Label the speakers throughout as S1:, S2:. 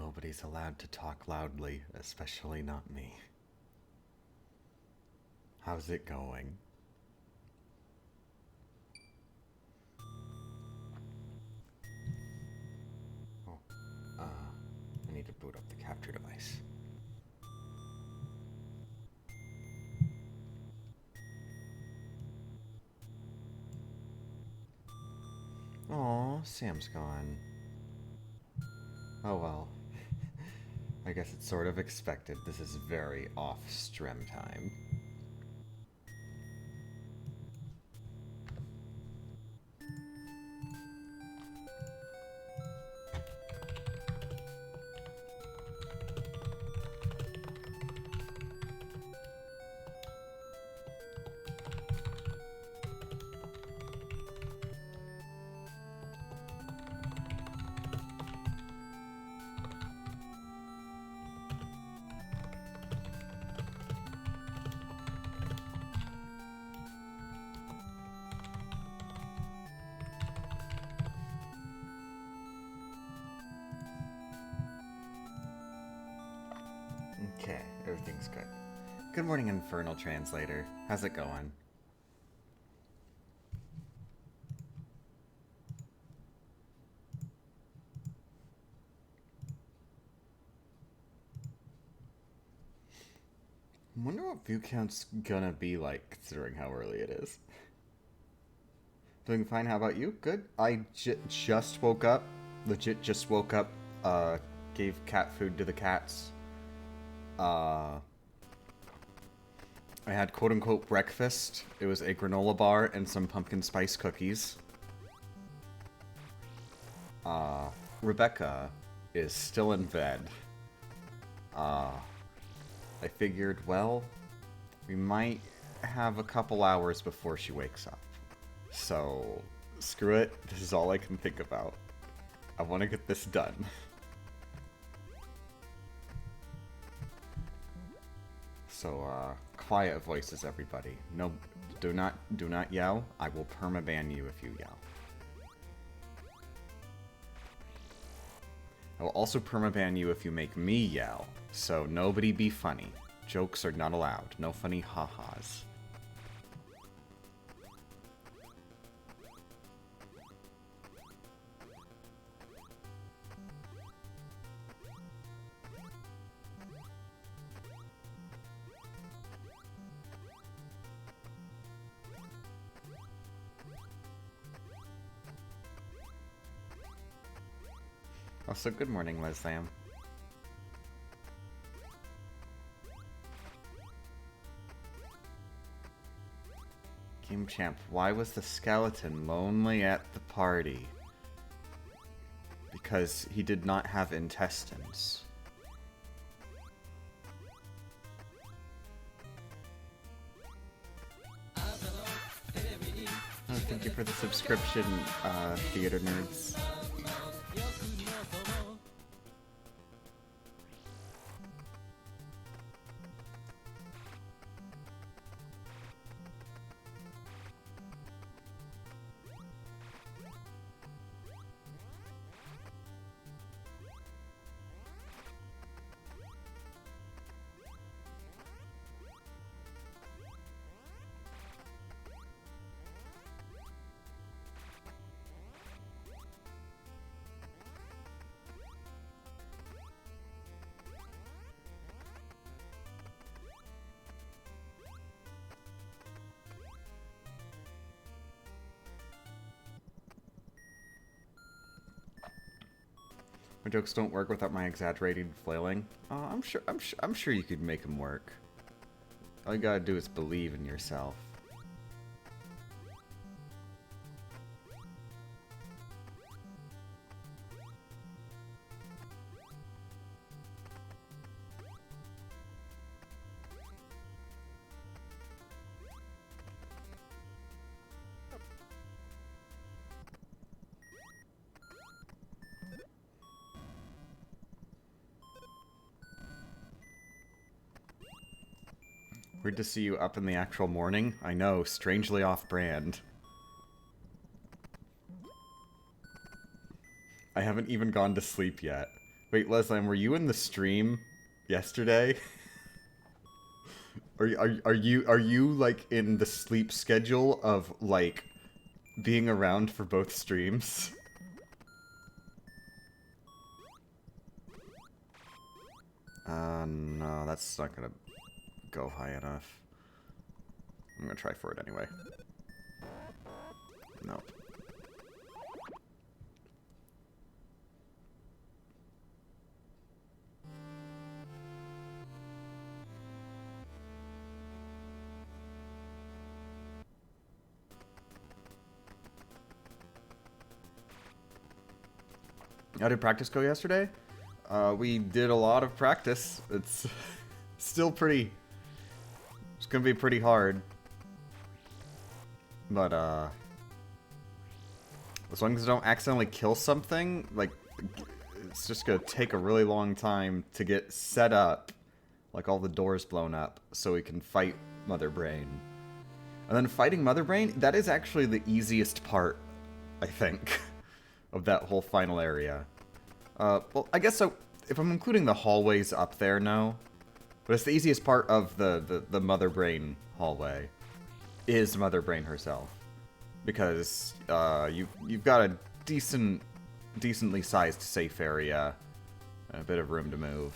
S1: Nobody's allowed to talk loudly, especially not me. How's it going? Oh, I need to boot up the capture device. Aw, Sam's gone. Oh well. I guess it's sort of expected. This is very off Strem time. Okay, everything's good. Good morning, Infernal Translator. How's it going? Wonder what view count's gonna be like, considering how early it is. Doing fine, how about you? Good. I just woke up. Legit just woke up. Gave cat food to the cats. I had quote-unquote breakfast. It was a granola bar and some pumpkin spice cookies. Rebecca is still in bed. I figured, well, we might have a couple hours before she wakes up. So, screw it. This is all I can think about. I want to get this done. So, quiet voices, everybody. No, do not yell. I will permaban you if you yell. I will also permaban you if you make me yell. So, nobody be funny. Jokes are not allowed. No funny ha-has. Also, good morning, Leslam. Game Champ, why was the skeleton lonely at the party? Because he did not have intestines. Oh, thank you for the subscription, theater nerds. My jokes don't work without my exaggerated flailing. I'm sure you could make them work. All you gotta do is believe in yourself. Weird to see you up in the actual morning. I know, strangely off-brand. I haven't even gone to sleep yet. Wait, Leslie, were you in the stream yesterday? Are you like in the sleep schedule of like being around for both streams? No, that's not gonna go high enough. I'm gonna try for it anyway. Nope. How did practice go yesterday? We did a lot of practice. It's still pretty... It's gonna be pretty hard. But, as long as I don't accidentally kill something, like, it's just gonna take a really long time to get set up, like all the doors blown up, so we can fight Mother Brain. And then fighting Mother Brain, that is actually the easiest part, I think, of that whole final area. Well, I guess so, if I'm including the hallways up there, no. But it's the easiest part of the Mother Brain hallway, is Mother Brain herself. Because, you've got a decently sized safe area, and a bit of room to move.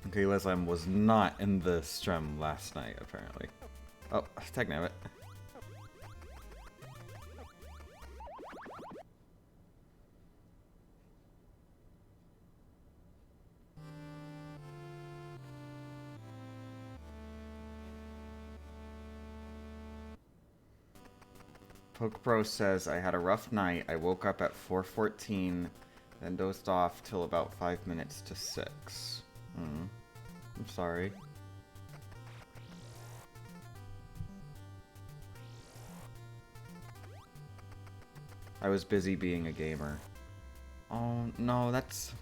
S1: Okay, Leslie was not in the Strem last night, apparently. Oh, Technabbit. PokePro says, I had a rough night. I woke up at 4:14, then dozed off till about 5 minutes to 6. I'm sorry. I was busy being a gamer. Oh, no, that's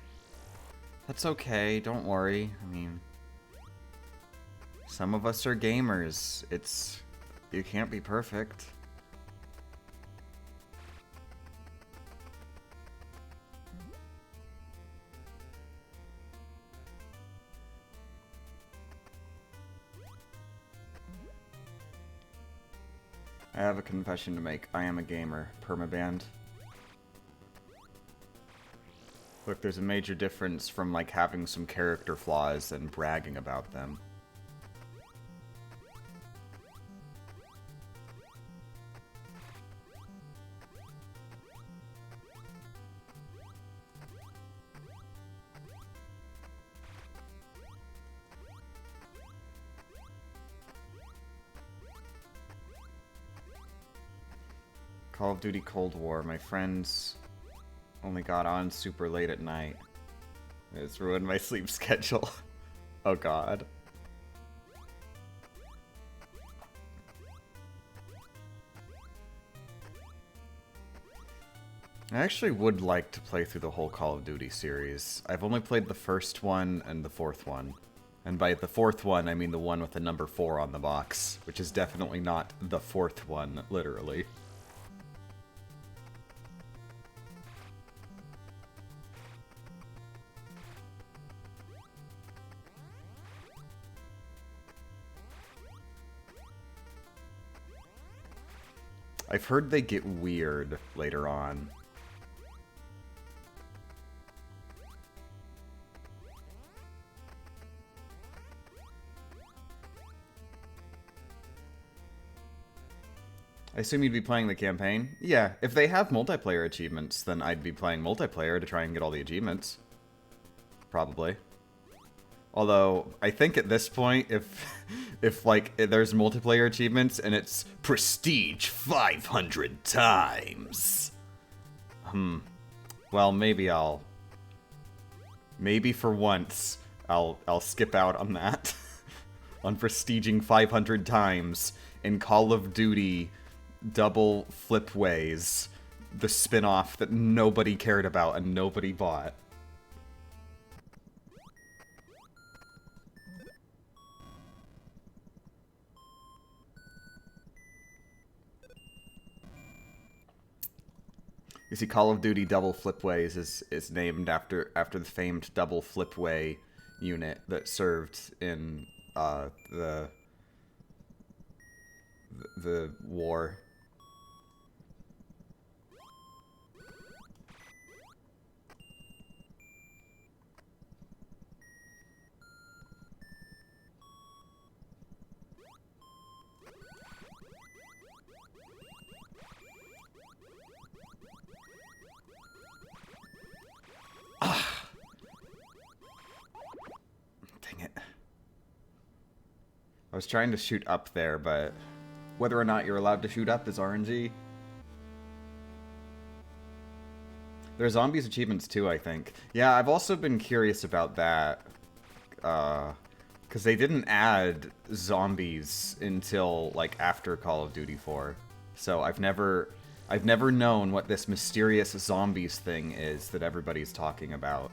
S1: okay. Don't worry. I mean, some of us are gamers. You can't be perfect. I have a confession to make. I am a gamer. Permaband. Look, there's a major difference from, like, having some character flaws and bragging about them. Call of Duty Cold War. My friends only got on super late at night. It's ruined my sleep schedule. Oh god. I actually would like to play through the whole Call of Duty series. I've only played the first one and the fourth one. And by the fourth one, I mean the one with the number 4 on the box, which is definitely not the fourth one, literally. I've heard they get weird later on. I assume you'd be playing the campaign? Yeah, if they have multiplayer achievements, then I'd be playing multiplayer to try and get all the achievements. Probably. Although, I think at this point, if like, there's multiplayer achievements and it's prestige 500 times. Well, maybe for once, I'll skip out on that. On prestiging 500 times in Call of Duty double flipways the spin-off that nobody cared about and nobody bought. You see, Call of Duty Double Flipways is named after the famed Double Flipway unit that served in the war. I was trying to shoot up there, but whether or not you're allowed to shoot up is RNG. There are zombies achievements too, I think. Yeah, I've also been curious about that. Because they didn't add zombies until, like, after Call of Duty 4. So I've never known what this mysterious zombies thing is that everybody's talking about.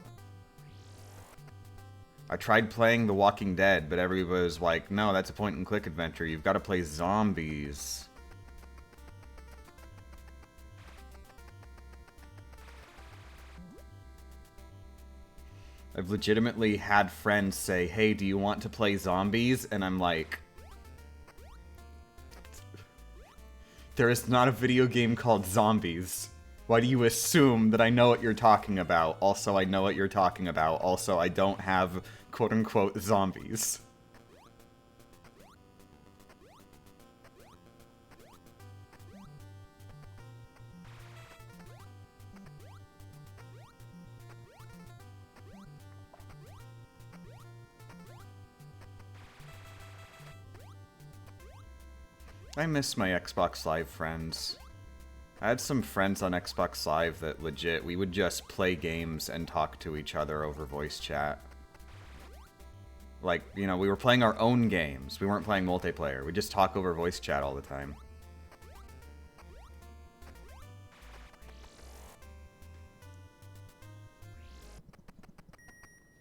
S1: I tried playing The Walking Dead, but everybody was like, no, that's a point-and-click adventure. You've got to play zombies. I've legitimately had friends say, hey, do you want to play zombies? And I'm like... There is not a video game called Zombies. Why do you assume that I know what you're talking about? Also, I know what you're talking about. Also, I don't have quote-unquote zombies. I miss my Xbox Live friends. I had some friends on Xbox Live that legit, we would just play games and talk to each other over voice chat. Like, you know, we were playing our own games. We weren't playing multiplayer. We just talk over voice chat all the time.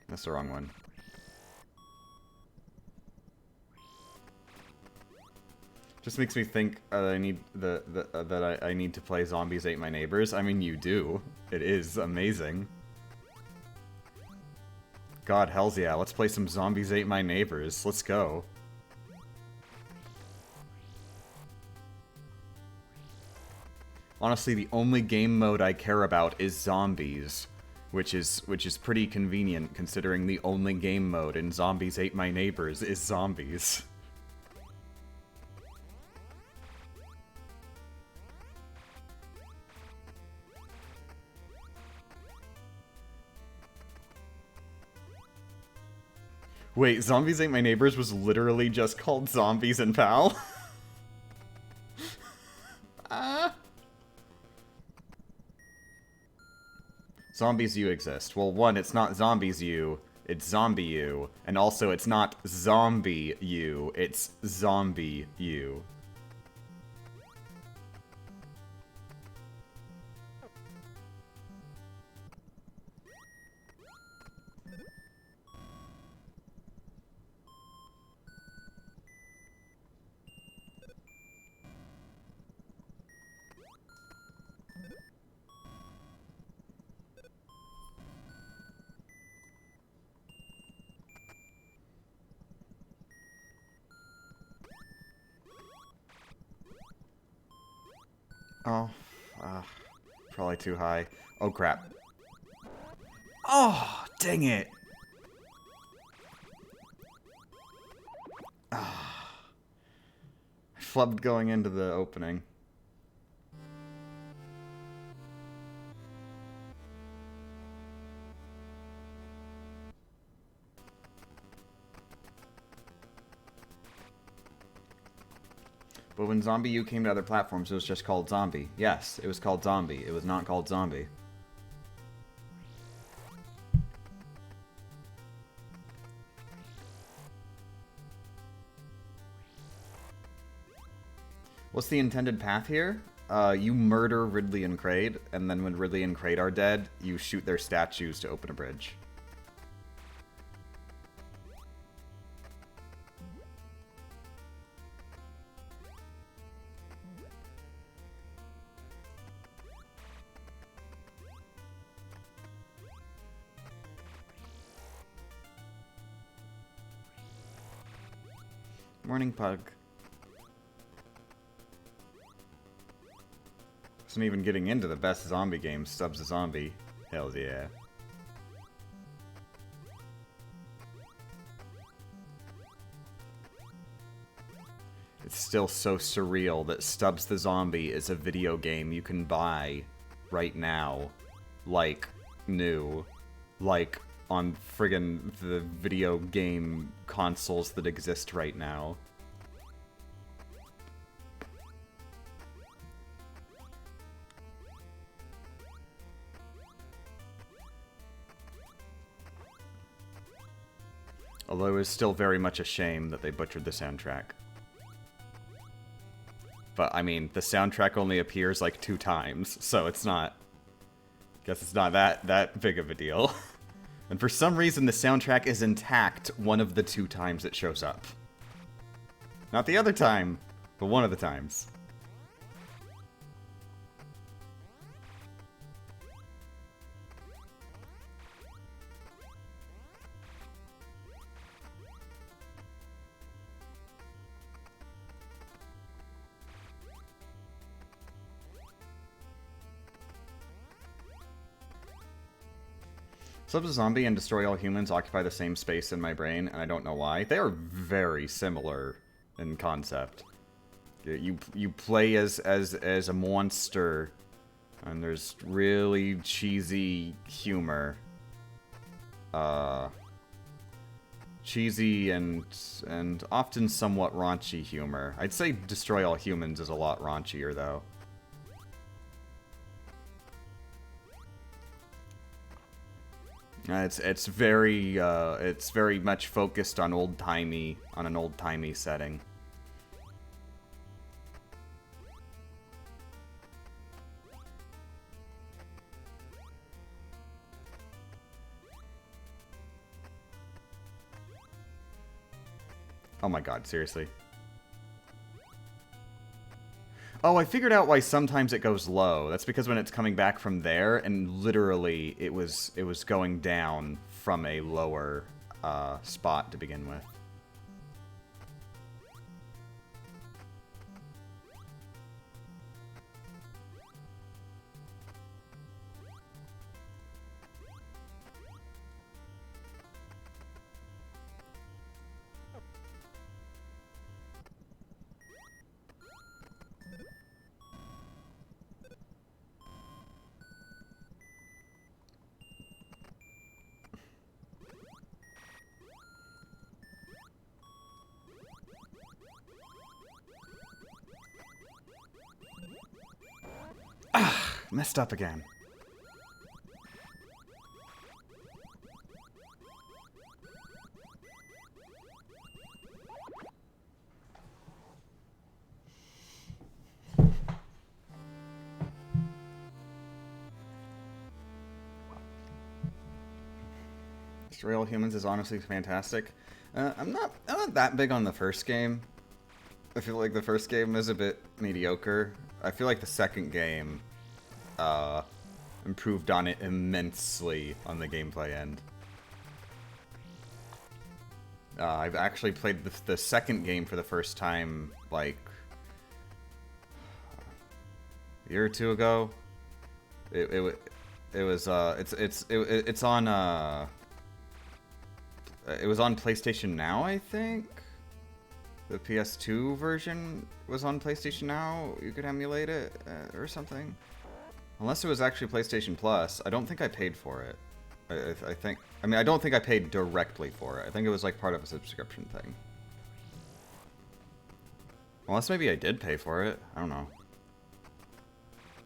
S1: That's the wrong one. Just makes me think I need that I need to play Zombies Ate My Neighbors. I mean, you do. It is amazing. God, hells yeah. Let's play some Zombies Ate My Neighbors. Let's go. Honestly, the only game mode I care about is zombies, which is pretty convenient considering the only game mode in Zombies Ate My Neighbors is zombies. Wait, Zombies Ate My Neighbors was literally just called Zombies and PAL? Zombies U exist. Well, one, it's not Zombies U, it's Zombie U. And also, it's not Zombie U, it's Zombie U. Oh, probably too high. Oh, crap. Oh, dang it! I flubbed going into the opening. But when Zombie U came to other platforms, it was just called Zombie. Yes, it was called Zombie. It was not called Zombie. What's the intended path here? you murder Ridley and Crade, and then when Ridley and Crade are dead, you shoot their statues to open a bridge. Morning, Pug. Wasn't even getting into the best zombie game, Stubbs a Zombie. Hells yeah. It's still so surreal that Stubbs the Zombie is a video game you can buy right now. Like, new. Like, on friggin' the video game consoles that exist right now. Although it is still very much a shame that they butchered the soundtrack. But, I mean, the soundtrack only appears like 2 times, so it's not... Guess it's not that big of a deal. And for some reason, the soundtrack is intact one of the 2 times it shows up. Not the other time, but one of the times. Subs a Zombie and Destroy All Humans occupy the same space in my brain, and I don't know why. They are very similar in concept. You play as a monster, and there's really cheesy humor. Cheesy and often somewhat raunchy humor. I'd say Destroy All Humans is a lot raunchier, though. It's very much focused on an old-timey setting. Oh my god, seriously. Oh, I figured out why sometimes it goes low. That's because when it's coming back from there, and literally it was going down from a lower spot to begin with. Messed up again. Destroy All Humans is honestly fantastic. I'm not that big on the first game. I feel like the first game is a bit mediocre. I feel like the second game improved on it immensely on the gameplay end. I've actually played the second game for the first time like a year or 2 ago. It's on it was on PlayStation Now, I think. The PS2 version was on PlayStation Now. You could emulate it or something. Unless it was actually PlayStation Plus. I don't think I paid for it. I don't think I paid directly for it. I think it was like part of a subscription thing. Unless maybe I did pay for it. I don't know.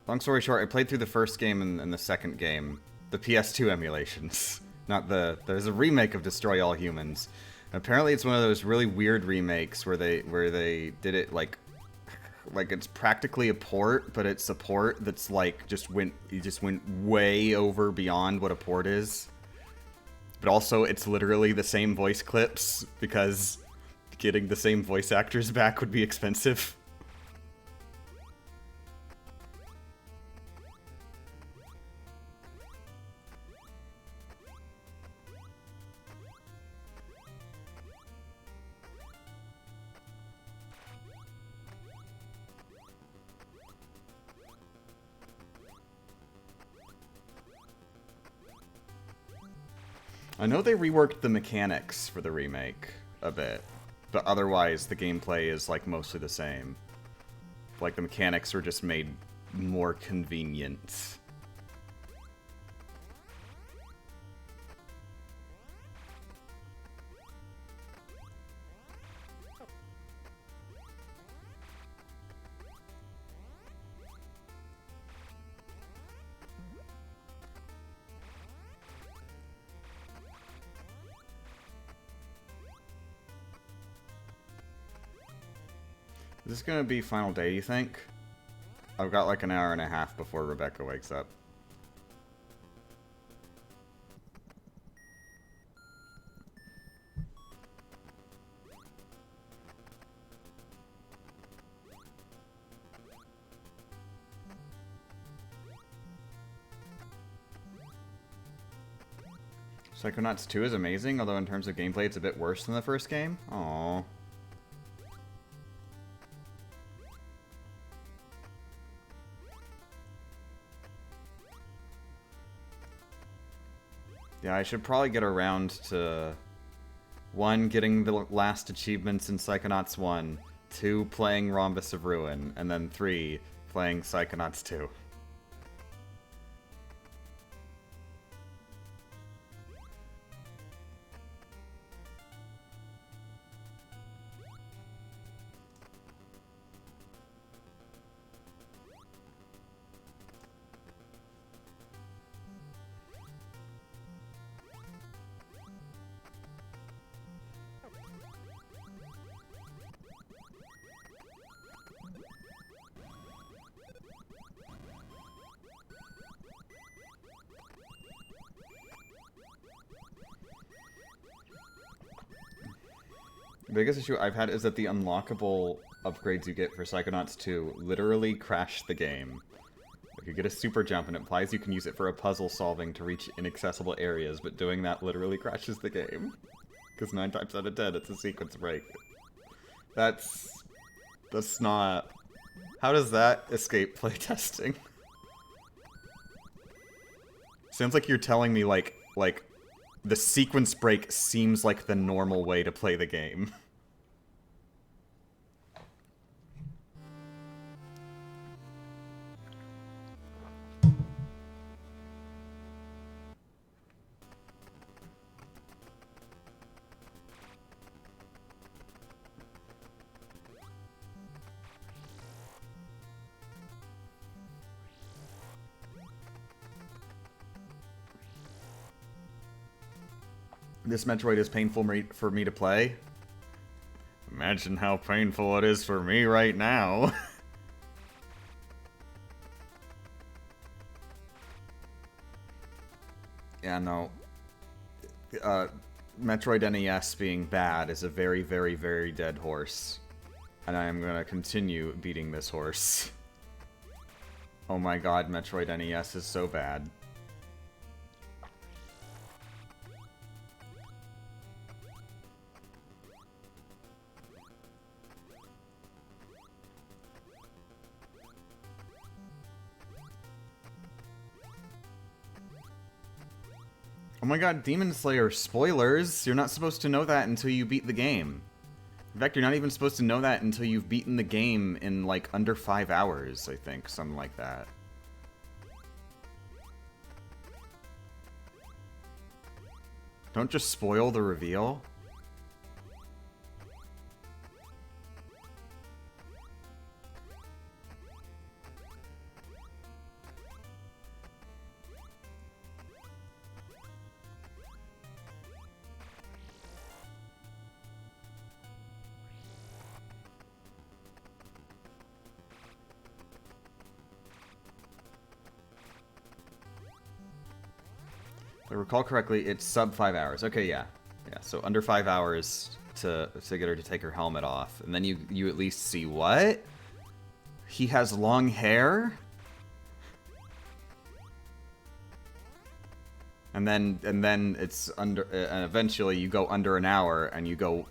S1: Long story short, I played through the first game and the second game. The PS2 emulations. Not there's a remake of Destroy All Humans. Apparently it's one of those really weird remakes where they did it like Like, it's practically a port, but it's a port that's like it just went way over beyond what a port is. But also, it's literally the same voice clips, because getting the same voice actors back would be expensive. I know they reworked the mechanics for the remake a bit, but otherwise the gameplay is like mostly the same. Like the mechanics were just made more convenient. Is this gonna be final day, you think? I've got like an hour and a half before Rebecca wakes up. Psychonauts 2 is amazing, although in terms of gameplay it's a bit worse than the first game. Aww. Yeah, I should probably get around to 1, getting the last achievements in Psychonauts 1, 2, playing Rhombus of Ruin, and then 3, playing Psychonauts 2. The biggest issue I've had is that the unlockable upgrades you get for Psychonauts 2 literally crash the game. Like, you get a super jump and it implies you can use it for a puzzle solving to reach inaccessible areas, but doing that literally crashes the game. Because 9 times out of 10 it's a sequence break. That's not... How does that escape playtesting? Sounds like you're telling me like the sequence break seems like the normal way to play the game. This Metroid is painful for me to play. Imagine how painful it is for me right now. Yeah, no. Metroid NES being bad is a very, very, very dead horse. And I am going to continue beating this horse. Oh my god, Metroid NES is so bad. Oh my god, Demon Slayer, spoilers! You're not supposed to know that until you beat the game. In fact, you're not even supposed to know that until you've beaten the game in, like, under 5 hours, I think. Something like that. Don't just spoil the reveal. I recall correctly, it's sub 5 hours. Okay, yeah. Yeah, so under 5 hours to get her to take her helmet off. And then you at least see what? He has long hair? And then it's under, and eventually you go under an hour, and you go,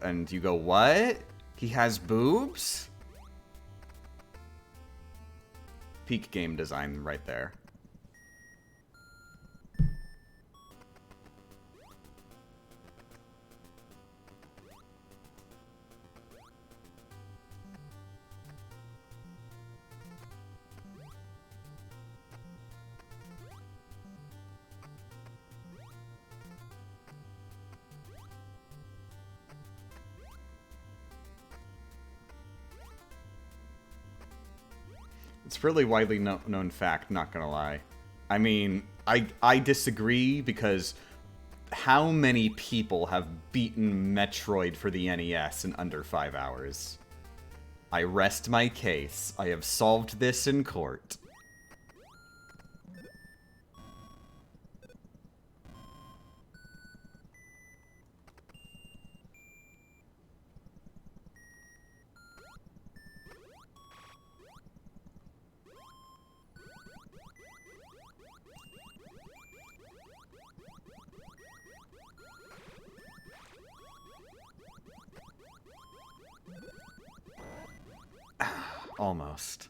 S1: what? He has boobs? Peak game design right there. It's a fairly widely known fact, not gonna lie. I mean, I disagree because how many people have beaten Metroid for the NES in under 5 hours? I rest my case. I have solved this in court. Almost.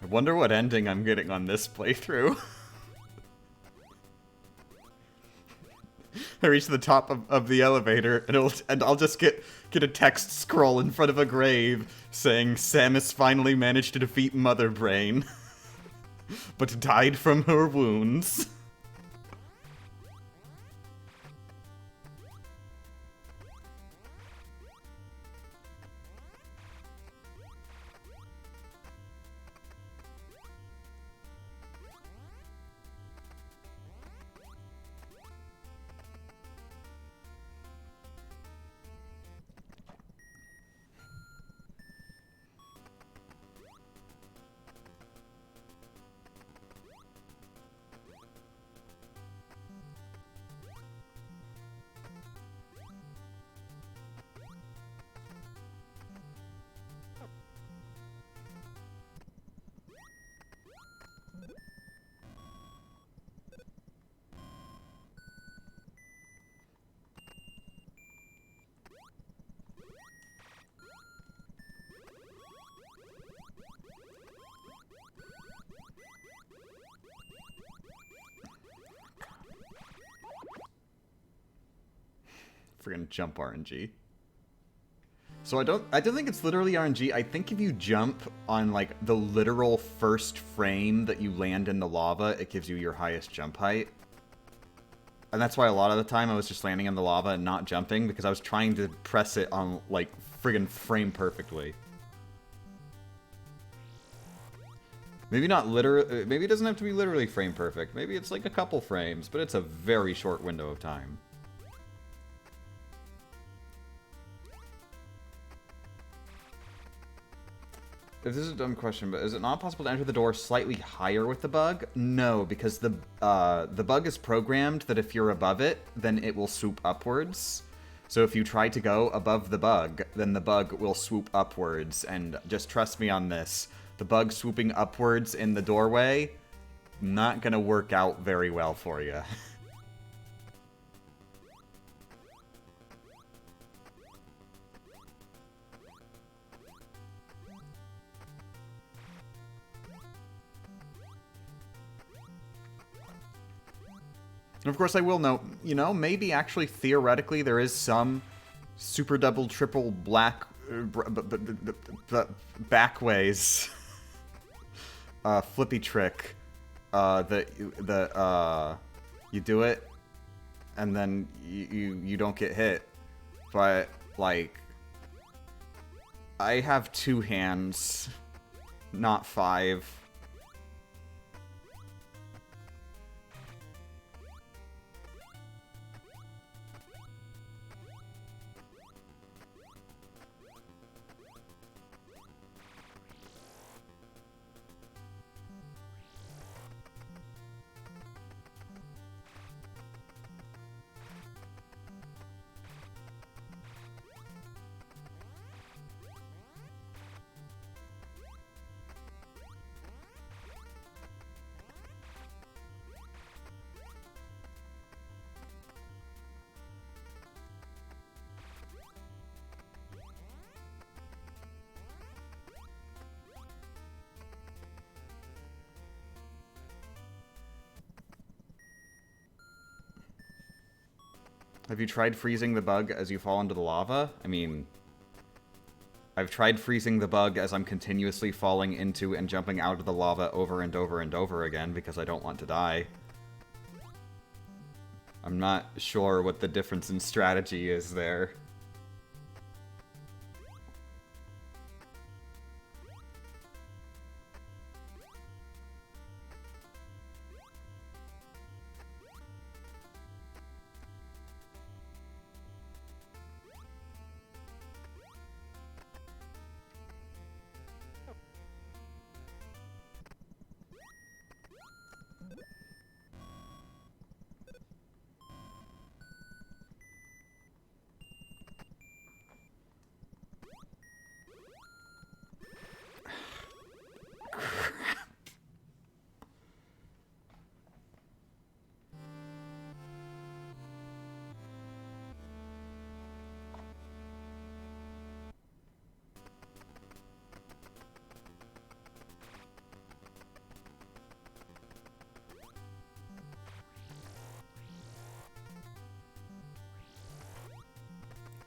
S1: I wonder what ending I'm getting on this playthrough. I reach the top of the elevator, and I'll just get a text scroll in front of a grave saying Samus finally managed to defeat Mother Brain, but died from her wounds. Friggin' jump RNG. So I don't think it's literally RNG. I think if you jump on like the literal first frame that you land in the lava, it gives you your highest jump height. And that's why a lot of the time I was just landing in the lava and not jumping, because I was trying to press it on, like, friggin' frame perfectly. Maybe not literally, maybe it doesn't have to be literally frame perfect. Maybe it's like a couple frames, but it's a very short window of time. If this is a dumb question, but is it not possible to enter the door slightly higher with the bug? No, because the bug is programmed that if you're above it, then it will swoop upwards. So if you try to go above the bug, then the bug will swoop upwards. And just trust me on this. The bug swooping upwards in the doorway, not gonna work out very well for you. And of course I will note, you know, maybe actually theoretically there is some super double triple black backways flippy trick that you do it and then you don't get hit. But like I have 2 hands, not 5. Have you tried freezing the bug as you fall into the lava? I mean, I've tried freezing the bug as I'm continuously falling into and jumping out of the lava over and over and over again because I don't want to die. I'm not sure what the difference in strategy is there.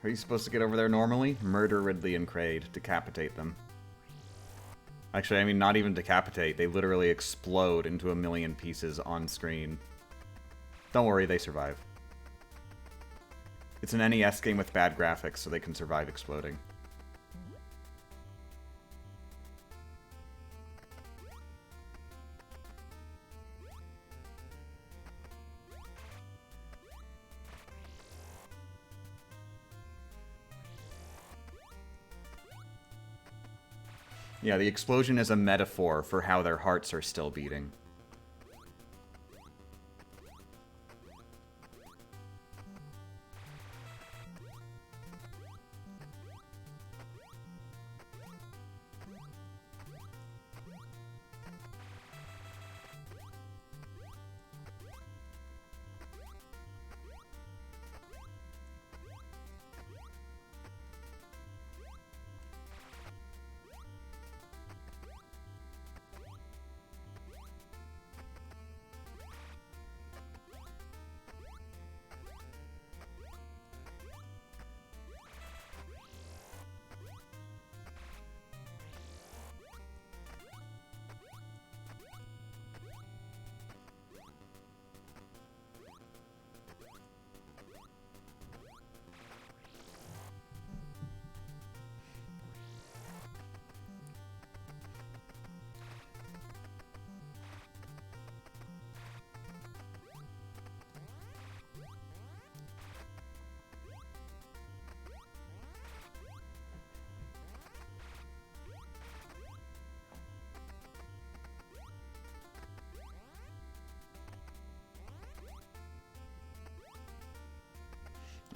S1: Are you supposed to get over there normally? Murder Ridley and Crade. Decapitate them. Actually, I mean, not even decapitate. They literally explode into a million pieces on screen. Don't worry, they survive. It's an NES game with bad graphics, so they can survive exploding. Yeah, the explosion is a metaphor for how their hearts are still beating.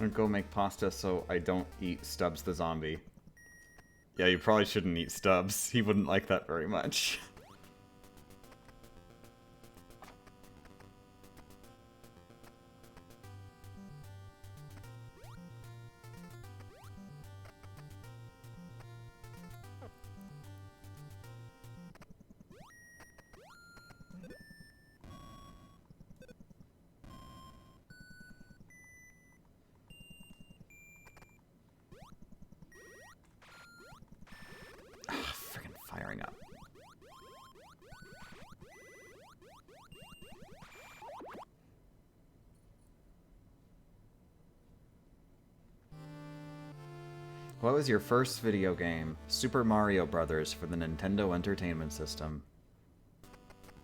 S1: I'm gonna go make pasta so I don't eat Stubbs the zombie. Yeah, you probably shouldn't eat Stubbs. He wouldn't like that very much. Firing up. What was your first video game? Super Mario Brothers for the Nintendo Entertainment System.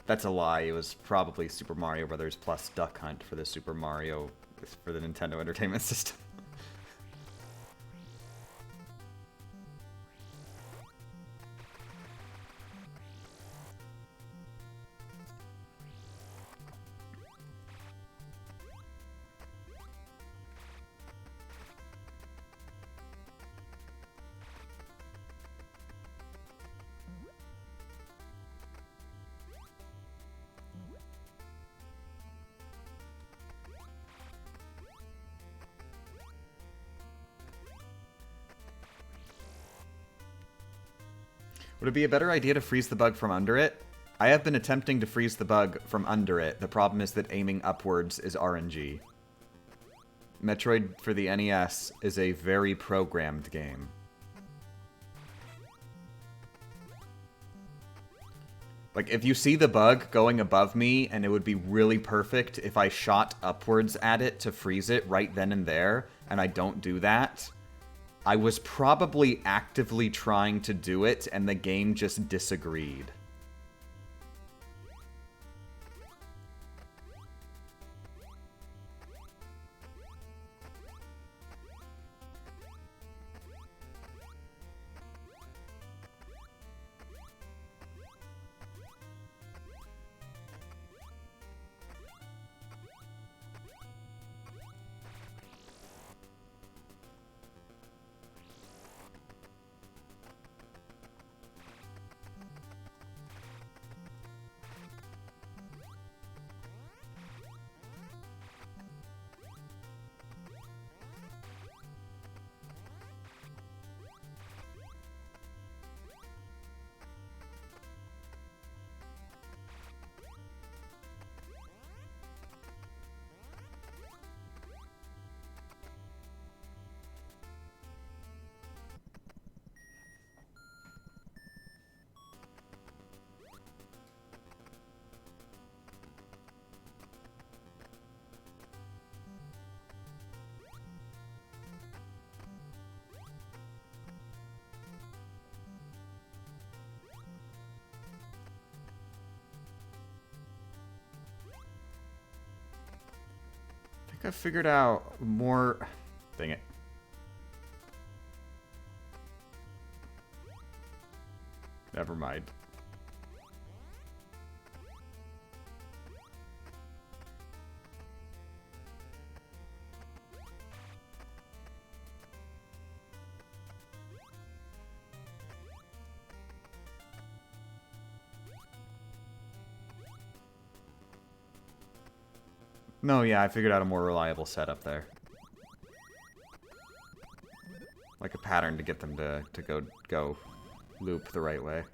S1: That's a lie. It was probably Super Mario Brothers plus Duck Hunt for the Nintendo Entertainment System. Would it be a better idea to freeze the bug from under it? I have been attempting to freeze the bug from under it. The problem is that aiming upwards is RNG. Metroid for the NES is a very programmed game. Like, if you see the bug going above me, and it would be really perfect if I shot upwards at it to freeze it right then and there, and I don't do that, I was probably actively trying to do it, and the game just disagreed. I think I figured out more... Dang it. Never mind. No, yeah, I figured out a more reliable setup there. Like a pattern to get them to go loop the right way.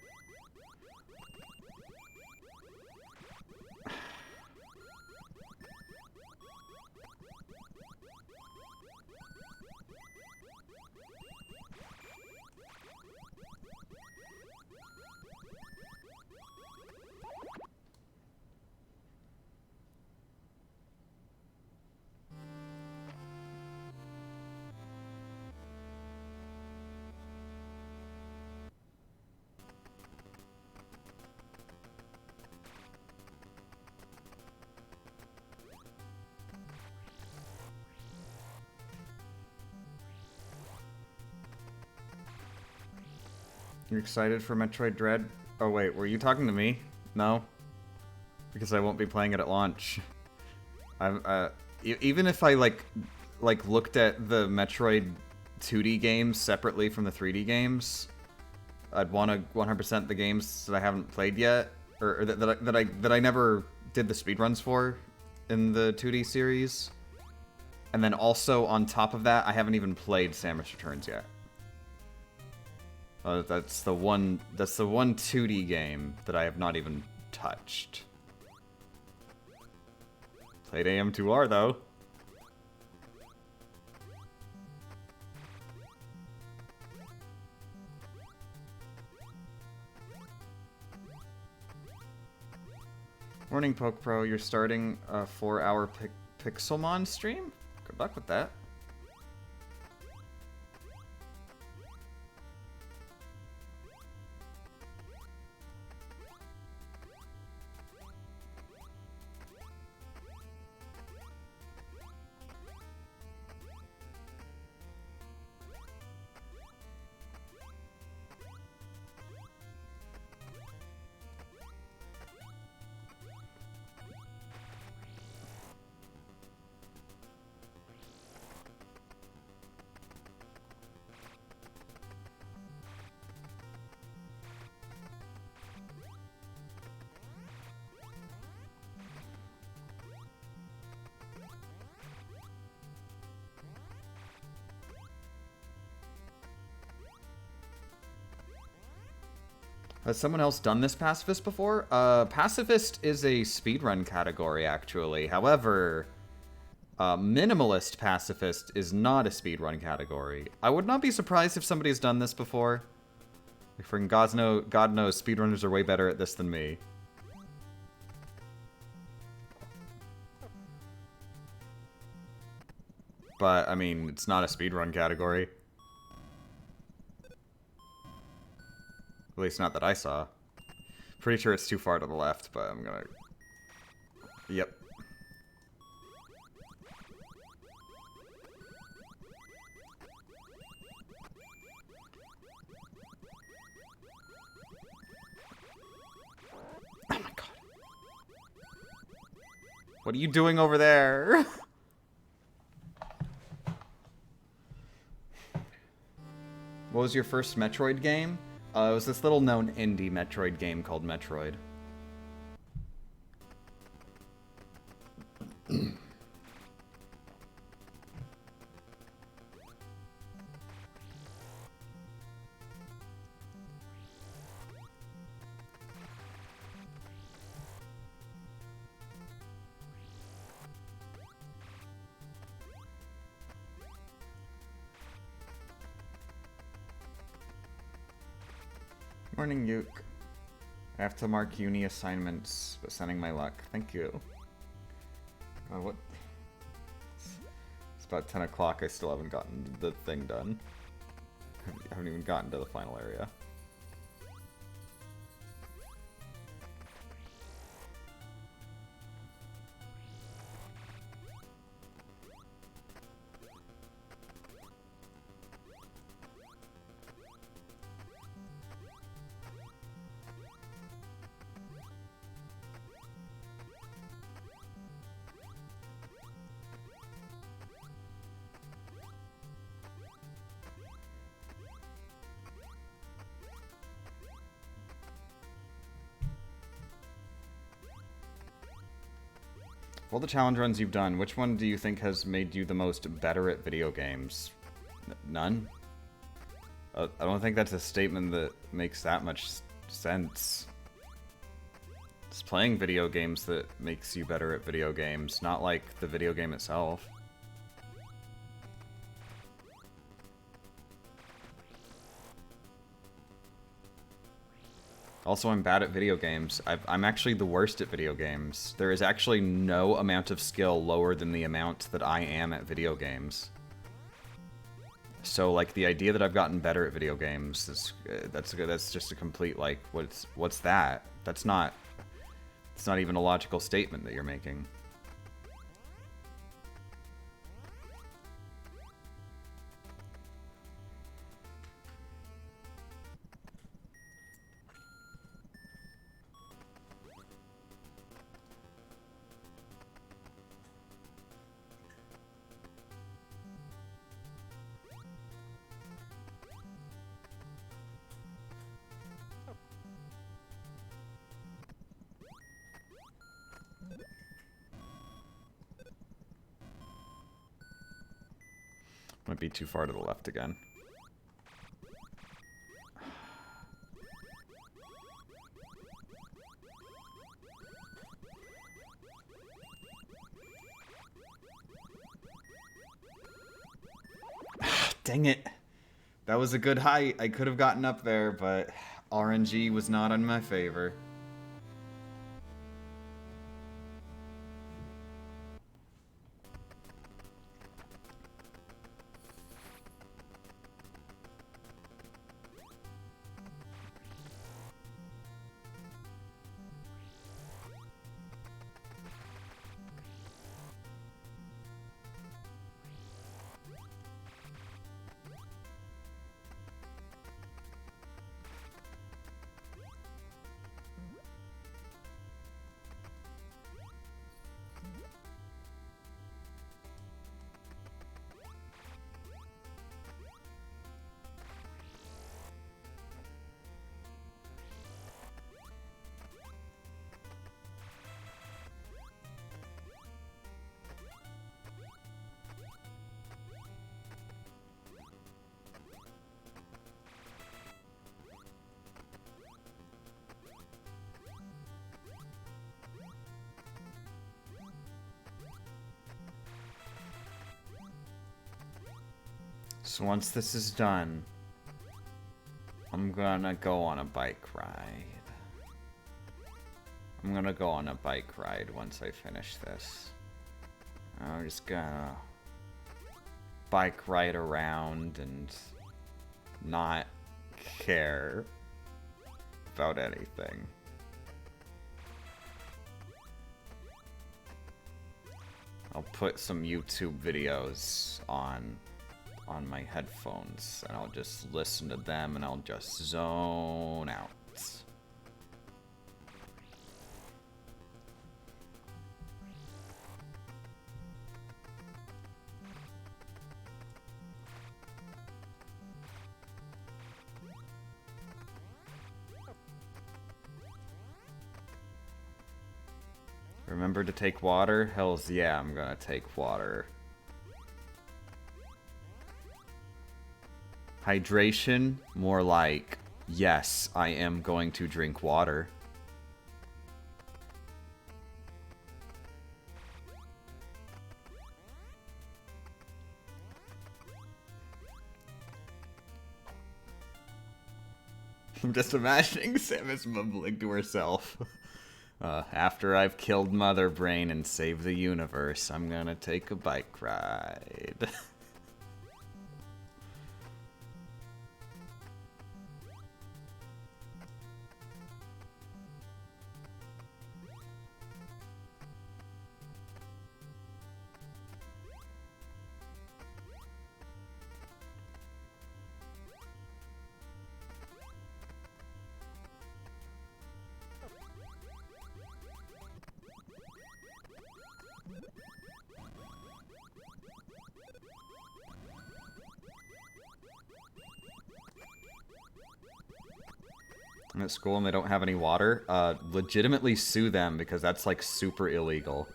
S1: You're excited for Metroid Dread? Oh wait, were you talking to me? No? Because I won't be playing it at launch. I'm, even if I, like, like, looked at the Metroid 2D games separately from the 3D games, I'd want to 100% the games that I haven't played yet, or that I never did the speedruns for in the 2D series. And then also, on top of that, I haven't even played Samus Returns yet. That's the one 2D game that I have not even touched. Played AM2R, though. Morning, Poke Pro. You're starting a 4-hour Pixelmon stream? Good luck with that. Has someone else done this Pacifist before? Pacifist is a speedrun category, actually. However, Minimalist Pacifist is not a speedrun category. I would not be surprised if somebody's done this before. Like, for God knows, speedrunners are way better at this than me. But, I mean, it's not a speedrun category. At least not that I saw. Pretty sure it's too far to the left, but I'm gonna... Yep. Oh my god. What are you doing over there? What was your first Metroid game? It was this little known indie Metroid game called Metroid. Morning, Yuke. I have to mark uni assignments, but sending my luck. Thank you. What? It's about 10 o'clock. I still haven't gotten the thing done. I haven't even gotten to the final area. Of all the challenge runs you've done, which one do you think has made you the most better at video games? None? I don't think that's a statement that makes that much sense. It's playing video games that makes you better at video games, not like the video game itself. Also, I'm bad at video games. I'm actually the worst at video games. There is actually no amount of skill lower than the amount that I am at video games. So, like, the idea that I've gotten better at video games is that's just a complete, like, what's that? It's not even a logical statement that you're making. Might be too far to the left again. Dang it. That was a good height. I could have gotten up there, but RNG was not in my favor. So once this is done, I'm gonna go on a bike ride. I'm gonna go on a bike ride once I finish this. I'm just gonna bike ride around and not care about anything. I'll put some YouTube videos on my headphones, and I'll just listen to them, and I'll just zone out. Remember to take water? Hells yeah, I'm gonna take water. Hydration? More like, yes, I am going to drink water. I'm just imagining Samus mumbling to herself. After I've killed Mother Brain and saved the universe, I'm gonna take a bike ride. I'm at school and they don't have any water, legitimately sue them because that's like super illegal.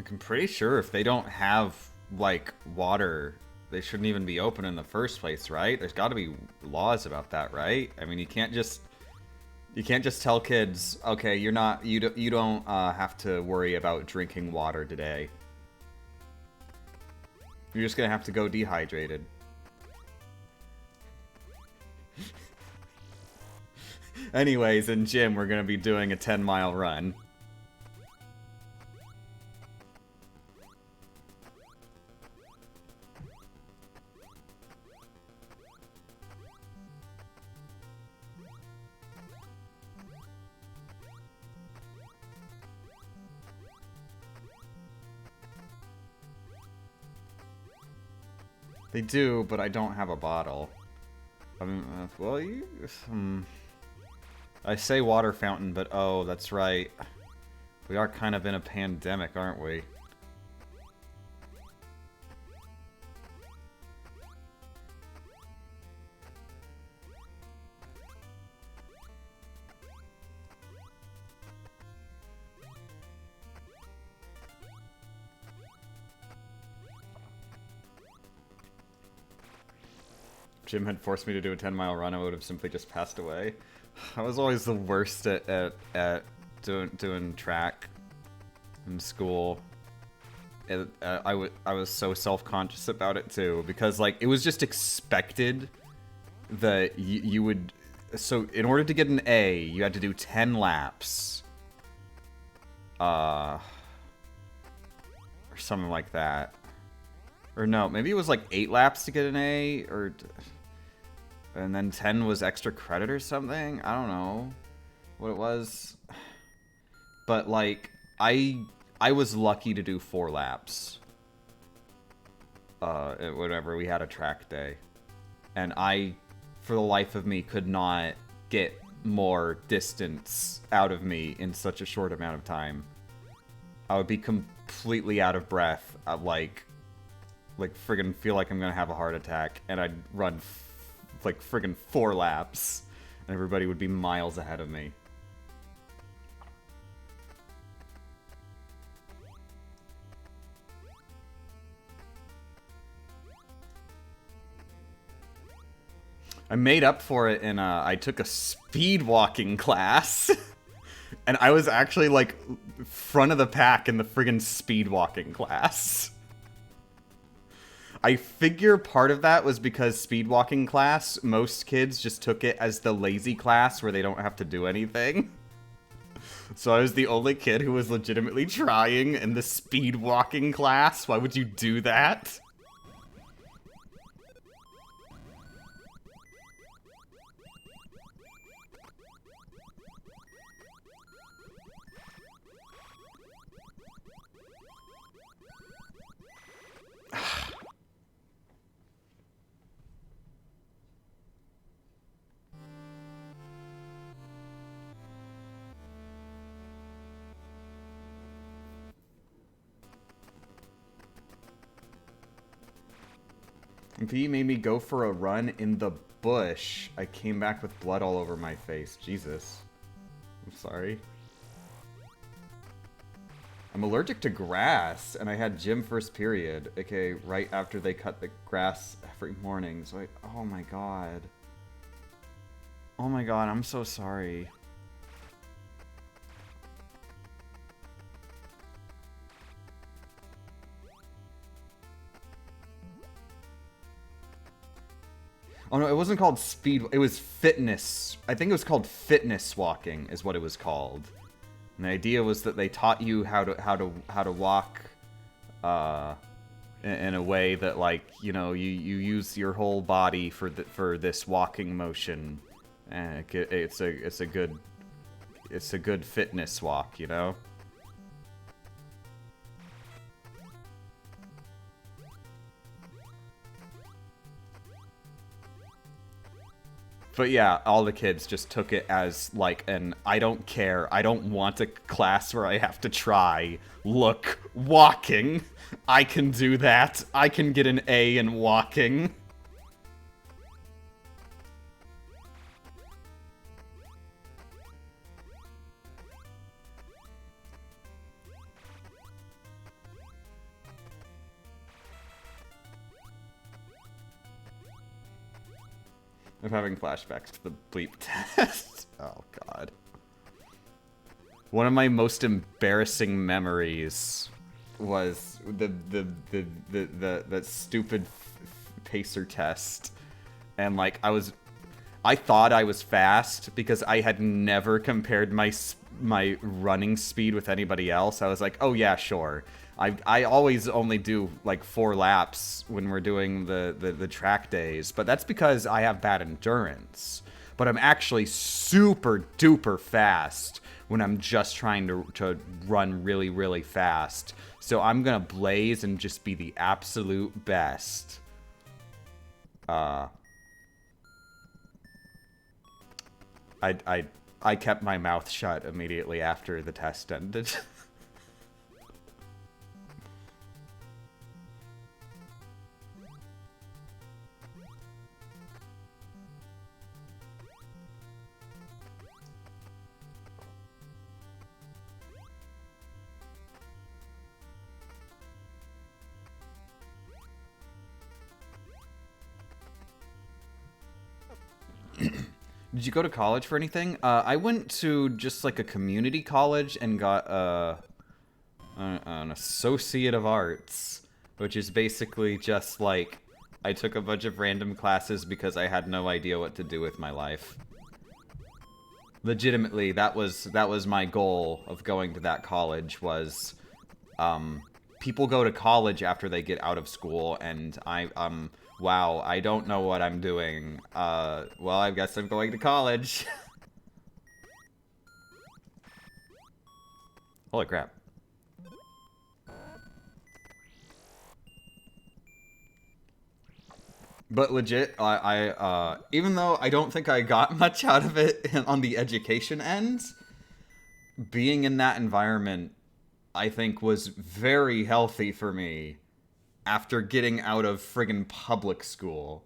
S1: I'm pretty sure if they don't have, like, water, they shouldn't even be open in the first place, right? There's got to be laws about that, right? I mean, you can't just tell kids, okay, you don't have to worry about drinking water today. You're just gonna have to go dehydrated. Anyways, in gym, we're gonna be doing a 10-mile run. They do, but I don't have a bottle. Well, I say water fountain, but oh, that's right. We are kind of in a pandemic, aren't we? Jim had forced me to do a 10-mile run, I would have simply just passed away. I was always the worst at doing track in school. I was so self-conscious about it too, because like it was just expected that you would. So in order to get an A, you had to do 10 laps, or something like that. Or no, maybe it was like 8 laps to get an A, or and then 10 was extra credit or something. I don't know what it was, but like I was lucky to do 4 laps. Whenever we had a track day, and I, for the life of me, could not get more distance out of me in such a short amount of time. I would be completely out of breath. Like friggin' feel like I'm gonna have a heart attack, and I'd run like friggin' 4 laps, and everybody would be miles ahead of me. I made up for it in I took a speed walking class, and I was actually like front of the pack in the friggin' speed walking class. I figure part of that was because speed walking class, most kids just took it as the lazy class where they don't have to do anything. So I was the only kid who was legitimately trying in the speed walking class. Why would you do that? He made me go for a run in the bush. I came back with blood all over my face. Jesus. I'm sorry. I'm allergic to grass, and I had gym first period. Okay, right after they cut the grass every morning. So oh my god. Oh my god, I'm so sorry. Oh no, it wasn't called speed. It was fitness. I think it was called fitness walking, is what it was called. And the idea was that they taught you how to walk, in a way that, like, you know, you use your whole body for this walking motion, and it's a good fitness walk, you know. But yeah, all the kids just took it as, like, I don't care, I don't want a class where I have to try. Look, walking. I can do that. I can get an A in walking. I'm having flashbacks to the bleep test. Oh god. One of my most embarrassing memories was the stupid pacer test. And like I thought I was fast because I had never compared my running speed with anybody else. I was like, "Oh yeah, sure." I always only do like 4 laps when we're doing the track days, but that's because I have bad endurance. But I'm actually super duper fast when I'm just trying to run really, really fast. So I'm gonna blaze and just be the absolute best. Uh, I kept my mouth shut immediately after the test ended. Did you go to college for anything? I went to just like a community college and got an Associate of Arts, which is basically just like I took a bunch of random classes because I had no idea what to do with my life. Legitimately, that was my goal of going to that college was, people go to college after they get out of school, and wow, I don't know what I'm doing. Well, I guess I'm going to college. Holy crap. But legit, even though I don't think I got much out of it on the education end, being in that environment, I think, was very healthy for me after getting out of friggin' public school.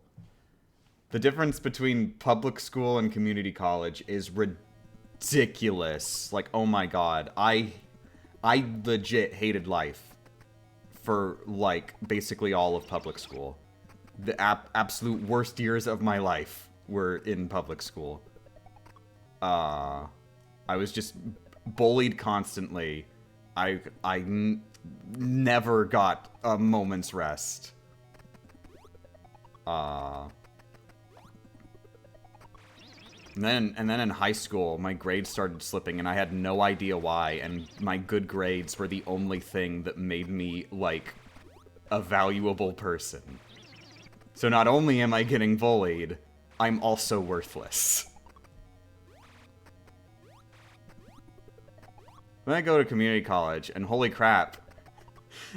S1: The difference between public school and community college is ridiculous. Like, oh my god, I legit hated life for, like, basically all of public school. The absolute worst years of my life were in public school. I was just bullied constantly. I never got a moment's rest. And then in high school, my grades started slipping, and I had no idea why, and my good grades were the only thing that made me, like, a valuable person. So not only am I getting bullied, I'm also worthless. Then I go to community college, and holy crap,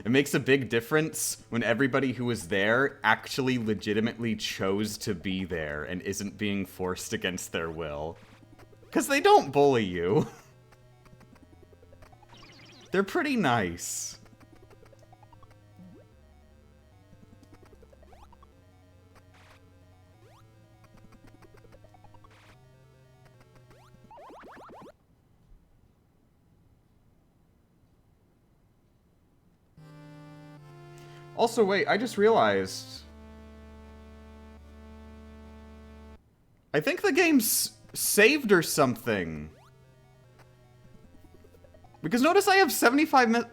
S1: it makes a big difference when everybody who was there actually legitimately chose to be there and isn't being forced against their will. Because they don't bully you. They're pretty nice. Also, wait, I just realized... I think the game's saved or something. Because notice I have 75 minutes...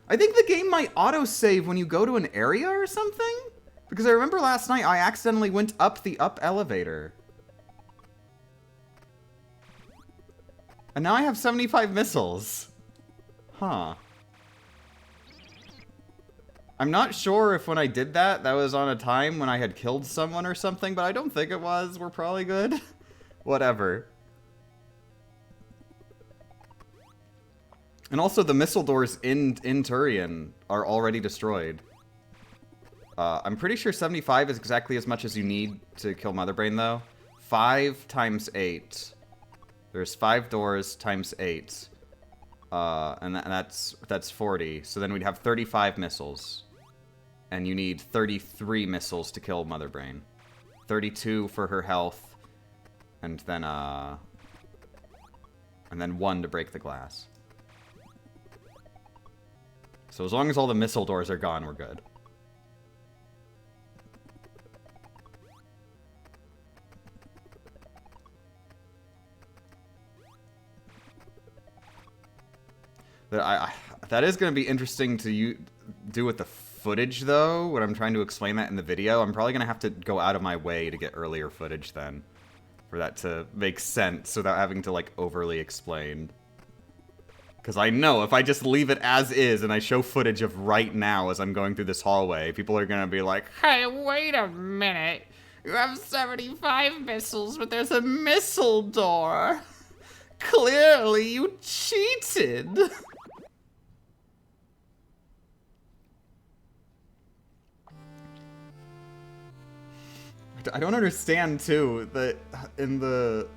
S1: I think the game might auto-save when you go to an area or something? Because I remember last night I accidentally went up the up elevator. And now I have 75 missiles. Huh. I'm not sure if when I did that, that was on a time when I had killed someone or something, but I don't think it was. We're probably good. Whatever. And also, the missile doors in Turian are already destroyed. I'm pretty sure 75 is exactly as much as you need to kill Motherbrain, though. 5 times 8. There's 5 doors times 8. And that's 40. So then we'd have 35 missiles. And you need 33 missiles to kill Motherbrain. 32 for her health. And then 1 to break the glass. So as long as all the missile doors are gone, we're good. That is going to be interesting to do with the footage, though, when I'm trying to explain that in the video. I'm probably going to have to go out of my way to get earlier footage then, for that to make sense without having to, like, overly explain. Because I know if I just leave it as is and I show footage of right now as I'm going through this hallway, people are going to be like, hey, wait a minute. You have 75 missiles, but there's a missile door. Clearly you cheated. I don't understand too that in the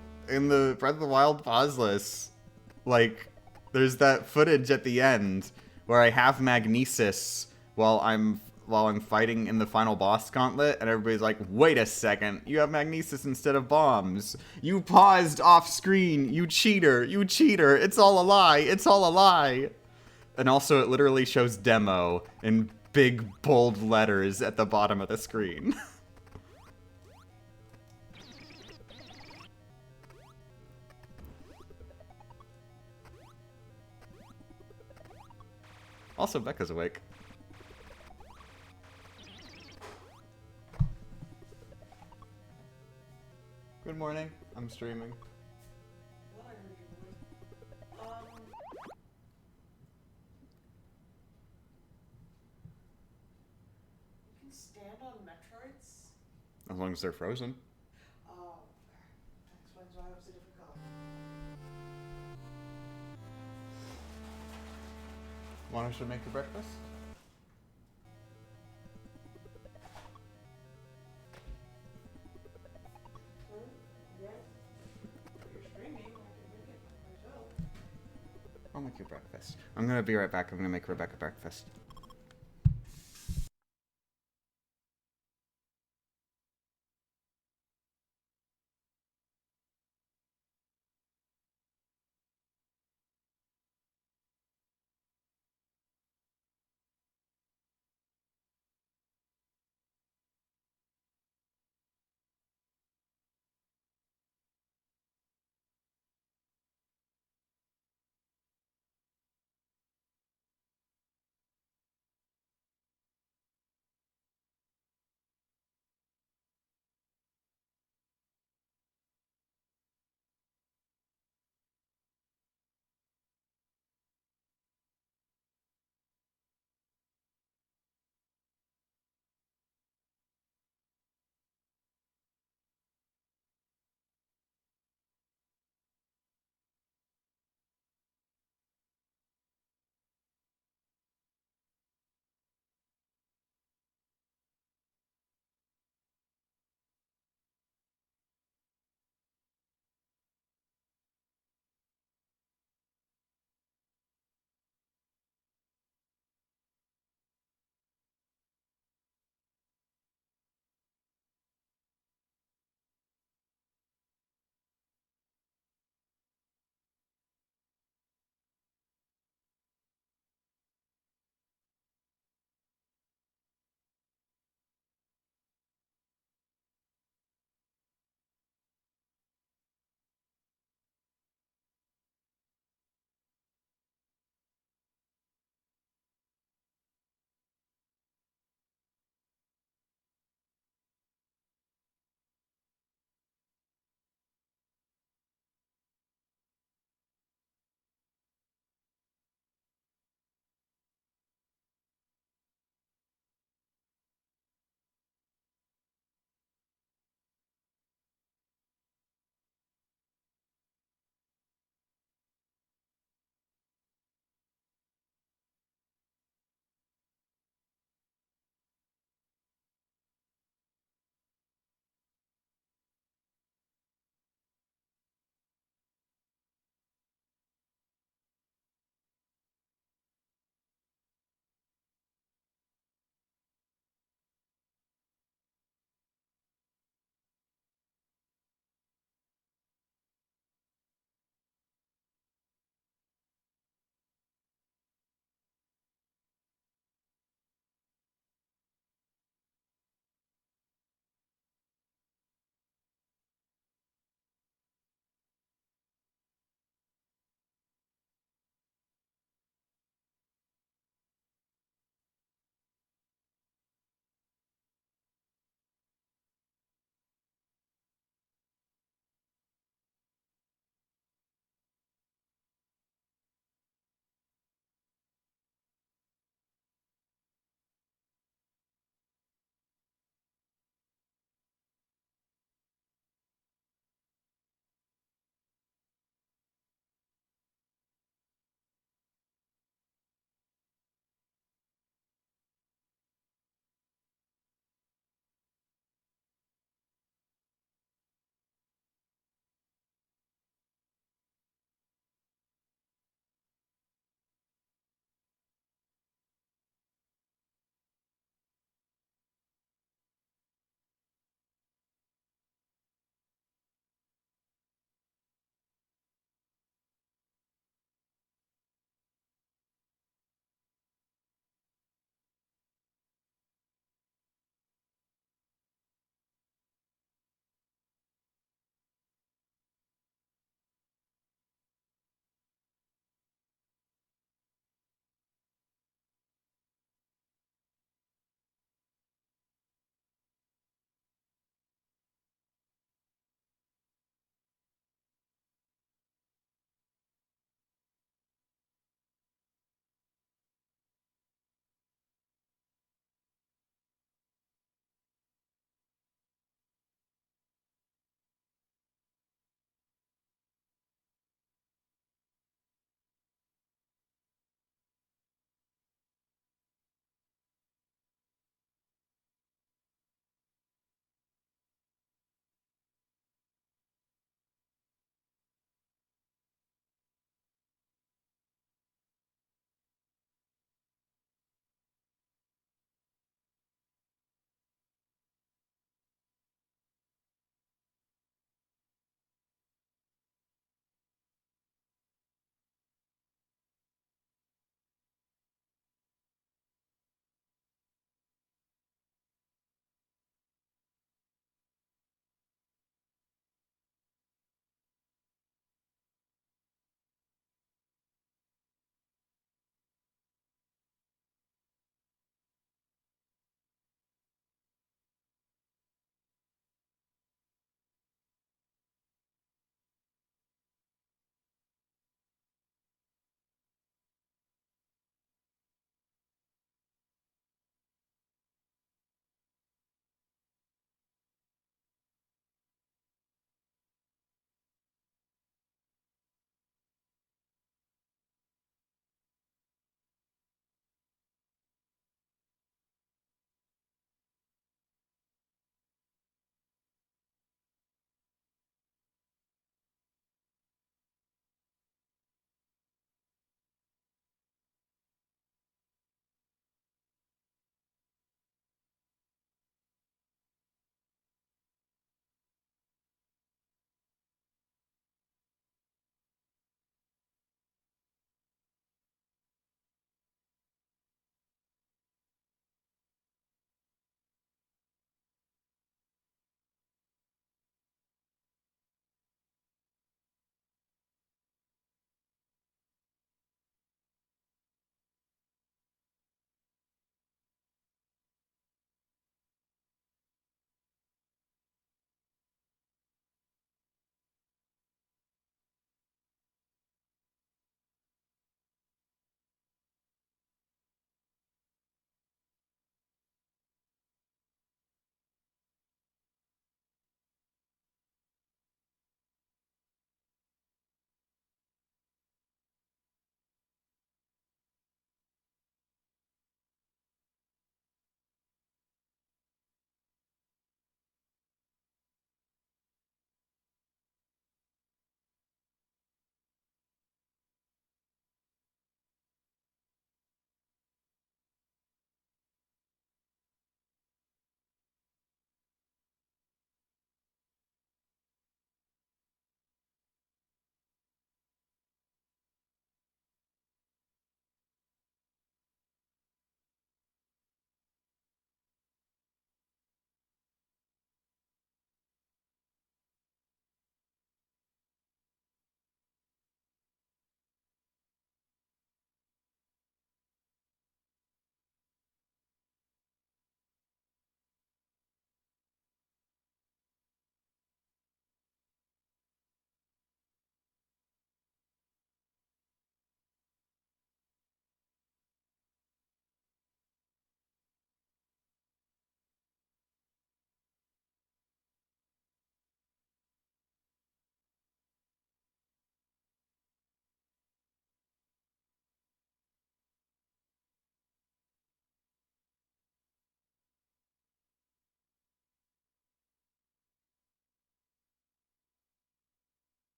S1: Breath of the Wild pause, like there's that footage at the end where I have magnesis while I'm fighting in the final boss gauntlet, and everybody's like, "Wait a second, you have magnesis instead of bombs. You paused off screen. You cheater! You cheater! It's all a lie! It's all a lie!" And also, it literally shows demo in big bold letters at the bottom of the screen. Also, Becca's awake. Good morning. I'm streaming.
S2: You can stand on Metroids?
S1: As long as they're frozen.
S2: Oh, that explains why it was a different color.
S1: Want us to make you breakfast?
S2: Yeah. If you're streaming, I can make it myself.
S1: I'll make you breakfast. I'm gonna be right back. I'm gonna make Rebecca breakfast.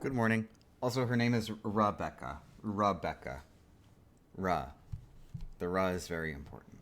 S1: Good morning. Also, her name is Rebecca. Rebecca. Ra. The Ra is very important.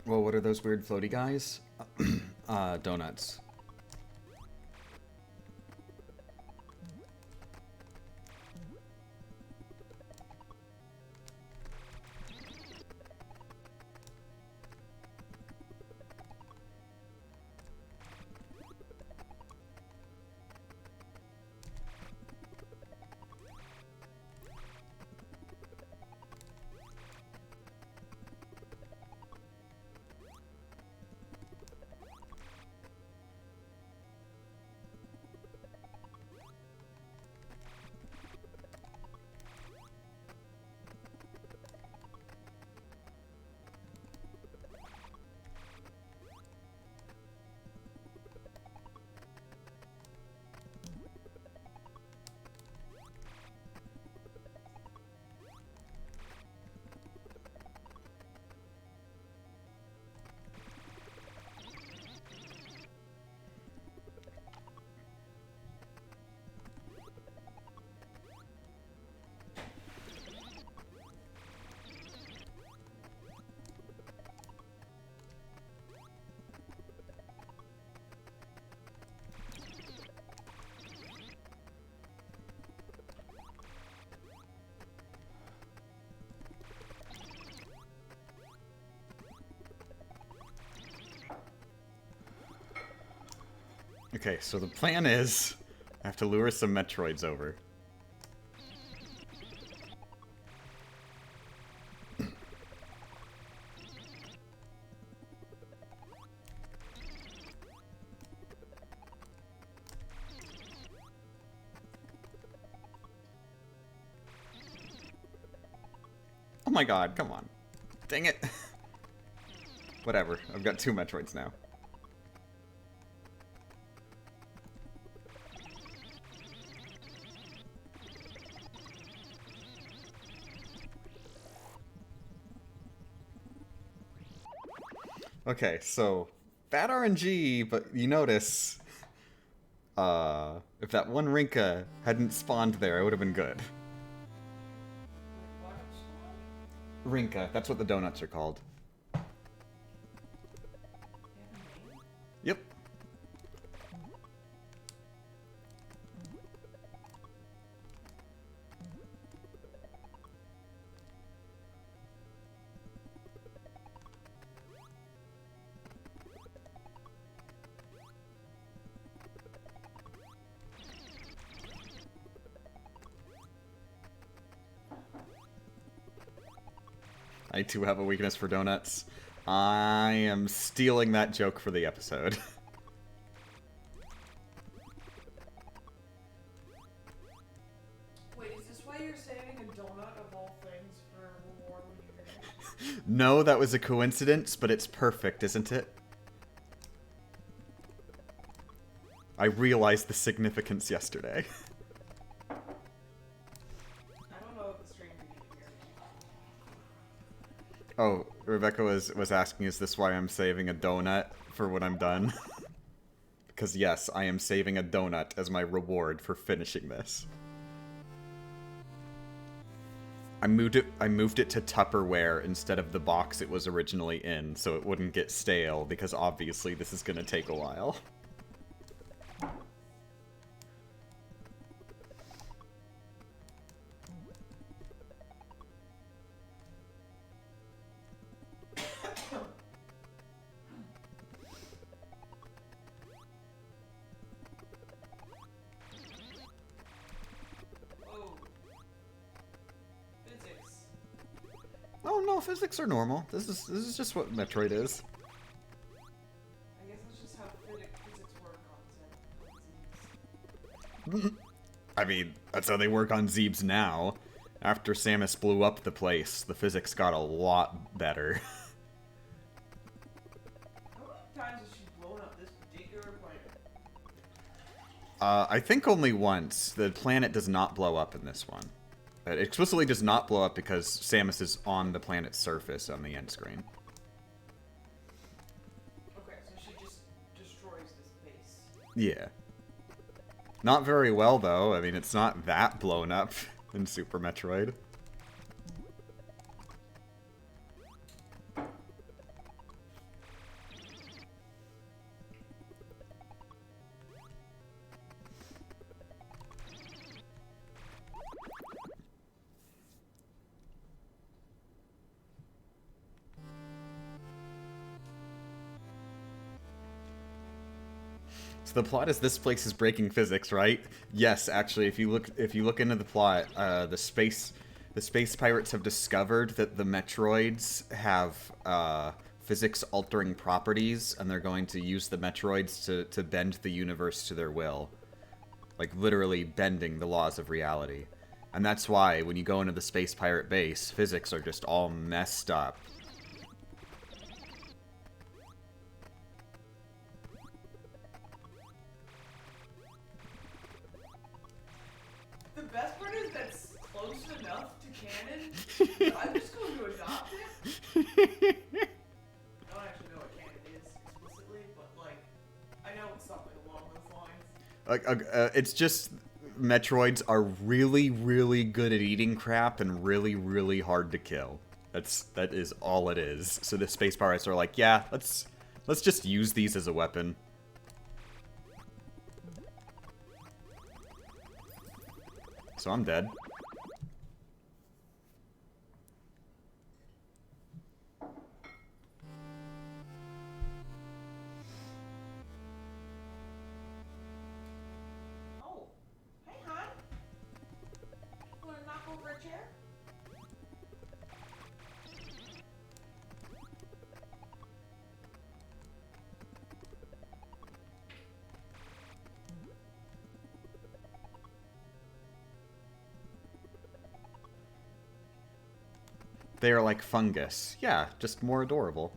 S1: Well, what are those weird floaty guys? Donuts. Okay, so the plan is I have to lure some Metroids over. Oh my god, come on. Dang it. Whatever, I've got 2 Metroids now. Okay, so bad RNG, but you notice, if that one Rinka hadn't spawned there, it would have been good.
S2: Like what?
S1: Rinka, that's what the donuts are called.
S2: They have a name?
S1: Yep. I too have a weakness for donuts. I am stealing that joke for the episode.
S2: Wait, is this why you're saving a donut of all things for a reward when you finish?
S1: No, that was a coincidence, but it's perfect, isn't it? I realized the significance yesterday.
S2: I don't know if the stream can even hear me.
S1: Oh, Rebecca was asking, is this why I'm saving a donut for when I'm done? Because yes, I am saving a donut as my reward for finishing this. I moved it to Tupperware instead of the box it was originally in, so it wouldn't get stale, because obviously this is gonna take a while. No, physics are normal. This is just what Metroid is.
S2: I guess that's just how physics work on Z's.
S1: I mean, that's how they work on Zeebs now. After Samus blew up the place, the physics got a lot better.
S2: How many times has she blown up this particular planet?
S1: I think only once. The planet does not blow up in this one. It explicitly does not blow up because Samus is on the planet's surface on the end screen.
S2: Okay, so she just destroys this base.
S1: Yeah. Not very well, though. I mean, it's not that blown up in Super Metroid. So the plot is this place is breaking physics, right? Yes, actually, if you look into the plot, the space pirates have discovered that the Metroids have physics-altering properties, and they're going to use the Metroids to bend the universe to their will, like literally bending the laws of reality. And that's why when you go into the space pirate base, physics are just all messed up.
S2: The best part is that's close enough to canon. I'm just going to adopt it. I don't actually know what canon is explicitly, but like, I know it's something along those lines.
S1: It's just Metroids are really, really good at eating crap and really, really hard to kill. That is all it is. So the space pirates are like, yeah, let's just use these as a weapon. So I'm dead.
S2: Oh, hey, hon. Want to knock over a chair?
S1: They are like fungus. Yeah, just more adorable.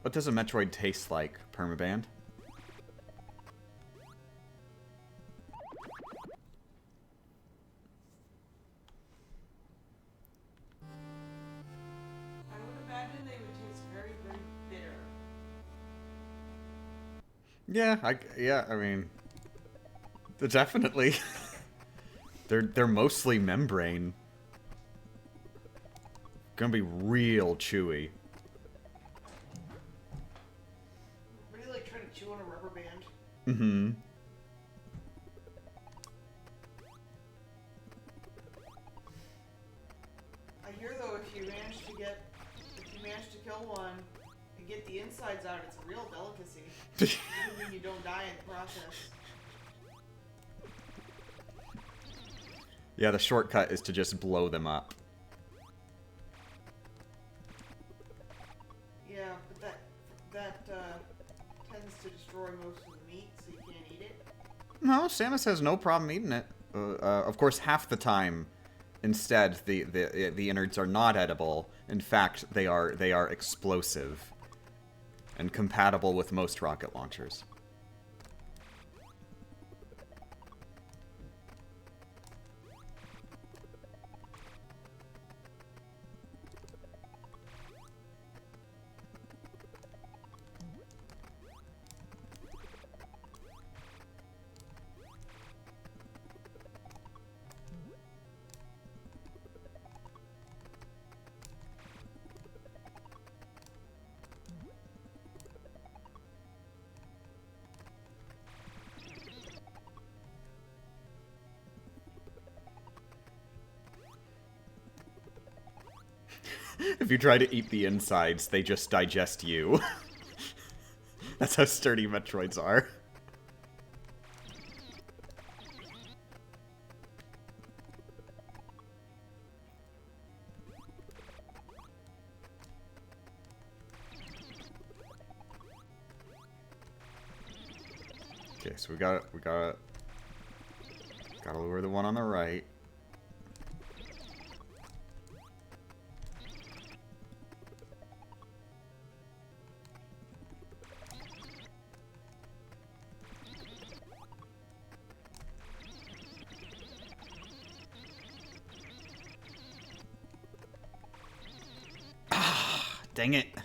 S1: What does a Metroid taste like, Permaband?
S2: I would imagine they would taste very, very bitter.
S1: Yeah, I mean, they're definitely. they're mostly membrane. Gonna be real chewy.
S2: Really like trying to chew on a rubber band.
S1: Mm-hmm.
S2: I hear though, if you manage to kill one and get the insides out, it's a real delicacy. Even when you don't die in the process.
S1: Yeah, the shortcut is to just blow them up.
S2: Yeah, but that tends to destroy most of the meat, so you can't eat it.
S1: No, Samus has no problem eating it. Of course, half the time, instead, the innards are not edible. In fact, they are explosive and compatible with most rocket launchers. If you try to eat the insides, they just digest you. That's how sturdy Metroids are. Okay, so we gotta lure the one on the right. Ah, dang it. I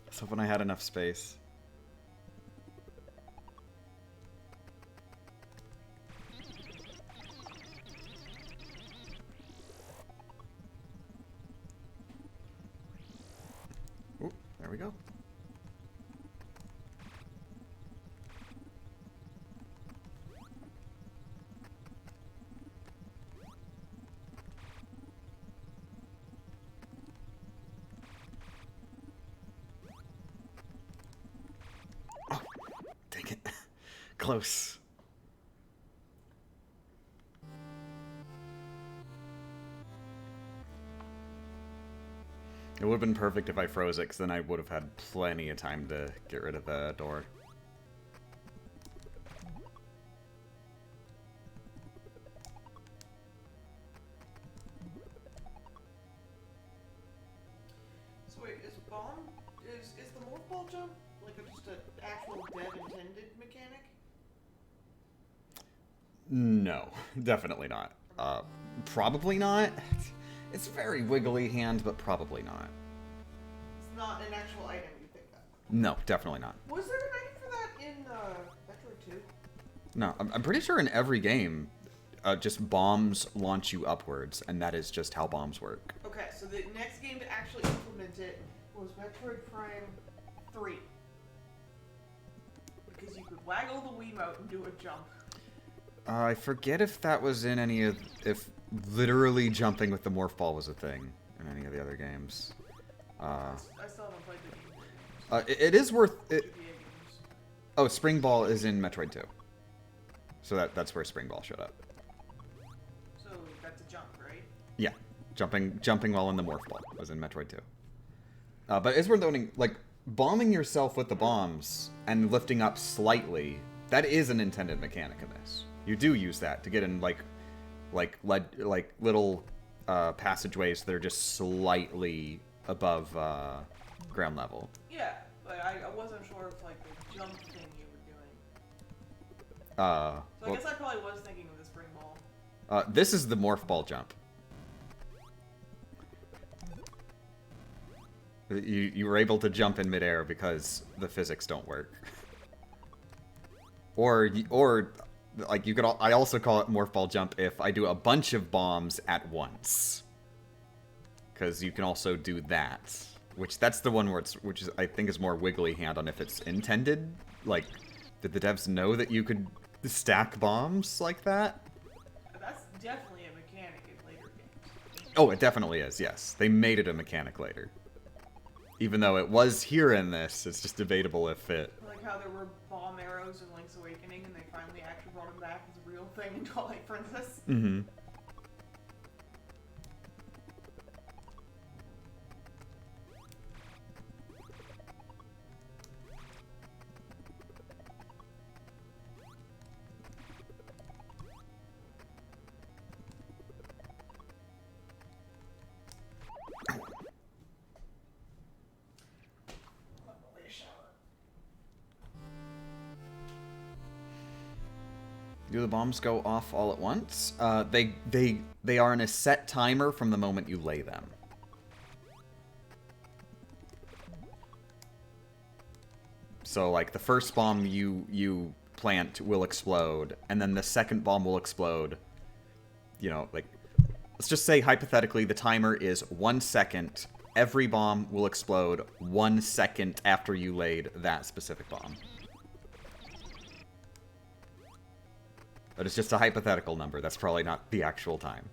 S1: was hoping I had enough space. There we go. Oh, dang it. Close. It would have been perfect if I froze it, because then I would have had plenty of time to get rid of the door.
S2: So wait, is the morph ball jump like just an actual dev intended mechanic?
S1: No, definitely not. Probably not. It's very wiggly hand, but probably not.
S2: It's not an actual item you pick up.
S1: No, definitely not.
S2: Was there an item for that in Metroid 2?
S1: No, I'm pretty sure in every game, just bombs launch you upwards, and that is just how bombs work.
S2: Okay, so the next game to actually implement it was Metroid Prime 3. Because you could waggle the Wiimote and do a jump.
S1: I forget if that was in any of... if literally jumping with the morph ball was a thing in any of the other games.
S2: I still haven't played the game.
S1: It is worth...
S2: GTA games.
S1: Oh, Spring Ball is in Metroid 2. So that's where Spring Ball showed up.
S2: So that's a jump, right?
S1: Yeah, jumping while in the morph ball was in Metroid 2. But it's worth noting, like, bombing yourself with the bombs and lifting up slightly, that is an intended mechanic in this. You do use that to get in, like little passageways that are just slightly above ground level.
S2: Yeah, but I wasn't sure if like the jump thing you were doing. So I guess I probably was thinking of the spring ball.
S1: This is the morph ball jump. You were able to jump in midair because the physics don't work. Or like you could. I also call it morph ball jump if I do a bunch of bombs at once. Because you can also do that, that's the one where which is I think is more wiggly hand on if it's intended. Like, did the devs know that you could stack bombs like that?
S2: That's definitely a mechanic in later games.
S1: Oh, it definitely is. Yes, they made it a mechanic later. Even though it was here in this, it's just debatable if it...
S2: Like how there were bomb arrows in Link's Awakening, and they finally actually brought them back as a real thing in Twilight Princess.
S1: Mm-hmm. Do the bombs go off all at once? They are in a set timer from the moment you lay them. So like the first bomb you plant will explode, and then the second bomb will explode. You know, like, let's just say hypothetically the timer is 1 second. Every bomb will explode 1 second after you laid that specific bomb. But it's just a hypothetical number. That's probably not the actual time.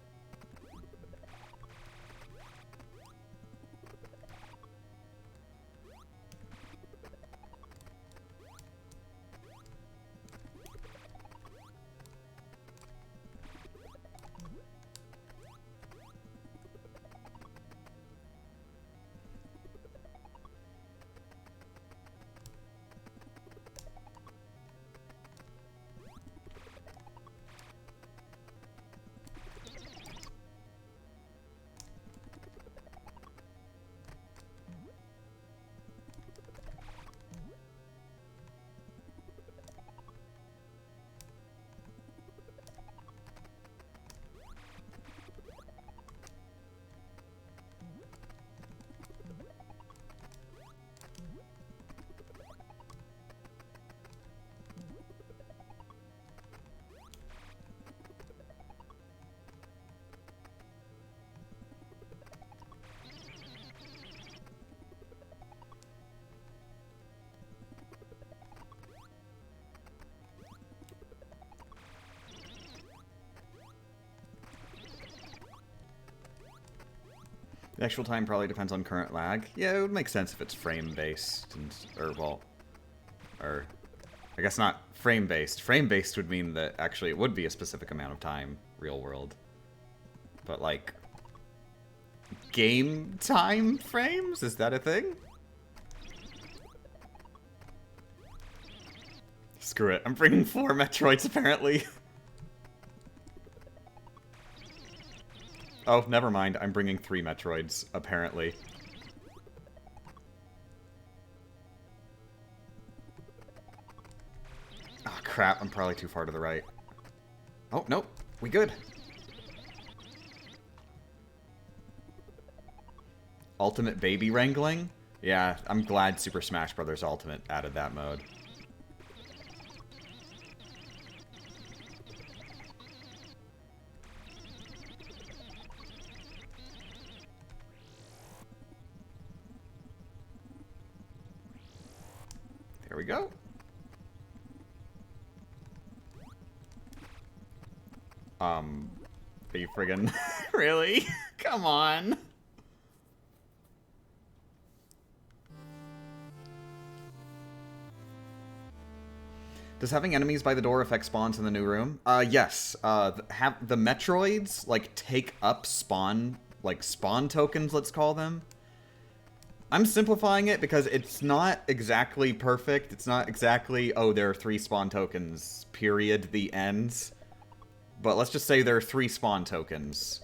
S1: The actual time probably depends on current lag. Yeah, it would make sense if it's frame-based, or I guess not frame-based. Frame-based would mean that actually it would be a specific amount of time, real world. But, like, game time frames? Is that a thing? Screw it. I'm bringing 4 Metroids, apparently. Oh, never mind. I'm bringing 3 Metroids, apparently. Oh, crap. I'm probably too far to the right. Oh, nope. We good. Ultimate baby wrangling? Yeah, I'm glad Super Smash Bros. Ultimate added that mode. There we go. Are you friggin' really? Come on. Does having enemies by the door affect spawns in the new room? Yes. Have the Metroids, like, take up spawn tokens, let's call them. I'm simplifying it because it's not exactly perfect. It's not exactly, oh, there are 3 spawn tokens, period, the ends. But let's just say there are 3 spawn tokens.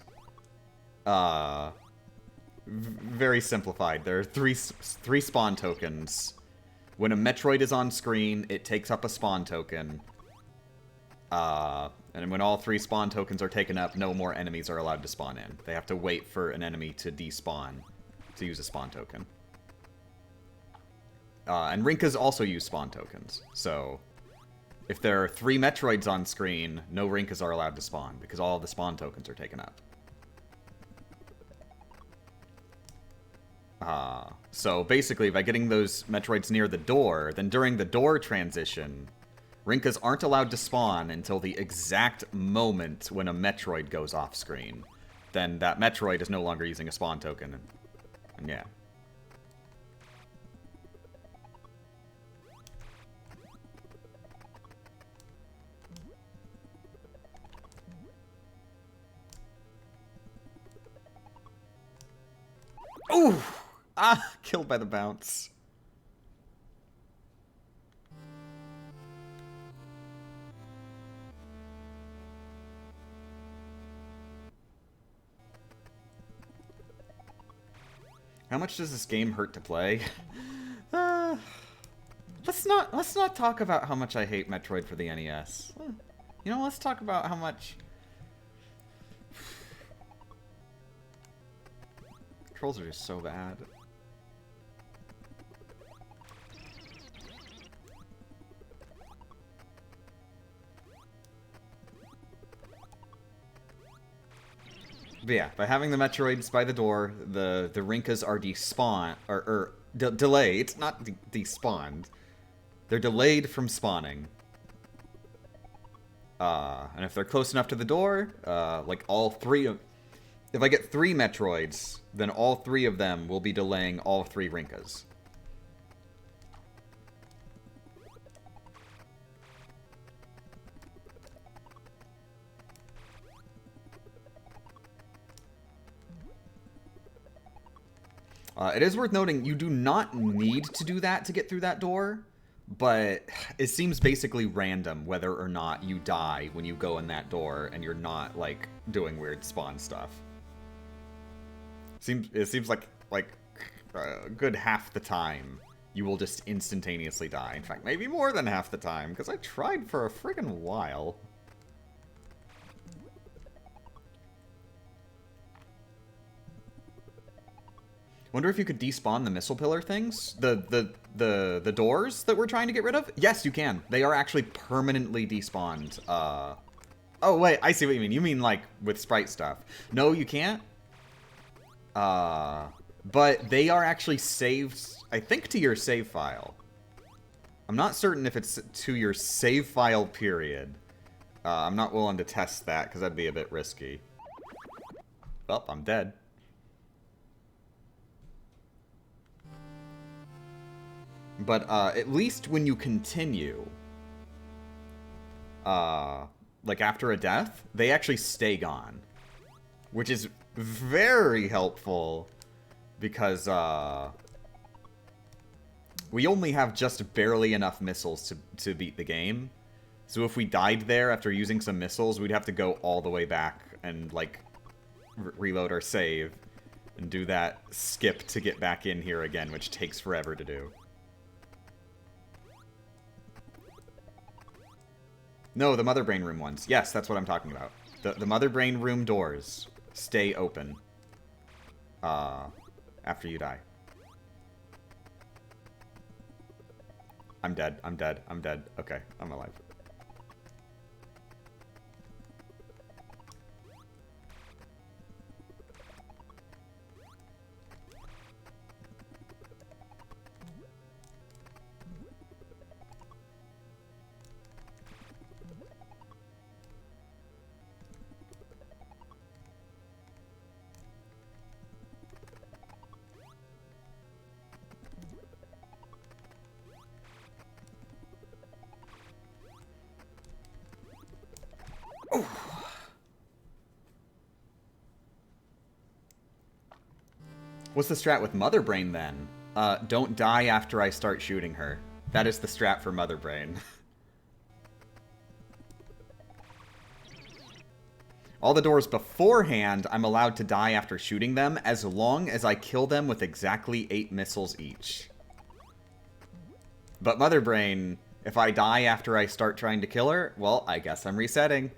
S1: Very simplified. There are three spawn tokens. When a Metroid is on screen, it takes up a spawn token. And when all 3 spawn tokens are taken up, no more enemies are allowed to spawn in. They have to wait for an enemy to despawn to use a spawn token. And Rinkas also use spawn tokens. So, if there are 3 Metroids on screen, no Rinkas are allowed to spawn, because all of the spawn tokens are taken up. So basically, by getting those Metroids near the door, then during the door transition, Rinkas aren't allowed to spawn until the exact moment when a Metroid goes off screen. Then that Metroid is no longer using a spawn token. And yeah. Ooh! Ah! Killed by the bounce. How much does this game hurt to play? Let's not talk about how much I hate Metroid for the NES. You know, let's talk about how much... Controls are just so bad. But yeah, by having the Metroids by the door, the Rinkas are despawned, or delayed, not despawned. They're delayed from spawning. And if they're close enough to the door, like all 3 of... If I get 3 Metroids, then all 3 of them will be delaying all 3 Rinkas. It is worth noting, you do not need to do that to get through that door, but it seems basically random whether or not you die when you go in that door and you're not, like, doing weird spawn stuff. It seems like a good half the time you will just instantaneously die. In fact, maybe more than half the time, because I tried for a friggin' while. Wonder if you could despawn the missile pillar things? The doors that we're trying to get rid of? Yes, you can. They are actually permanently despawned. Oh, wait, I see what you mean. You mean, like, with sprite stuff. No, you can't. But they are actually saved, I think, to your save file. I'm not certain if it's to your save file period. I'm not willing to test that, because that'd be a bit risky. Well, I'm dead. But at least when you continue, like after a death, they actually stay gone. Which is very helpful because we only have just barely enough missiles to beat the game. So if we died there after using some missiles, we'd have to go all the way back and, like, reload our save and do that skip to get back in here again, which takes forever to do. No, the Mother Brain Room ones. Yes, that's what I'm talking about. The Mother Brain Room doors stay open after you die. I'm dead. I'm dead. I'm dead. Okay, I'm alive. What's the strat with Mother Brain, then? Don't die after I start shooting her. That is the strat for Mother Brain. All the doors beforehand, I'm allowed to die after shooting them, as long as I kill them with exactly 8 missiles each. But Mother Brain, if I die after I start trying to kill her, well, I guess I'm resetting.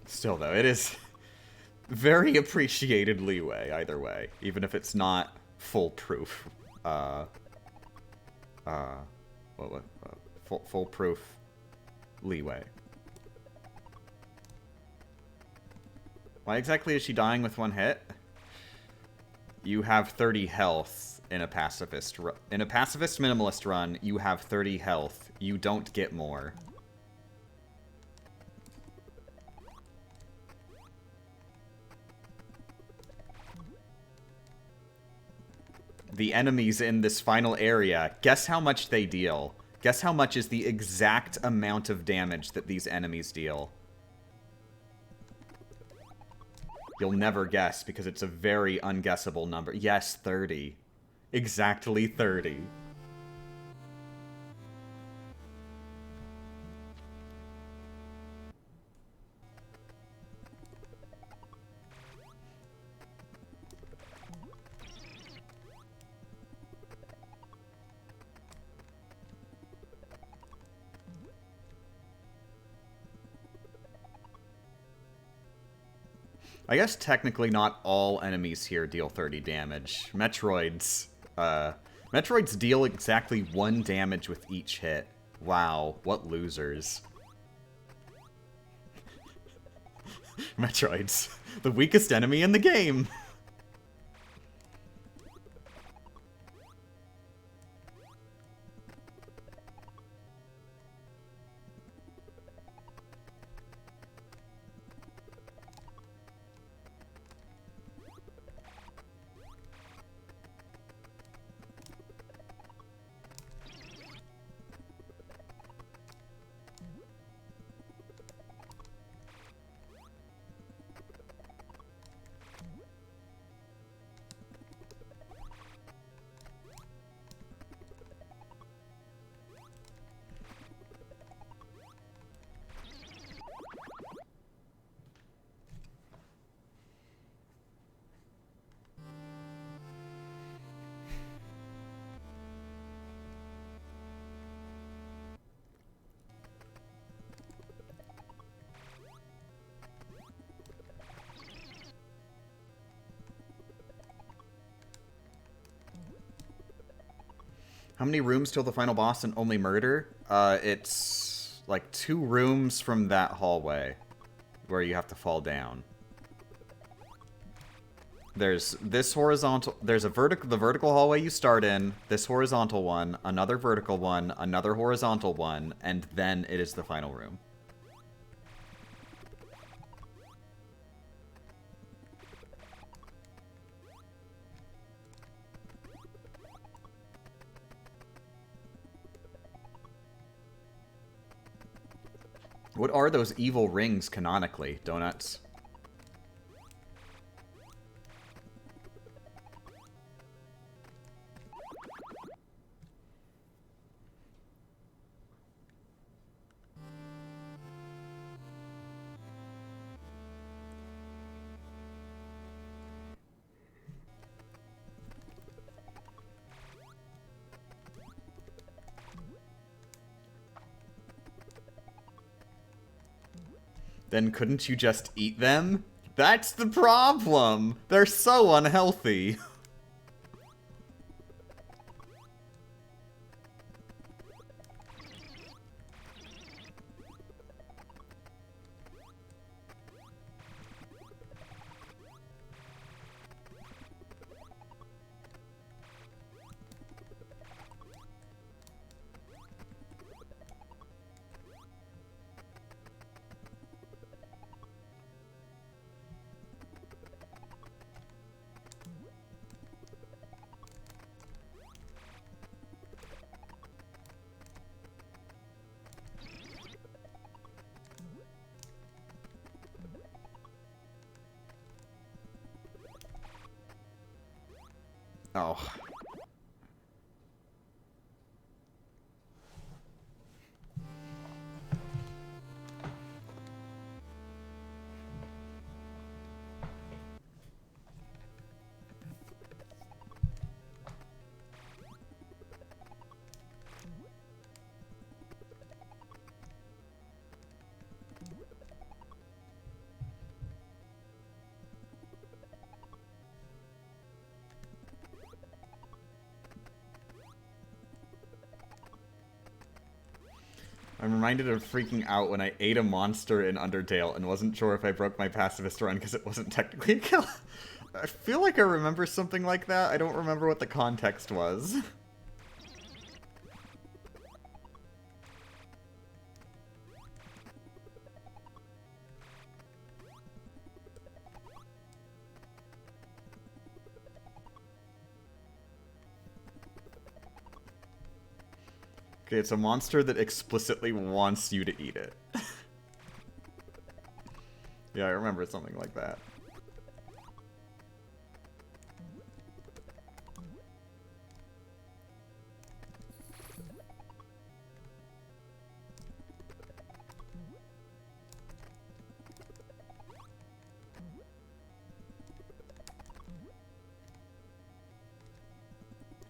S1: Still, though, it is very appreciated leeway, either way. Even if it's not foolproof. Foolproof leeway. Why exactly is she dying with 1 hit? You have 30 health in a pacifist in a pacifist minimalist run. You have 30 health. You don't get more. The enemies in this final area, guess how much they deal. Guess how much is the exact amount of damage that these enemies deal. You'll never guess, because it's a very unguessable number. Yes, 30. Exactly 30. I guess technically not all enemies here deal 30 damage. Metroids deal exactly 1 damage with each hit. Wow, what losers. Metroids, the weakest enemy in the game. How many rooms till the final boss and only murder? It's like 2 rooms from that hallway where you have to fall down. There's this horizontal, there's the vertical hallway you start in, this horizontal one, another vertical one, another horizontal one, and then it is the final room. What are those evil rings canonically, Donuts? Then couldn't you just eat them? That's the problem! They're so unhealthy! Oh. I'm reminded of freaking out when I ate a monster in Undertale and wasn't sure if I broke my pacifist run because it wasn't technically a kill. I feel like I remember something like that. I don't remember what the context was. Okay, it's a monster that explicitly wants you to eat it. Yeah, I remember something like that.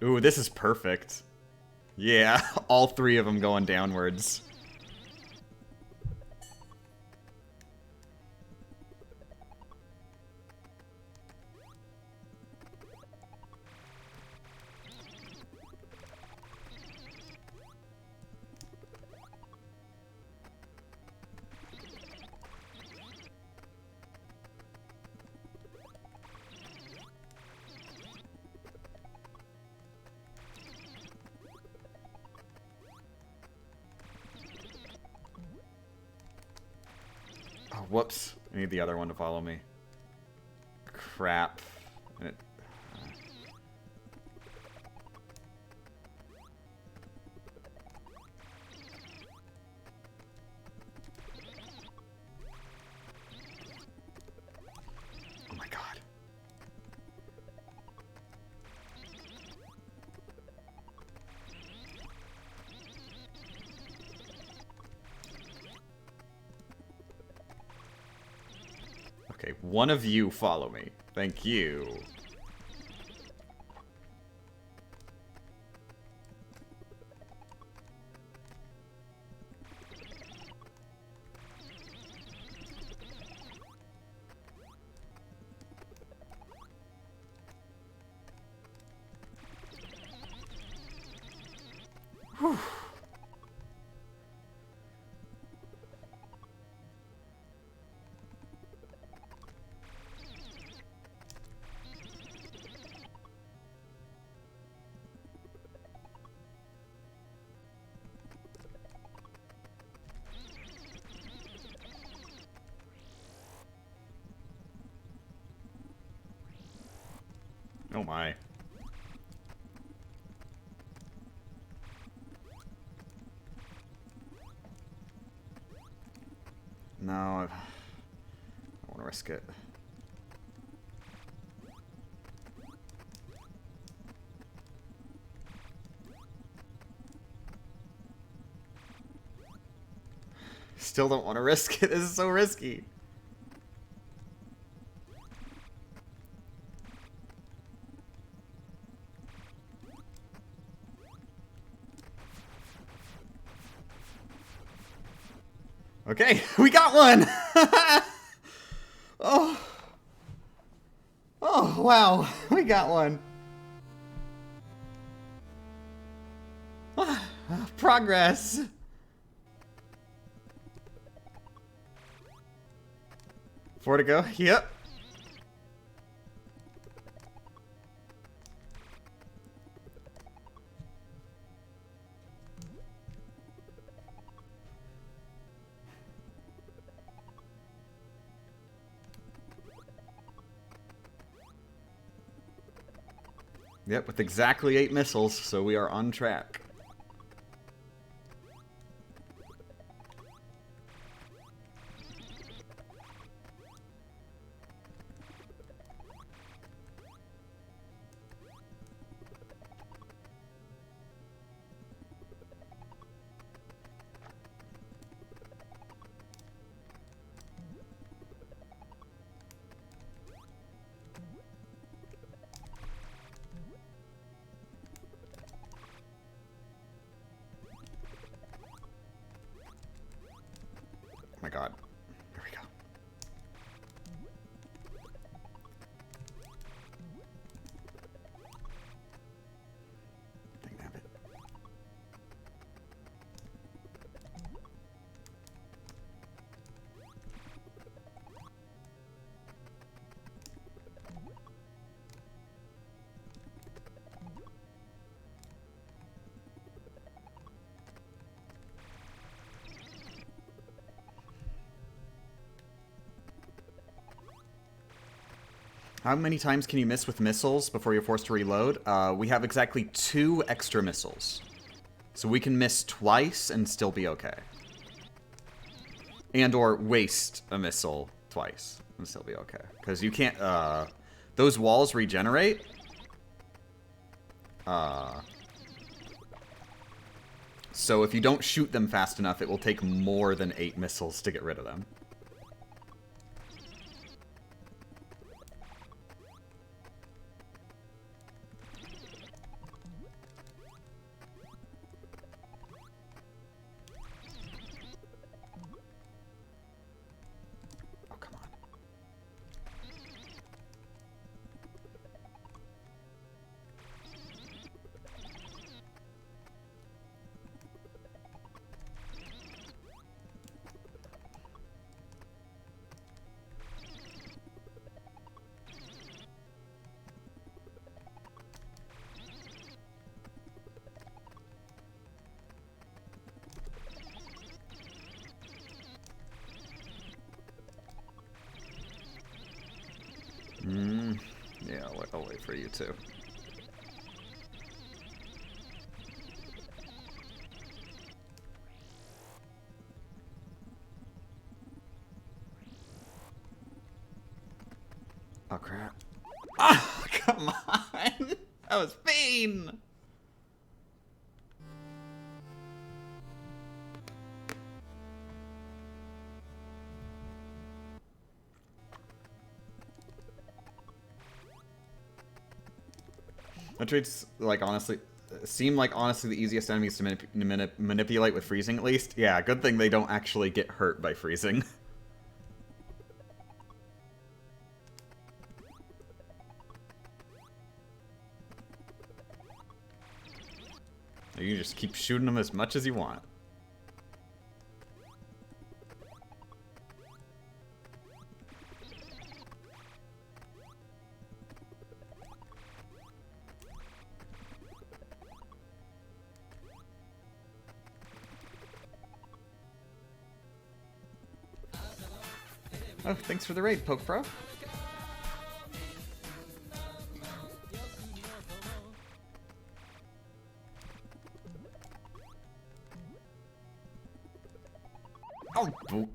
S1: Ooh, this is perfect. Yeah, all three of them going downwards. Oh, whoops. I need the other one to follow me. Crap. And it... Oh my god. Okay, one of you follow me. Thank you. Whew. Oh my. No, I don't want to risk it. Still don't want to risk it. This is so risky. Okay, we got one! Oh. Oh, wow. We got one. Progress. Four to go? Yep. Yep, with exactly 8 missiles, so we are on track. Oh my god. There we go. Dang nabbit. How many times can you miss with missiles before you're forced to reload? We have exactly 2 extra missiles. So we can miss twice and still be okay. And or waste a missile twice and still be okay. Because you can't, those walls regenerate. So if you don't shoot them fast enough, it will take more than 8 missiles to get rid of them. Yeah, I'll wait for you too. Oh crap. Ah, come on! That was pain! Metroids, like, honestly, seem like, honestly, the easiest enemies to manipulate with freezing, at least. Yeah, good thing they don't actually get hurt by freezing. You can just keep shooting them as much as you want. Oh, thanks for the raid, Poke Pro. Oh,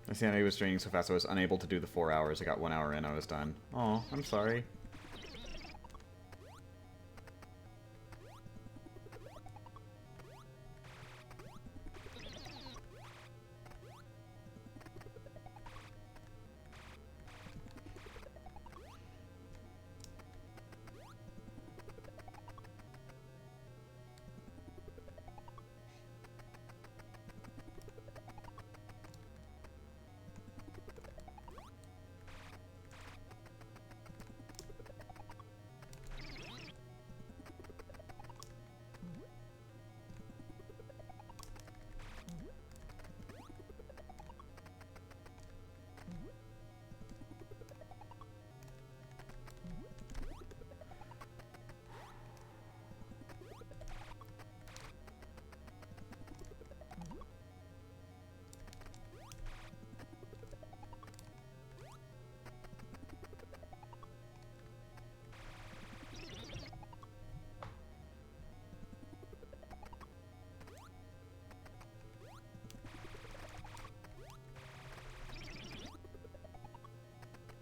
S1: I see I was training so fast I was unable to do the 4 hours. I got 1 hour in, I was done. Oh, I'm sorry.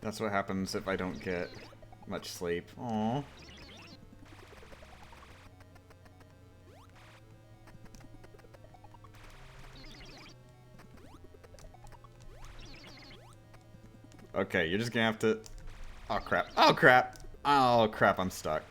S1: That's what happens if I don't get much sleep. Aww. Okay, you're just gonna have to... Oh crap. Oh crap! Oh crap, I'm stuck.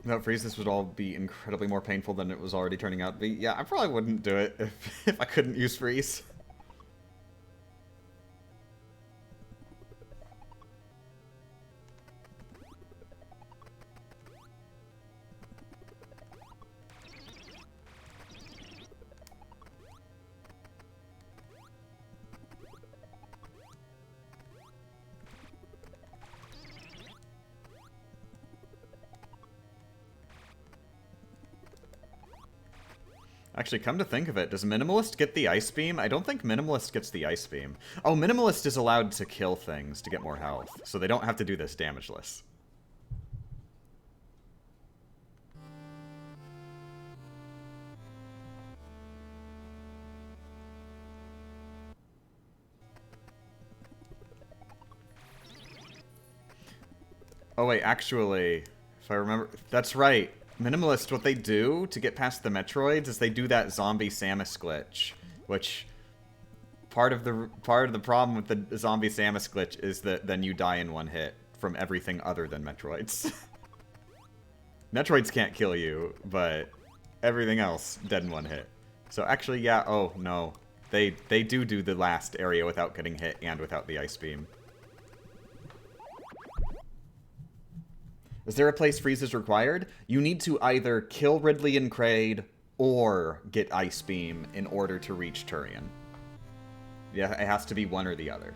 S1: Without freeze, this would all be incredibly more painful than it was already turning out to be. Yeah, I probably wouldn't do it if I couldn't use freeze. Actually, come to think of it, does Minimalist get the Ice Beam? I don't think Minimalist gets the Ice Beam. Oh, Minimalist is allowed to kill things to get more health, so they don't have to do this damageless. Oh wait, actually, if I remember, that's right. Minimalist, what they do to get past the Metroids is they do that zombie Samus glitch, which part of the problem with the zombie Samus glitch is that then you die in one hit from everything other than Metroids. Metroids can't kill you, but everything else dead in one hit. So actually, yeah, oh no. They do the last area without getting hit and without the Ice Beam. Is there a place freeze is required? You need to either kill Ridley and Crade or get Ice Beam in order to reach Turian. Yeah, it has to be one or the other.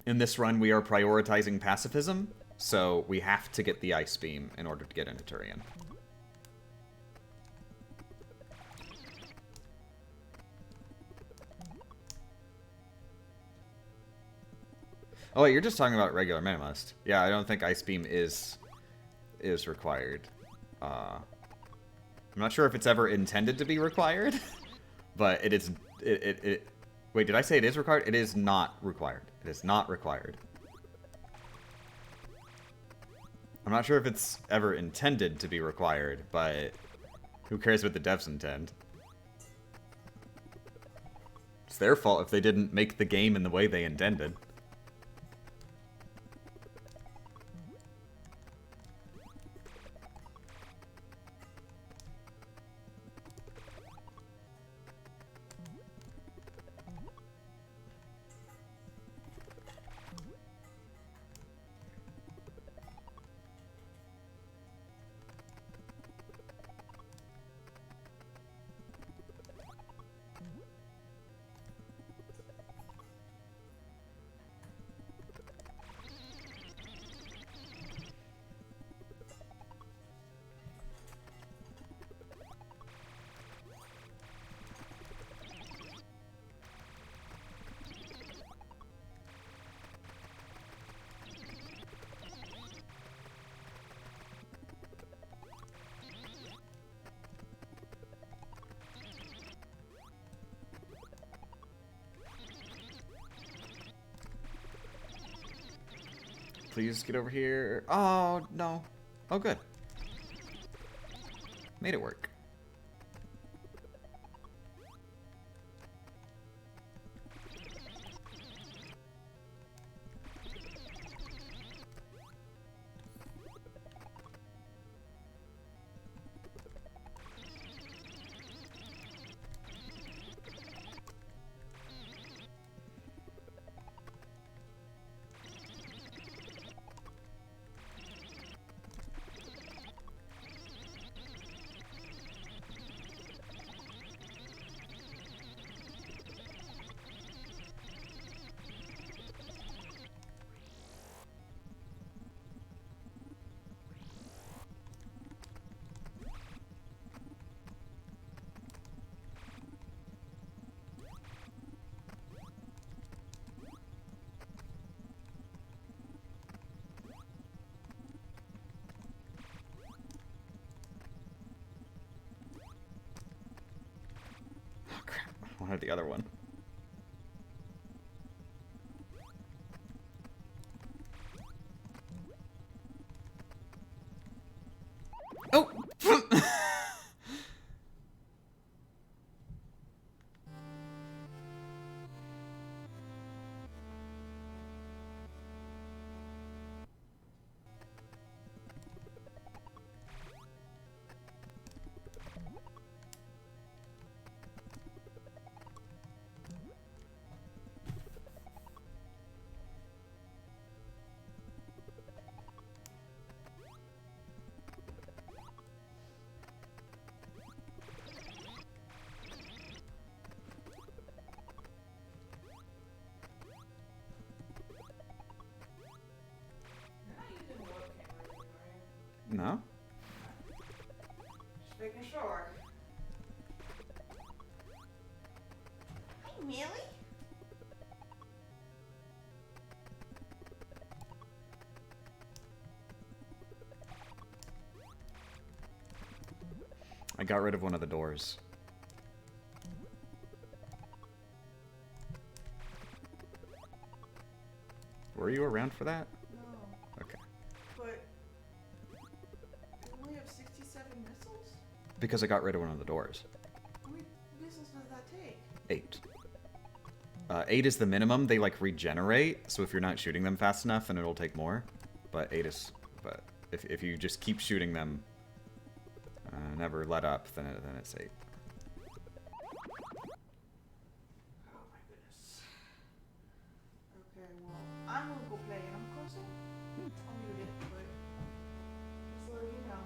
S1: In this run, we are prioritizing pacifism, so we have to get the Ice Beam in order to get into Turian. Oh wait, you're just talking about regular Minimalist. Yeah, I don't think Ice Beam is required. I'm not sure if it's ever intended to be required, but it is. Wait, did I say it is required? It is not required. It is not required. I'm not sure if it's ever intended to be required, but Who cares what the devs intend? It's their fault if they didn't make the game in the way they intended. Please get over here. Oh, no. Oh, good. Made it work. Oh, crap. I wanted the other one. Oh! No?
S2: Just making sure. Hi, Millie.
S1: I got rid of one of the doors. Were you around for that?
S2: No.
S1: Okay.
S2: But you only have 67 missiles?
S1: Because I got rid of one of the doors.
S2: How many missiles does that take?
S1: 8. 8 is the minimum. They, like, regenerate, so if you're not shooting them fast enough, then it'll take more. But 8 is... But if you just keep shooting them, never let up, then it's 8.
S2: Oh my goodness. Okay, well, I'm gonna go play Animal Crossing. I'll mute it, but just letting you know.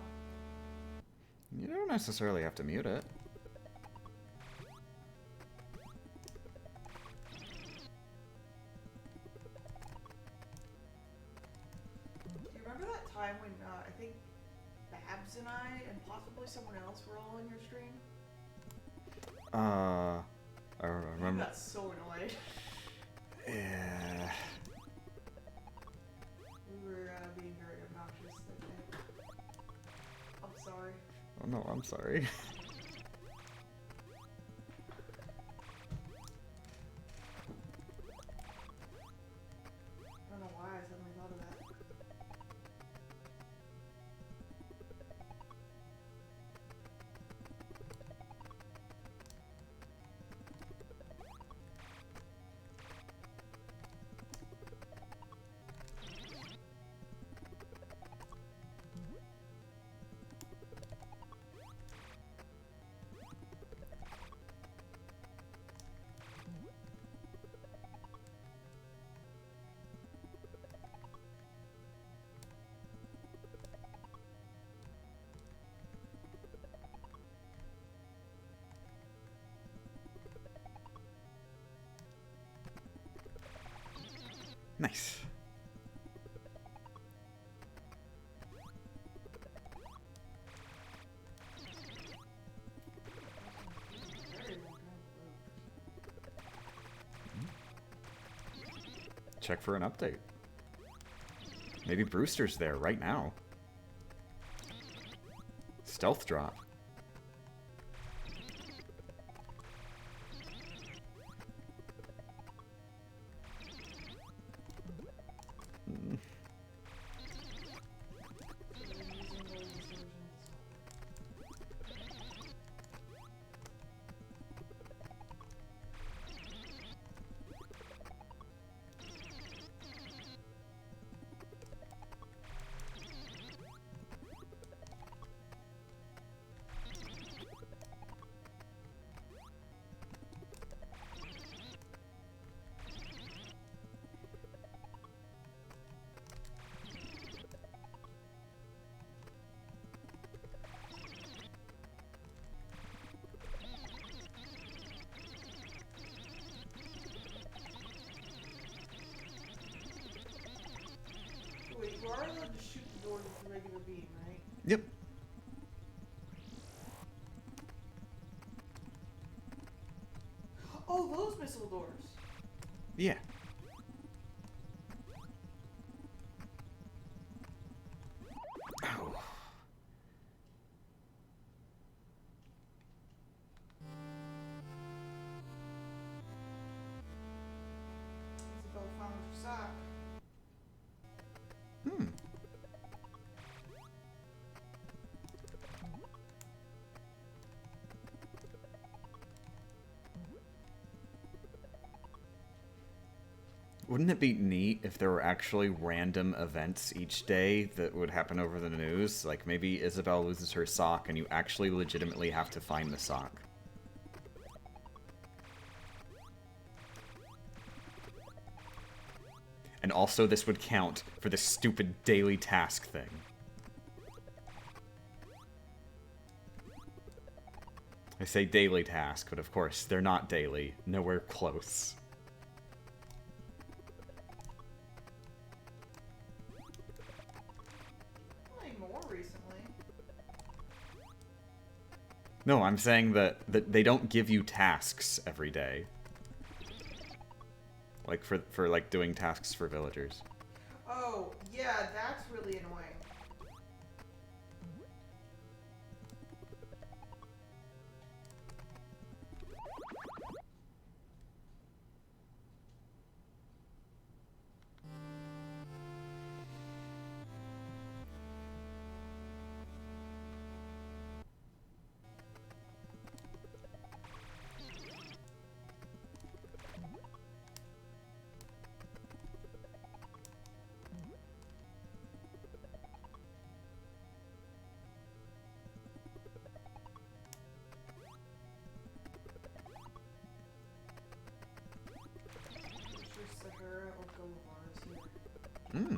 S1: You don't necessarily have to mute it.
S2: Do you remember that time when I think Babs and I and possibly someone else were all on your stream?
S1: I
S2: I
S1: remember.
S2: got so annoyed.
S1: Yeah.
S2: We were being very obnoxious that day. I'm sorry.
S1: Oh no, I'm sorry.
S2: I don't know why I suddenly thought of that.
S1: Nice.
S2: Very long time.
S1: Check for an update. Maybe Brewster's there right now. Stealth drop.
S2: Wait, you are allowed to shoot the door with the regular beam, right?
S1: Yep.
S2: Oh, those missile doors.
S1: Yeah. Ow.
S2: Isabel found your sock.
S1: Hmm. Wouldn't it be neat if there were actually random events each day that would happen over the news? Like maybe Isabel loses her sock and you actually legitimately have to find the sock. And also this would count for the stupid daily task thing. I say daily task, but of course, they're not daily. Nowhere close.
S2: Like more recently.
S1: No, I'm saying that they don't give you tasks every day. Like for like doing tasks for villagers.
S2: Oh, yeah, that's really annoying.
S1: Hmm.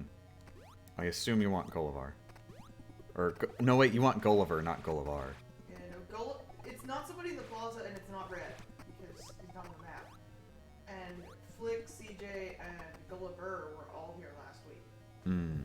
S1: I assume you want Gullivar. Or, no wait, you want Gulliver, not Gullivar.
S2: Yeah, no, it's not somebody in the plaza and it's not red, because he's not on the map. And Flick, CJ, and Gulliver were all here last week.
S1: Hmm.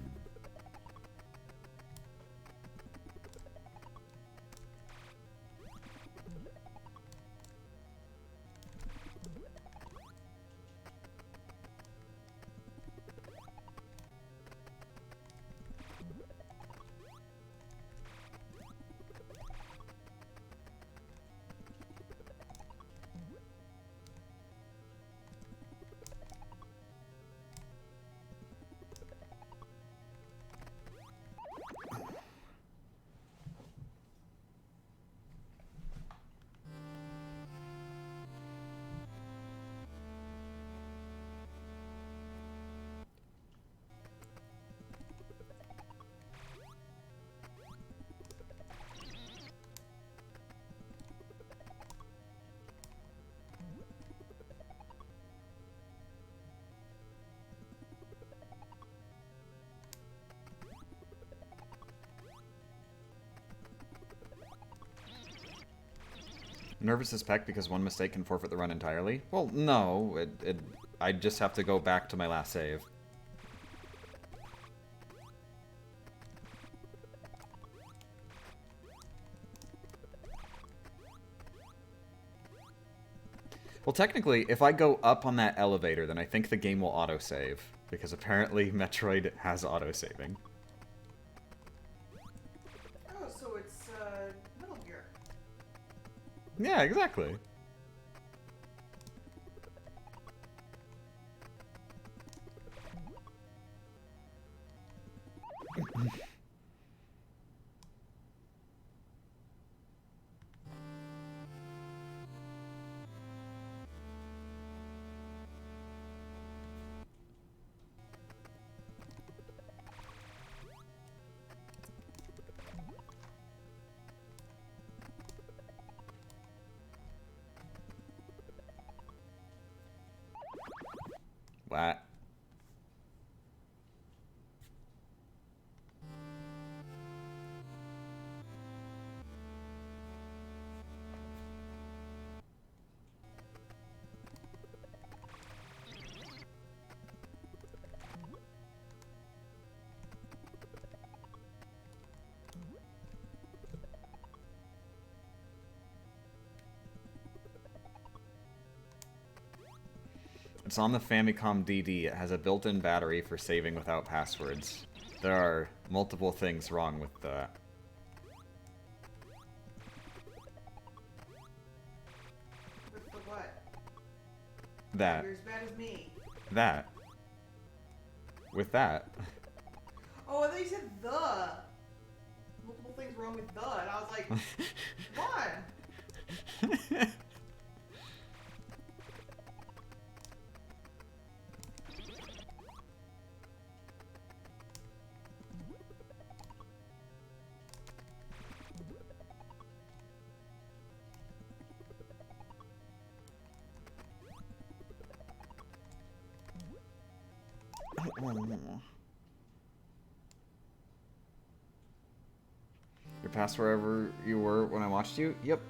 S1: Nervous as Peck because one mistake can forfeit the run entirely? Well, no. I'd just have to go back to my last save. Well, technically, if I go up on that elevator, then I think the game will autosave. Because apparently Metroid has autosaving.
S2: Oh, so it's Metal Gear.
S1: Yeah, exactly. What? It's on the Famicom DD. It has a built-in battery for saving without passwords. There are multiple things wrong with that.
S2: With the what?
S1: That.
S2: You're as bad as me.
S1: That. With that.
S2: Oh, I thought you said the. Multiple things wrong with the, and I was like, what?
S1: Your past wherever you were when I watched you? Yep.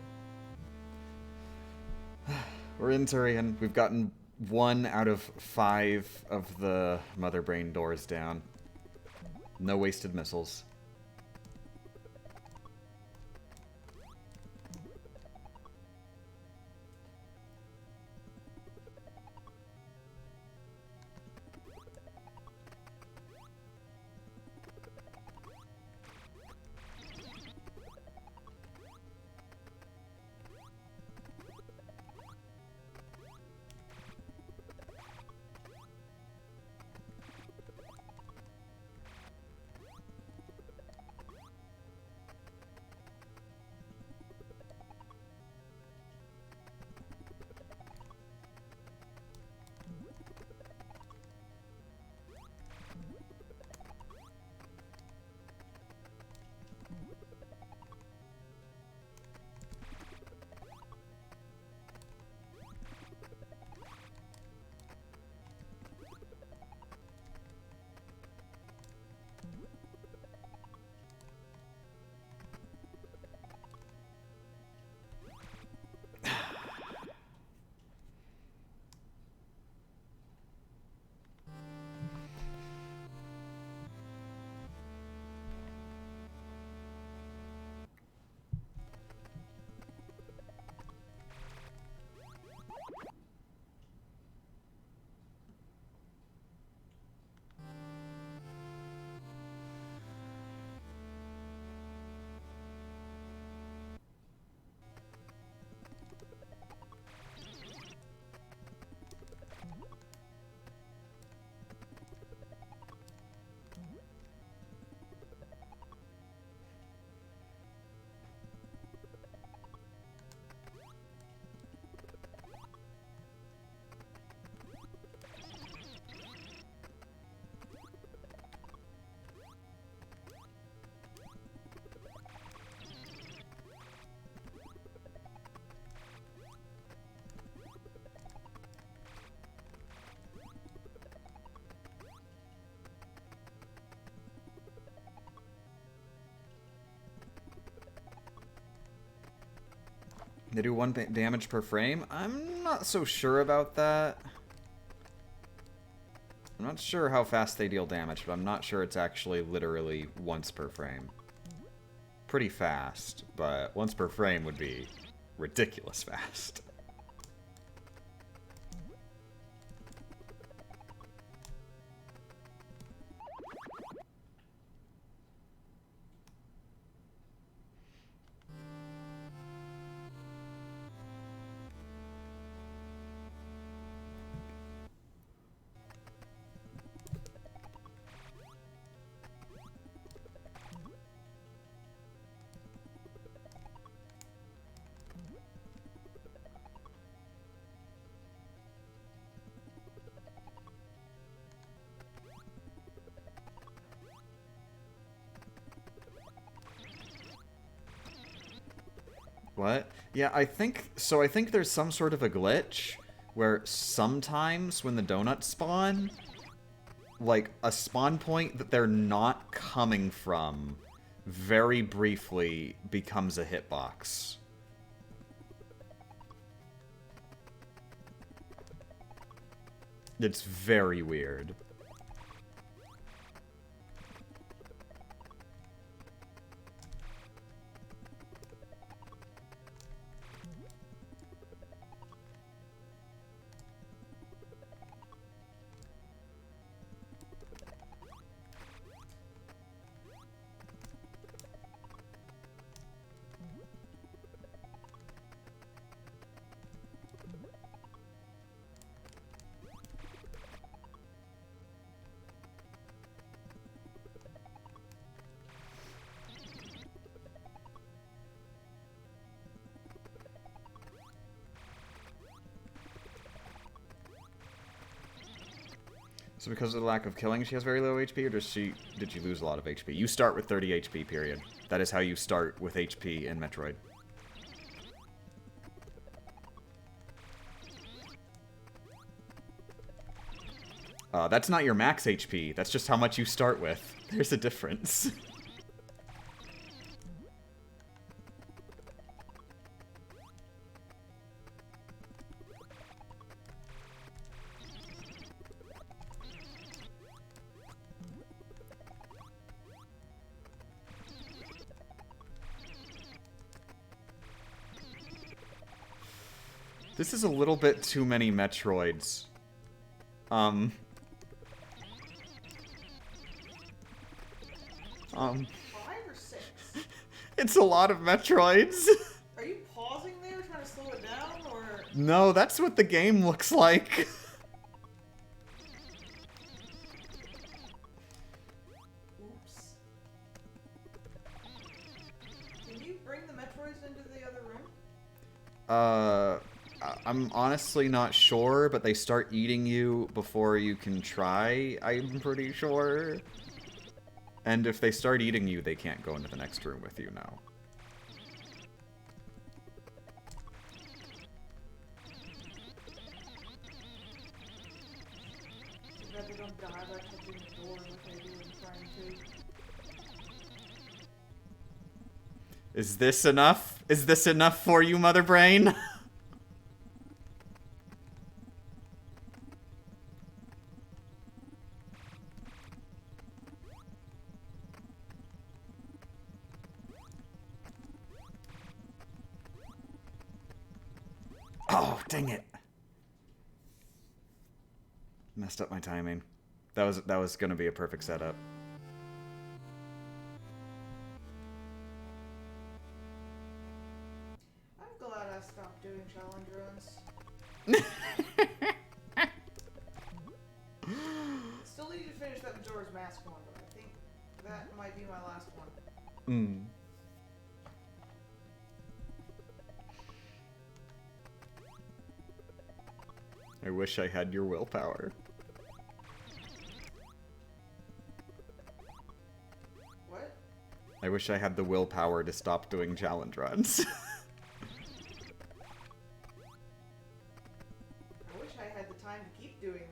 S1: We're in Turian. We've gotten 1 out of 5 of the mother brain doors down. No wasted missiles. They do 1 damage per frame? I'm not so sure about that. I'm not sure how fast they deal damage, but I'm not sure it's actually literally once per frame. Pretty fast, but once per frame would be ridiculous fast. What? Yeah, I think so. I think there's some sort of a glitch where sometimes when the donuts spawn, like a spawn point that they're not coming from very briefly becomes a hitbox. It's very weird. So because of the lack of killing, she has very low HP, or did she lose a lot of HP? You start with 30 HP, period. That is how you start with HP in Metroid. That's not your max HP. That's just how much you start with. There's a difference. This is a little bit too many Metroids.
S2: 5 or 6?
S1: It's a lot of Metroids.
S2: Are you pausing there, trying to slow it down, or?
S1: No, that's what the game looks like.
S2: Oops. Can you bring the Metroids into the other room?
S1: I'm honestly not sure, but they start eating you before you can try, I'm pretty sure. And if they start eating you, they can't go into the next room with you now.
S2: So that they don't die by touching the door like they do in Prime 2.
S1: Is this enough? Is this enough for you, Mother Brain? Oh, dang it. Messed up my timing. That was gonna be a perfect setup.
S2: I'm glad I stopped doing challenge runs. Still need to finish that Majora's Mask one, but I think that might be my last one.
S1: Mm. I wish I had your willpower.
S2: What?
S1: I wish I had the willpower to stop doing challenge runs.
S2: I wish I had the time to keep doing them.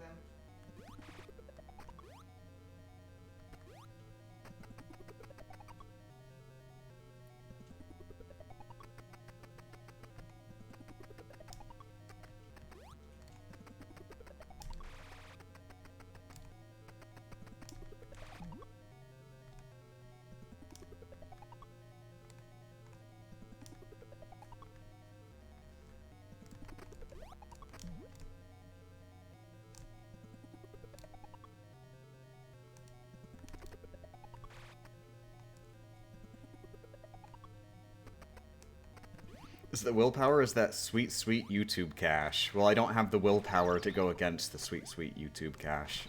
S1: Is the willpower is that sweet, sweet YouTube cash? Well, I don't have the willpower to go against the sweet, sweet YouTube cash.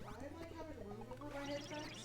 S2: I like having a roof over my head, thanks.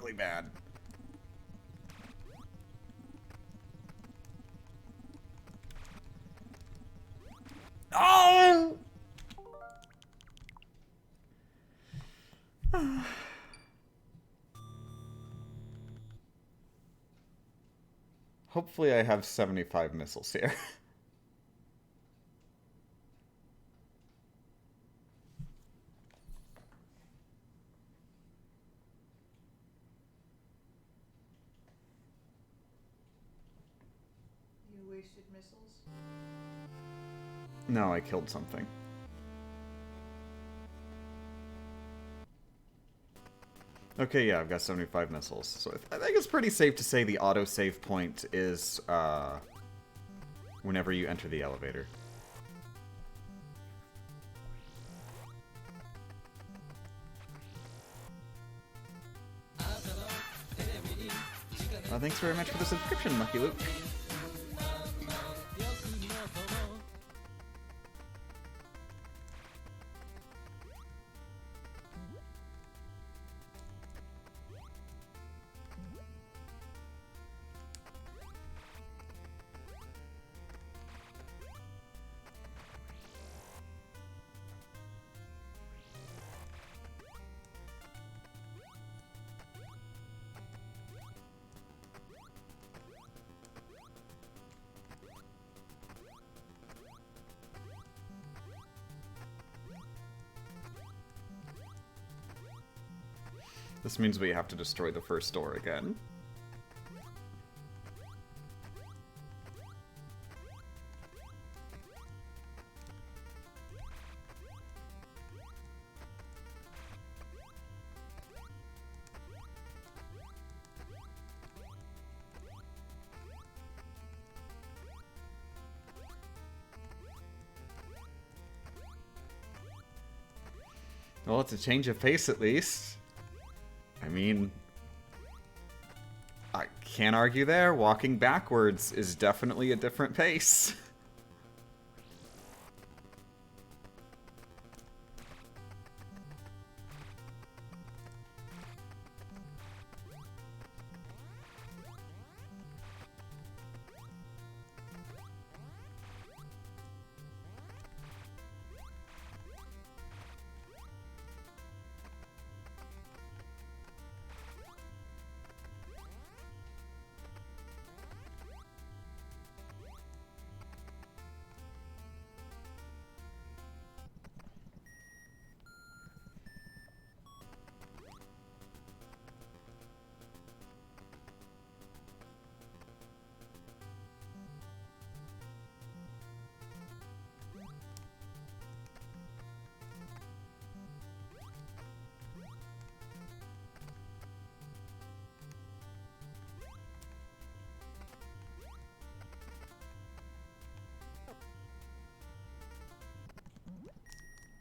S1: really bad. Oh! Hopefully I have 75 missiles here.
S2: You wasted missiles?
S1: No, I killed something. Okay, yeah, I've got 75 missiles. So I think it's pretty safe to say the autosave point is whenever you enter the elevator. Thanks very much for the subscription, Lucky Luke. This means we have to destroy the first door again. Well, it's a change of pace at least. I mean, I can't argue there. Walking backwards is definitely a different pace.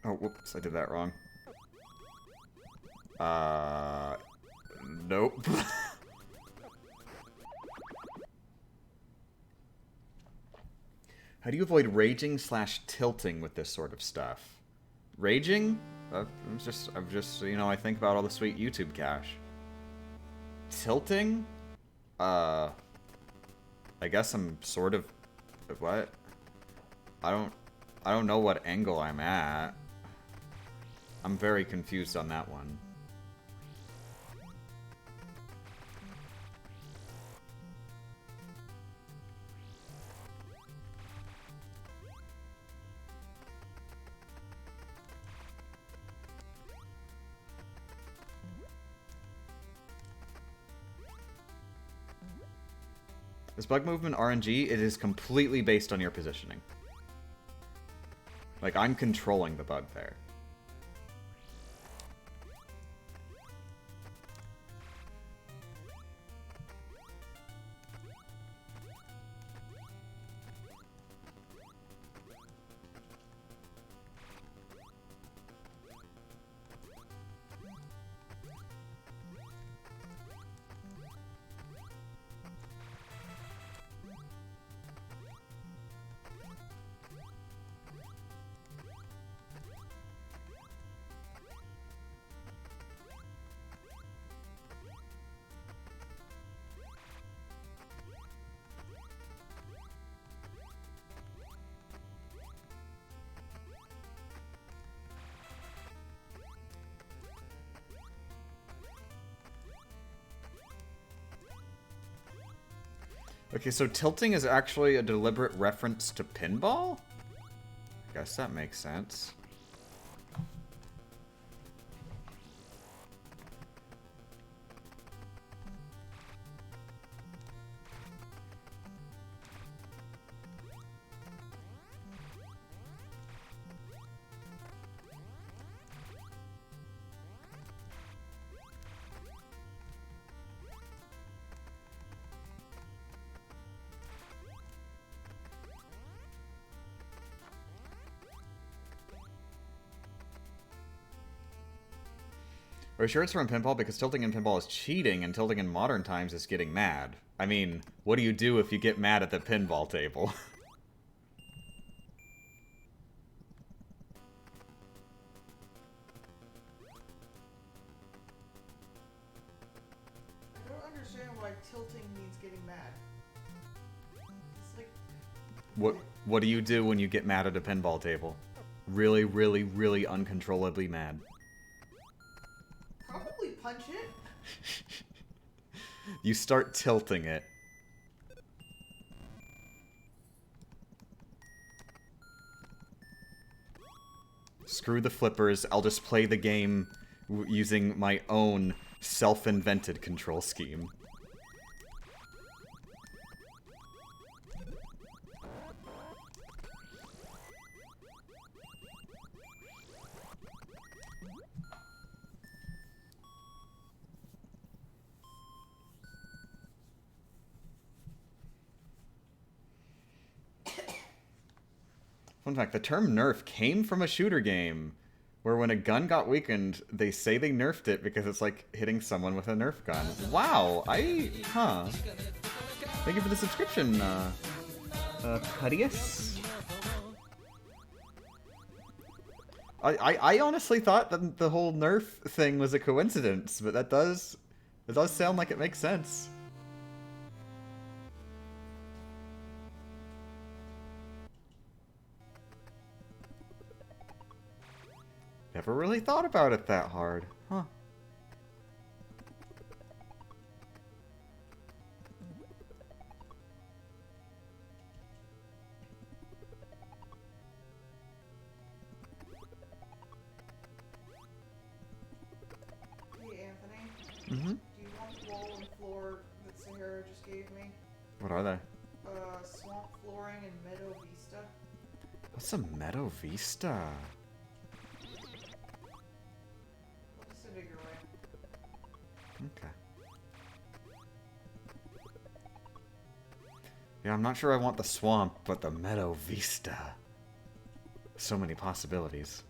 S1: Oh, whoops, I did that wrong. Nope. How do you avoid raging / tilting with this sort of stuff? Raging? I'm just, you know, I think about all the sweet YouTube cash. Tilting? I guess I'm sort of, what? I don't know what angle I'm at. I'm very confused on that one. Is bug movement RNG? It is completely based on your positioning. Like, I'm controlling the bug there. Okay, so tilting is actually a deliberate reference to pinball? Guess that makes sense. Are you sure it's from pinball? Because tilting in pinball is cheating, and tilting in modern times is getting mad. I mean, what do you do if you get mad at the pinball table?
S2: I don't understand why tilting means getting mad. It's like...
S1: What do you do when you get mad at a pinball table? Really, really, really uncontrollably mad.
S2: Probably punch it.
S1: You start tilting it. Screw the flippers, I'll just play the game using my own self-invented control scheme. Fun fact, the term nerf came from a shooter game, where when a gun got weakened, they say they nerfed it because it's like hitting someone with a nerf gun. Wow, huh. Thank you for the subscription, Cuddius. I honestly thought that the whole nerf thing was a coincidence, but it does sound like it makes sense. Never really thought about it that hard, huh?
S2: Hey, Anthony.
S1: Mm-hmm.
S2: Do you want the wall and floor that Sahara just gave me?
S1: What are they?
S2: Swamp flooring and Meadow Vista.
S1: What's a Meadow Vista?
S2: I'll just send it your way.
S1: Okay. Yeah, I'm not sure I want the swamp, but the Meadow Vista. So many possibilities.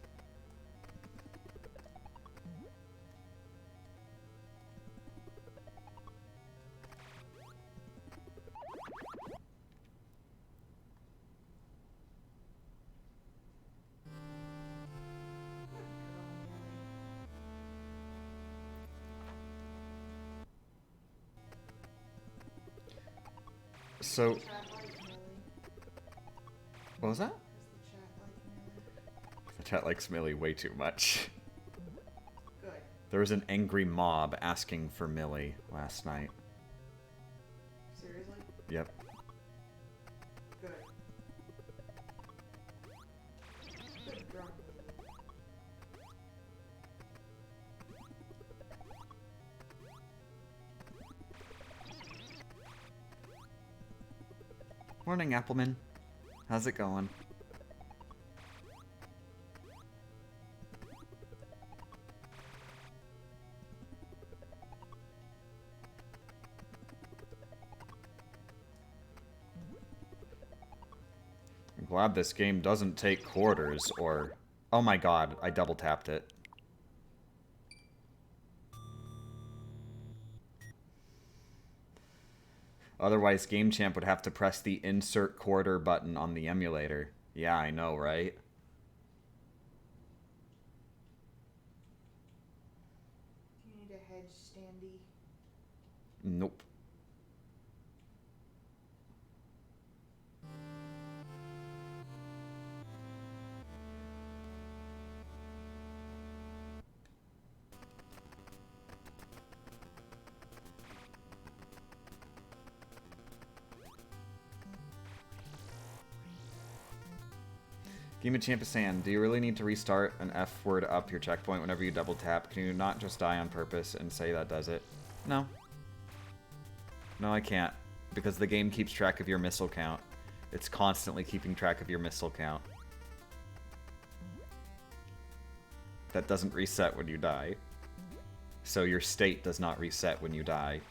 S1: So, what was that? The chat likes Millie way too much.
S2: Good.
S1: There was an angry mob asking for Millie last night.
S2: Seriously?
S1: Yep.
S2: Good. Good drunk.
S1: Morning, Appleman. How's it going? I'm glad this game doesn't take quarters or... Oh my god, I double tapped it. Otherwise, Game Champ would have to press the insert quarter button on the emulator. Yeah, I know, right?
S2: Do you need a hedge standee?
S1: Nope. Game of Champisan, do you really need to restart an F word up your checkpoint whenever you double tap? Can you not just die on purpose and say that does it? No. No, I can't. Because the game keeps track of your missile count. It's constantly keeping track of your missile count. That doesn't reset when you die. So your state does not reset when you die.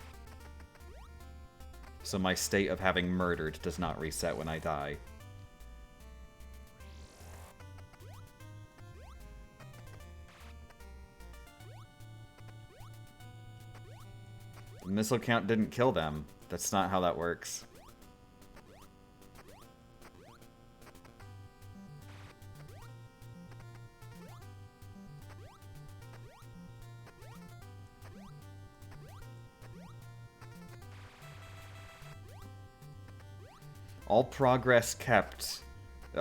S1: So my state of having murdered does not reset when I die. The missile count didn't kill them. That's not how that works. All progress kept.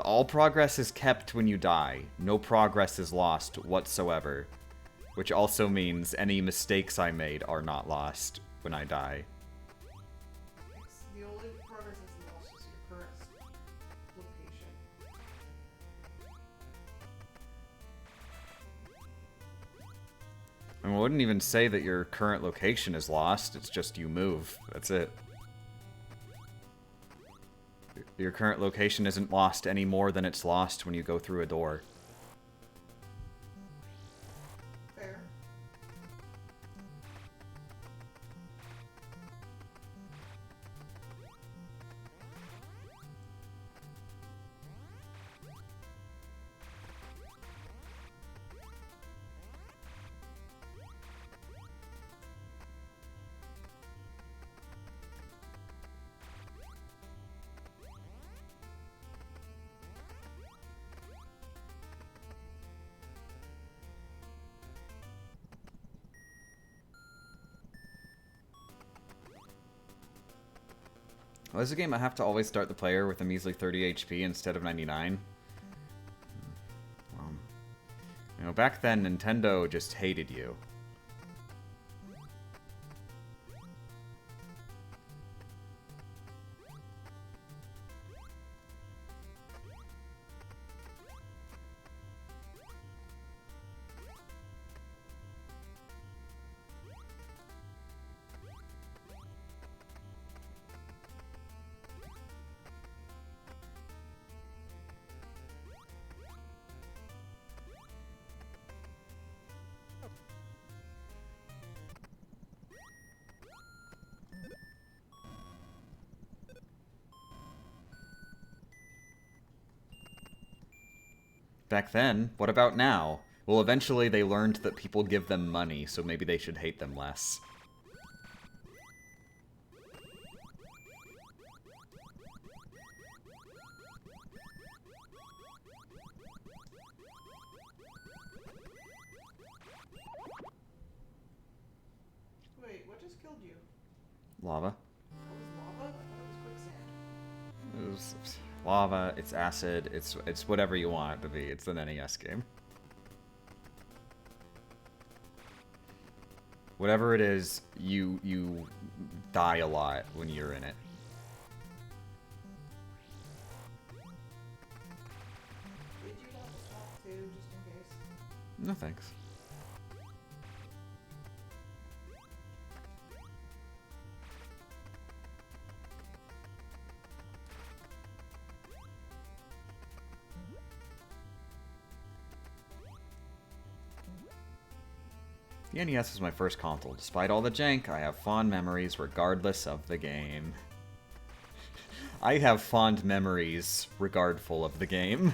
S1: All progress is kept when you die. No progress is lost whatsoever. Which also means any mistakes I made are not lost when I die.
S2: The only progress that's lost is your current location.
S1: I wouldn't even say that your current location is lost. It's just you move. That's it. Your current location isn't lost any more than it's lost when you go through a door.
S2: Fair.
S1: Well, this is a game I have to always start the player with a measly 30 HP instead of 99. You know, back then, Nintendo just hated you. Back then, what about now? Well, eventually they learned that people give them money, so maybe they should hate them less.
S2: Wait, what just killed you?
S1: Lava.
S2: That was lava? I thought it was quicksand.
S1: It was lava, it's acid, it's whatever you want it to be. It's an NES game. Whatever it is, you die a lot when you're in it.
S2: Did you want to talk too, just in case?
S1: No thanks. The NES was my first console. Despite all the jank, I have fond memories regardless of the game. I have fond memories regardful of the game.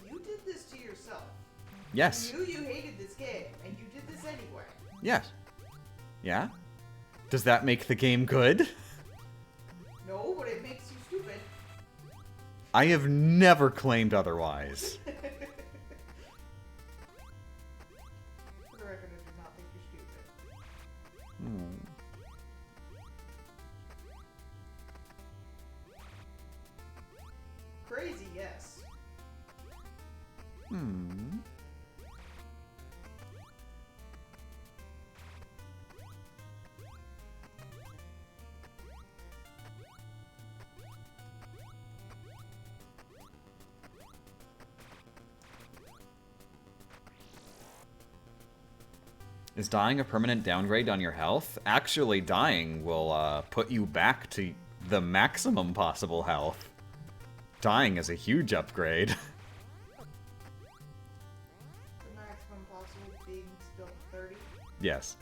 S2: You did this to yourself.
S1: Yes.
S2: You knew you hated this game, and you did this anyway.
S1: Yes. Yeah? Does that make the game good?
S2: No, but it makes you stupid.
S1: I have never claimed otherwise.
S2: For the record, I do not think you're stupid. Crazy, yes.
S1: Is dying a permanent downgrade on your health? Actually, dying will put you back to the maximum possible health. Dying is a huge upgrade.
S2: The maximum possible being still 30.
S1: Yes.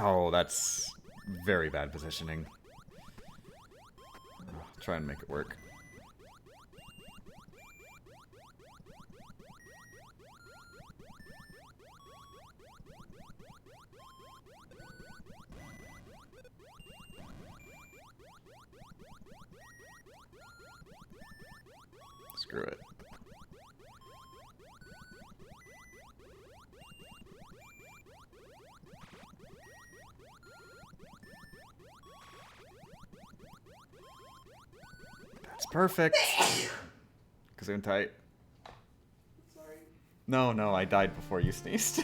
S1: Oh, that's very bad positioning. I'll try and make it work. Screw it. That's perfect. Gesundheit.
S2: Sorry.
S1: No, I died before you sneezed.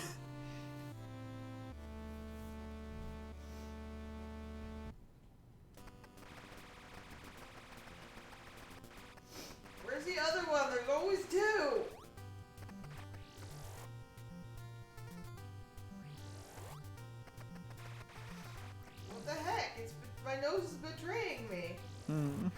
S2: Where's the other one? There's always two. What the heck? My nose is betraying me.
S1: Hmm.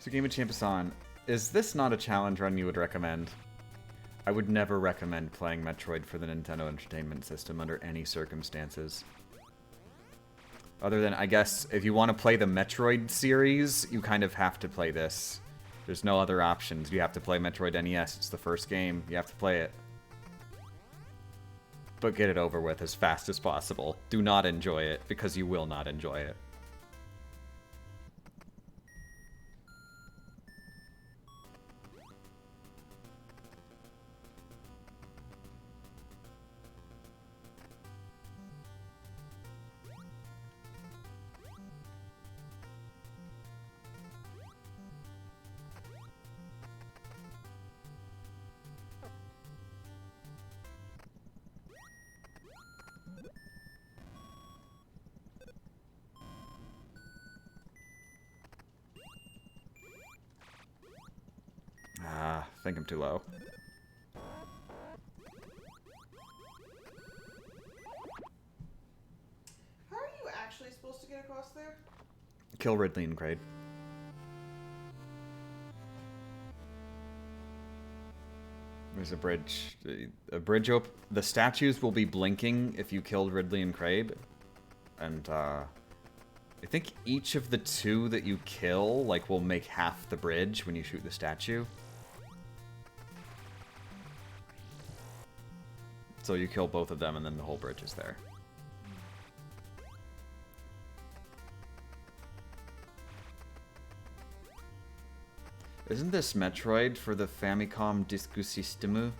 S1: So Game of Champions on. Is this not a challenge run you would recommend? I would never recommend playing Metroid for the Nintendo Entertainment System under any circumstances. Other than, I guess, if you want to play the Metroid series, you kind of have to play this. There's no other options. You have to play Metroid NES. It's the first game. You have to play it. But get it over with as fast as possible. Do not enjoy it, because you will not enjoy it. I think I'm too low.
S2: How are you actually supposed to get across there?
S1: Kill Ridley and Crade. There's a bridge. The statues will be blinking if you killed Ridley and Crade. And, I think each of the two that you kill, like, will make half the bridge when you shoot the statue. So you kill both of them, and then the whole bridge is there. Isn't this Metroid for the Famicom Disco System?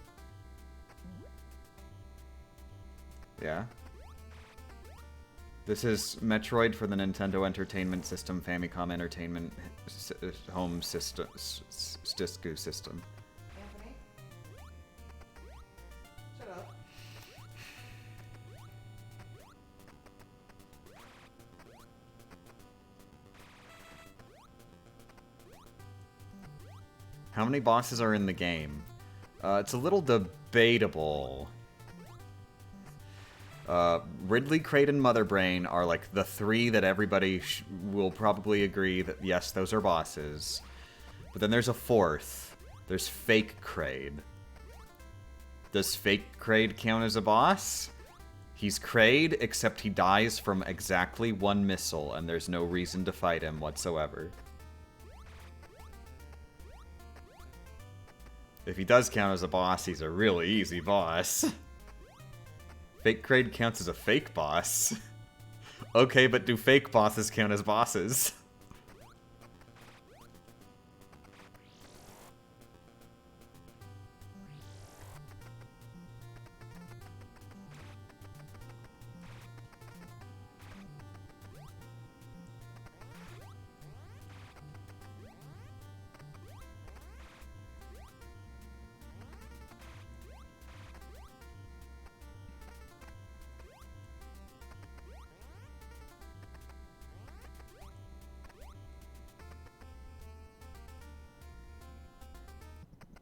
S1: Yeah. This is Metroid for the Nintendo Entertainment System, Famicom Entertainment Home System, Disco System.
S2: Anthony? Shut up.
S1: How many bosses are in the game? It's a little debatable. Ridley, Crade, and Mother Brain are like the three that everybody will probably agree that yes, those are bosses. But then there's a fourth. There's Fake Crade. Does Fake Crade count as a boss? He's Crade, except he dies from exactly one missile, and there's no reason to fight him whatsoever. If he does count as a boss, he's a really easy boss. Fake Crade counts as a fake boss. Okay, but do fake bosses count as bosses?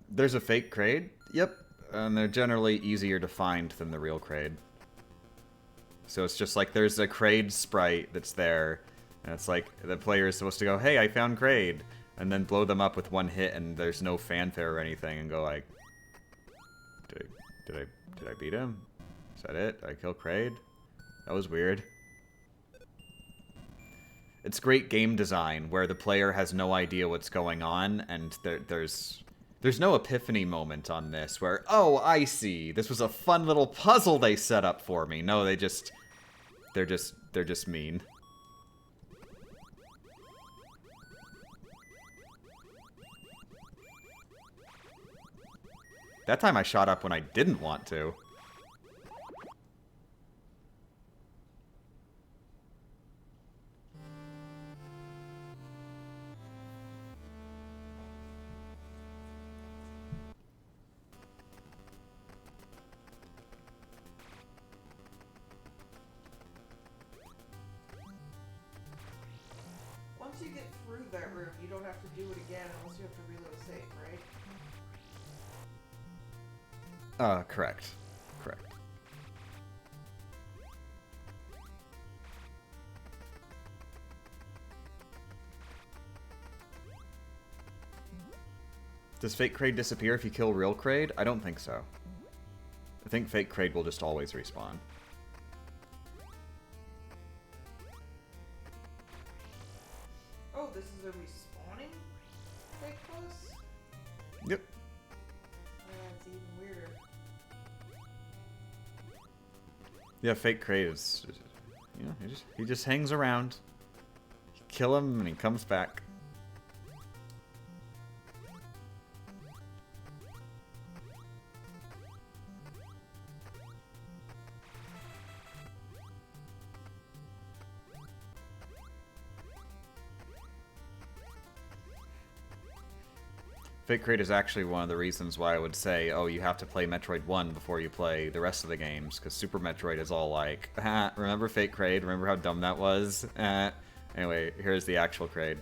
S1: There's a fake Crade? Yep. And they're generally easier to find than the real Crade. So it's just like there's a Crade sprite that's there, and it's like the player is supposed to go, hey, I found Crade, and then blow them up with one hit, and there's no fanfare or anything, and go like, did I beat him? Is that it? Did I kill Crade? That was weird. It's great game design where the player has no idea what's going on, and there's no epiphany moment on this where, oh, I see. This was a fun little puzzle they set up for me. No, they're just mean. That time I shot up when I didn't want to.
S2: Once you get through that room, you don't have to do it again unless you have to reload a save, right?
S1: Correct. Correct. Does Fake Crade disappear if you kill real Crade? I don't think so. I think Fake Crade will just always respawn.
S2: Oh, this is a respawning fake boss?
S1: Yep.
S2: Yeah, it's even weirder.
S1: Yeah, Fake Crade is, you know, he just hangs around. You kill him and he comes back. Fake Crade is actually one of the reasons why I would say, oh, you have to play Metroid 1 before you play the rest of the games, because Super Metroid is all like, ah, remember Fake Crade? Remember how dumb that was? Anyway, here's the actual Crade.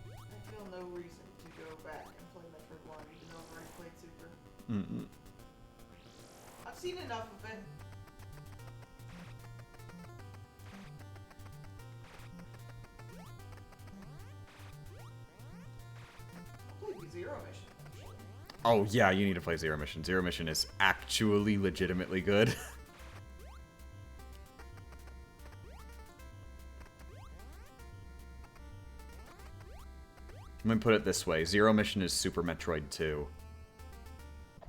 S2: I feel no reason to go back and play Metroid 1, even though I've already played Super.
S1: Mm-mm.
S2: I've seen enough of it. I'll play the Zero Mission, actually.
S1: Oh, yeah, you need to play Zero Mission. Zero Mission is actually legitimately good. Let me put it this way. Zero Mission is Super Metroid 2.
S2: I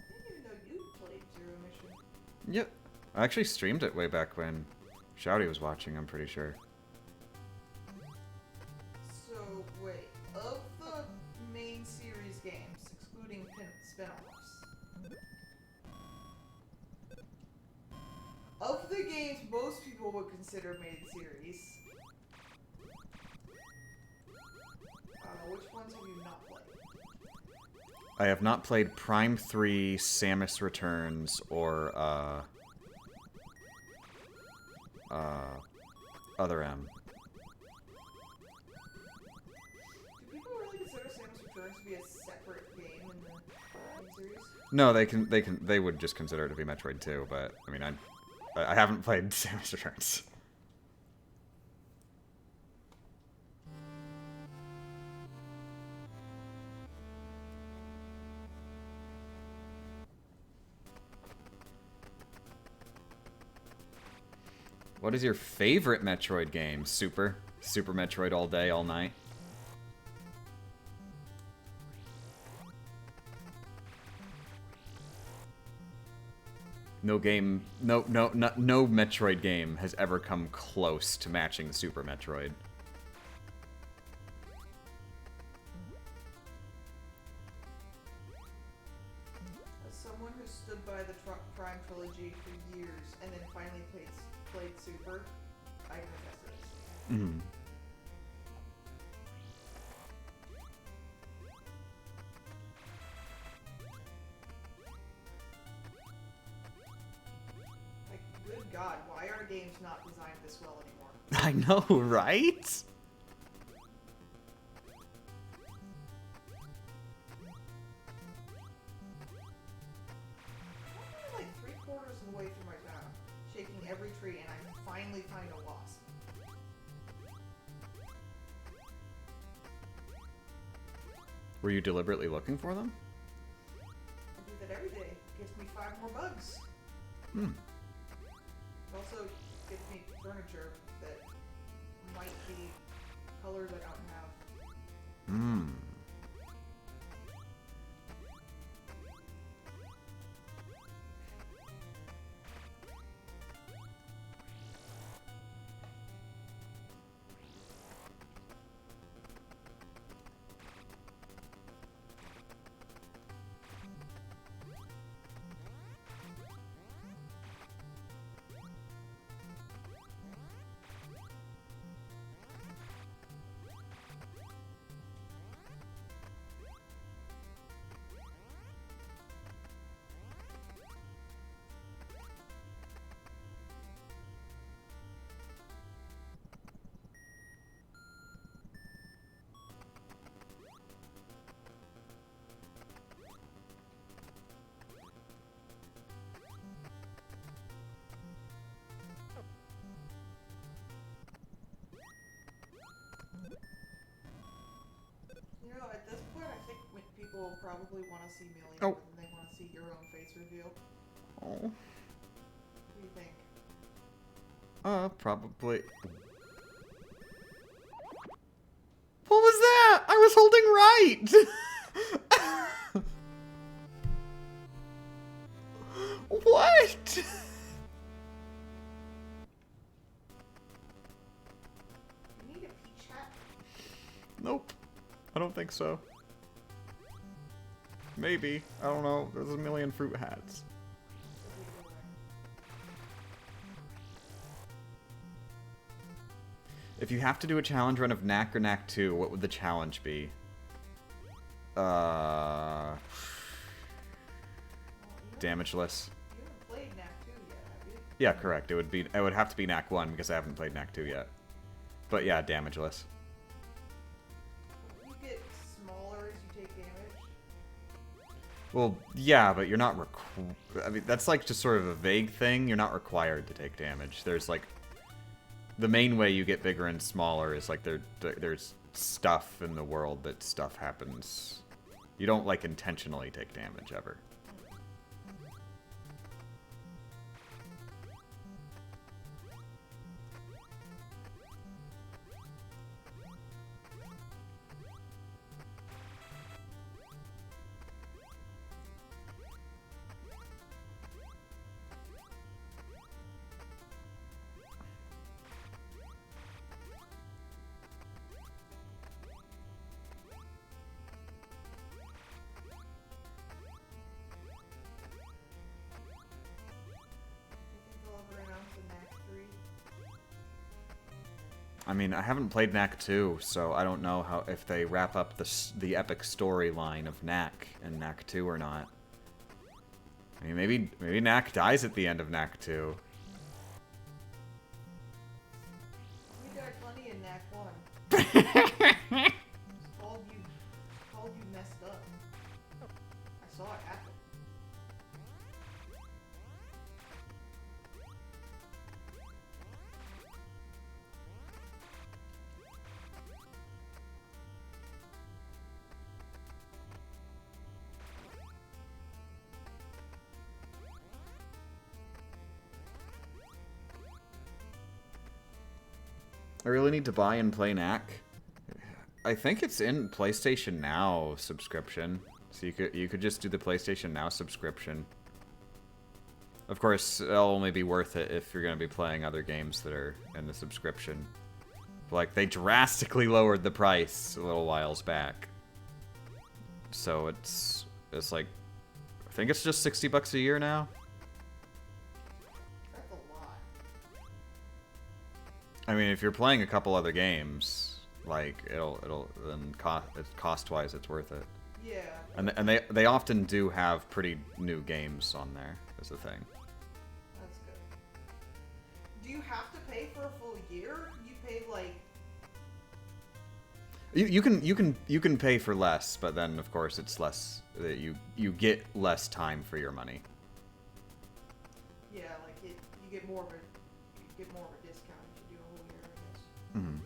S2: didn't even know you played Zero Mission.
S1: Yep. I actually streamed it way back when Shouty was watching, I'm pretty sure.
S2: So, wait. Of the main series games, excluding spin-offs, of the games most people would consider main series, which ones have you not played?
S1: I have not played Prime 3, Samus Returns, or, Other M.
S2: Do people really consider Samus Returns to be a separate game in the main series?
S1: No, they would just consider it to be Metroid 2, but, I mean, I haven't played Samus Returns. What is your favorite Metroid game? Super Metroid all day, all night? No Metroid game has ever come close to matching Super Metroid.
S2: As someone who stood by the Prime trilogy for years and then finally played Super, I can attest to this.
S1: Mm.
S2: Like, good God, why are games not designed this well anymore?
S1: I know, right?
S2: I'm like 3/4 of the way through my town, shaking every tree, and I finally find a wasp.
S1: Were you deliberately looking for them?
S2: I do that every day. Gives me 5 more bugs.
S1: Hmm.
S2: It also gives me furniture that might be colors I don't have.
S1: Hmm.
S2: You know, at this point, I think people will probably want to see Million
S1: Oh.
S2: more than they want to see your own face reveal.
S1: Oh.
S2: What do you think?
S1: Probably. What was that? I was holding right! What?
S2: You need a peach hat?
S1: Nope. I don't think so. Maybe. I don't know. There's a million fruit hats. If you have to do a challenge run of Knack or Knack 2, what would the challenge be? Damageless.
S2: You haven't played Knack 2 yet, have you?
S1: Yeah, correct. It would have to be Knack 1 because I haven't played Knack 2 yet. But yeah, damageless.
S2: You get smaller as you take damage.
S1: Well, yeah, but you're not I mean, that's like just sort of a vague thing. You're not required to take damage. There's like the main way you get bigger and smaller is like there's stuff in the world that stuff happens. You don't like intentionally take damage ever. I mean, I haven't played Knack 2, so I don't know how if they wrap up the epic storyline of Knack and Knack 2 or not. I mean, maybe Knack dies at the end of Knack 2.
S2: We died plenty in Knack 1. Called you messed up. I saw it happen.
S1: I really need to buy and play Knack. I think it's in PlayStation Now subscription, so you could just do the PlayStation Now subscription. Of course, it'll only be worth it if you're gonna be playing other games that are in the subscription. Like, they drastically lowered the price a little whiles back, so it's like, I think it's just $60 a year now.
S2: That's a lot.
S1: I mean, if you're playing a couple other games, like it'll then cost-wise it's worth it.
S2: Yeah.
S1: And they often do have pretty new games on there. Is the thing.
S2: That's good. Do you have to pay for a full year? You pay like.
S1: You can pay for less, but then of course it's less. You get less time for your money.
S2: Yeah, like you get more of a discount if you do a whole year, I guess.
S1: Mm-hmm.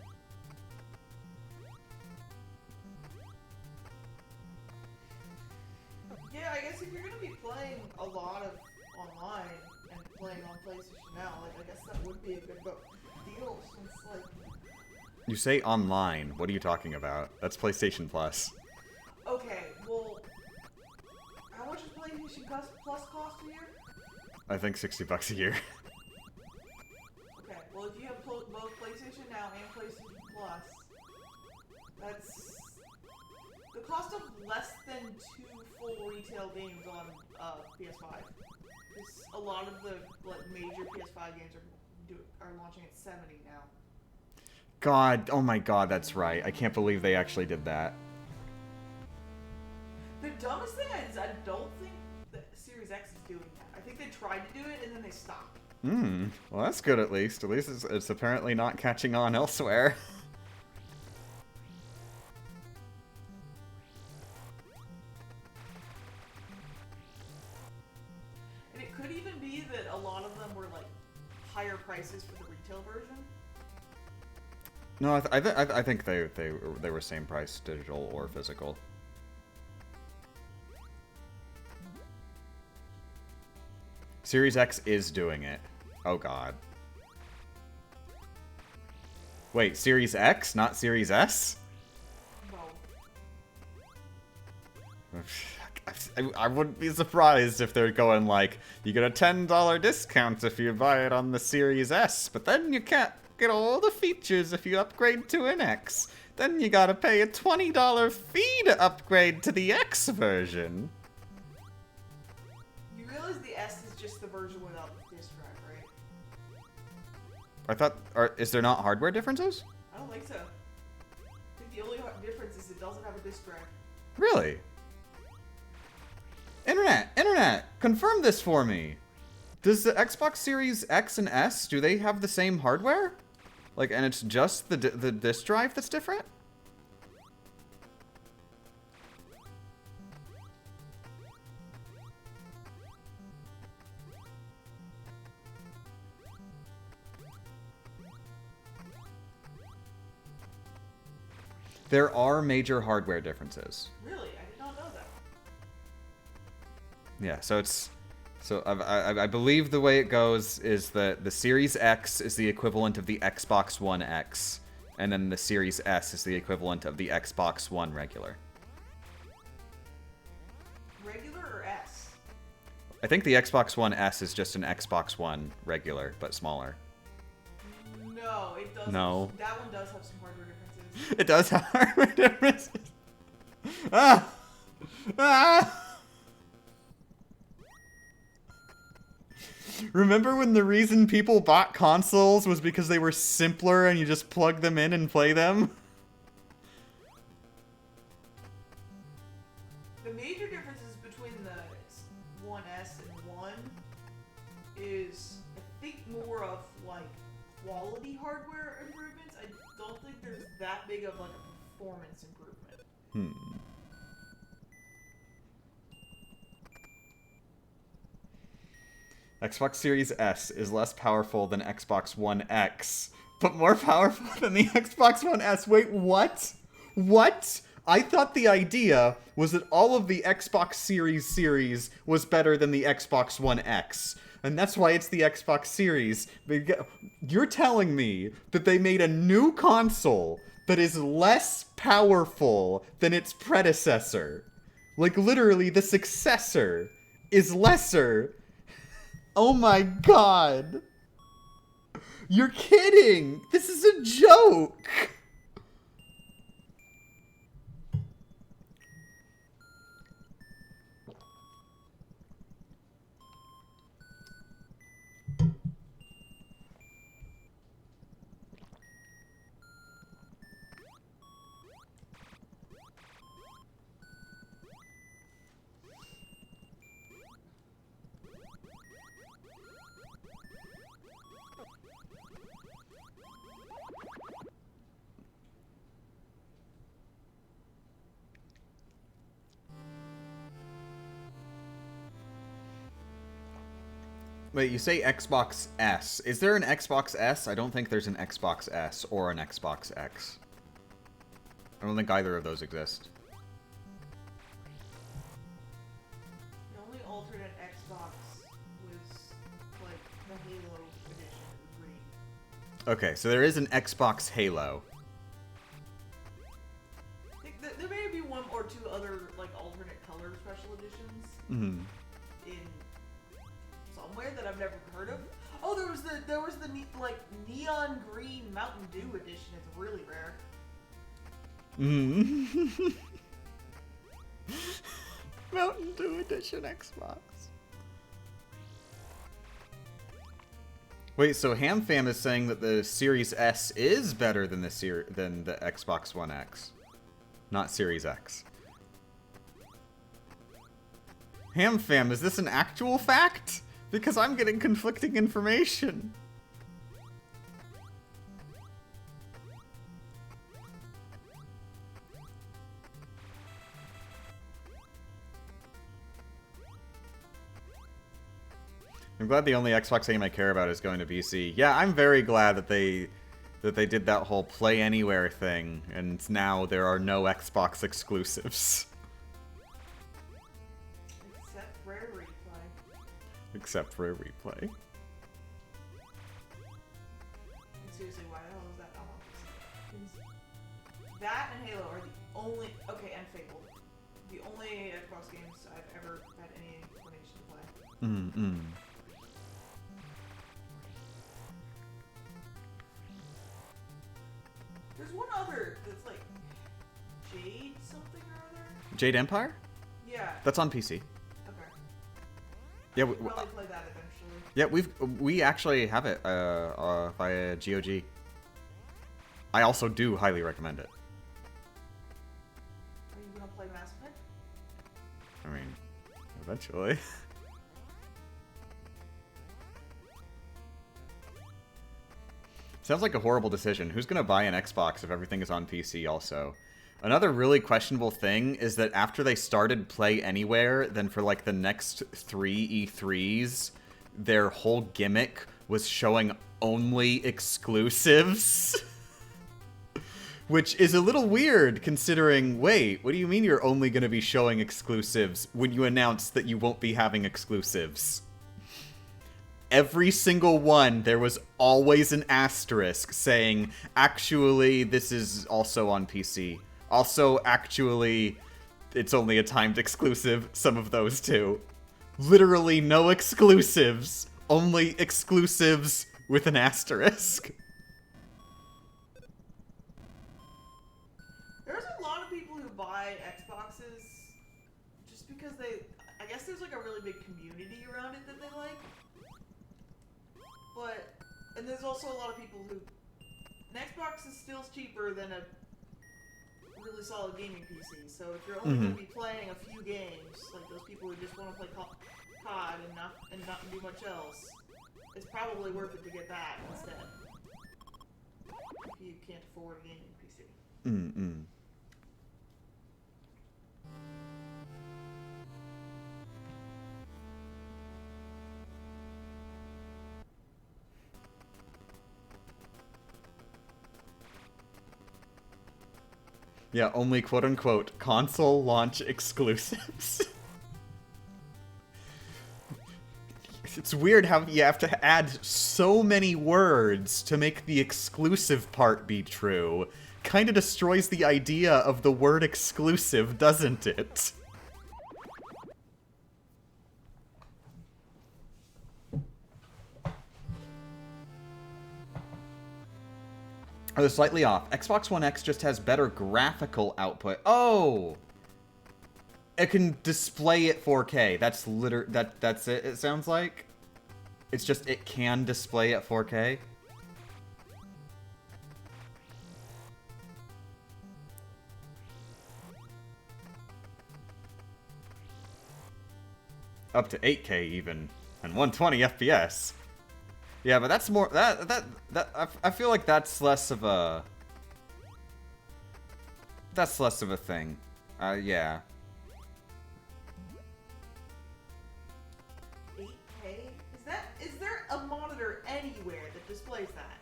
S2: Yeah, I guess if you're gonna be playing a lot of online and playing on PlayStation Now, like I guess that would be a good deal since like.
S1: You say online. What are you talking about? That's PlayStation Plus.
S2: Okay, well, how much does PlayStation Plus cost a year?
S1: I think $60 a year.
S2: Okay, well if you have both PlayStation Now and PlayStation Plus, that's the cost of less than 2 full retail games on PS5. Because a lot of the major PS5 games are launching at $70 now.
S1: God, oh my God, that's right. I can't believe they actually did that.
S2: The dumbest thing is I don't think that Series X is doing that. I think they tried to do it and then they stopped.
S1: Well, that's good at least. At least it's apparently not catching on elsewhere.
S2: And it could even be that a lot of them were like higher prices for the retail version.
S1: No, I think they were same price, digital or physical. Series X is doing it. Oh God. Wait, Series X, not Series S?
S2: No.
S1: I wouldn't be surprised if they're going like, you get a $10 discount if you buy it on the Series S, but then you can't get all the features if you upgrade to an X. Then you gotta pay a $20 fee to upgrade to the X version.
S2: You realize the S is just the version without the disk drive, right?
S1: I thought, is there not hardware differences?
S2: I don't think so. I think the only difference is it doesn't have a disk drive.
S1: Really? Internet, confirm this for me. Does the Xbox Series X and S, do they have the same hardware? Like, and it's just the disk drive that's different? There are major hardware differences.
S2: Really? I did not know that.
S1: Yeah, so it's... So I believe the way it goes is that the Series X is the equivalent of the Xbox One X, and then the Series S is the equivalent of the Xbox One regular.
S2: Regular or S?
S1: I think the Xbox One S is just an Xbox One regular, but smaller.
S2: No, it doesn't.
S1: No.
S2: That one does have some hardware differences.
S1: It does have hardware differences. Ah! Ah! Remember when the reason people bought consoles was because they were simpler and you just plug them in and play them?
S2: The major differences between the 1S and 1 is, I think, more of, like, quality hardware improvements. I don't think there's that big of, like, a performance improvement.
S1: Xbox Series S is less powerful than Xbox One X, but more powerful than the Xbox One S. Wait, what? What? I thought the idea was that all of the Xbox series was better than the Xbox One X. And that's why it's the Xbox Series. You're telling me that they made a new console that is less powerful than its predecessor. Like, literally, the successor is lesser. Oh my god. You're kidding! This is a joke! Wait, you say Xbox S. Is there an Xbox S? I don't think there's an Xbox S or an Xbox X. I don't think either of those exist.
S2: The only alternate Xbox was, like, the Halo edition of green.
S1: Okay, so there is an Xbox Halo.
S2: I think there may be one or two other, like, alternate color special editions.
S1: Mm-hmm.
S2: In somewhere that I've never heard of. Oh, there was the like neon green Mountain Dew edition. It's really rare.
S1: Mountain Dew edition Xbox. Wait, so HamFam is saying that the Series S is better than the Xbox One X, not Series X. HamFam, is this an actual fact? Because I'm getting conflicting information. I'm glad the only Xbox game I care about is going to PC. Yeah, I'm very glad that they did that whole Play Anywhere thing, and now there are no Xbox exclusives. Except for a replay.
S2: Seriously, why the hell is that not on PC? That and Halo are the only... Okay, and Fable. The only Xbox games I've ever had any inclination to play.
S1: Mm-mm.
S2: There's one other that's like... Jade something or other?
S1: Jade Empire?
S2: Yeah.
S1: That's on PC. Yeah,
S2: we'll probably play that eventually.
S1: Yeah, we actually have it via GOG. I also do highly recommend it.
S2: Are you gonna play Mass Effect?
S1: I mean, eventually. Sounds like a horrible decision. Who's gonna buy an Xbox if everything is on PC also? Another really questionable thing is that after they started Play Anywhere, then for like the next 3 E3s, their whole gimmick was showing only exclusives. Which is a little weird considering, wait, what do you mean you're only going to be showing exclusives when you announce that you won't be having exclusives? Every single one, there was always an asterisk saying, actually, this is also on PC. Also, actually, it's only a timed exclusive, some of those too. Literally no exclusives, only exclusives with an asterisk.
S2: There's a lot of people who buy Xboxes just because I guess there's like a really big community around it that they like. But, and there's also a lot of people who, an Xbox is still cheaper than a really solid gaming PC. So if you're only going to be playing a few games, like those people who just want to play COD and not do much else, it's probably worth it to get that instead. If you can't afford a gaming PC.
S1: Yeah, only quote-unquote console launch exclusives. It's weird how you have to add so many words to make the exclusive part be true. Kinda destroys the idea of the word exclusive, doesn't it? I was slightly off. Xbox One X just has better graphical output. Oh! It can display at 4K. That's that's it, it sounds like. It's just it can display at 4K. Up to 8K even, and 120 FPS. Yeah, but that's more I feel like that's less of a thing. Yeah.
S2: 8K? Is there a monitor anywhere that displays that?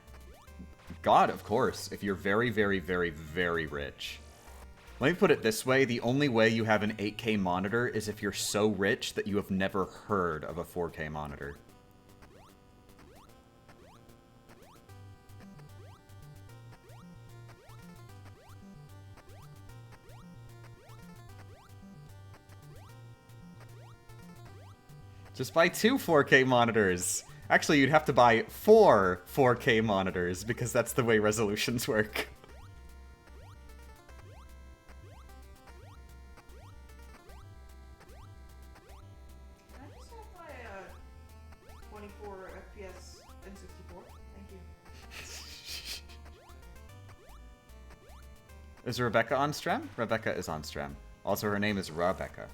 S1: God, of course, if you're very, very, very, very rich. Let me put it this way, the only way you have an 8K monitor is if you're so rich that you have never heard of a 4K monitor. Just buy 2 4K monitors. Actually, you'd have to buy 4 4K monitors, because that's the way resolutions work.
S2: Can I just have my 24 FPS N64? Thank you.
S1: Is Rebecca on Strem? Rebecca is on Strem. Also, her name is Rebecca.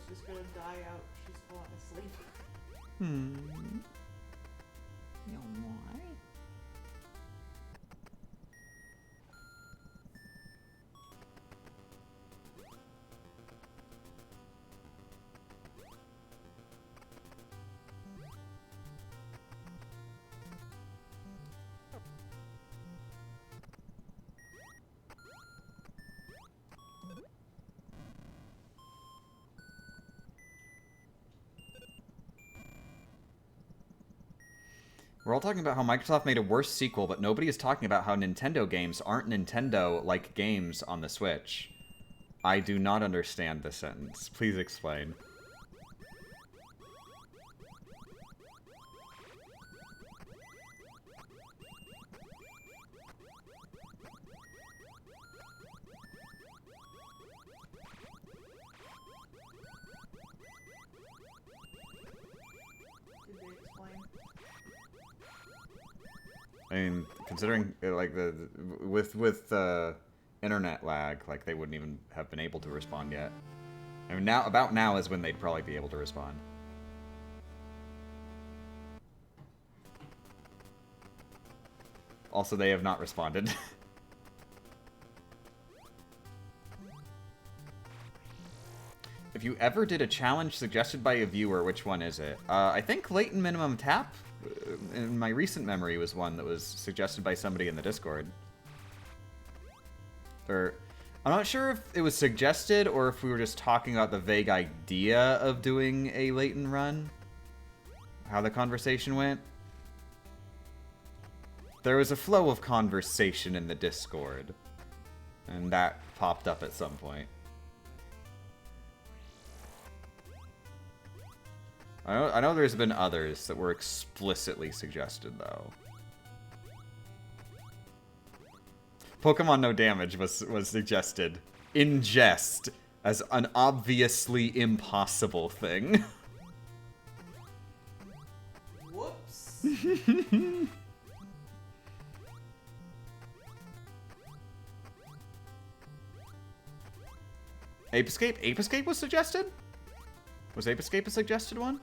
S2: Just gonna die out. She's falling asleep.
S1: No more. We're all talking about how Microsoft made a worse sequel, but nobody is talking about how Nintendo games aren't Nintendo-like games on the Switch. I do not understand this sentence. Please explain. I mean, considering like with internet lag, like they wouldn't even have been able to respond yet. I mean, about now is when they'd probably be able to respond. Also, they have not responded. If you ever did a challenge suggested by a viewer, which one is it? I think latent minimum tap, in my recent memory, was one that was suggested by somebody in the Discord. Or, I'm not sure if it was suggested or if we were just talking about the vague idea of doing a latent run. How the conversation went. There was a flow of conversation in the Discord. And that popped up at some point. I know there's been others that were explicitly suggested, though. Pokemon No Damage was suggested in jest as an obviously impossible thing.
S2: Whoops.
S1: Ape Escape? Ape Escape was suggested? Was Ape Escape a suggested one?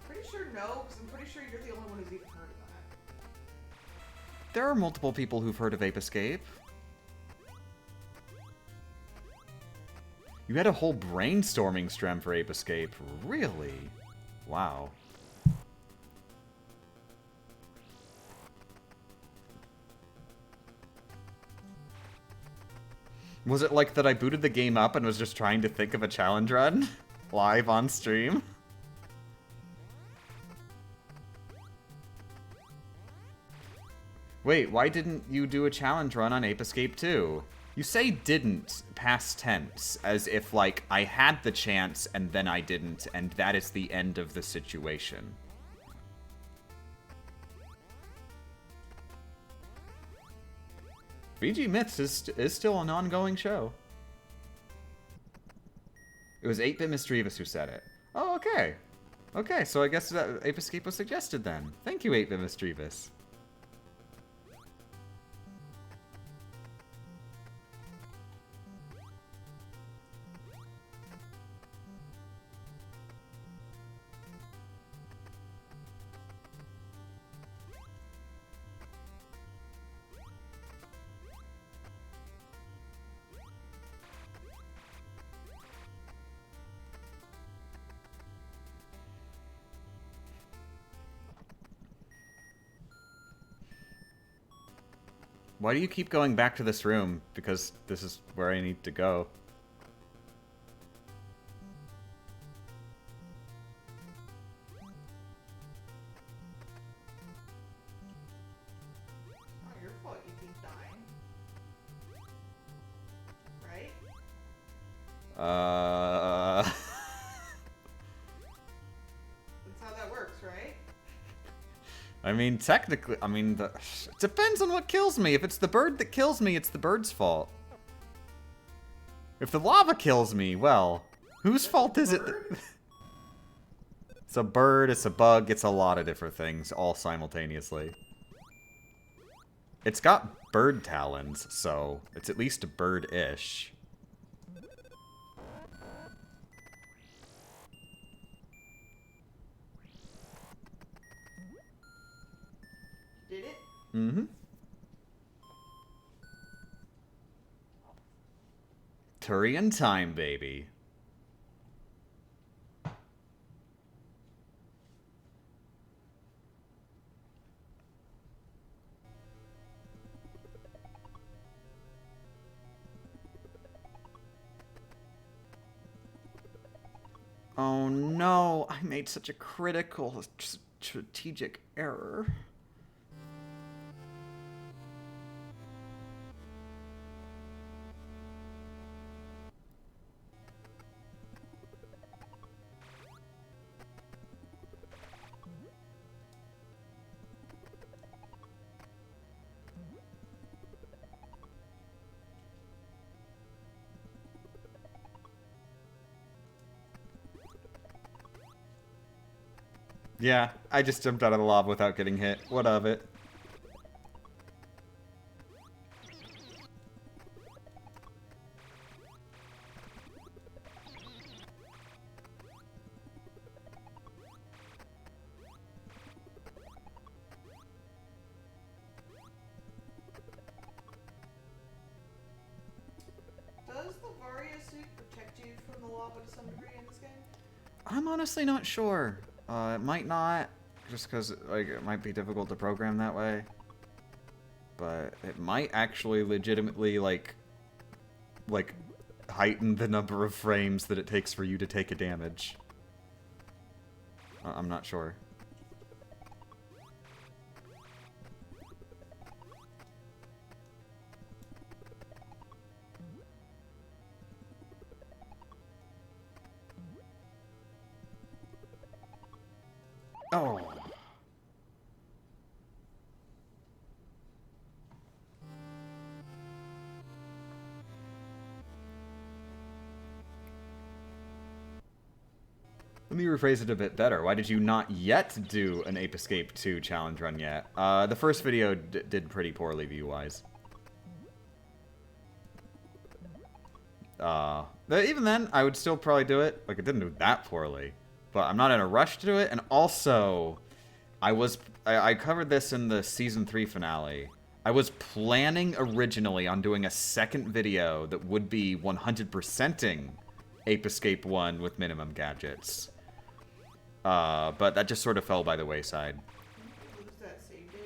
S2: Pretty sure no, because I'm pretty sure you're the only one who's even heard of that.
S1: There are multiple people who've heard of Ape Escape. You had a whole brainstorming Strem for Ape Escape. Really? Wow. Was it like that I booted the game up and was just trying to think of a challenge run? Live on stream? Wait, why didn't you do a challenge run on Ape Escape 2? You say didn't, past tense, as if, like, I had the chance and then I didn't, and that is the end of the situation. VG Myths is still an ongoing show. It was 8-Bit Mischievous who said it. Oh, okay. Okay, so I guess that Ape Escape was suggested then. Thank you, 8-Bit Mischievous. Why do you keep going back to this room? Because this is where I need to go.
S2: It's not your fault you keep dying. Right? That's how that works, right?
S1: I mean, technically, it depends on what kills me. If it's the bird that kills me, it's the bird's fault. If the lava kills me, well, whose fault is it? It's a bird, it's a bug, it's a lot of different things, all simultaneously. It's got bird talons, so it's at least a bird-ish.
S2: Did it?
S1: Mm-hmm. Turian time, baby. Oh no, I made such a critical strategic error. Yeah, I just jumped out of the lava without getting hit. What of it?
S2: Does the Varia suit protect you from the lava to some degree in this game?
S1: I'm honestly not sure. It might not, just because like it might be difficult to program that way. But it might actually legitimately like heighten the number of frames that it takes for you to take a damage. I'm not sure. Oh. Let me rephrase it a bit better. Why did you not yet do an Ape Escape 2 challenge run yet? The first video did pretty poorly view-wise. Even then, I would still probably do it. Like, it didn't do that poorly. But I'm not in a rush to do it, and also, I covered this in the Season 3 finale. I was planning originally on doing a second video that would be 100%ing Ape Escape 1 with minimum gadgets. But that just sort of fell by the wayside.
S2: Lose that save data?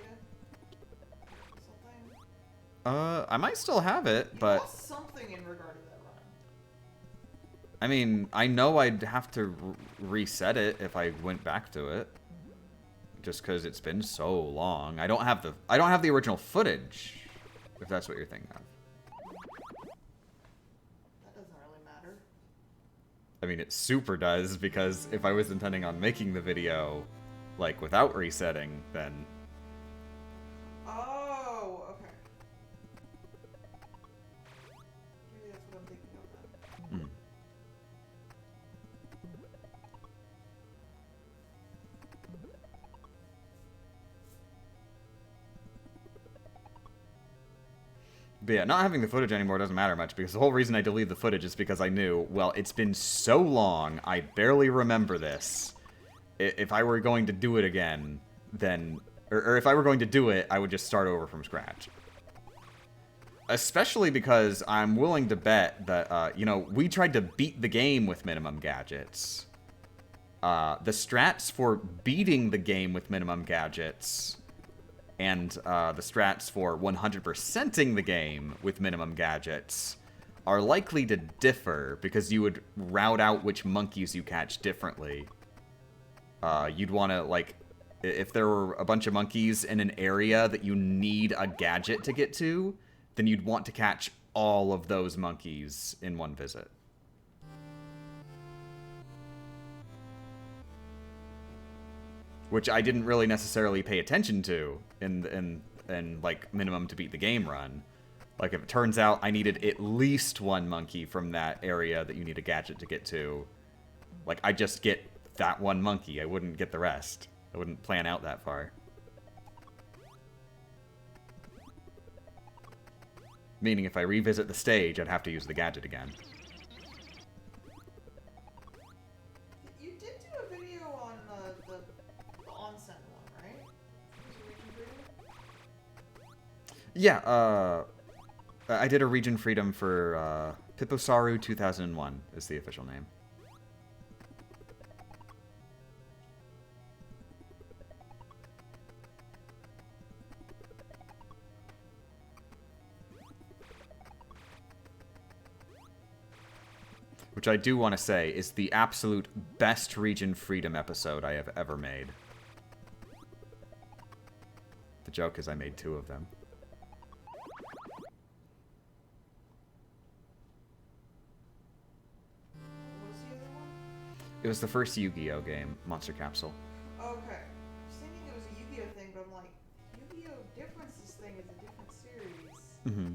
S2: Something?
S1: I might still have it,
S2: You
S1: but...
S2: lost something in regard to that run.
S1: I mean, I know I'd have to reset it if I went back to it. Just because it's been so long. I don't have the original footage, if that's what you're thinking of.
S2: That doesn't really matter.
S1: I mean, it super does, because if I was intending on making the video, like, without resetting, then...
S2: Oh, okay. Maybe that's what I'm thinking of then.
S1: Hmm. But yeah, not having the footage anymore doesn't matter much, because the whole reason I deleted the footage is because I knew, well, it's been so long, I barely remember this. If I were going to do it again, then... Or if I were going to do it, I would just start over from scratch. Especially because I'm willing to bet that, you know, we tried to beat the game with minimum gadgets. The strats for beating the game with minimum gadgets... and the strats for 100%ing the game with minimum gadgets are likely to differ because you would route out which monkeys you catch differently. You'd want to, like, if there were a bunch of monkeys in an area that you need a gadget to get to, then you'd want to catch all of those monkeys in one visit. Which I didn't really necessarily pay attention to in like minimum to beat the game run. Like if it turns out I needed at least one monkey from that area that you need a gadget to get to, like I just get that one monkey. I wouldn't get the rest. I wouldn't plan out that far. Meaning if I revisit the stage, I'd have to use the gadget again.
S2: You did do a video on the onsen one, right?
S1: Yeah, I did a region freedom for Piposaru 2001 is the official name. Which I do want to say is the absolute best region freedom episode I have ever made. The joke is I made 2 of them.
S2: What was the other one?
S1: It was the first Yu-Gi-Oh game, Monster Capsule.
S2: Okay. I was thinking it was a Yu-Gi-Oh thing, but I'm like, Yu-Gi-Oh Differences thing is a different series.
S1: Mm-hmm.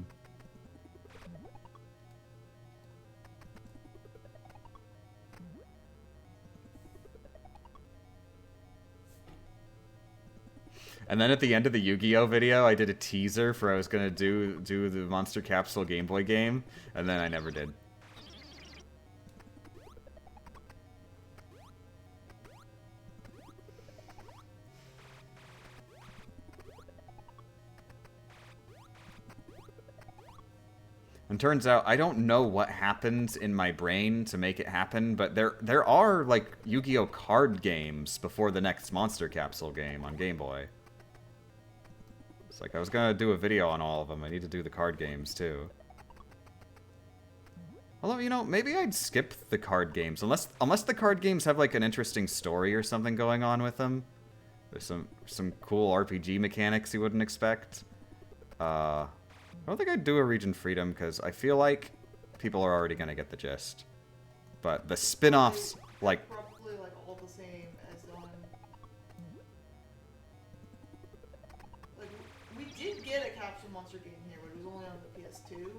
S1: And then at the end of the Yu-Gi-Oh video, I did a teaser for I was gonna do the Monster Capsule Game Boy game, and then I never did. And turns out I don't know what happens in my brain to make it happen, but there are like Yu-Gi-Oh card games before the next Monster Capsule game on Game Boy. It's like I was gonna do a video on all of them. I need to do the card games too. Although, you know, maybe I'd skip the card games. Unless the card games have, like, an interesting story or something going on with them. There's some cool RPG mechanics you wouldn't expect. I don't think I'd do a Region Freedom, because I feel like people are already going to get the gist. But the spin-offs, like...
S2: Probably, like, all the same as on... Like, we did get a Capsule Monster game here, but it was only on the PS2.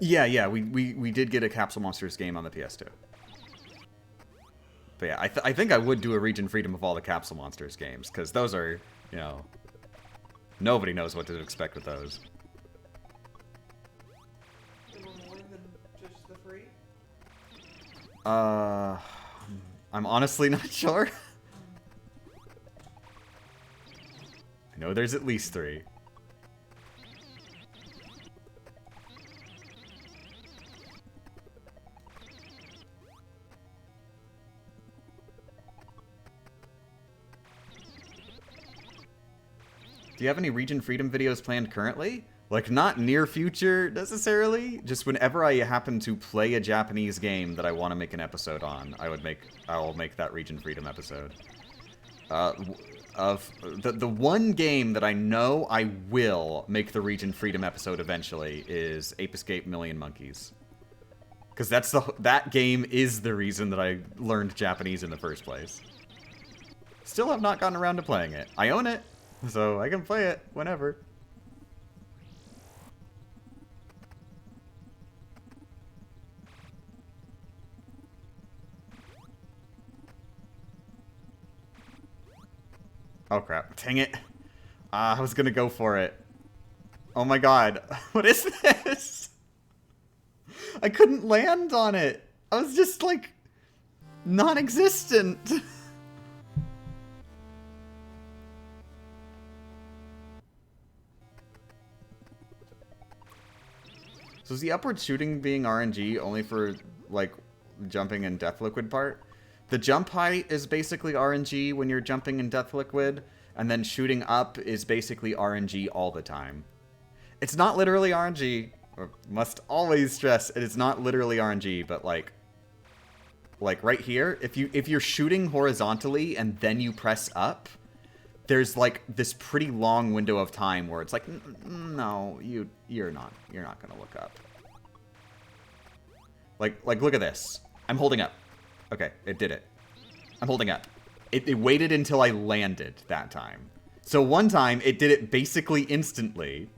S1: Yeah, we did get a Capsule Monsters game on the PS2. But yeah, I think I would do a Region Freedom of all the Capsule Monsters games, because those are, you know... Nobody knows what to expect with those.
S2: They were more than just the free?
S1: I'm honestly not sure. I know there's at least 3. Do you have any Region Freedom videos planned currently? Like, not near future, necessarily. Just whenever I happen to play a Japanese game that I want to make an episode on, I'll make that Region Freedom episode. Of the one game that I know I will make the Region Freedom episode eventually is Ape Escape Million Monkeys. Because that game is the reason that I learned Japanese in the first place. Still have not gotten around to playing it. I own it. So I can play it whenever. Oh crap. Dang it. I was gonna go for it. Oh my god. What is this? I couldn't land on it. I was just like non-existent. So is the upward shooting being RNG only for, like, jumping in Death Liquid part? The jump height is basically RNG when you're jumping in Death Liquid, and then shooting up is basically RNG all the time. It's not literally RNG, or must always stress, it is not literally RNG, but like right here, if you're shooting horizontally and then you press up, there's like this pretty long window of time where it's like, no, you're not gonna look up. Like look at this. I'm holding up. Okay, it did it. I'm holding up. It waited until I landed that time. So one time it did it basically instantly,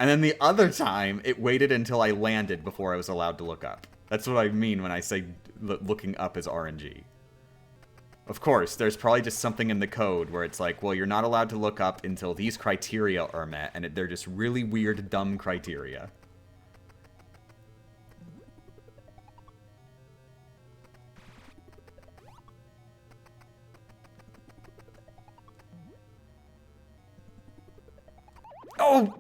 S1: and then the other time it waited until I landed before I was allowed to look up. That's what I mean when I say looking up is RNG. Of course, there's probably just something in the code where it's like, well, you're not allowed to look up until these criteria are met, and they're just really weird, dumb criteria. Oh!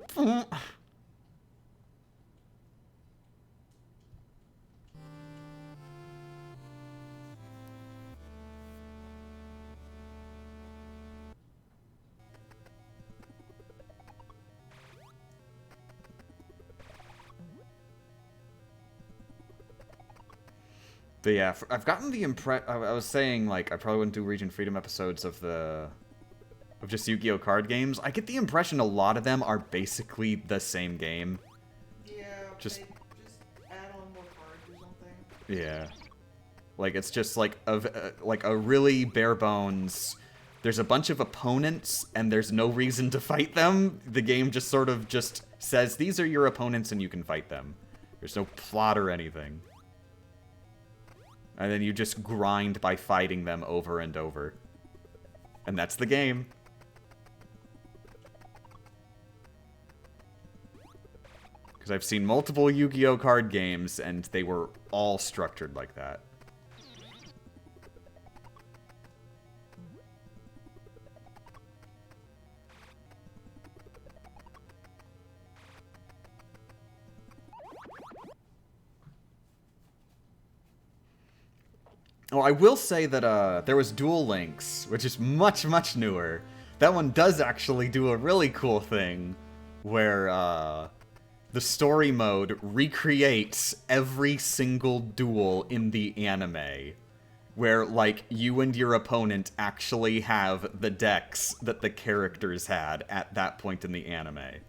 S1: But yeah, I've gotten the I was saying, like, I probably wouldn't do Region Freedom episodes of just Yu-Gi-Oh! Card games. I get the impression a lot of them are basically the same game.
S2: Yeah,
S1: just
S2: add on more cards or something.
S1: Yeah. Like, it's just like a really bare bones, there's a bunch of opponents and there's no reason to fight them. The game just sort of just says, these are your opponents and you can fight them. There's no plot or anything. And then you just grind by fighting them over and over. And that's the game. Because I've seen multiple Yu-Gi-Oh! Card games, and they were all structured like that. Oh, I will say that there was Duel Links, which is much, much newer. That one does actually do a really cool thing, where the story mode recreates every single duel in the anime. Where, like, you and your opponent actually have the decks that the characters had at that point in the anime.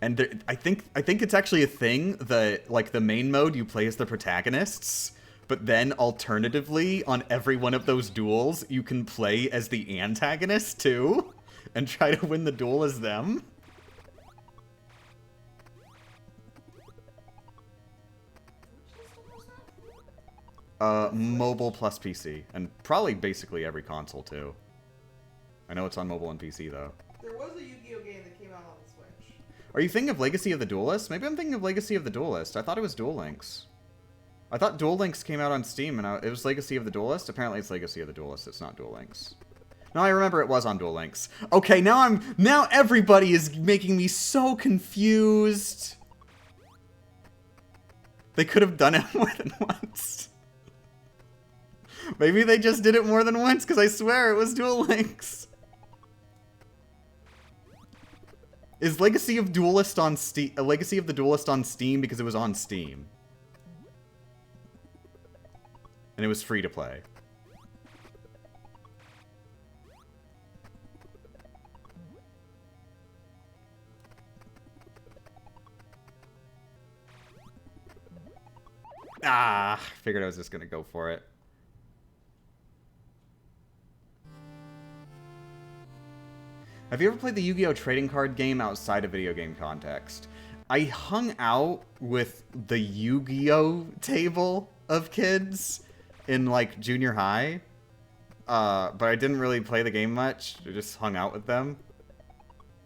S1: And there, I think it's actually a thing that, like, the main mode, you play as the protagonists, but then, alternatively, on every one of those duels, you can play as the antagonist, too, and try to win the duel as them. Mobile plus PC, and probably basically every console, too. I know it's on mobile and PC, though.
S2: There was a Yu-Gi-Oh game that came out on the Switch.
S1: Are you thinking of Legacy of the Duelist? Maybe I'm thinking of Legacy of the Duelist. I thought it was Duel Links. I thought Duel Links came out on Steam, and it was Legacy of the Duelist? Apparently it's Legacy of the Duelist, it's not Duel Links. No, I remember it was on Duel Links. Okay, now everybody is making me so confused. They could have done it more than once. Maybe they just did it more than once, because I swear it was Duel Links. Is Legacy of Duelist on Steam? Legacy of the Duelist on Steam because it was on Steam, and it was free to play. Ah, figured I was just gonna go for it. Have you ever played the Yu-Gi-Oh! Trading card game outside of video game context? I hung out with the Yu-Gi-Oh! Table of kids in, like, junior high. But I didn't really play the game much. I just hung out with them.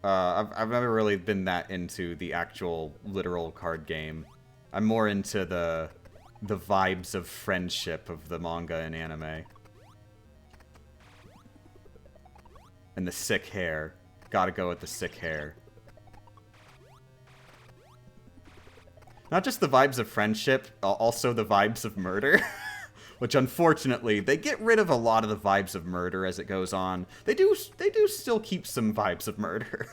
S1: I've never really been that into the actual literal card game. I'm more into the vibes of friendship of the manga and anime. And the sick hair. Gotta go with the sick hair. Not just the vibes of friendship, also the vibes of murder. Which, unfortunately, they get rid of a lot of the vibes of murder as it goes on. They do still keep some vibes of murder.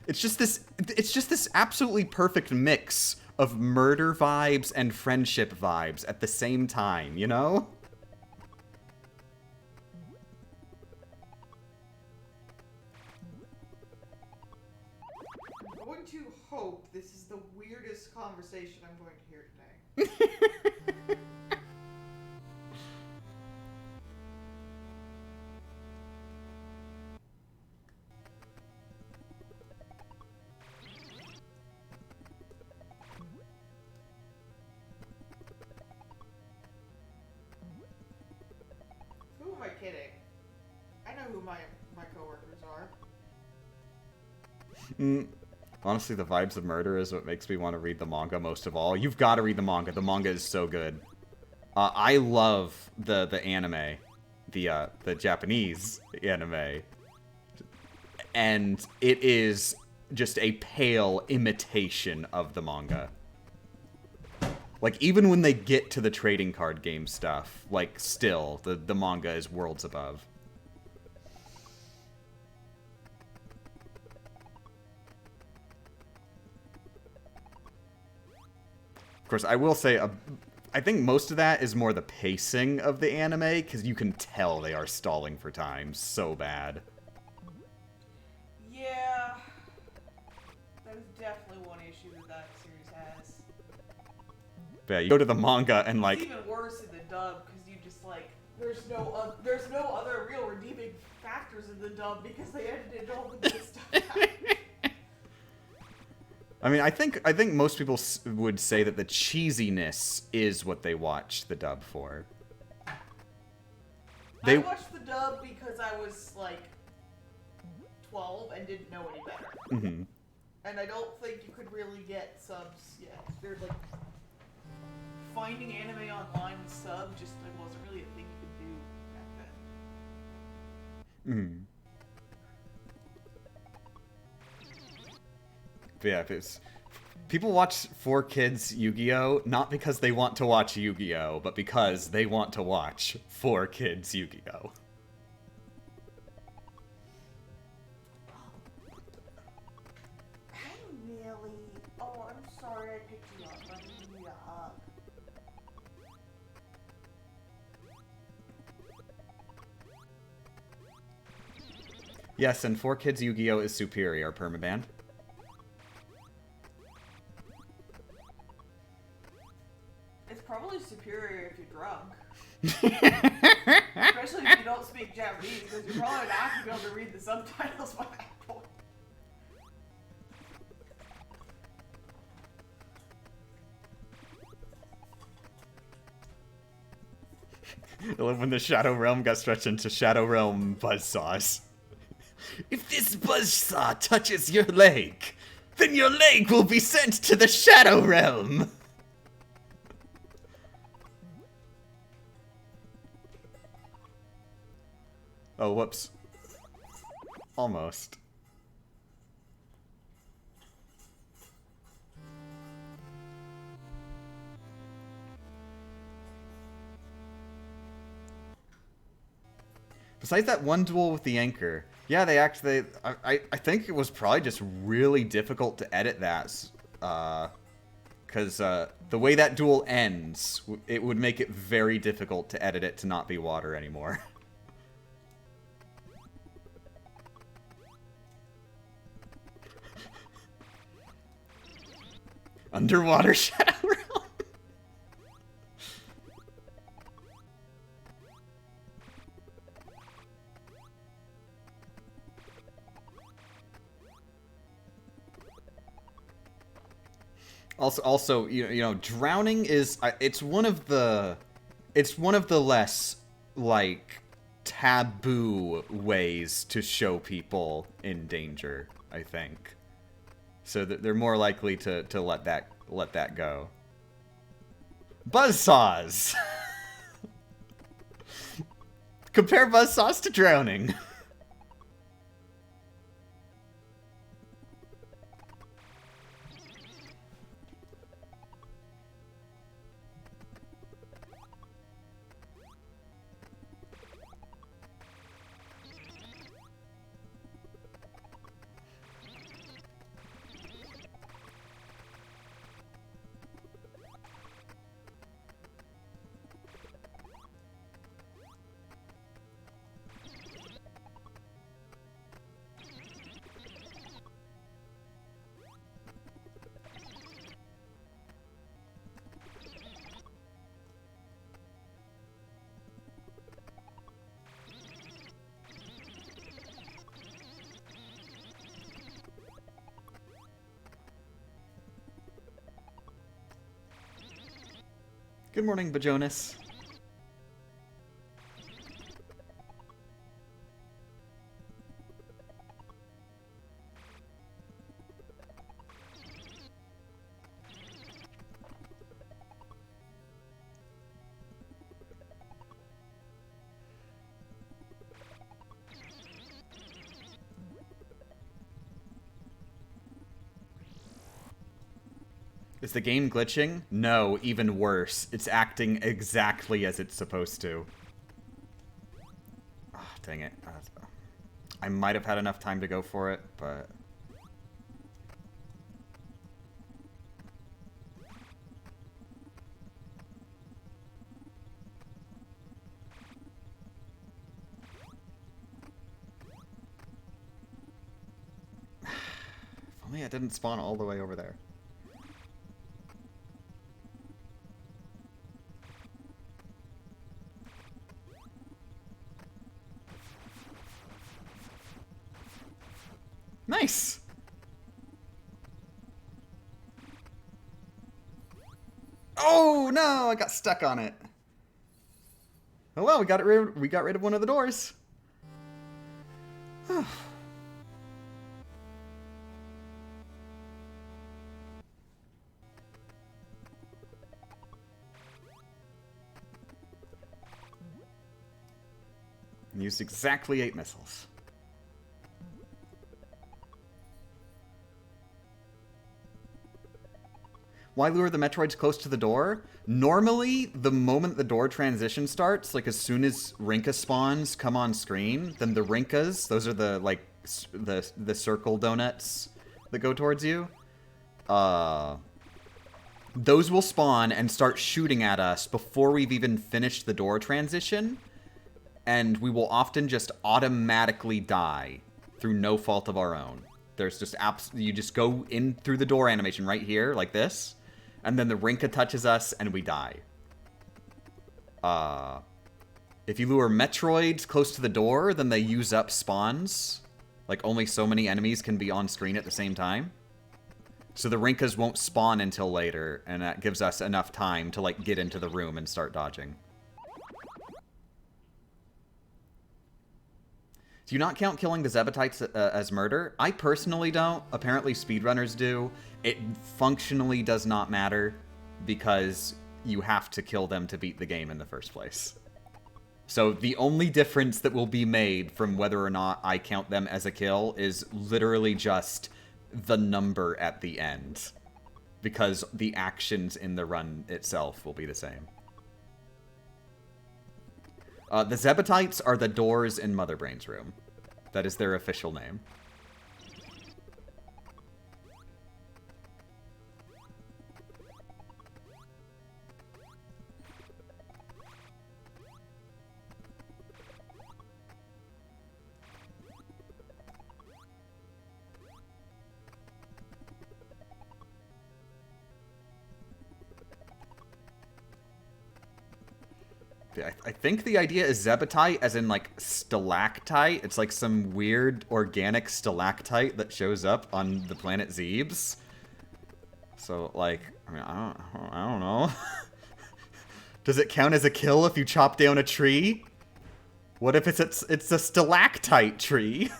S1: It's just this absolutely perfect mix of murder vibes and friendship vibes at the same time, you know?
S2: I'm going to hope this is the weirdest conversation I'm going to hear today. Who am I kidding? I know who my coworkers are.
S1: Honestly, the vibes of murder is what makes me want to read the manga most of all. You've got to read the manga. The manga is so good. I love the anime, the Japanese anime, and it is just a pale imitation of the manga. Like, even when they get to the trading card game stuff, like, still, the manga is worlds above. Of course, I will say, I think most of that is more the pacing of the anime, because you can tell they are stalling for time so bad.
S2: Yeah, that is definitely one issue that series has.
S1: But yeah, you go to the manga and, like...
S2: It's even worse in the dub, because you just, like, there's no other real redeeming factors in the dub, because they edited all the good stuff out.
S1: I mean, I think most people would say that the cheesiness is what they watch the dub for.
S2: I watched the dub because I was, like, 12 and didn't know any better.
S1: Mm-hmm.
S2: And I don't think you could really get subs yet. There's, like, finding anime online with sub just like, wasn't really a thing you could do back then.
S1: Mm-hmm. But yeah, people watch 4Kids Yu-Gi-Oh! Not because they want to watch Yu-Gi-Oh!, but because they want to watch 4Kids Yu-Gi-Oh! Yes, and 4Kids Yu-Gi-Oh! Is superior, permaban.
S2: It's probably superior if you're drunk. Especially if you don't speak Japanese, because you're probably not going to be able to read the subtitles by that point.
S1: I love when the Shadow Realm got stretched into Shadow Realm buzzsaws. If this buzzsaw touches your leg, then your leg will be sent to the Shadow Realm! Oh, whoops. Almost. Besides that one duel with the anchor, yeah, they actually... I think it was probably just really difficult to edit that. Because the way that duel ends, it would make it very difficult to edit it to not be water anymore. Underwater Shadow Realm? Also, you know, drowning is it's one of the less like taboo ways to show people in danger, I think. So that they're more likely to let that go. Buzzsaws. Compare buzzsaws to drowning. Good morning, Bajonas. Is the game glitching? No, even worse. It's acting exactly as it's supposed to. Ah, oh, dang it. I might have had enough time to go for it, but... if only I didn't spawn all the way over there. Nice! Oh no, I got stuck on it. Oh well, we got rid of one of the doors. And used exactly 8 missiles. Why lure the Metroids close to the door? Normally, the moment the door transition starts, like as soon as Rinka spawns come on screen, then the Rinkas, those are the like the circle donuts that go towards you. Those will spawn and start shooting at us before we've even finished the door transition, and we will often just automatically die through no fault of our own. There's just you just go in through the door animation right here, like this, and then the Rinka touches us and we die. If you lure Metroids close to the door, then they use up spawns. Like, only so many enemies can be on screen at the same time. So the Rinkas won't spawn until later, and that gives us enough time to, like, get into the room and start dodging. Do you not count killing the Zebatites as murder? I personally don't. Apparently speedrunners do. It functionally does not matter, because you have to kill them to beat the game in the first place. So the only difference that will be made from whether or not I count them as a kill is literally just the number at the end. Because the actions in the run itself will be the same. The Zebatites are the doors in Mother Brain's room. That is their official name. I think the idea is Zebetite as in, like, stalactite. It's like some weird organic stalactite that shows up on the planet Zebes. So, like, I mean, I don't know. Does it count as a kill if you chop down a tree? What if it's a stalactite tree?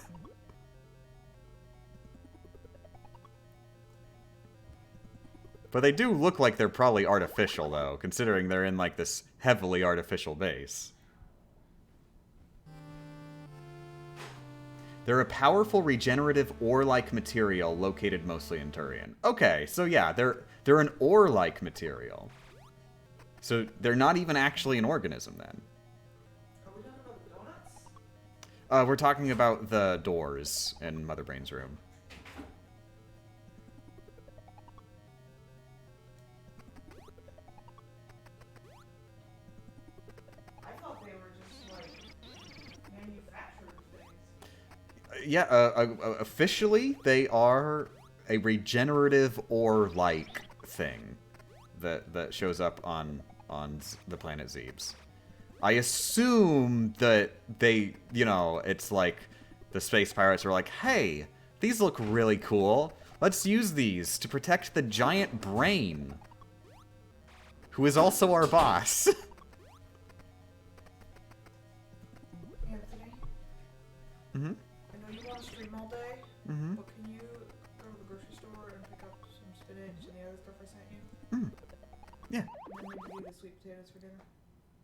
S1: But they do look like they're probably artificial, though, considering they're in, like, this heavily artificial base. They're a powerful regenerative ore-like material located mostly in Turian. Okay, so yeah, they're an ore-like material. So they're not even actually an organism, then.
S2: Are we talking about the donuts?
S1: We're talking about the doors in Mother Brain's room. Yeah, officially, they are a regenerative ore-like thing that shows up on the planet Zebes. I assume that they, you know, it's like the space pirates are like, hey, these look really cool. Let's use these to protect the giant brain, who is also our boss.
S2: Anthony?
S1: Mm-hmm.
S2: Mm-hmm. But can you go to the grocery store and pick up some spinach and the other stuff I sent you?
S1: Mm. Yeah.
S2: And then maybe do the sweet potatoes for dinner.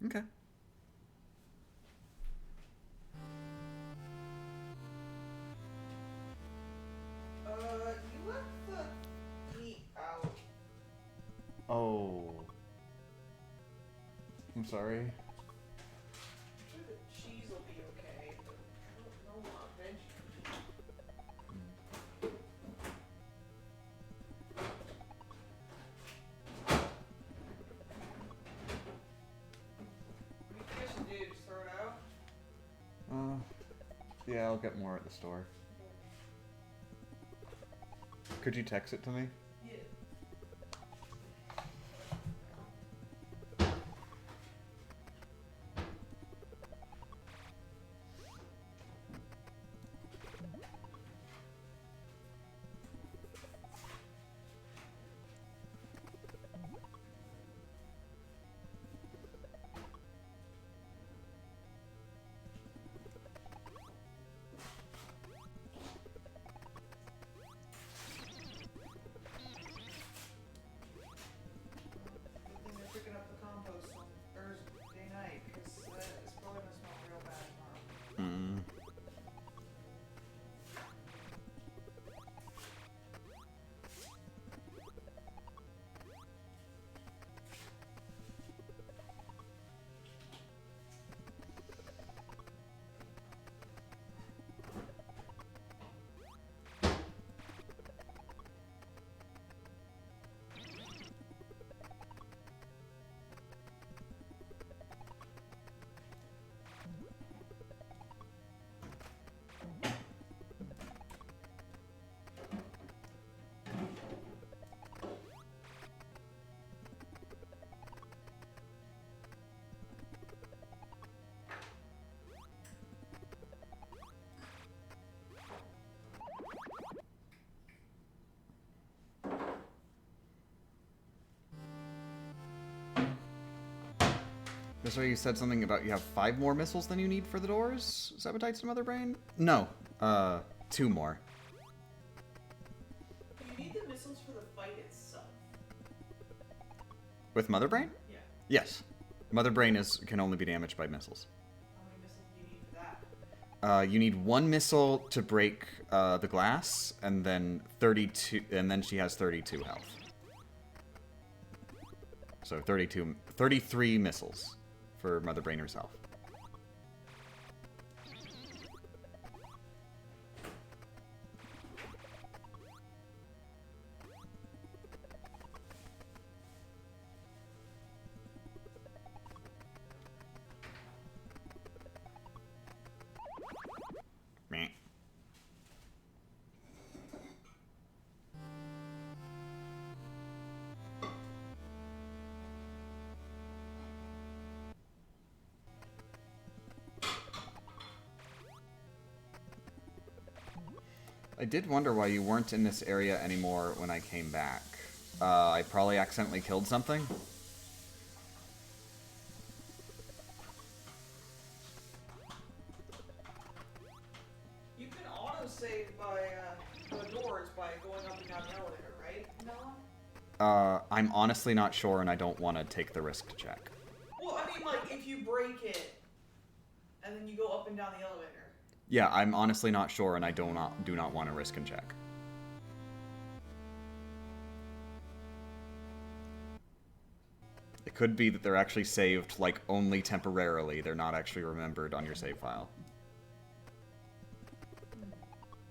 S1: Okay.
S2: You left the meat out.
S1: Oh. I'm sorry.
S2: I'm sure the cheese will be okay, but I don't know about veggies.
S1: Yeah, I'll get more at the store. Could you text it to me?
S2: Yeah.
S1: This way you said something about you have 5 more missiles than you need for the doors? Sabotage to Mother Brain? No. 2 more.
S2: You need the missiles for the fight itself.
S1: With Mother Brain?
S2: Yeah.
S1: Yes. Mother Brain can only be damaged by missiles.
S2: How many missiles do you need for that?
S1: You need 1 missile to break the glass, and then 32, and then she has 32 health. So 33 missiles for Mother Brain herself. Meh. I did wonder why you weren't in this area anymore when I came back. I probably accidentally killed something.
S2: You can autosave by the doors by going up and down the elevator, right? No.
S1: I'm honestly not sure, and I don't want to take the risk to check.
S2: Well, I mean, like, if you break it, and then you go up and down the elevator.
S1: Yeah, I'm honestly not sure, and I do not want to risk and check. It could be that they're actually saved, like, only temporarily. They're not actually remembered on your save file.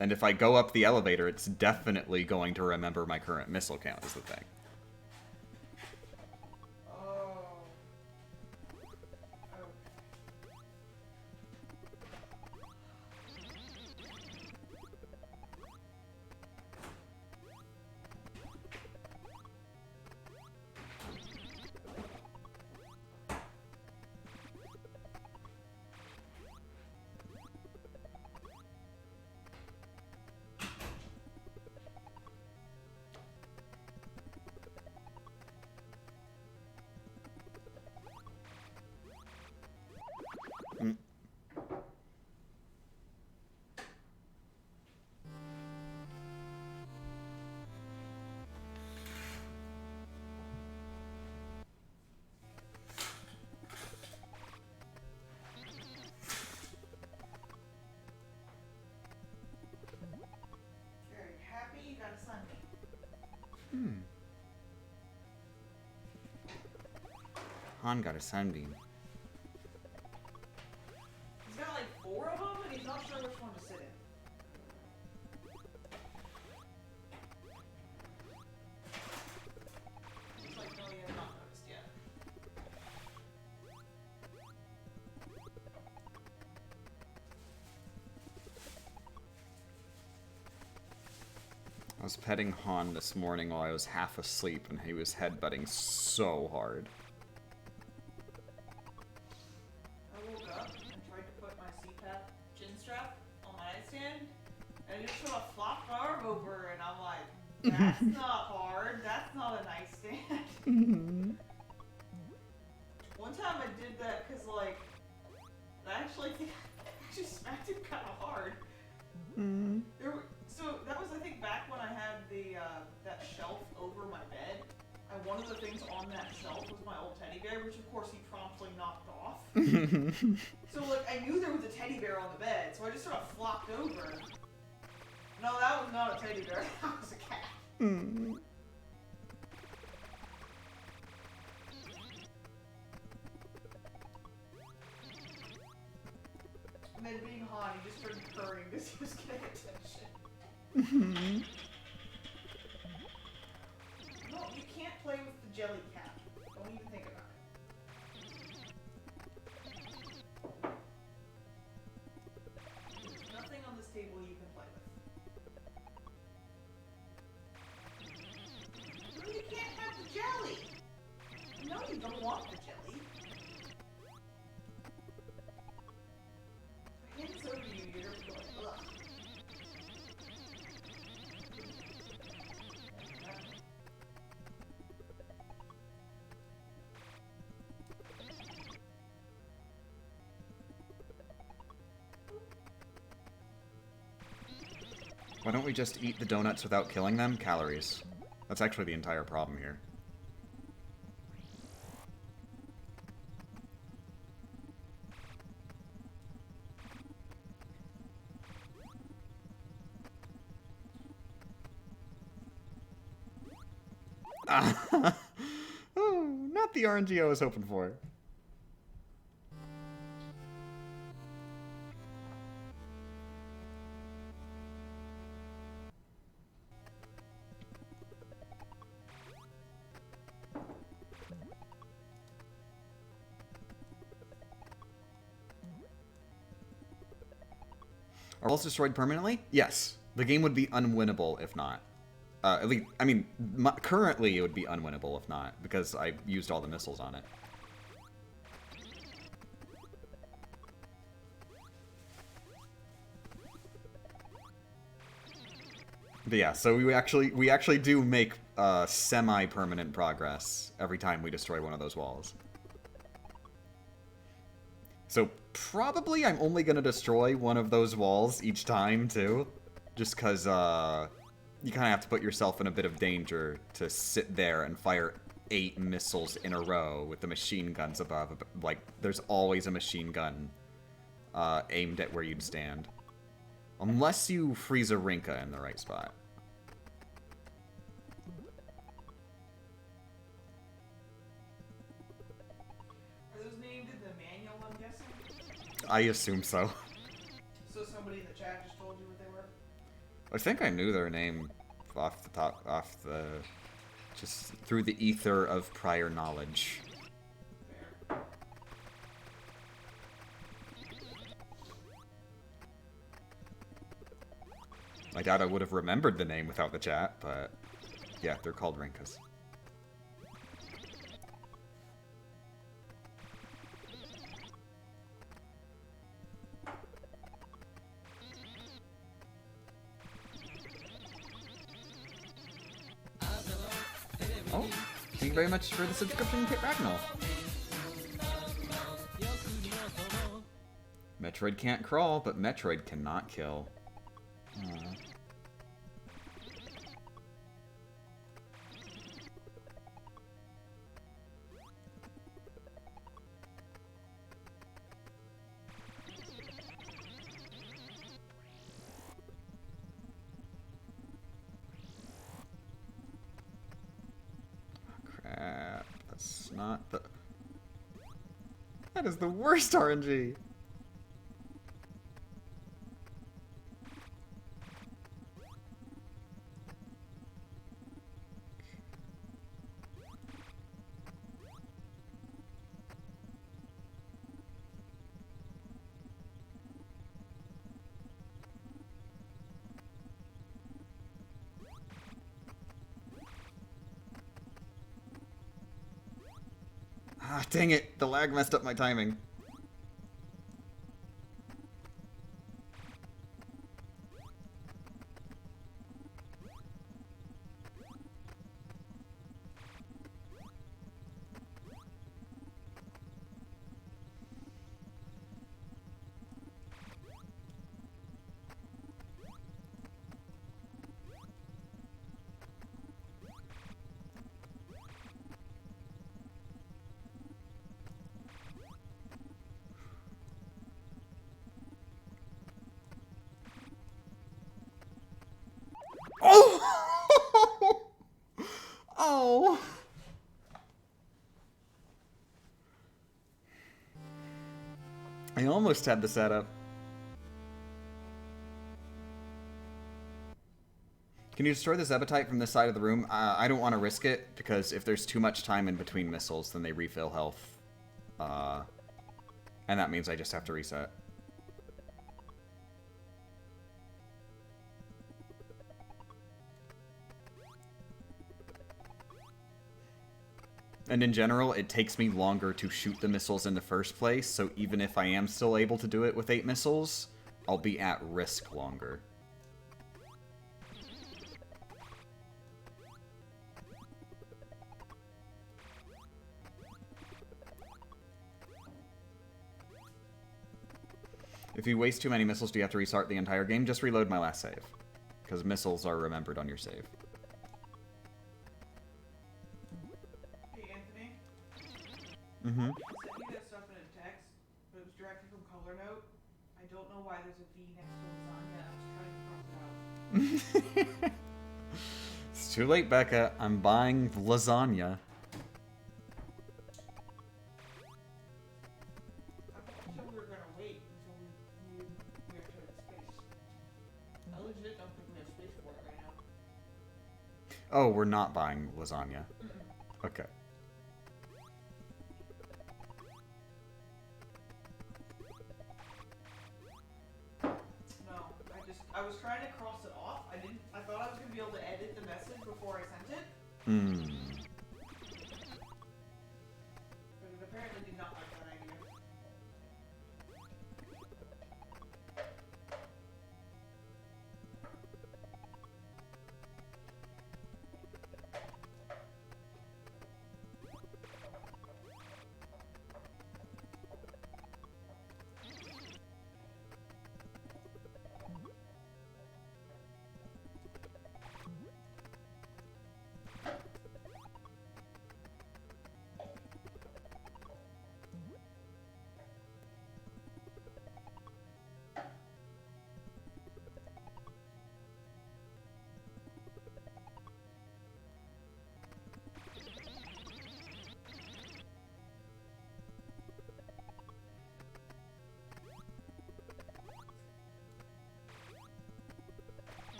S1: And if I go up the elevator, it's definitely going to remember my current missile count, is the thing.
S2: Oh.
S1: Han got a sunbeam.
S2: He's got like 4 of them, and he's not sure which one to sit in. He's like, no, you have not noticed yet.
S1: I was petting Han this morning while I was half asleep, and he was headbutting so hard.
S2: I woke up and tried to put my CPAP chin strap on my nightstand, and it just sort of flopped my arm over, and I'm like, that's not hard, that's not a nightstand. One time I did that because, like, I actually think I just smacked him kind of hard. So that was, I think, back when I had the that shelf over my bed. One of the things on that shelf was my old teddy bear, which of course he promptly knocked off. So like I knew there was a teddy bear on the bed, so I just sort of flopped over. No, that was not a teddy bear. That was a cat. And then being Han, he just started purring because he was getting attention. No, you can't play with the jelly cap. Don't even think about it. There's nothing on this table you can play with. No, you can't have the jelly! No, you don't want the jelly. If I hand this over to you, you're gonna go like, ugh.
S1: Why don't we just eat the donuts without killing them? Calories. That's actually the entire problem here. Oh, not the RNG I was hoping for. Are walls destroyed permanently? Yes. The game would be unwinnable if not. At least, I mean, currently it would be unwinnable if not, because I used all the missiles on it. But yeah, so we actually do make semi-permanent progress every time we destroy one of those walls. So probably I'm only gonna destroy one of those walls each time too, just because you kind of have to put yourself in a bit of danger to sit there and fire 8 missiles in a row with the machine guns above. Like, there's always a machine gun aimed at where you'd stand. Unless you freeze a Rinka in the right spot.
S2: Are those named in the manual, I'm guessing?
S1: I assume so.
S2: So somebody in the chat just told you what they were?
S1: I think I knew their name just through the ether of prior knowledge.
S2: Fair.
S1: I doubt I would have remembered the name without the chat, but yeah, they're called Rinkas. Oh, thank you very much for the subscription, Kit Ragnall. Metroid can't crawl, but Metroid cannot kill. Aww. Crap, that's not the... That is the worst RNG! Ah, dang it! The lag messed up my timing. Oh! Oh! I almost had the setup. Can you destroy the Zebetite from this side of the room? I don't want to risk it, because if there's too much time in between missiles, then they refill health. And that means I just have to reset. And in general, it takes me longer to shoot the missiles in the first place, so even if I am still able to do it with 8 missiles, I'll be at risk longer. If you waste too many missiles, do you have to restart the entire game? Just reload my last save. because missiles are remembered on your save.
S2: Hey, Anthony.
S1: Mm-hmm.
S2: I sent you that stuff in a text, but it was directly from Color Note. I don't know why there's a V next to lasagna. I was trying to cross it out.
S1: It's too late, Becca. I'm buying lasagna.
S2: I thought we were gonna wait until we actually had space. I legit don't think we have space for it right now.
S1: Oh, we're not buying lasagna. Okay.
S2: No, I was trying to cross it off. I thought I was gonna be able to edit the message before I sent it,
S1: Hmm.
S2: but it apparently did not like that idea.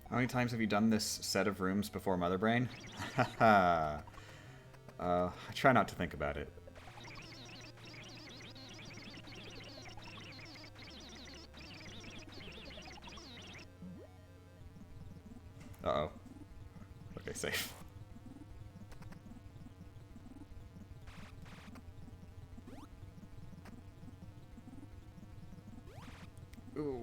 S1: How many times have you done this set of rooms before Mother Brain? Haha. I try not to think about it. Uh-oh. Okay, safe. Ooh.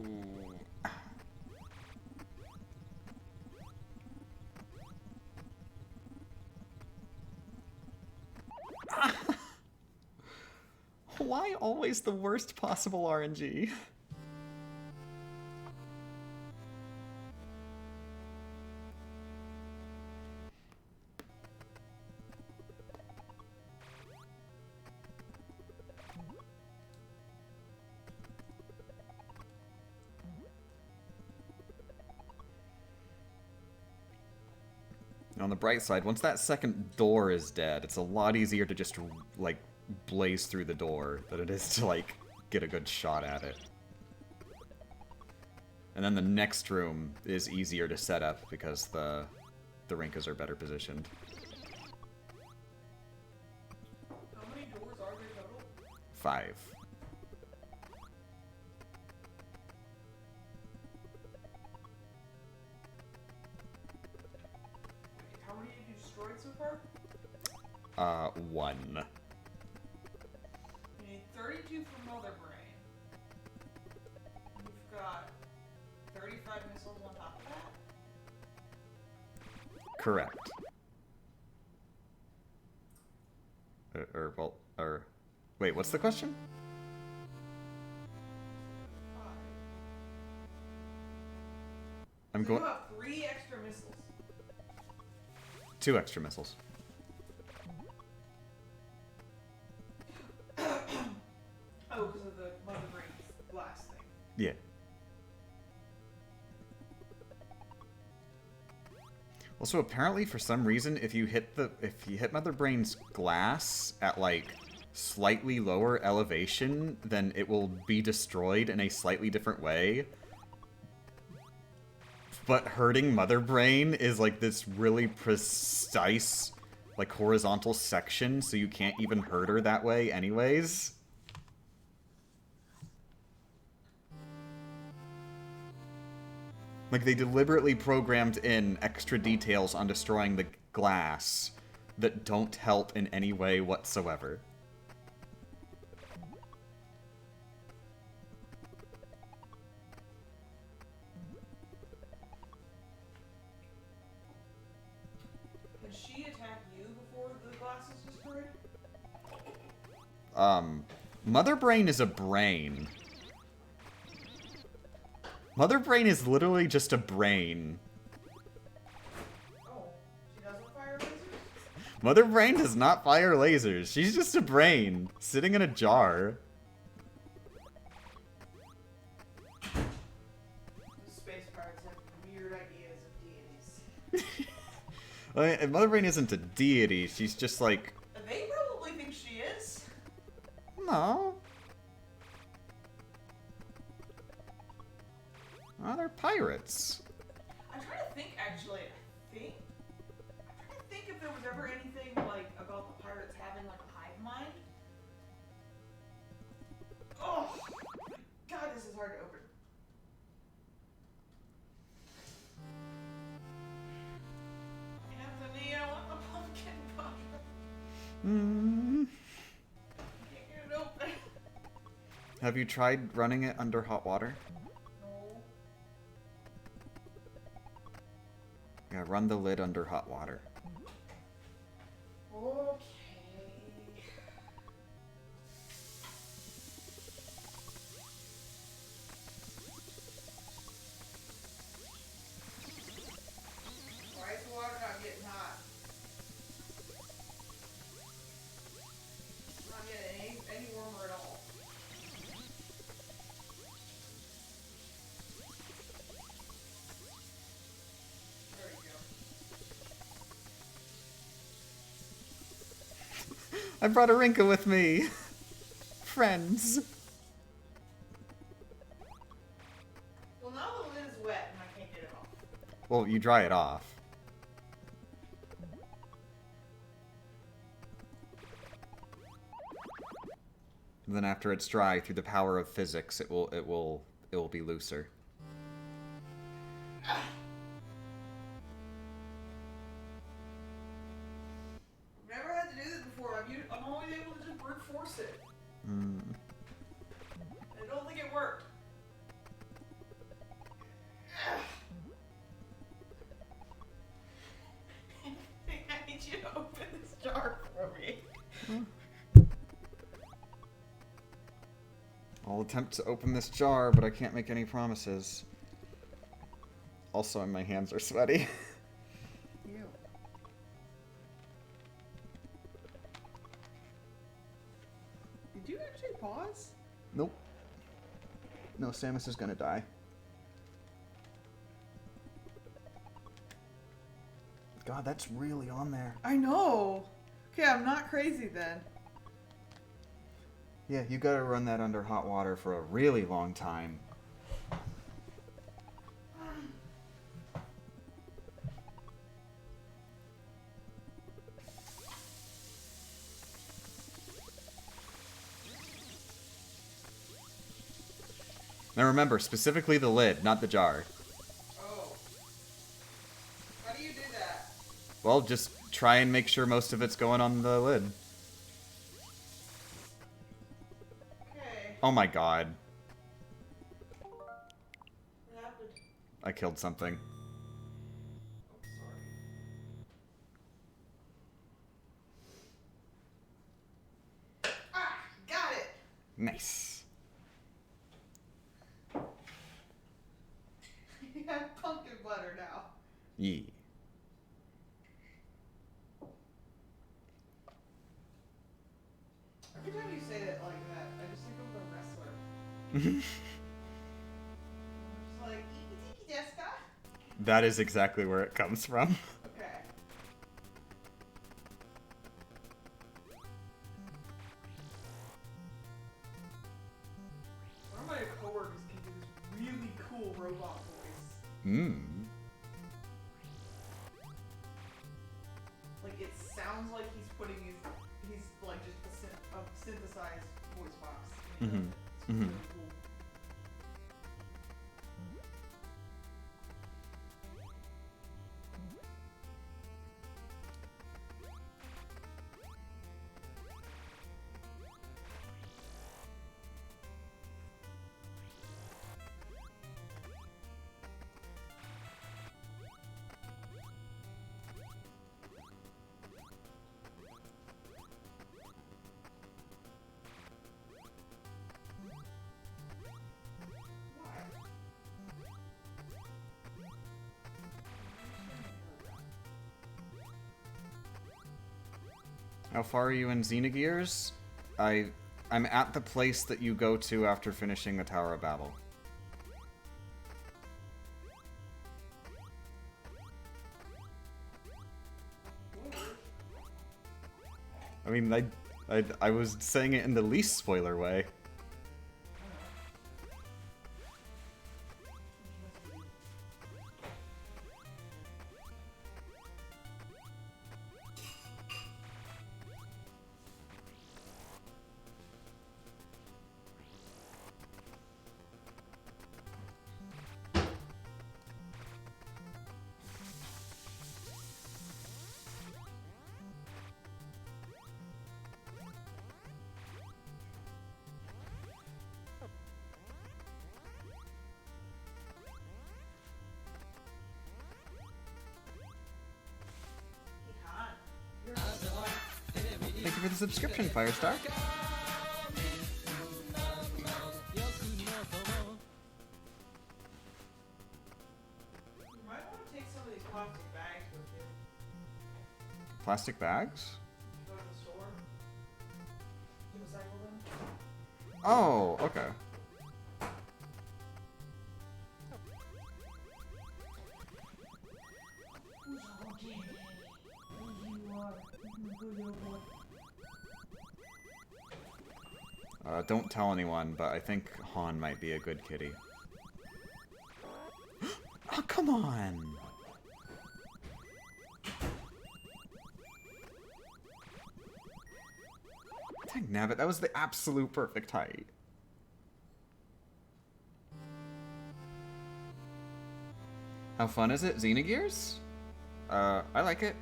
S1: Why always the worst possible RNG? On the bright side, once that second door is dead, it's a lot easier to just, like, blaze through the door than it is to, like, get a good shot at it. And then the next room is easier to set up because the Rinkas are better positioned.
S2: How many doors are there total?
S1: 5.
S2: How many have you destroyed so far?
S1: 1.
S2: You need 32 for Mother Brain. You've got 35 missiles on top of that?
S1: Correct. Wait, what's the question?
S2: 5.
S1: I'm
S2: So
S1: going...
S2: you have 3 extra missiles.
S1: 2 extra missiles.
S2: Oh, because of the Mother Brain's blast thing.
S1: Yeah. Also, apparently, for some reason, if you hit Mother Brain's glass at, like, slightly lower elevation, then it will be destroyed in a slightly different way. But hurting Mother Brain is, like, this really precise like, horizontal section, so you can't even hurt her that way anyways. Like, they deliberately programmed in extra details on destroying the glass that don't help in any way whatsoever.
S2: Can she attack you before the glass is destroyed?
S1: Mother Brain is a brain. Mother Brain is literally just a brain.
S2: Oh, she doesn't fire lasers?
S1: Mother Brain does not fire lasers. She's just a brain, sitting in a jar.
S2: The space pirates have weird ideas of deities.
S1: And Mother Brain isn't a deity, she's just like...
S2: They probably think she is.
S1: No. Oh, they're pirates.
S2: I'm trying to think, actually. I'm trying to think if there was ever anything, like, about the pirates having, like, a hive mind. Oh! God, this is hard to open. Anthony, I want the pumpkin pie.
S1: Mm.
S2: Can't get it open.
S1: Have you tried running it under hot water?
S2: No.
S1: Yeah, run the lid under hot water.
S2: Okay. Why is the water not getting hot? It's not getting any warmer at all. There we go.
S1: I brought a Rinka with me. Friends.
S2: Well, now the lid is wet and I can't get it off.
S1: Well, you dry it off. And then after it's dry, through the power of physics, it will be looser.
S2: I've never had to do this before. I'm always able to just brute force it.
S1: Mm.
S2: I don't think it worked. I need you to open this jar for me.
S1: I'll attempt to open this jar, but I can't make any promises. Also, my hands are sweaty.
S2: Ew. Did you actually pause?
S1: Nope. No, Samus is gonna die. God, that's really on there.
S2: I know. Okay, I'm not crazy then.
S1: Yeah, you gotta run that under hot water for a really long time. Now remember, specifically the lid, not the jar.
S2: Oh. How do you do that?
S1: Well, just try and make sure most of it's going on the lid.
S2: Okay.
S1: Oh my god.
S2: What happened?
S1: I killed something.
S2: Oh, sorry. Ah! Got it!
S1: Nice.
S2: You have pumpkin butter now.
S1: Yee.
S2: Every time you say it like that, I just think of the wrestler. It's like, Iki Tiki Deska?
S1: That is exactly where it comes from.
S2: Okay. One of my coworkers can do this really cool robot voice.
S1: Mmm.
S2: Like, it sounds like he's putting he's like just a synthesized voice box.
S1: Mm-hmm.
S2: It's
S1: Mm-hmm.
S2: really cool.
S1: How far are you in Xenogears? I'm at the place that you go to after finishing the Tower of Babel. I mean, I was saying it in the least spoiler way. Thank you for the subscription, Firestar.
S2: You might want to take some of these plastic bags with you.
S1: Plastic bags?
S2: Go to the store. Recycle them.
S1: Oh, okay. Don't tell anyone, but I think Han might be a good kitty. Oh, come on! Dang nabbit, that was the absolute perfect height. How fun is it? Xenogears? I like it.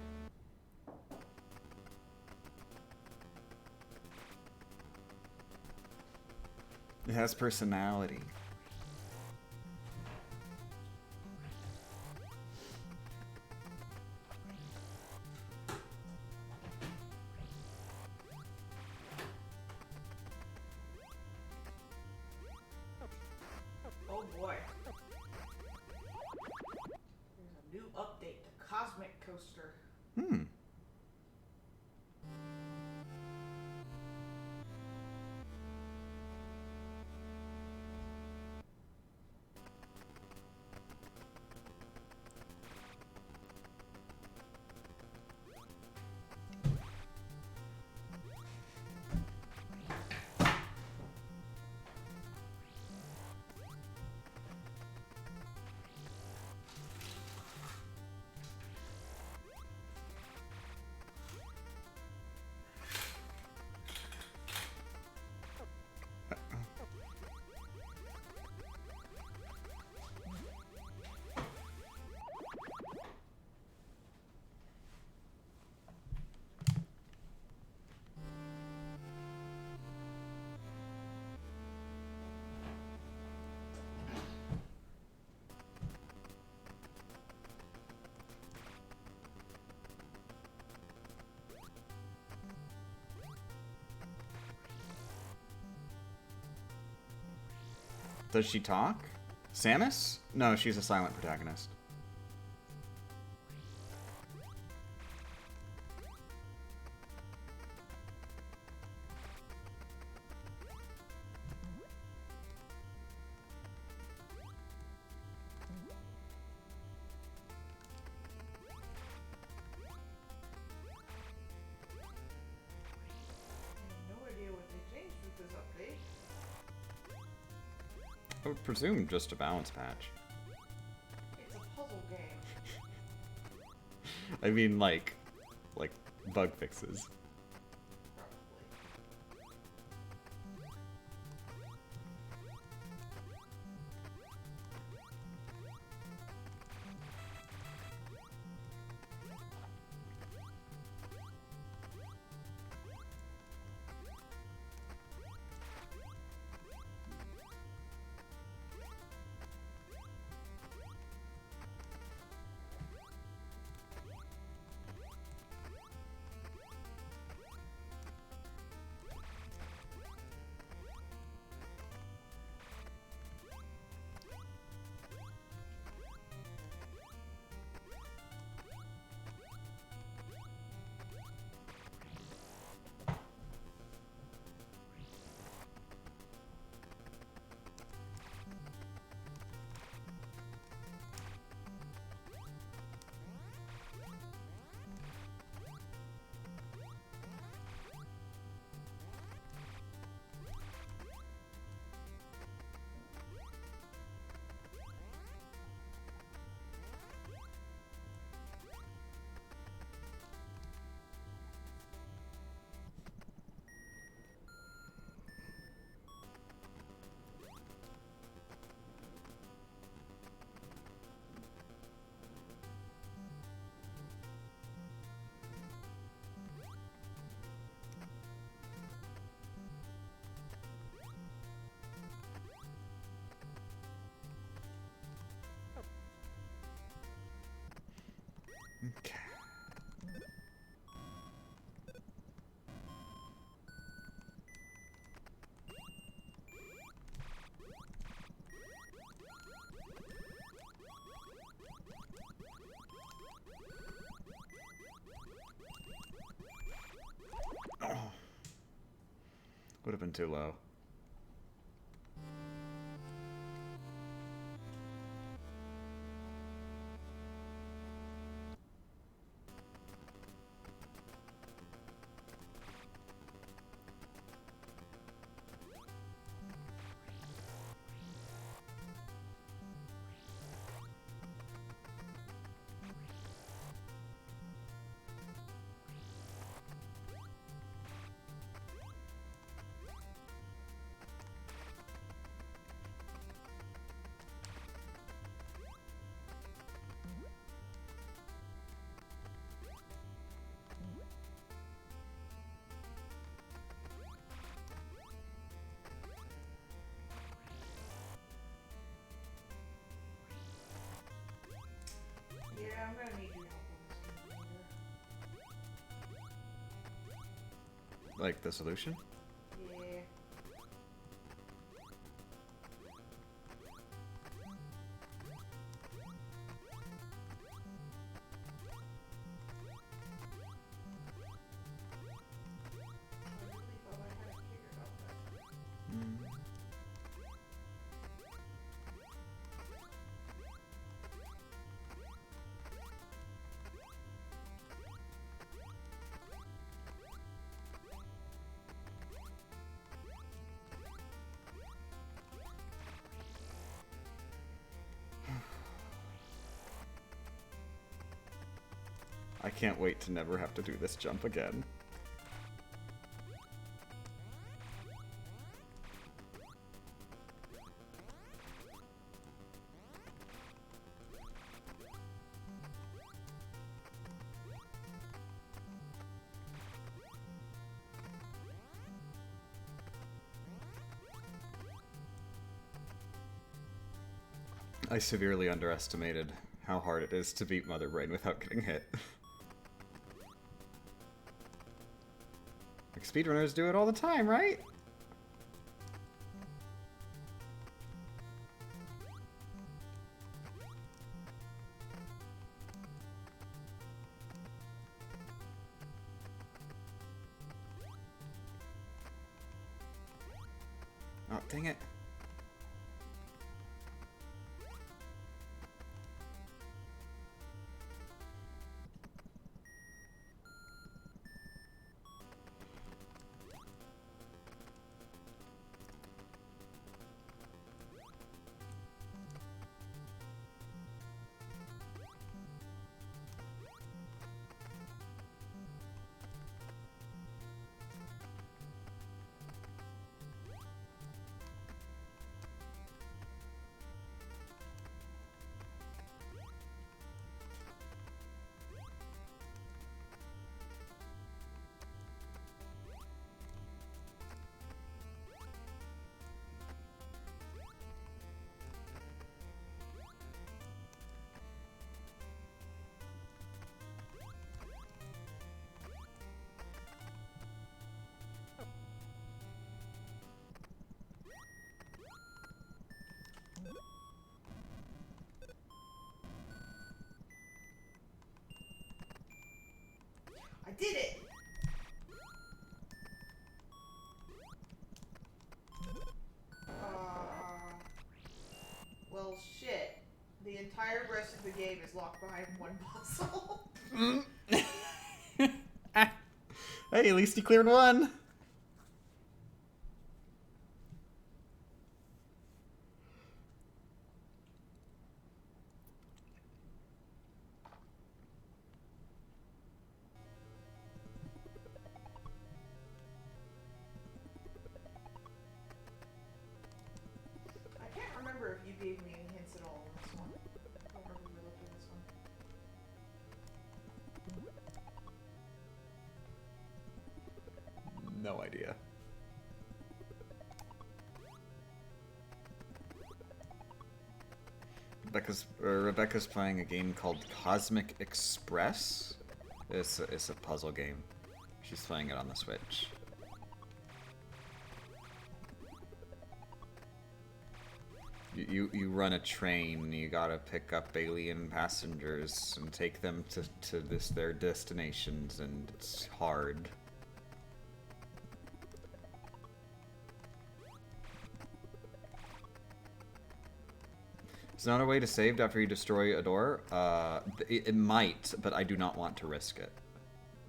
S1: It has personality.
S2: Oh boy. There's a new update to Cosmic Coaster.
S1: Hmm. Does she talk? Samus? No, she's a silent protagonist.
S2: No idea what they changed with this update.
S1: I would presume just a balance patch.
S2: It's a puzzle game.
S1: I mean, like, like bug fixes. Okay. Oh. Would have been too low.
S2: Yeah, I'm gonna need your help on this one.
S1: Like the solution?
S2: Yeah. I really thought I had it figured out that.
S1: Mm. I can't wait to never have to do this jump again. I severely underestimated how hard it is to beat Mother Brain without getting hit. Like, speedrunners do it all the time, right? Oh, dang it.
S2: I did it! Well, shit. The entire rest of the game is locked behind one puzzle.
S1: Hey, at least you cleared one!
S2: I can't remember if you gave me any hints at all on this one. I don't remember we looked at this one.
S1: No idea. Rebecca's playing a game called Cosmic Express. It's a puzzle game. She's playing it on the Switch. You run a train. You gotta pick up alien passengers and take them to their destinations, and it's hard. Is there not a way to save after you destroy a door? It might, but I do not want to risk it.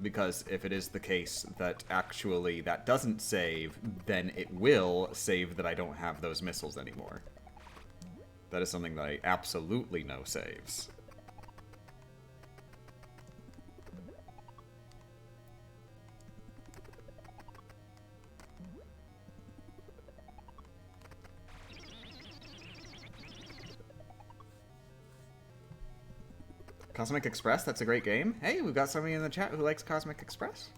S1: Because if it is the case that actually that doesn't save, then it will save that I don't have those missiles anymore. That is something that I absolutely know saves. Cosmic Express, that's a great game. Hey, we've got somebody in the chat who likes Cosmic Express.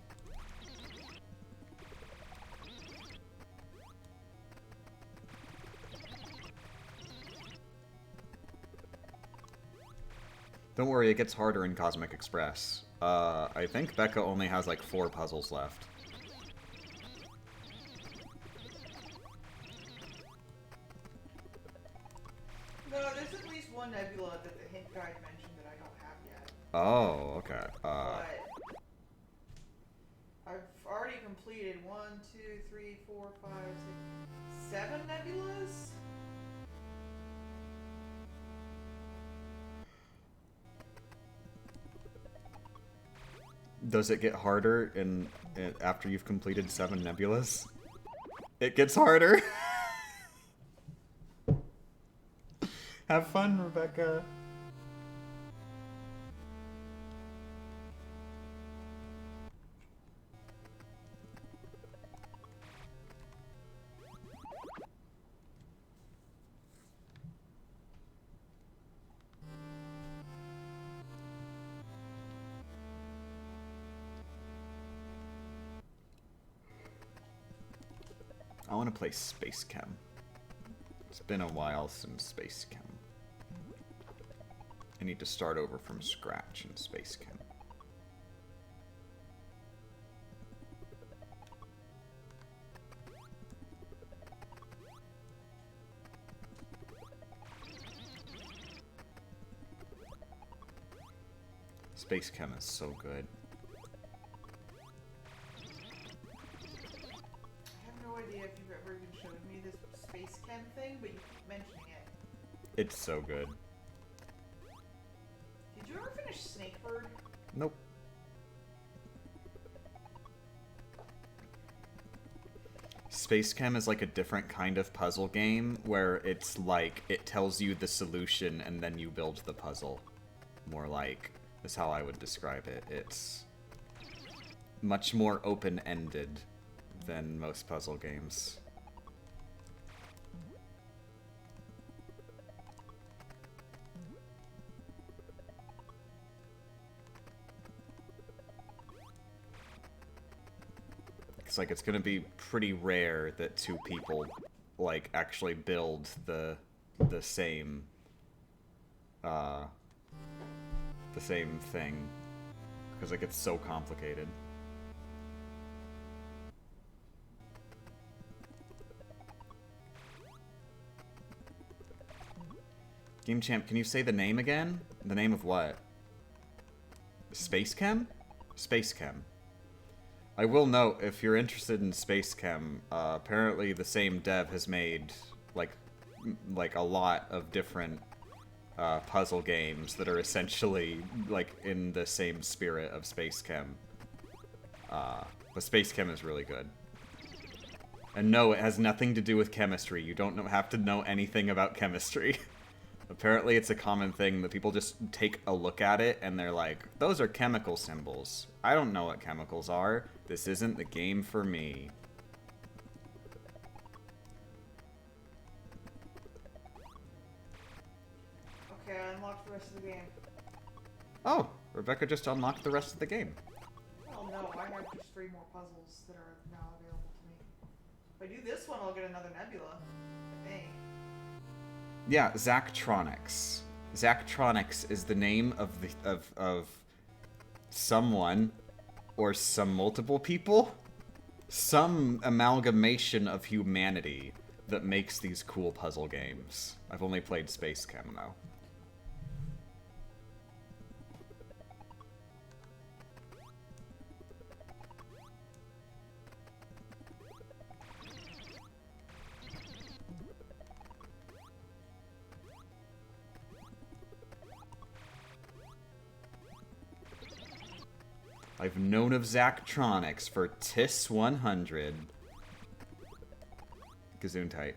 S1: Don't worry, it gets harder in Cosmic Express. I think Becca only has like 4 puzzles left.
S2: No, there's at least one nebula that the hint guide mentioned that I don't have yet.
S1: Oh, okay.
S2: But I've already completed 1, 2, 3, 4, 5, 6, 7 nebulas?
S1: Does it get harder after you've completed 7 nebulas? It gets harder. Have fun, Rebecca. I want to play Space Chem. It's been a while since Space Chem. I need to start over from scratch in Space Chem. Space Chem is so good.
S2: If you've ever even showed me this space chem thing, but you keep mentioning it.
S1: It's so good.
S2: Did you ever finish Snakebird?
S1: Nope. Space Chem is like a different kind of puzzle game where it's like it tells you the solution and then you build the puzzle. More like is how I would describe it. It's much more open-ended than most puzzle games. It's like it's gonna be pretty rare that 2 people like actually build the same thing because it gets so complicated. Game Champ, can you say the name again? The name of what? Space Chem? Space Chem. I will note, if you're interested in Space Chem, apparently the same dev has made, like a lot of different puzzle games that are essentially, like, in the same spirit of Space Chem. But Space Chem is really good. And no, it has nothing to do with chemistry. You don't have to know anything about chemistry. Apparently it's a common thing that people just take a look at it and they're like, those are chemical symbols. I don't know what chemicals are. This isn't the game for me.
S2: Okay, I unlocked the rest of the game.
S1: Oh, Rebecca just unlocked the rest of the game.
S2: Oh no, I have just 3 more puzzles that are now available to me. If I do this one, I'll get another nebula. I think.
S1: Yeah, Zachtronics. Zachtronics is the name of the of someone or some multiple people, some amalgamation of humanity that makes these cool puzzle games. I've only played Space Chem though. I've known of Zachtronics for TIS 100. Gesundheit.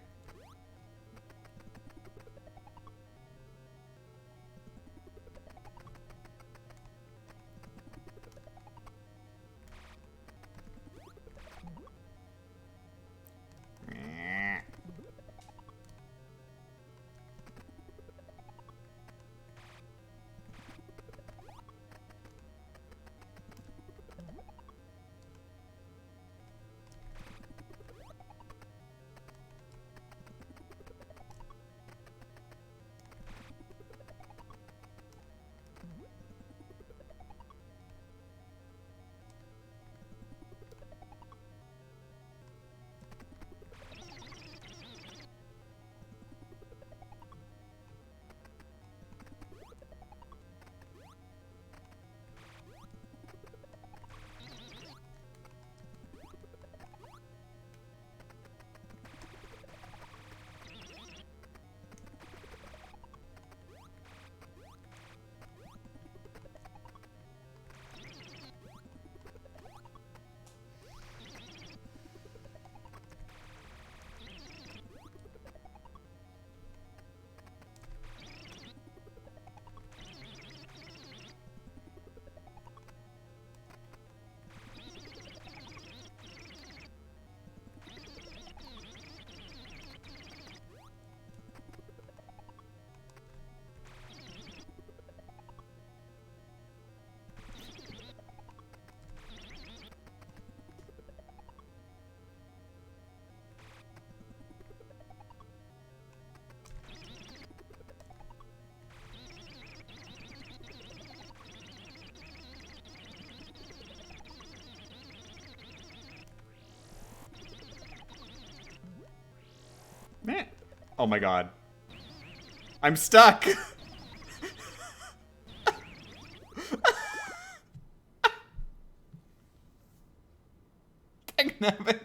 S1: Man. Oh my god. I'm stuck! Dangnabbit.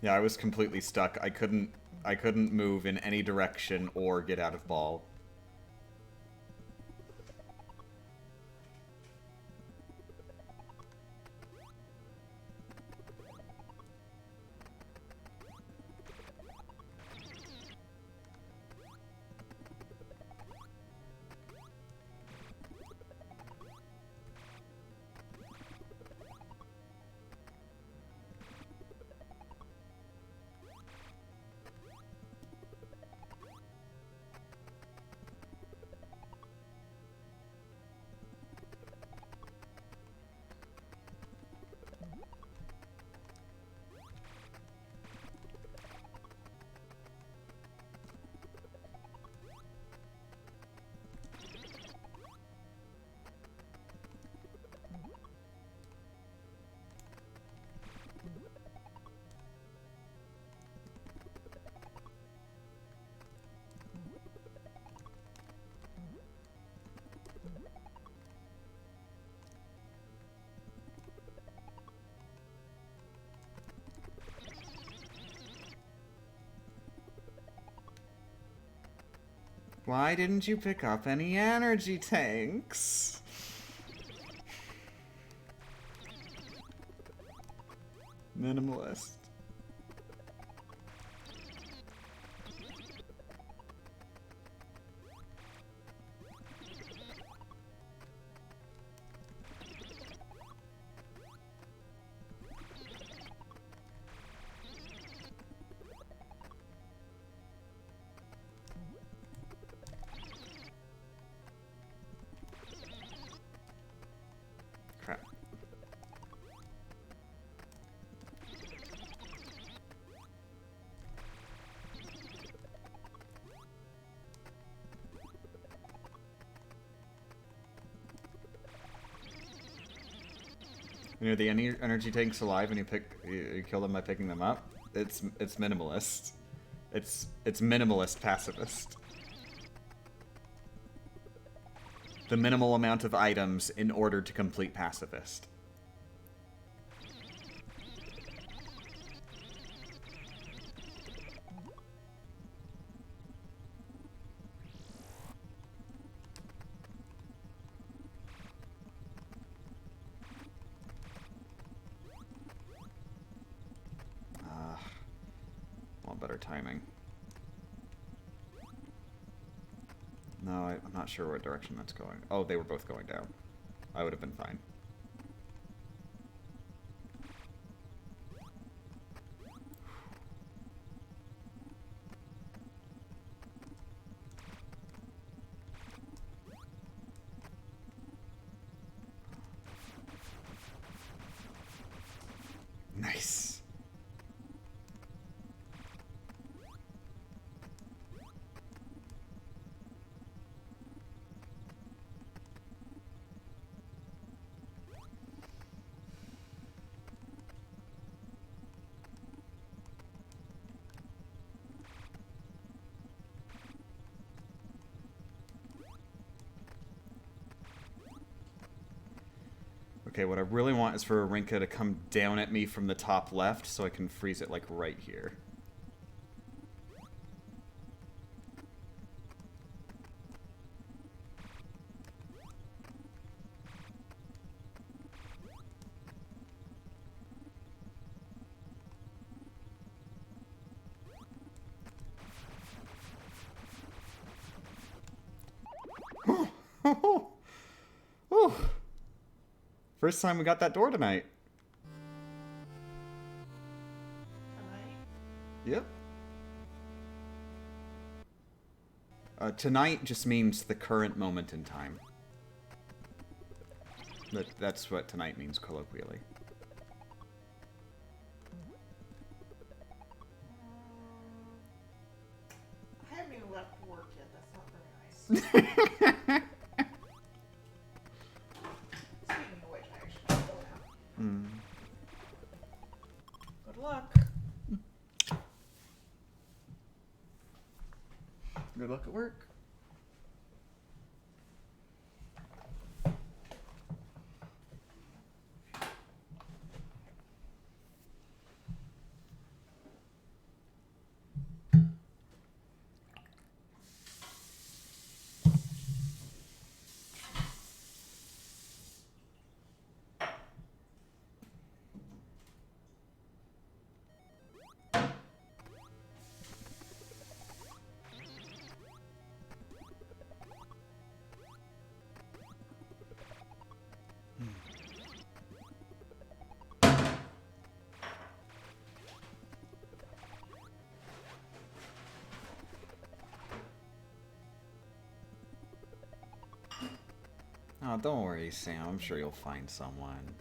S1: Yeah, I was completely stuck. I couldn't move in any direction or get out of ball. Why didn't you pick up any energy tanks? Minimalist. Crap. You know, the energy tanks alive and you kill them by picking them up. It's minimalist. It's minimalist pacifist. The minimal amount of items in order to complete pacifist. Want better timing. No, I'm not sure what direction that's going. Oh, they were both going down. I would have been fine. Nice. Okay, what I really want is for Rinka to come down at me from the top left so I can freeze it like right here. Oh. First time we got that door tonight. Yep. Tonight just means the current moment in time. That's what tonight means colloquially.
S2: I haven't even left work yet. That's not very nice. Speaking of which, I actually go now.
S1: Mm.
S2: Good luck.
S1: Good luck at work. Oh, don't worry, Sam. I'm sure you'll find someone.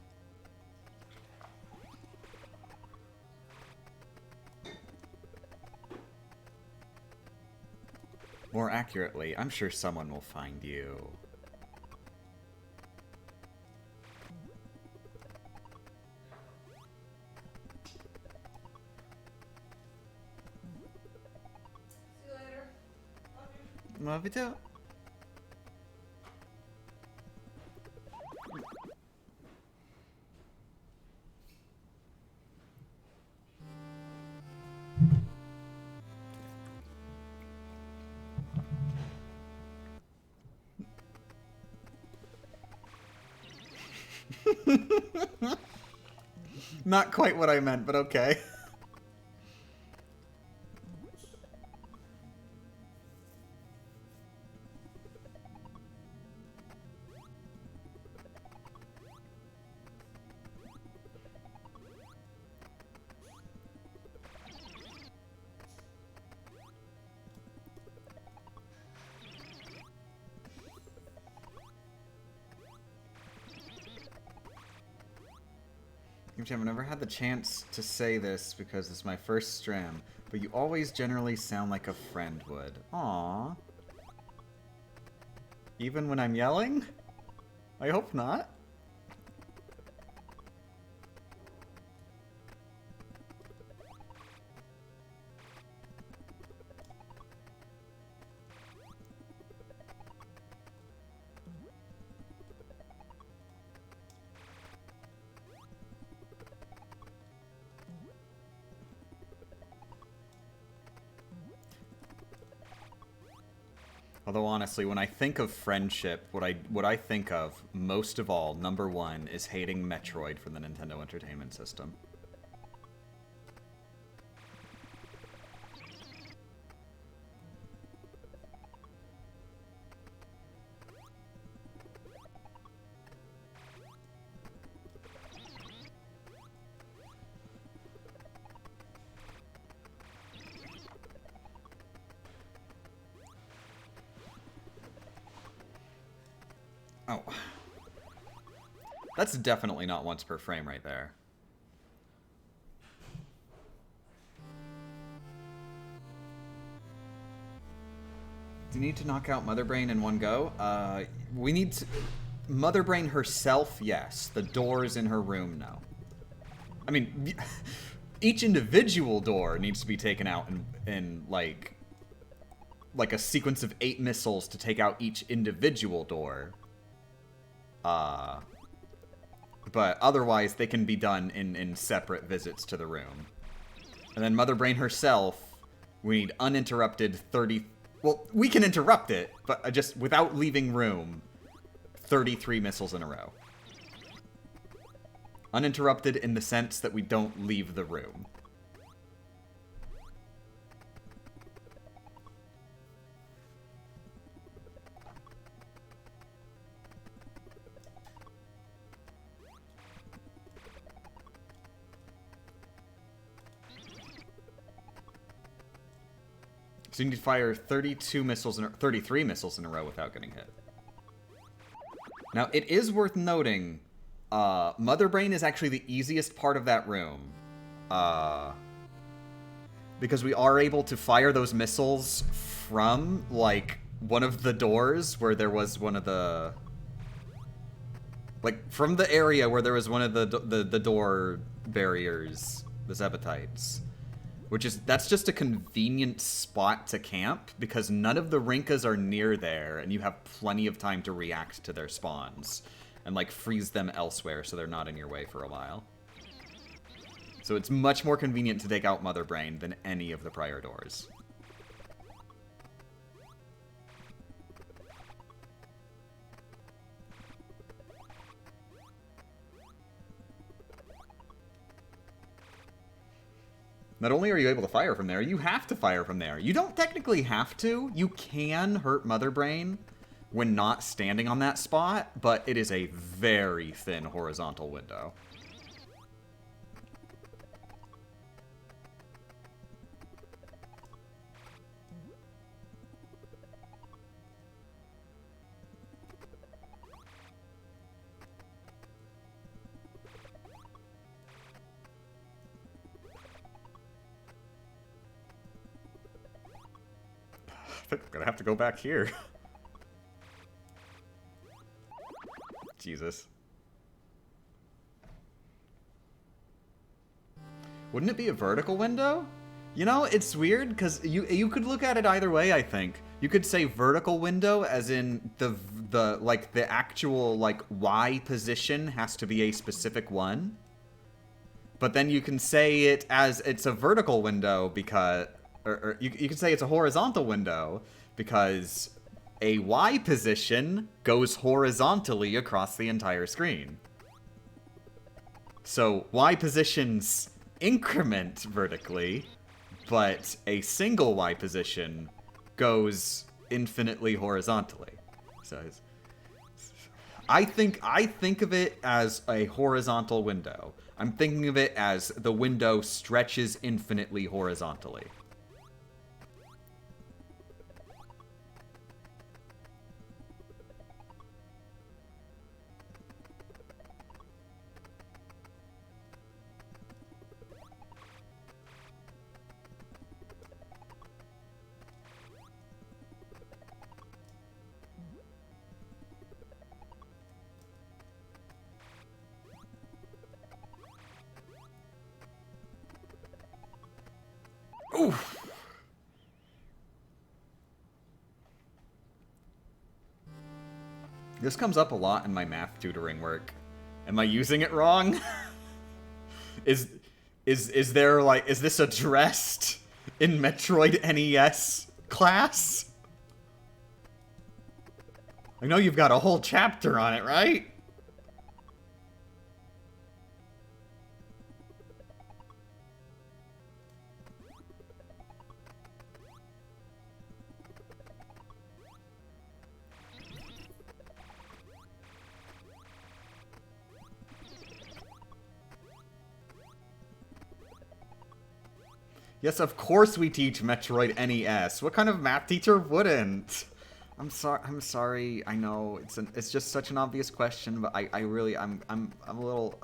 S1: More accurately, I'm sure someone will find you.
S2: See you later. Love you.
S1: Love you too. Not quite what I meant, but okay. I've never had the chance to say this because it's my first Strem, but you always generally sound like a friend would. Aww. Even when I'm yelling? I hope not. Although honestly, when I think of friendship, what I think of most of all, number one, is hating Metroid from the Nintendo Entertainment System. Oh. That's definitely not once per frame right there. Do you need to knock out Mother Brain in one go? We need to... Mother Brain herself, yes. The doors in her room, no. I mean, each individual door needs to be taken out in like a sequence of 8 missiles to take out each individual door. But otherwise, they can be done in separate visits to the room. And then Mother Brain herself, we need uninterrupted 30... Well, we can interrupt it, but just without leaving room, 33 missiles in a row. Uninterrupted in the sense that we don't leave the room. So you need to fire 33 missiles in a row without getting hit. Now, it is worth noting, Mother Brain is actually the easiest part of that room. Because we are able to fire those missiles from, like, one of the doors where there was one of the... Like, from the area where there was one of the door barriers, the Zebatites. That's just a convenient spot to camp, because none of the Rinkas are near there, and you have plenty of time to react to their spawns. And, like, freeze them elsewhere so they're not in your way for a while. So it's much more convenient to take out Mother Brain than any of the prior doors. Not only are you able to fire from there, you have to fire from there. You don't technically have to. You can hurt Mother Brain when not standing on that spot, but it is a very thin horizontal window. I think I'm gonna have to go back here. Jesus. Wouldn't it be a vertical window? You know, it's weird, because you could look at it either way, I think. You could say vertical window, as in the actual, like, Y position has to be a specific one. But then you can say it as it's a vertical window because... Or you could say it's a horizontal window because a Y position goes horizontally across the entire screen. So Y positions increment vertically, but a single Y position goes infinitely horizontally. So I think of it as a horizontal window. I'm thinking of it as the window stretches infinitely horizontally. Oof. This comes up a lot in my math tutoring work. Am I using it wrong? is there like, is this addressed in Metroid NES class? I know you've got a whole chapter on it, right? Yes, of course we teach Metroid NES. What kind of math teacher wouldn't? I'm sorry. I know it's just such an obvious question, but I really I'm a little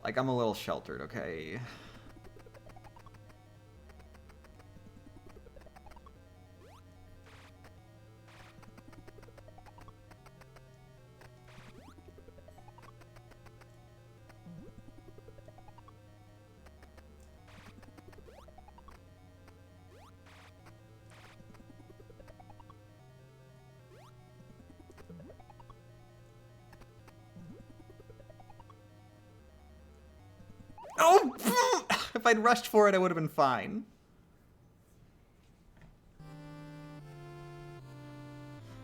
S1: like I'm a little sheltered, okay? Oh! If I'd rushed for it, I would have been fine.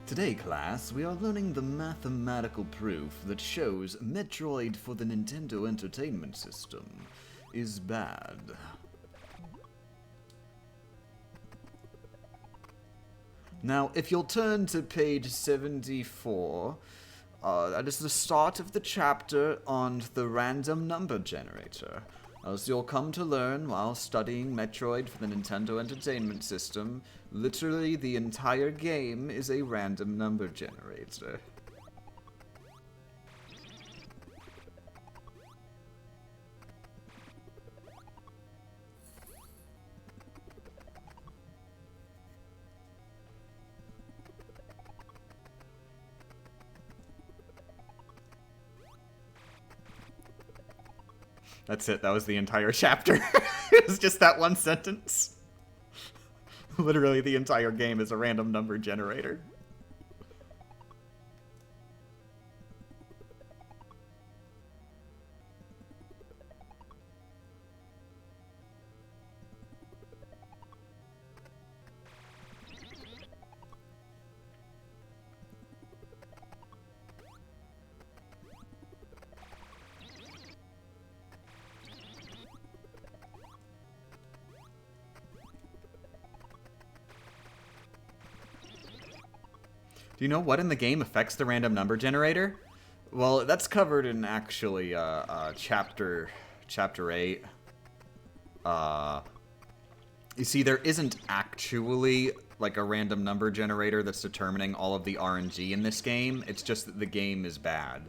S1: Today, class, we are learning the mathematical proof that shows Metroid for the Nintendo Entertainment System is bad. Now, if you'll turn to page 74, that is the start of the chapter on the random number generator. As you'll come to learn while studying Metroid for the Nintendo Entertainment System, literally the entire game is a random number generator. That's it. That was the entire chapter. It was just that one sentence. Literally, the entire game is a random number generator. Do you know what in the game affects the random number generator? Well, that's covered in actually chapter 8. You see, there isn't actually like a random number generator that's determining all of the RNG in this game. It's just that the game is bad.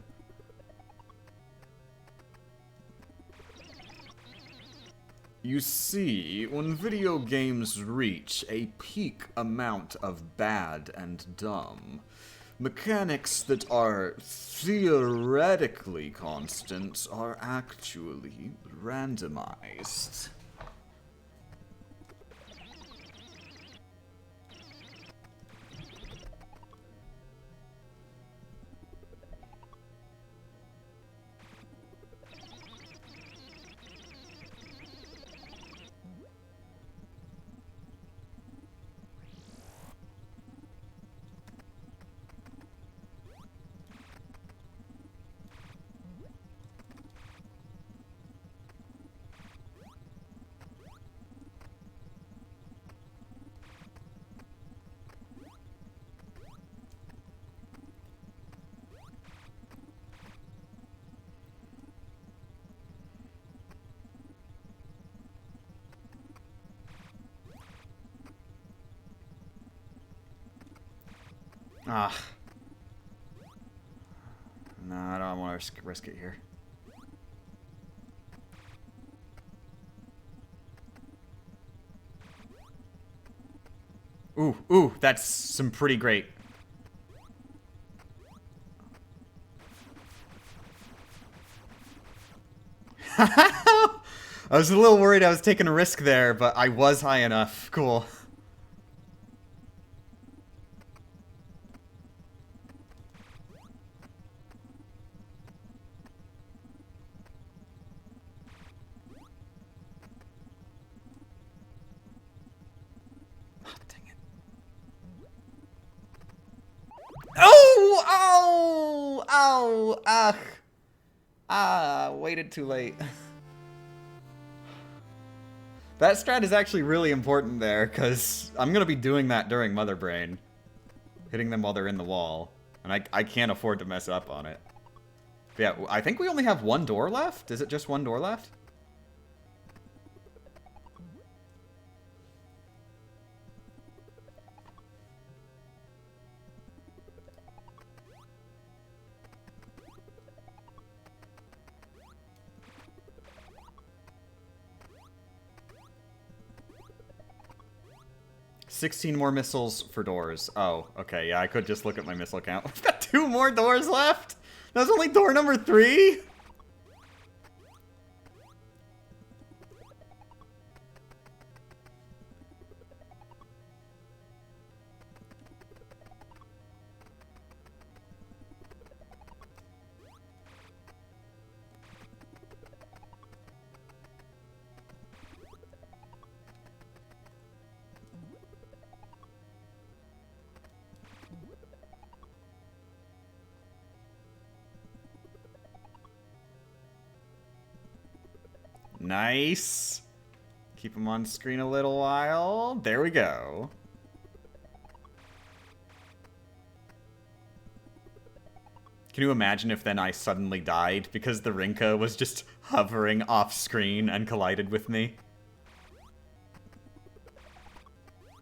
S1: You see, when video games reach a peak amount of bad and dumb, mechanics that are theoretically constant are actually randomized. Ah. No, I don't want to risk it here. Ooh, ooh, that's some pretty great. I was a little worried I was taking a risk there, but I was high enough. Cool. Oh! Oh! Oh! Ugh. Ah, waited too late. That strat is actually really important there, because I'm going to be doing that during Mother Brain. Hitting them while they're in the wall. And I can't afford to mess up on it. But yeah, I think we only have one door left? Is it just one door left? 16 more missiles for doors. Oh, okay, yeah, I could just look at my missile count. We've got 2 more doors left! That was only door number 3? Nice. Keep them on screen a little while. There we go. Can you imagine if then I suddenly died because the Rinka was just hovering off screen and collided with me?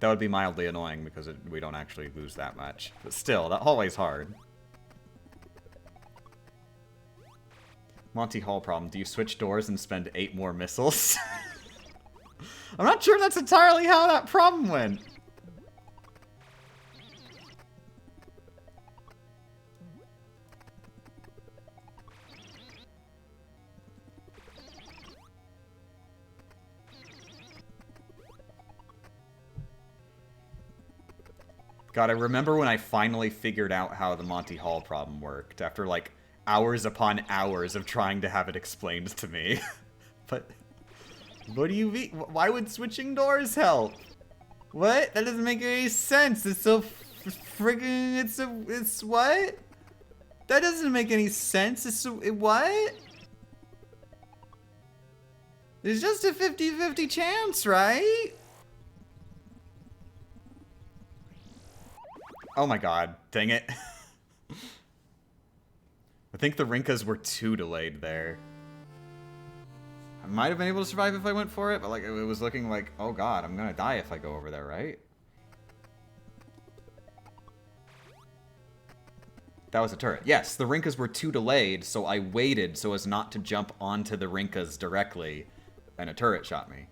S1: That would be mildly annoying because we don't actually lose that much. But still, that hallway's hard. Monty Hall problem. Do you switch doors and spend 8 more missiles? I'm not sure that's entirely how that problem went. God, I remember when I finally figured out how the Monty Hall problem worked after, like, hours upon hours of trying to have it explained to me. But what do you mean? Why would switching doors help? What? That doesn't make any sense. It's so friggin' it's what? That doesn't make any sense. It's so, what? It's just a 50-50 chance, right? Oh my god, dang it. I think the Rinkas were too delayed there. I might have been able to survive if I went for it, but like it was looking like, oh god, I'm gonna die if I go over there, right? That was a turret. Yes, the Rinkas were too delayed, so I waited so as not to jump onto the Rinkas directly, and a turret shot me.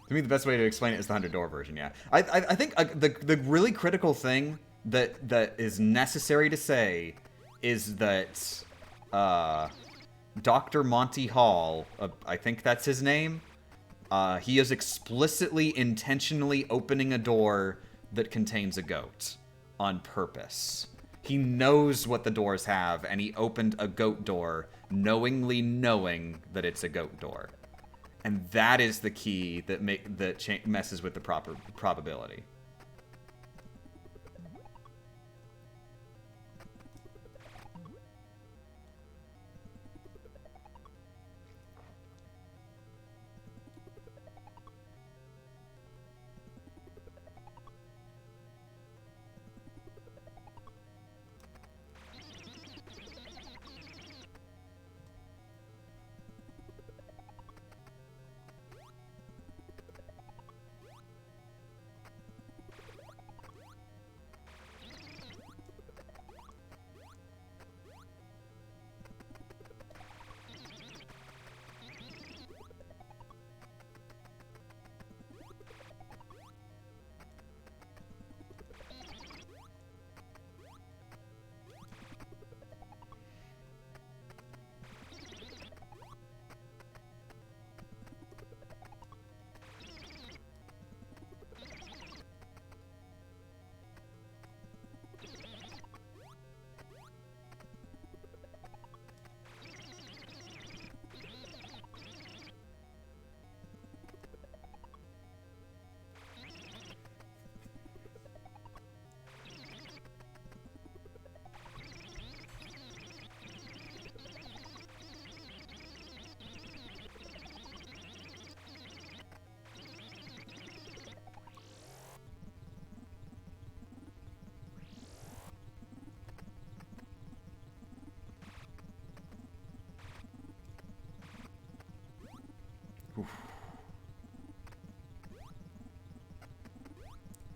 S1: To me, the best way to explain it is the 100-door version, yeah. I think the really critical thing that is necessary to say is that Dr. Monty Hall, I think that's his name, he is explicitly, intentionally opening a door that contains a goat on purpose. He knows what the doors have, and he opened a goat door knowingly knowing that it's a goat door. And that is the key that messes with the proper probability.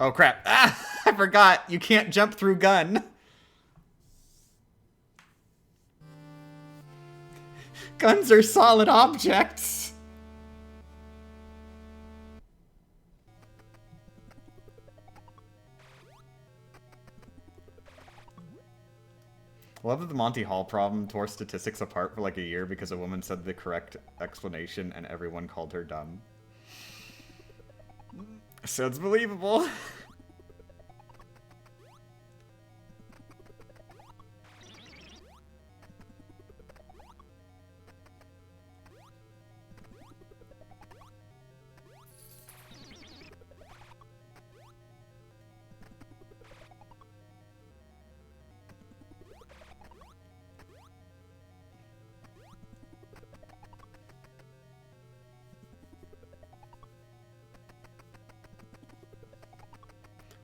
S1: Oh, crap. Ah! I forgot. You can't jump through gun. Guns are solid objects. I love that the Monty Hall problem tore statistics apart for like a year because a woman said the correct explanation and everyone called her dumb. Sounds believable.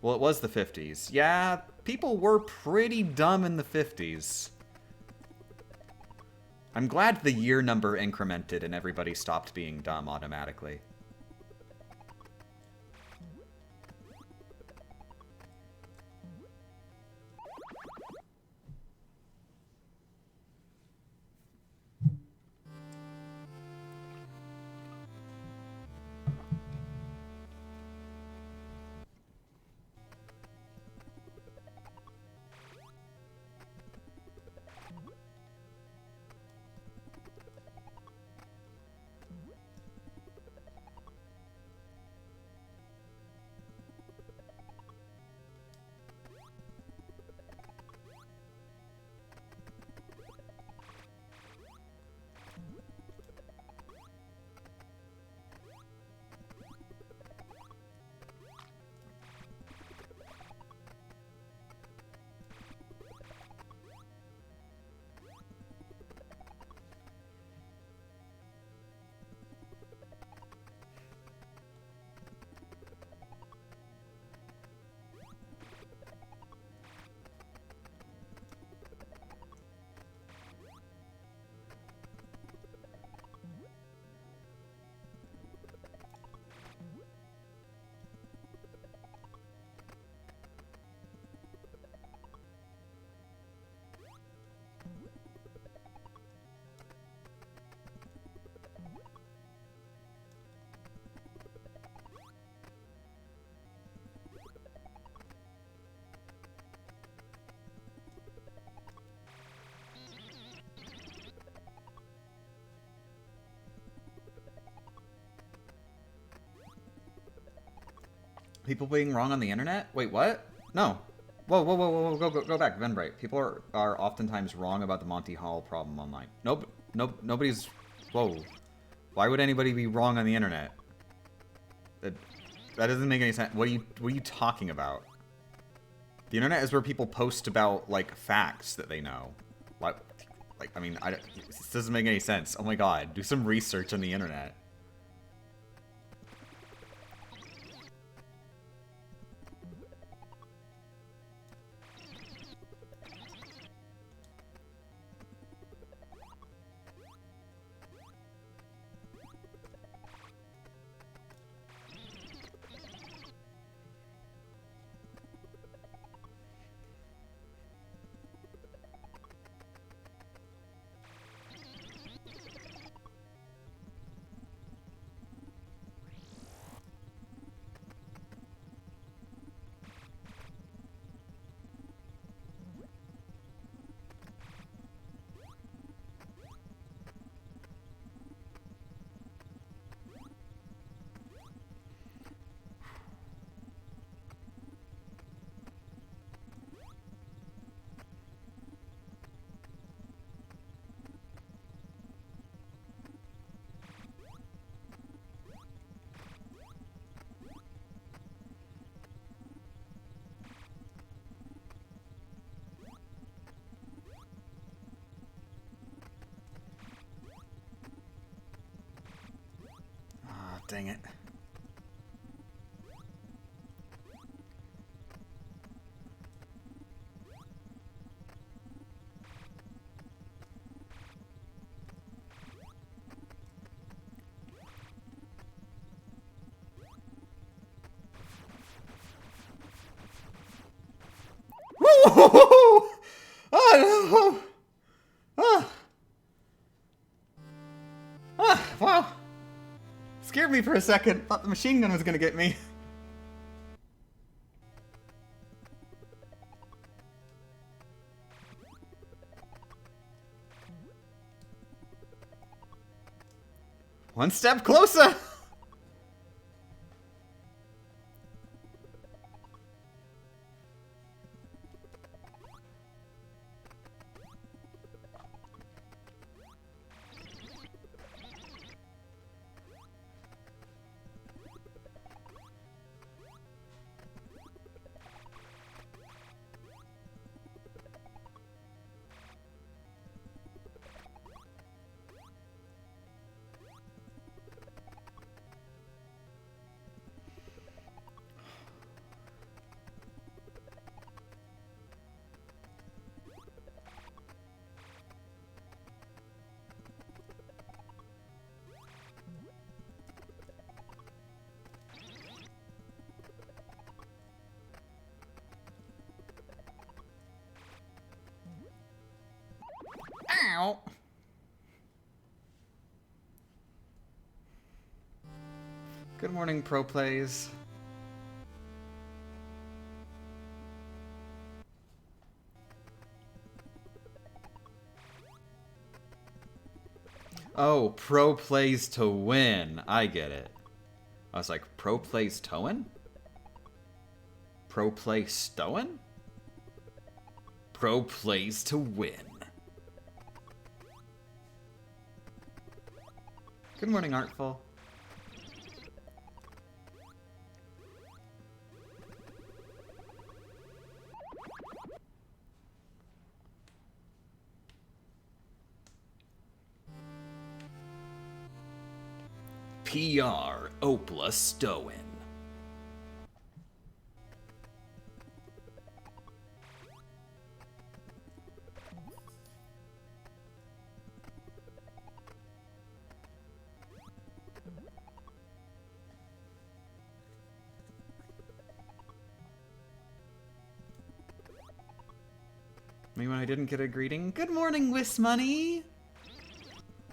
S1: Well, it was the 50s. Yeah, people were pretty dumb in the 50s. I'm glad the year number incremented and everybody stopped being dumb automatically. People being wrong on the internet? Wait, what? No. Whoa, whoa, whoa, whoa, whoa, go back, Venbright. People are oftentimes wrong about the Monty Hall problem online. Nope, nobody's... Whoa. Why would anybody be wrong on the internet? That doesn't make any sense. What are you talking about? The internet is where people post about, like, facts that they know. What? Like, I mean, this doesn't make any sense. Oh my god, do some research on the internet. Dang it. me for a second. Thought the machine gun was gonna get me. One step closer! Ow! Good morning, Pro Plays. Oh, Pro Plays to win. I get it. I was like, Pro Plays Toen? Pro Play Stoen? Pro Plays to win. Good morning, Artful. PR Opla Stoen. Me when I didn't get a greeting. Good morning, Wismoney.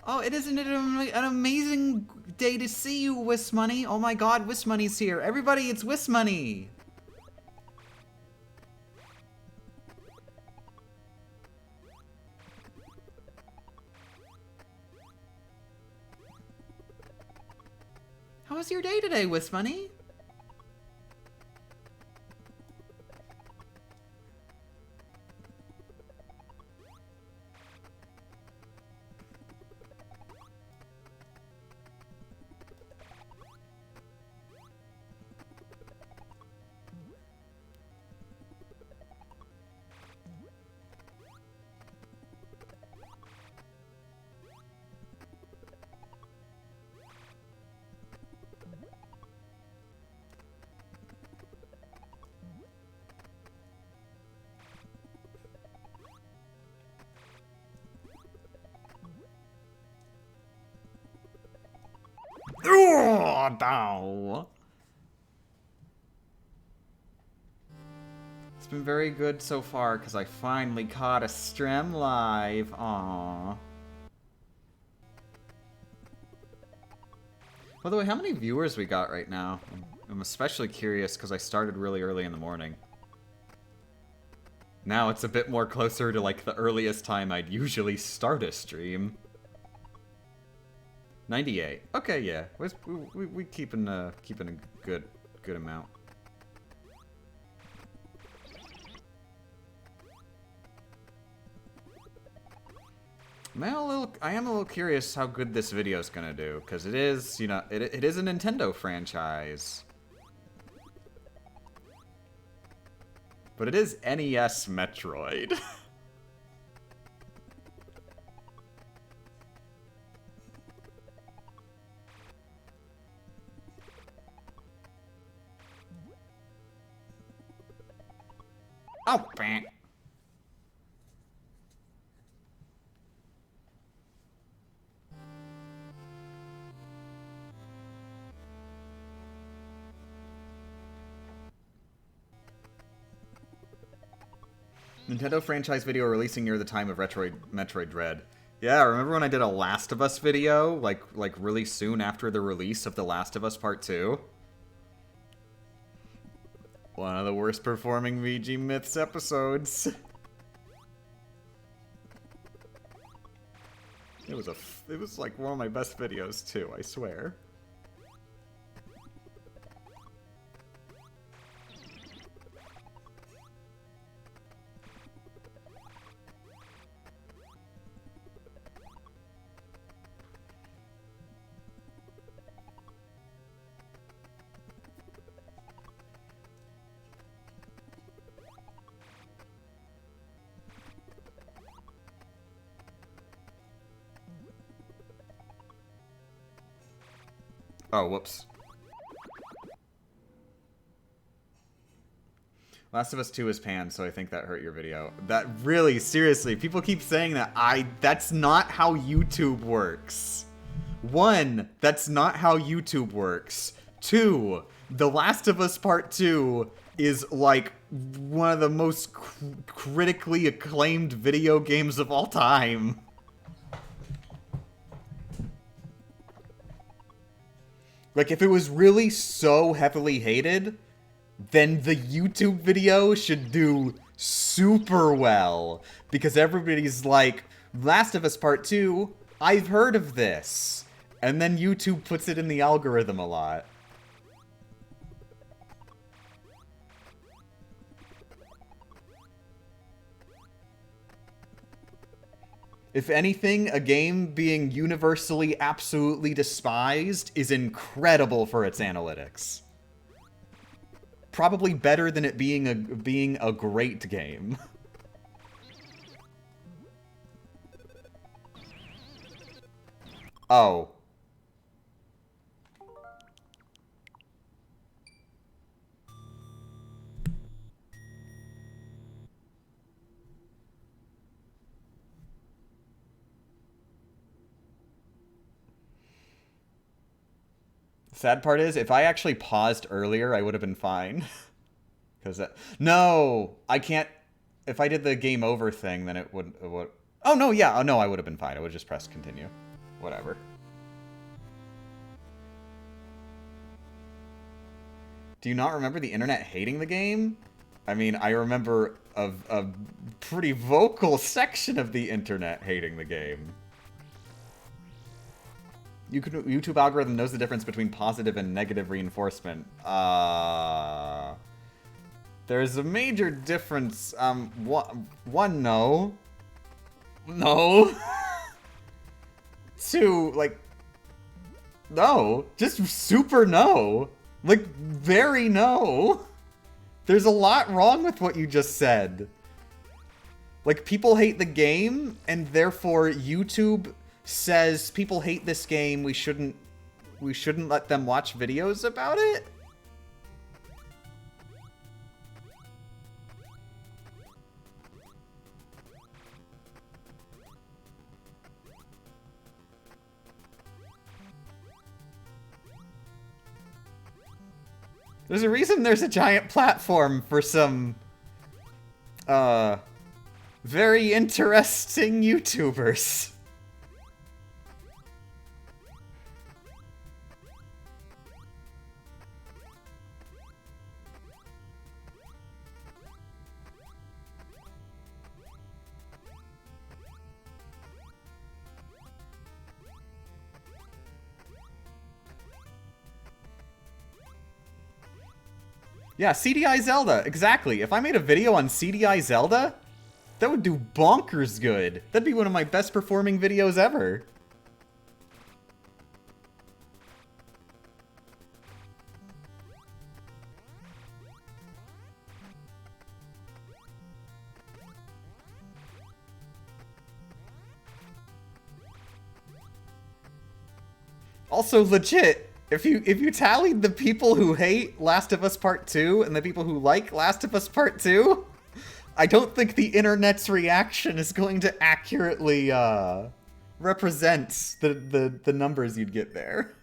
S1: Oh, isn't it an amazing day to see you, Wismoney? Oh my god, Wismoney's here. Everybody, it's Wismoney. How was your day today, Wismoney? Oh, no. It's been very good so far because I finally caught a Strem live. Aww. By the way, how many viewers we got right now? I'm especially curious because I started really early in the morning. Now it's a bit more closer to like the earliest time I'd usually start a stream. 98. Okay, yeah. We keeping a good amount. I am a little curious how good this video is gonna do, because it is, you know, it is a Nintendo franchise. But it is NES Metroid. Oh, bang. Nintendo franchise video releasing near the time of Metroid Dread. Yeah, remember when I did a Last of Us video, like really soon after the release of The Last of Us Part 2? One of the worst performing VG Myths episodes. It was like one of my best videos too, I swear. Oh, whoops. Last of Us 2 is panned, so I think that hurt your video. That really, seriously, people keep saying that. That's not how YouTube works. 1, that's not how YouTube works. 2, The Last of Us Part 2 is like one of the most critically acclaimed video games of all time. Like, if it was really so heavily hated, then the YouTube video should do super well. Because everybody's like, Last of Us Part 2, I've heard of this. And then YouTube puts it in the algorithm a lot. If anything, a game being universally absolutely despised is incredible for its analytics. Probably better than it being a great game. Oh. Sad part is, if I actually paused earlier, I would have been fine. Because no, I can't. If I did the game over thing, then it would. Oh no, yeah, oh no, I would have been fine. I would just press continue. Whatever. Do you not remember the internet hating the game? I mean, I remember a pretty vocal section of the internet hating the game. YouTube algorithm knows the difference between positive and negative reinforcement. There's a major difference. One, no. No. 2, like, no. Just super no. Like, very no. There's a lot wrong with what you just said. Like, people hate the game, and therefore YouTube says people hate this game, we shouldn't let them watch videos about it? There's a reason there's a giant platform for some very interesting YouTubers. Yeah, CDI Zelda, exactly. If I made a video on CDI Zelda, that would do bonkers good. That'd be one of my best performing videos ever. Also, legit, if you tallied the people who hate Last of Us Part 2 and the people who like Last of Us Part 2, I don't think the internet's reaction is going to accurately represent the numbers you'd get there.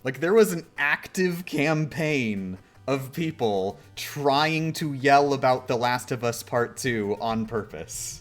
S1: Like, there was an active campaign of people trying to yell about The Last of Us Part 2 on purpose.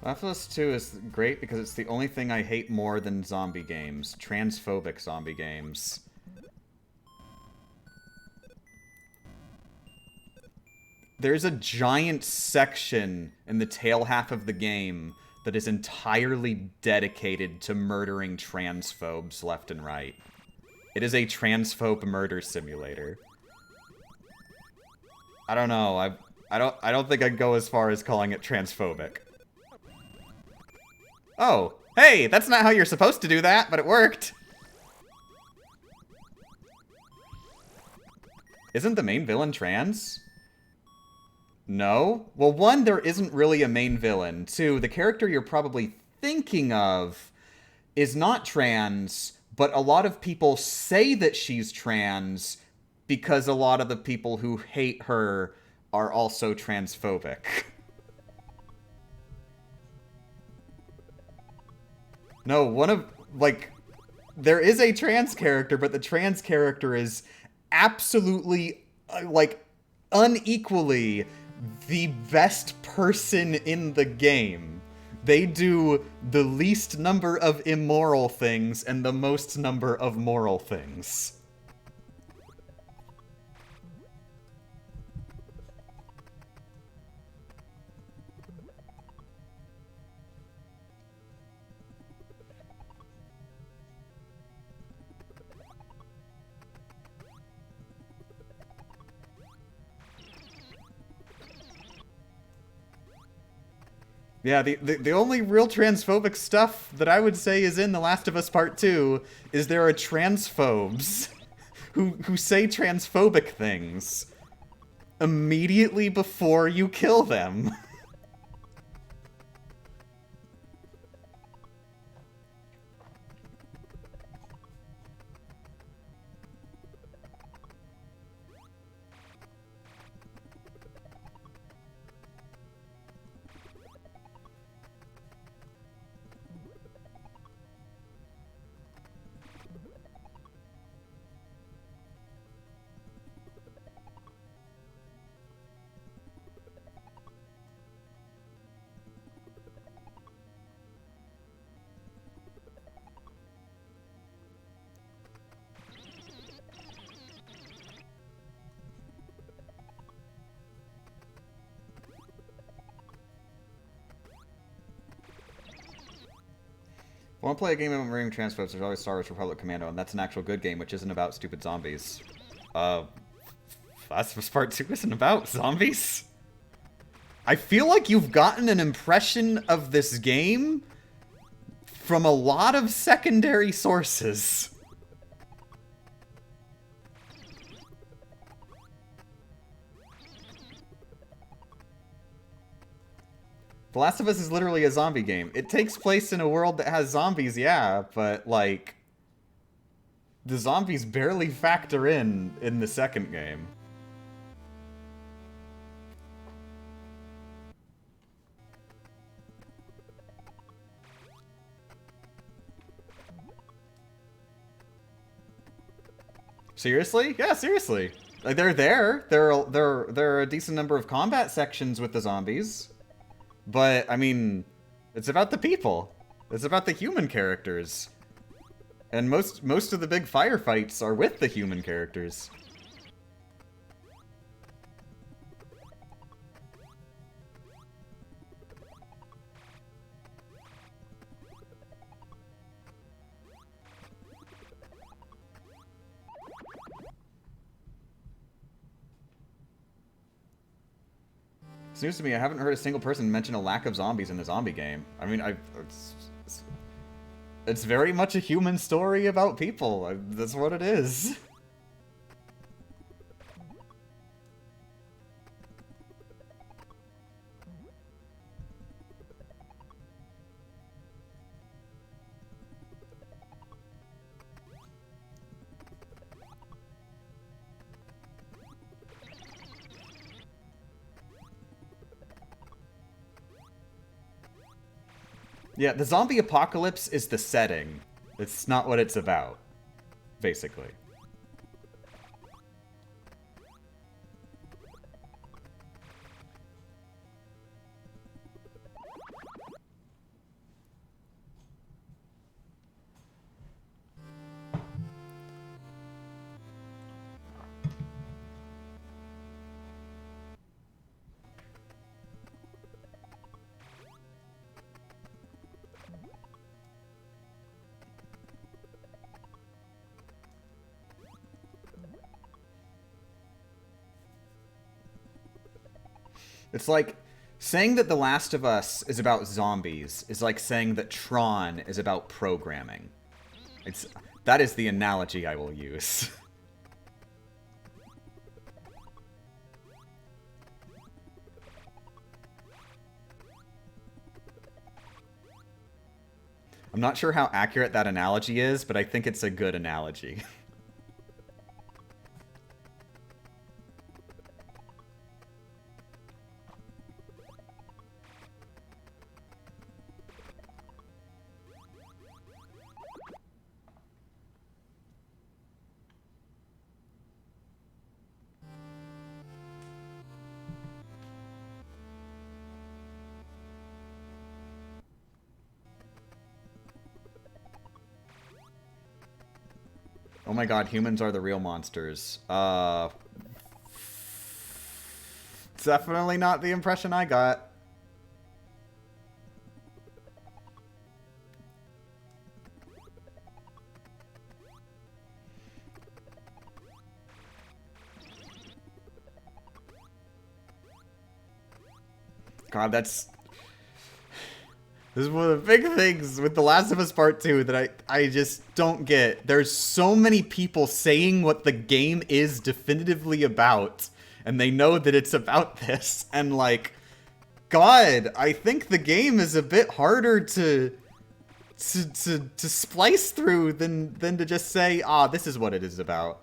S1: Last of Us 2 is great because it's the only thing I hate more than zombie games. Transphobic zombie games. There's a giant section in the tail half of the game that is entirely dedicated to murdering transphobes left and right. It is a transphobe murder simulator. I don't know. I don't think I'd go as far as calling it transphobic. Oh, hey, that's not how you're supposed to do that, but it worked. Isn't the main villain trans? No? Well, one, there isn't really a main villain. Two, the character you're probably thinking of is not trans, but a lot of people say that she's trans because a lot of the people who hate her are also transphobic. No, one of, like, there is a trans character, but the trans character is absolutely, like, unequally the best person in the game. They do the least number of immoral things and the most number of moral things. Yeah, the only real transphobic stuff that I would say is in The Last of Us Part 2 is there are transphobes who say transphobic things immediately before you kill them. I want to play a game about murdering transphobes, there's always Star Wars Republic Commando, and that's an actual good game, which isn't about stupid zombies. Last of Us Part 2 isn't about zombies? I feel like you've gotten an impression of this game from a lot of secondary sources. The Last of Us is literally a zombie game. It takes place in a world that has zombies, yeah, but, like, the zombies barely factor in the second game. Seriously? Yeah, seriously. Like, they're there. There are a decent number of combat sections with the zombies. But, I mean, it's about the people. It's about the human characters. And most of the big firefights are with the human characters. Seems to me I haven't heard a single person mention a lack of zombies in a zombie game. I mean, it's very much a human story about people. That's what it is. Yeah, the zombie apocalypse is the setting. It's not what it's about, basically. It's like saying that The Last of Us is about zombies is like saying that Tron is about programming. That is the analogy I will use. I'm not sure how accurate that analogy is, but I think it's a good analogy. Oh my god, humans are the real monsters. Definitely not the impression I got. God, this is one of the big things with The Last of Us Part 2 that I just don't get. There's so many people saying what the game is definitively about, and they know that it's about this, and like, God, I think the game is a bit harder to splice through than to just say, ah, this is what it is about.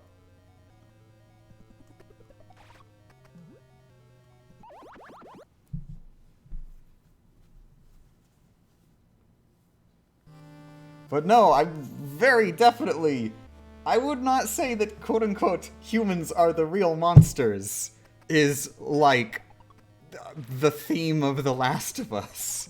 S1: But no, I would not say that quote-unquote humans are the real monsters is like the theme of The Last of Us.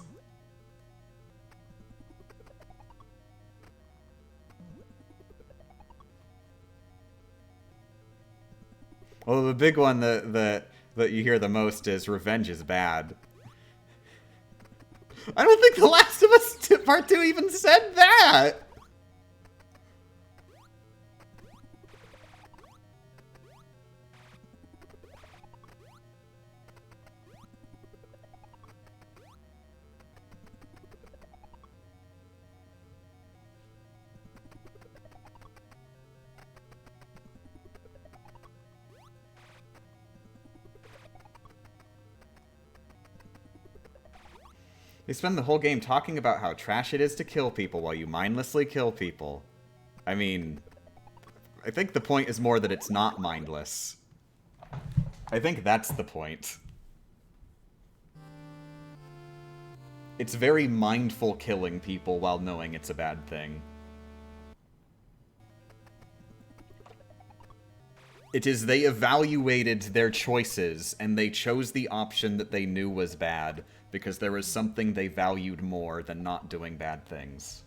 S1: Well, the big one that you hear the most is revenge is bad. I don't think The Last of Us Part 2 even said that! They spend the whole game talking about how trash it is to kill people while you mindlessly kill people. I mean, I think the point is more that it's not mindless. I think that's the point. It's very mindful killing people while knowing it's a bad thing. It is they evaluated their choices, and they chose the option that they knew was bad, because there was something they valued more than not doing bad things.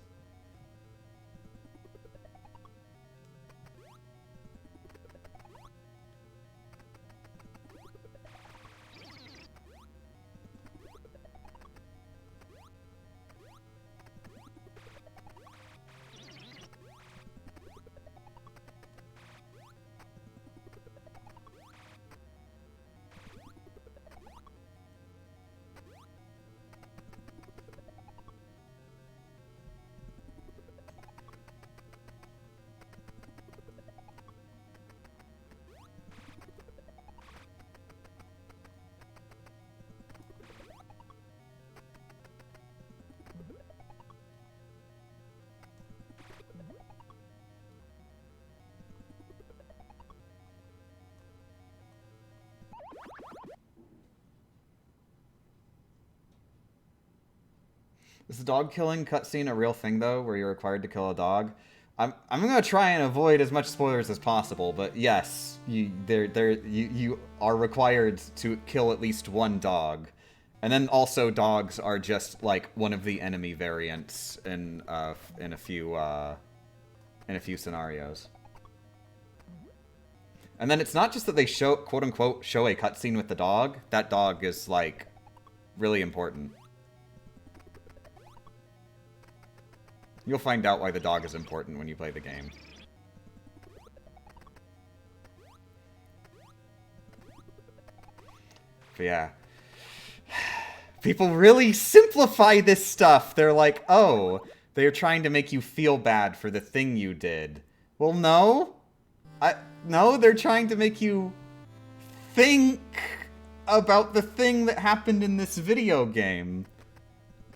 S1: Is the dog killing cutscene a real thing, though, where you're required to kill a dog? I'm gonna try and avoid as much spoilers as possible, but yes, you are required to kill at least one dog. And then also dogs are just, like, one of the enemy variants in a few scenarios. And then it's not just that they show, quote-unquote, show a cutscene with the dog. That dog is, like, really important. You'll find out why the dog is important when you play the game. But yeah. People really simplify this stuff. They're like, oh, they're trying to make you feel bad for the thing you did. Well, no. No, they're trying to make you think about the thing that happened in this video game.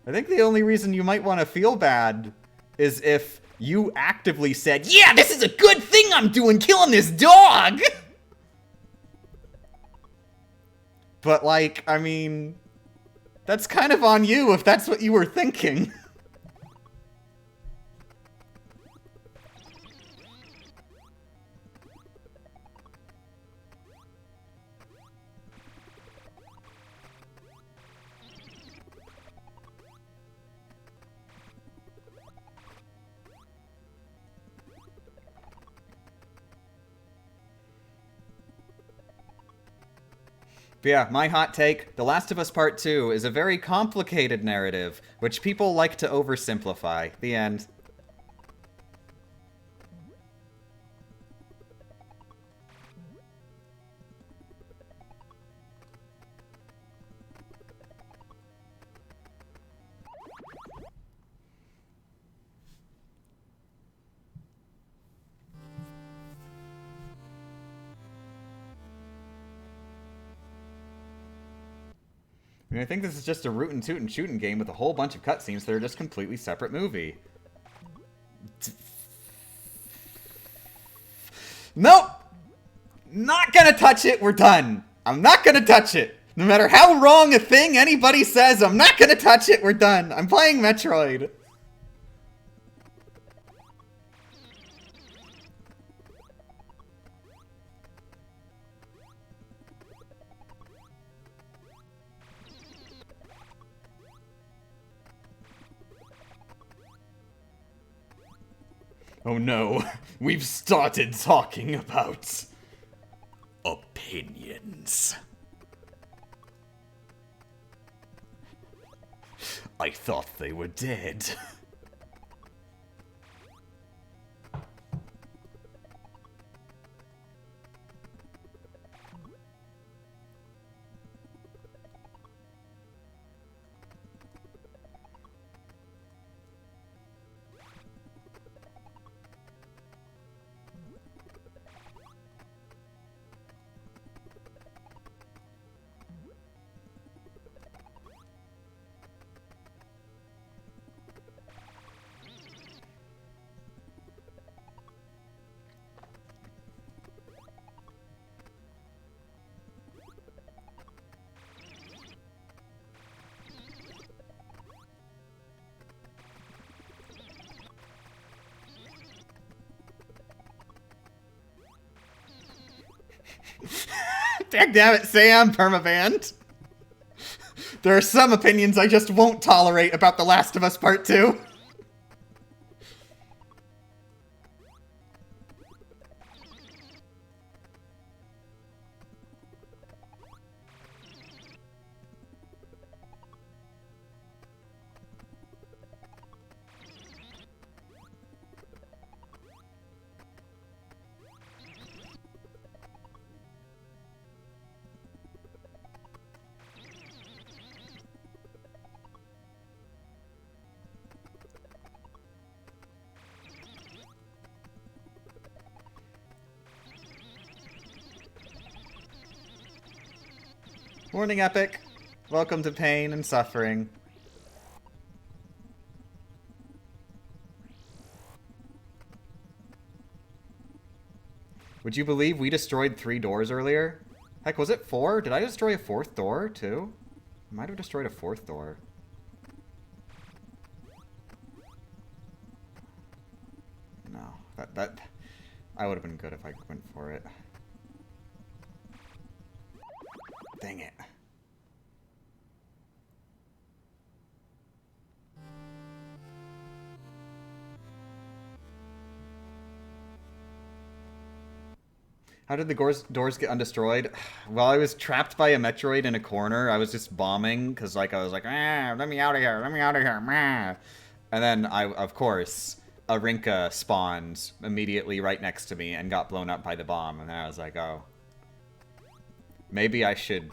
S1: I think the only reason you might want to feel bad is if you actively said, yeah, this is a good thing I'm doing, killing this dog! But, like, I mean, that's kind of on you if that's what you were thinking. But yeah, my hot take, The Last of Us Part 2 is a very complicated narrative, which people like to oversimplify. The end. I mean, I think this is just a rootin' tootin' shootin' game with a whole bunch of cutscenes that are just completely separate movie. Nope! Not gonna touch it, we're done. I'm not gonna touch it. No matter how wrong a thing anybody says, I'm not gonna touch it, we're done. I'm playing Metroid. Oh no, we've started talking about opinions. I thought they were dead. Dang damn it, Sam, permabanned. There are some opinions I just won't tolerate about The Last of Us Part 2. Morning, Epic. Welcome to pain and suffering. Would you believe we destroyed 3 doors earlier? Heck, was it 4? Did I destroy a 4th door, too? I might have destroyed a 4th door. No. That... I would have been good if I went for it. Dang it. How did the doors get undestroyed? Well, I was trapped by a Metroid in a corner. I was just bombing, because like, I was like, ah, let me out of here, let me out of here, ah. And then, of course, a Rinka spawned immediately right next to me and got blown up by the bomb. And I was like, oh. Maybe I should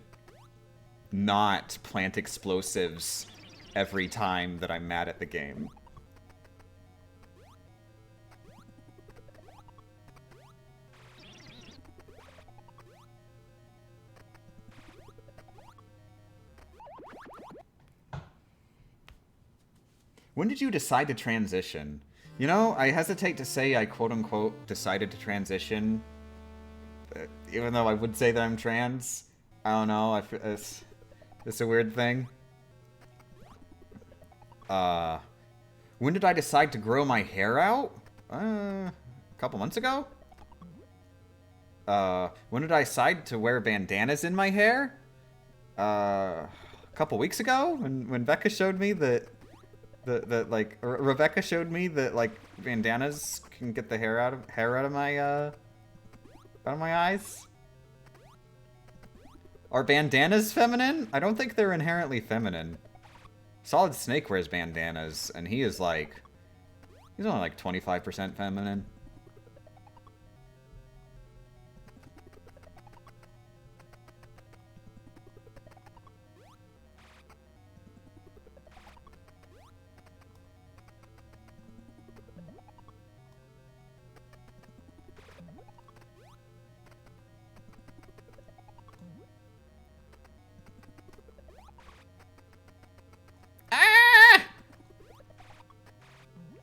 S1: not plant explosives every time that I'm mad at the game. When did you decide to transition? You know, I hesitate to say I quote-unquote decided to transition, even though I would say that I'm trans. I don't know, it's a weird thing. When did I decide to grow my hair out? A couple months ago? When did I decide to wear bandanas in my hair? A couple weeks ago? When Becca showed me that... like Rebecca showed me that like bandanas can get the hair out of my eyes. Are bandanas feminine? I don't think they're inherently feminine. Solid Snake wears bandanas, and he's only like 25% feminine.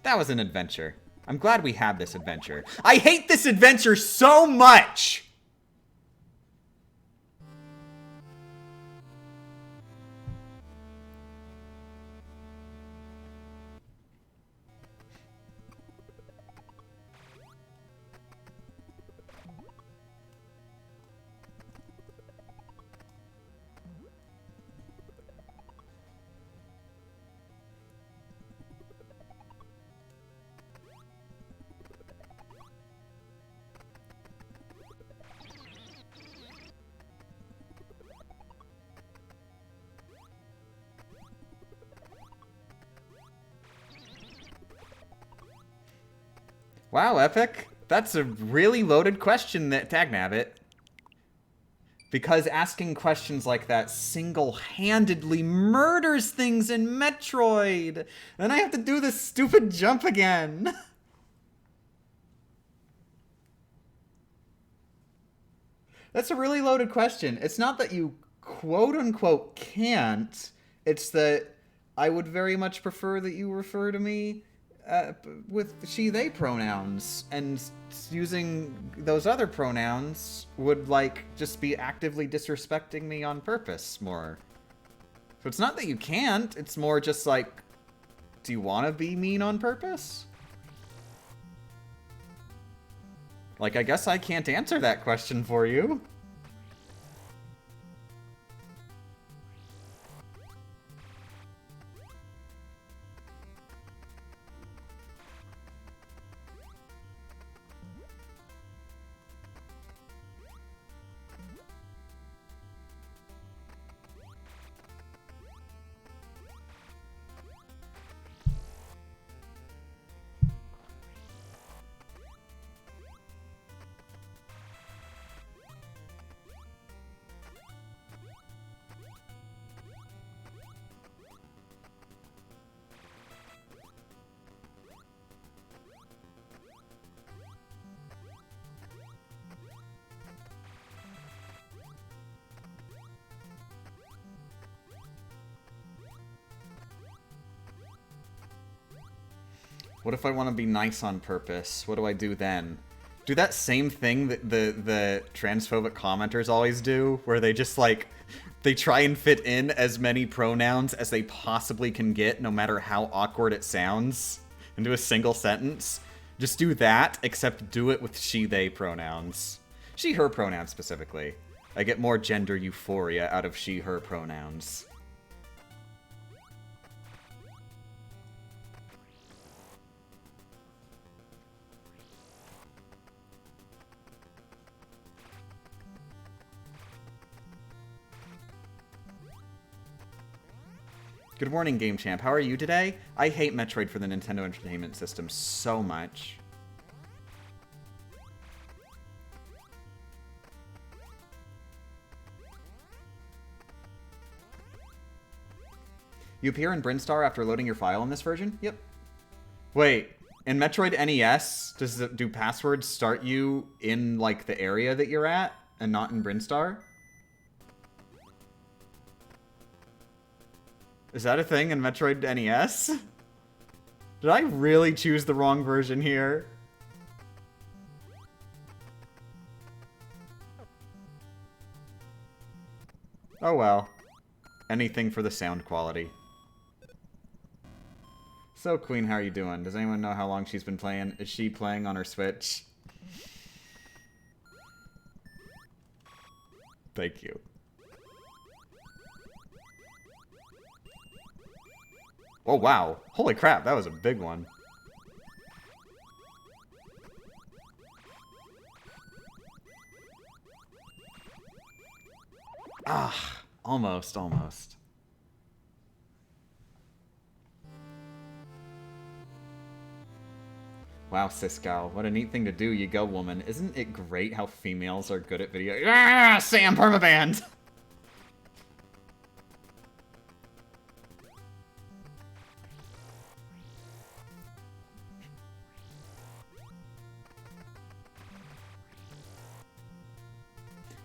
S1: That was an adventure. I'm glad we had this adventure. I hate this adventure so much! Wow, Epic. That's a really loaded question, Tagnabbit. Because asking questions like that single-handedly murders things in Metroid. Then I have to do this stupid jump again. That's a really loaded question. It's not that you quote-unquote can't. It's that I would very much prefer that you refer to me with she, they pronouns, and using those other pronouns would, like, just be actively disrespecting me on purpose more. So it's not that you can't, it's more just like, do you want to be mean on purpose? Like, I guess I can't answer that question for you. What if I want to be nice on purpose? What do I do then? Do that same thing that the transphobic commenters always do, where they just, like, they try and fit in as many pronouns as they possibly can get, no matter how awkward it sounds, into a single sentence. Just do that, except do it with she, they pronouns. She, her pronouns, specifically. I get more gender euphoria out of she, her pronouns. Good morning, Game Champ. How are you today? I hate Metroid for the Nintendo Entertainment System so much. You appear in Brinstar after loading your file in this version? Yep. Wait, in Metroid NES, do passwords start you in, like, the area that you're at, and not in Brinstar? Is that a thing in Metroid NES? Did I really choose the wrong version here? Oh well. Anything for the sound quality. So, Queen, how are you doing? Does anyone know how long she's been playing? Is she playing on her Switch? Thank you. Oh, wow. Holy crap, that was a big one. Ah, almost, almost. Wow, Siscal, what a neat thing to do, you go, woman. Isn't it great how females are good at video? Ah, Sam Permaband!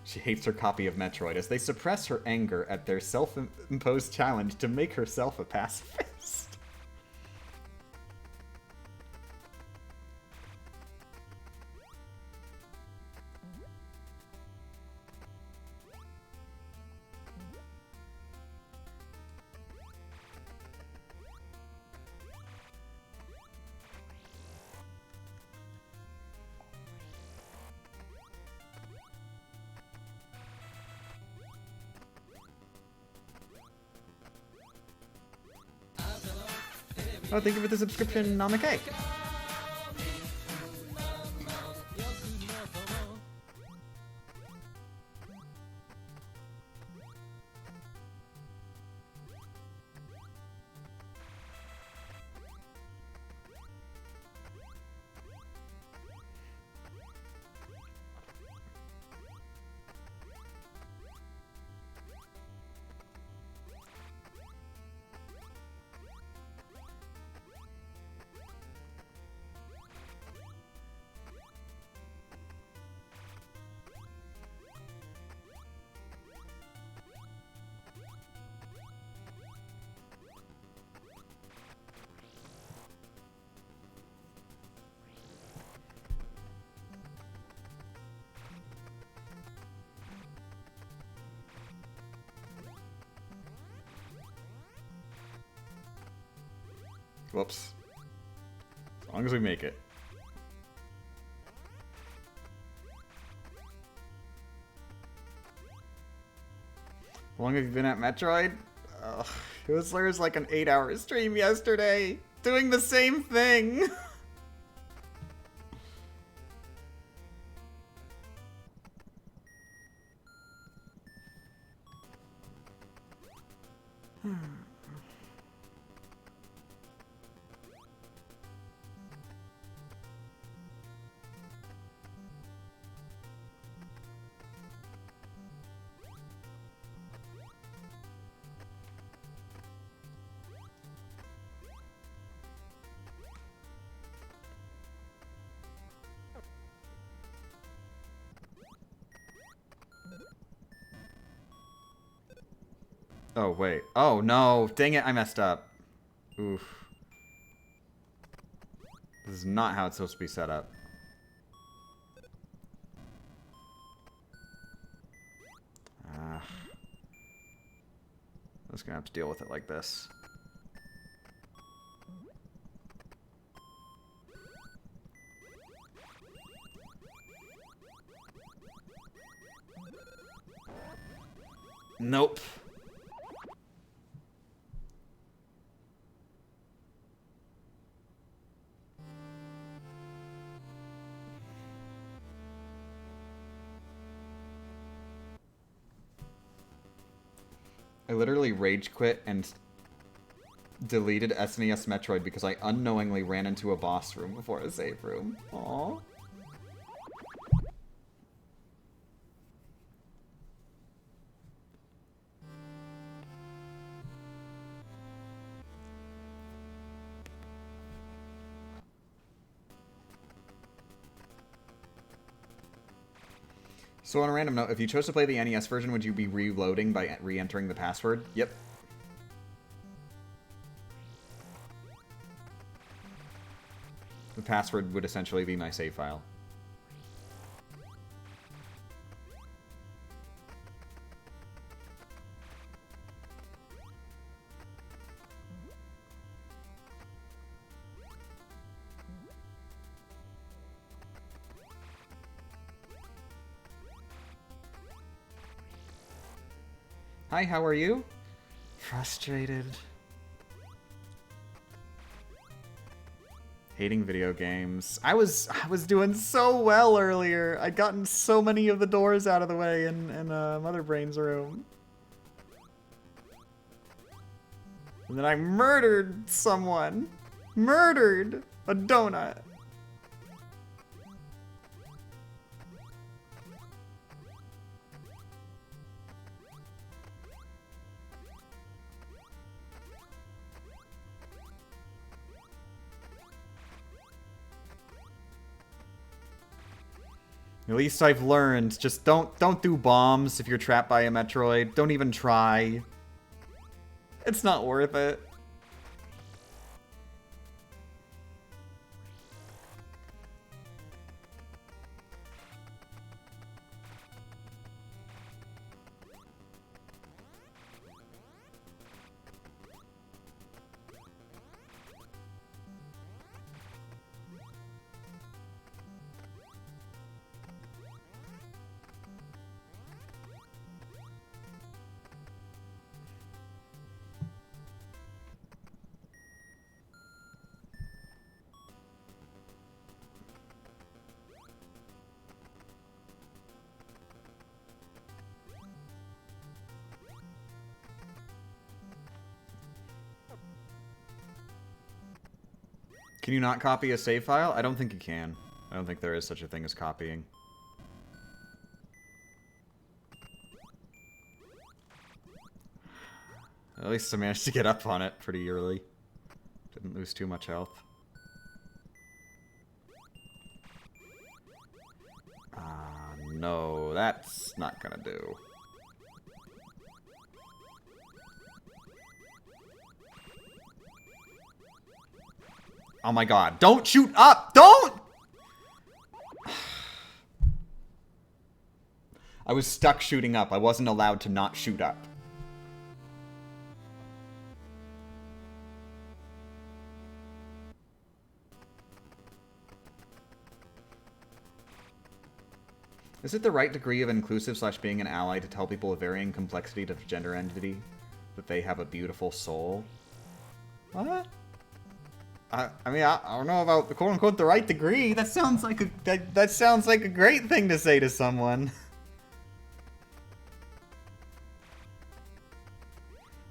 S1: She hates her copy of Metroid as they suppress her anger at their self-imposed challenge to make herself a pacifist. Oh, thank you for the subscription, Namake. Whoops. As long as we make it. How long have you been at Metroid? There was like an 8-hour stream yesterday, doing the same thing. Oh, wait. Oh, no. Dang it, I messed up. Oof. This is not how it's supposed to be set up. I'm just gonna have to deal with it like this. Nope. I literally rage quit and deleted SNES Metroid because I unknowingly ran into a boss room before a save room. Aww. So on a random note, if you chose to play the NES version, would you be reloading by re-entering the password? Yep. The password would essentially be my save file. Hi, how are you? Frustrated. Hating video games. I was doing so well earlier. I'd gotten so many of the doors out of the way in Mother Brain's room. And then I murdered someone. Murdered a donut. At least I've learned, just don't do bombs if you're trapped by a Metroid. Don't even try. It's not worth it. Can you not copy a save file? I don't think you can. I don't think there is such a thing as copying. At least I managed to get up on it pretty early. Didn't lose too much health. No, that's not gonna do. Oh my god, don't shoot up! Don't! I was stuck shooting up. I wasn't allowed to not shoot up. Is it the right degree of inclusive / being an ally to tell people of varying complexity to gender identity that they have a beautiful soul? What? I mean, I don't know about the quote-unquote the right degree. That sounds like that sounds like a great thing to say to someone.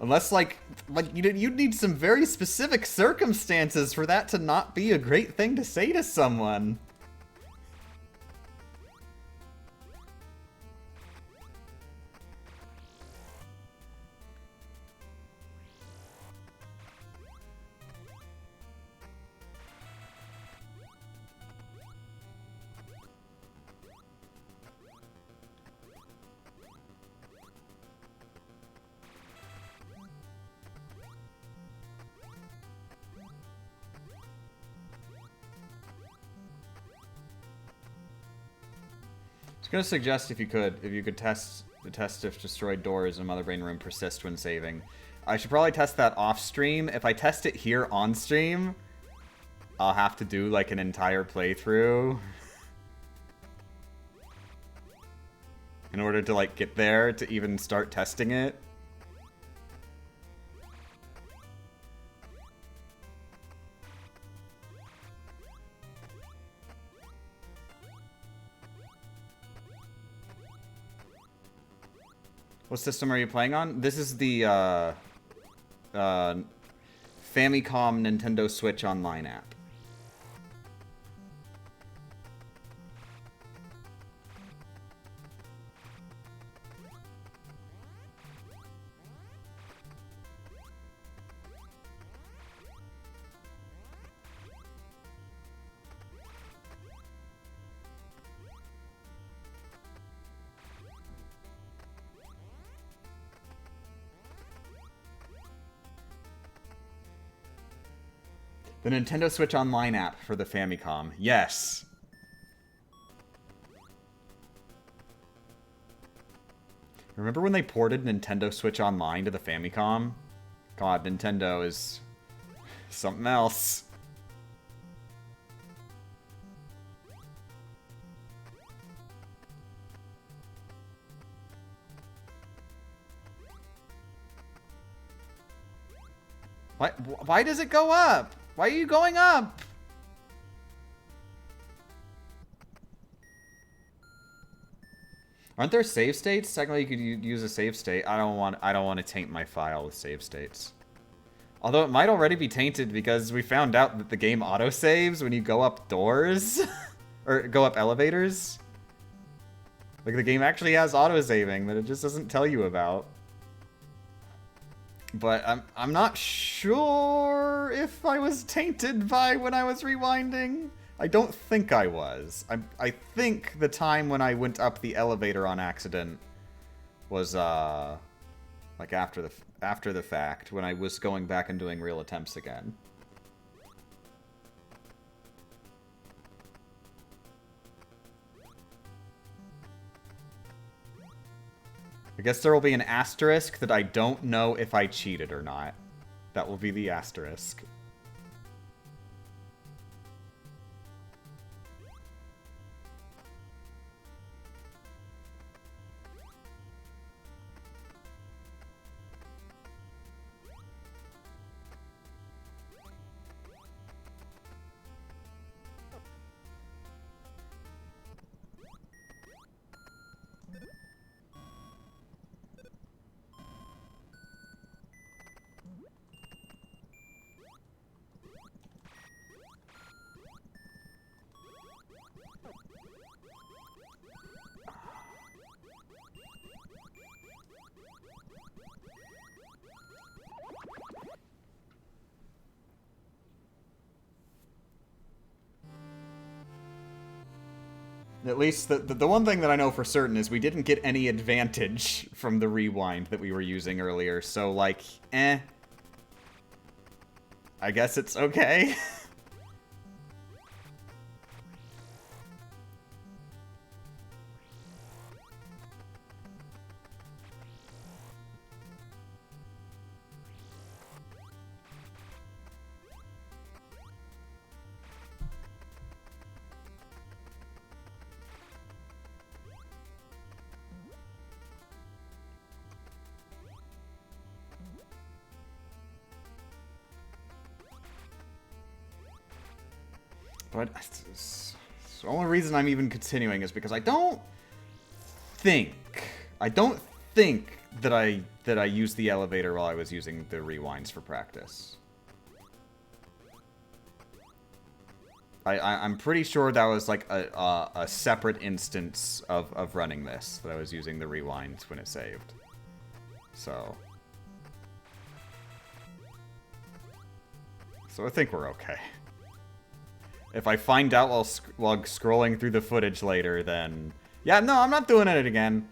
S1: Unless, like you'd need some very specific circumstances for that to not be a great thing to say to someone. gonna suggest if you could test if destroyed doors in a Mother Brain room persist when saving. I should probably test that off stream. If I test it here on stream, I'll have to do like an entire playthrough in order to like get there to even start testing it. What system are you playing on? This is the Famicom Nintendo Switch Online app. The Nintendo Switch Online app for the Famicom. Yes. Remember when they ported Nintendo Switch Online to the Famicom? God, Nintendo is something else. Why does it go up? Why are you going up? Aren't there save states? Technically, you could use a save state. I don't want to taint my file with save states. Although it might already be tainted because we found out that the game autosaves when you go up doors or go up elevators. Like the game actually has autosaving that it just doesn't tell you about. But I'm not sure if I was tainted by when I was rewinding. I don't think I was. I think the time when I went up the elevator on accident was like after the fact, when I was going back and doing real attempts again. I guess there will be an asterisk that I don't know if I cheated or not. That will be the asterisk. At least the one thing that I know for certain is we didn't get any advantage from the rewind that we were using earlier, so like, I guess it's okay. But the only reason I'm even continuing is because I don't think that I used the elevator while I was using the rewinds for practice. I'm pretty sure that was like a separate instance of running this, that I was using the rewinds when it saved. So I think we're okay. If I find out while scrolling through the footage later, then... Yeah, no, I'm not doing it again.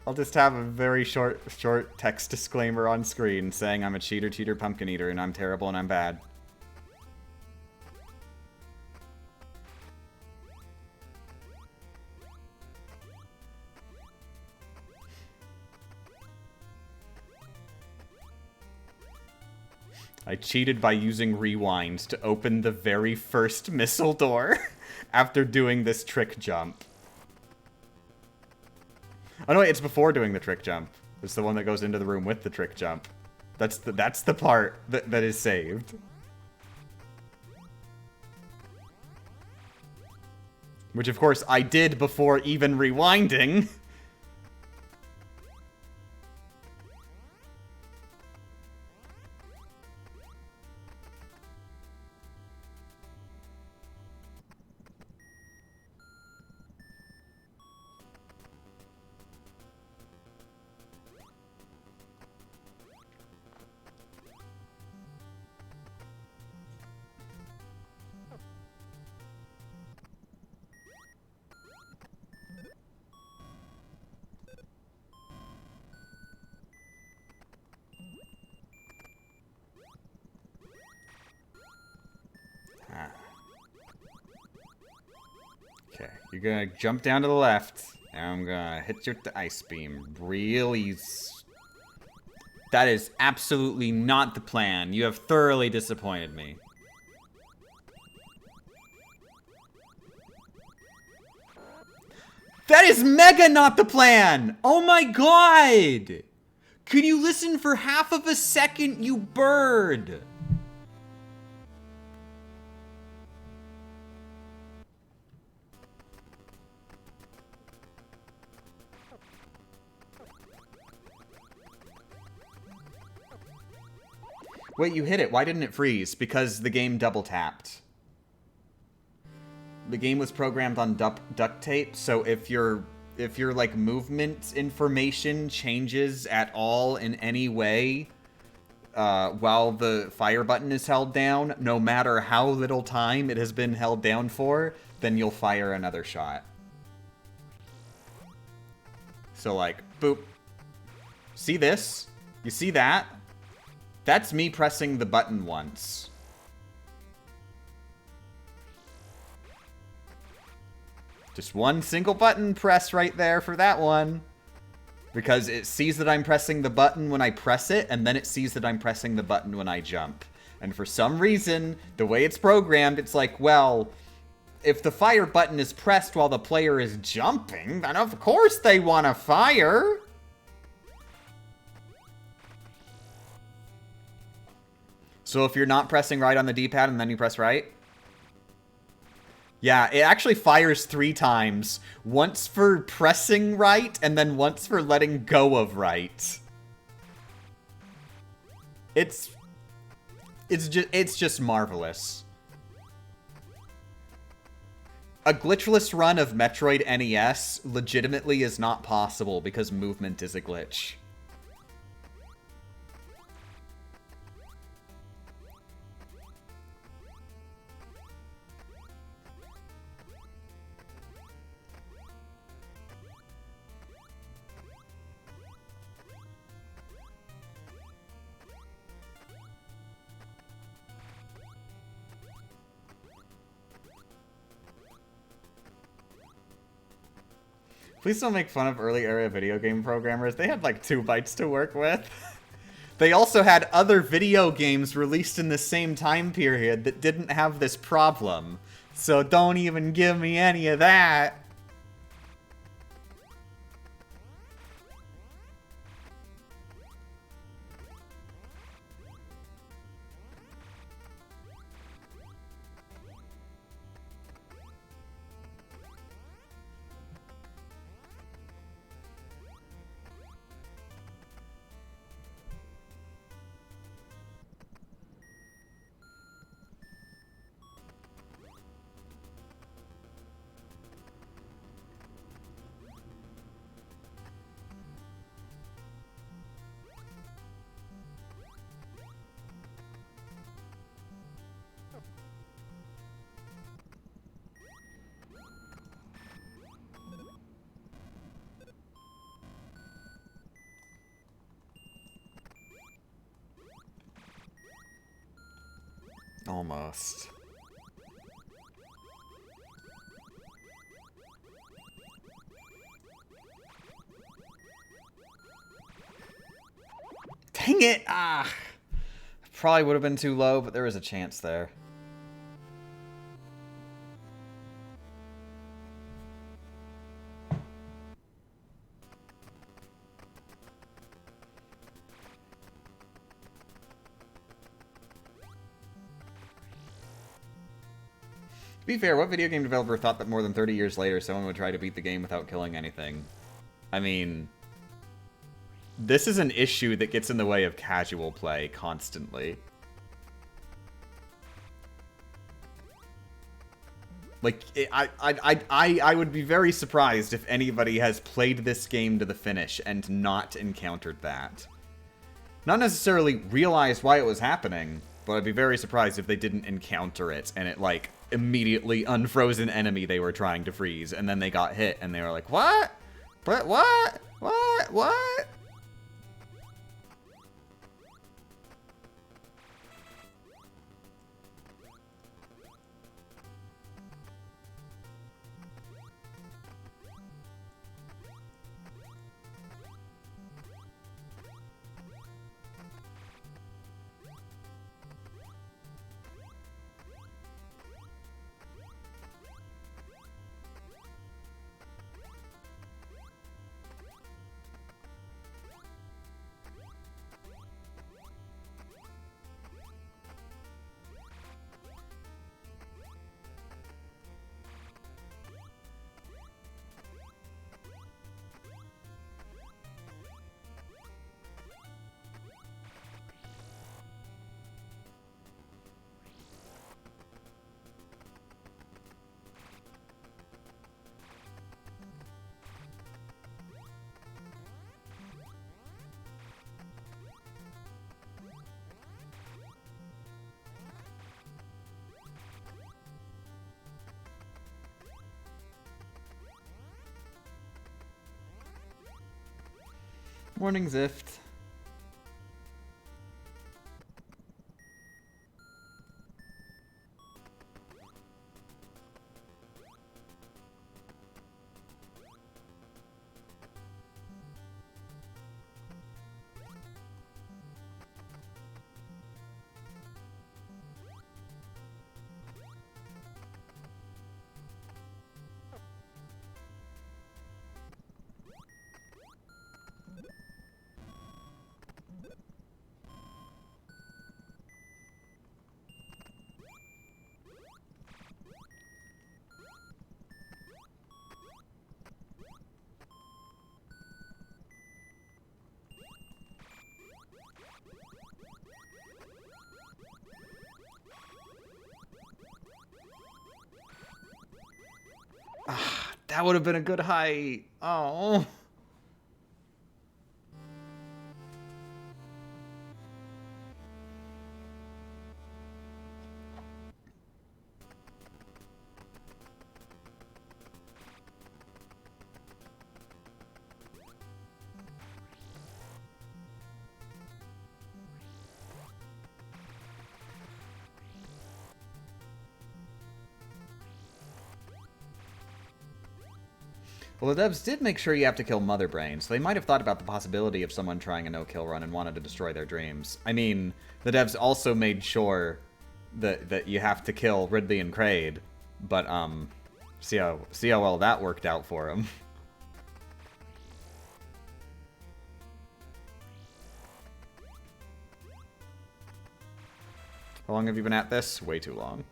S1: I'll just have a very short text disclaimer on screen saying I'm a cheater, pumpkin eater, and I'm terrible and I'm bad. I cheated by using rewind to open the very first missile door after doing this trick jump. Oh no, wait, it's before doing the trick jump. It's the one that goes into the room with the trick jump. That's the part that is saved. Which, of course, I did before even rewinding. Okay, you're gonna jump down to the left, and I'm gonna hit you with the ice beam. Really? That is absolutely not the plan. You have thoroughly disappointed me. That is mega not the plan! Oh my god! Can you listen for half of a second, you bird? Wait, you hit it. Why didn't it freeze? Because the game double tapped. The game was programmed on duct tape, so if your like movement information changes at all in any way while the fire button is held down, no matter how little time it has been held down for, then you'll fire another shot. So like, boop. See this? You see that? That's me pressing the button once. Just one single button press right there for that one. Because it sees that I'm pressing the button when I press it, and then it sees that I'm pressing the button when I jump. And for some reason, the way it's programmed, it's like, well, if the fire button is pressed while the player is jumping, then of course they want to fire. So if you're not pressing right on the D-pad and then you press right? Yeah, it actually fires 3 times. Once for pressing right, and then once for letting go of right. It's just marvelous. A glitchless run of Metroid NES legitimately is not possible because movement is a glitch. Please don't make fun of early era video game programmers. They had like 2 bytes to work with. They also had other video games released in the same time period that didn't have this problem. So don't even give me any of that. Almost. Dang it! Ah! I Probably would have been too low, but there is a chance there. To be fair, what video game developer thought that more than 30 years later someone would try to beat the game without killing anything? I mean, this is an issue that gets in the way of casual play constantly. Like, I would be very surprised if anybody has played this game to the finish and not encountered that. Not necessarily realized why it was happening, but I'd be very surprised if they didn't encounter it and it, like, immediately unfroze an enemy they were trying to freeze, and then they got hit, and they were like, what? What? What? What? What? Morning, Zift. That would have been a good height. Oh. Well, the devs did make sure you have to kill Mother Brain, so they might have thought about the possibility of someone trying a no-kill run and wanted to destroy their dreams. I mean, the devs also made sure that you have to kill Ridley and Crade, but, see how well that worked out for them. How long have you been at this? Way too long.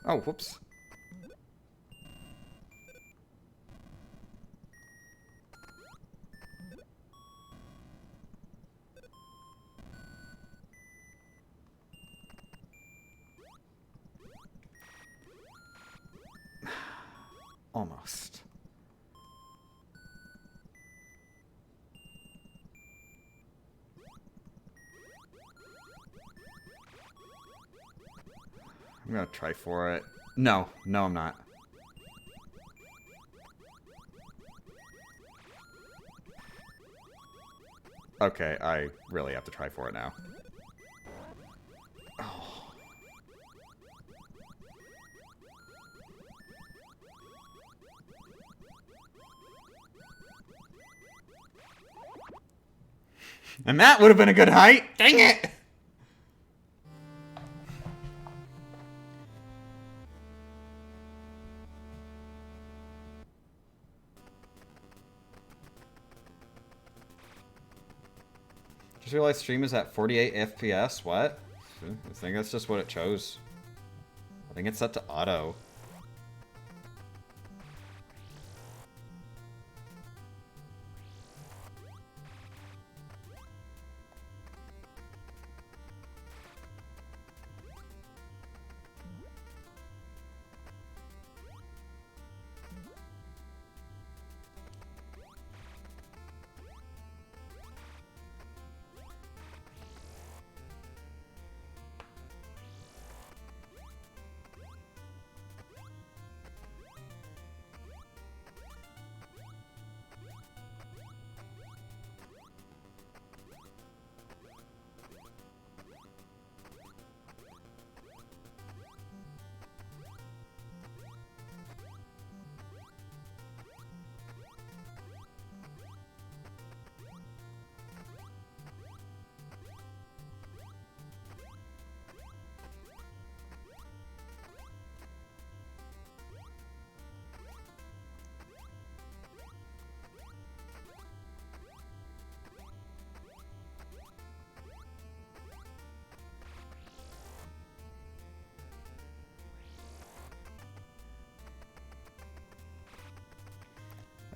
S1: Oh, whoops. Almost. I'm gonna try for it. No, I'm not. Okay, I really have to try for it now. Oh. And that would have been a good height! Dang it! Just realized stream is at 48 FPS. What? I think that's just what it chose. I think it's set to auto.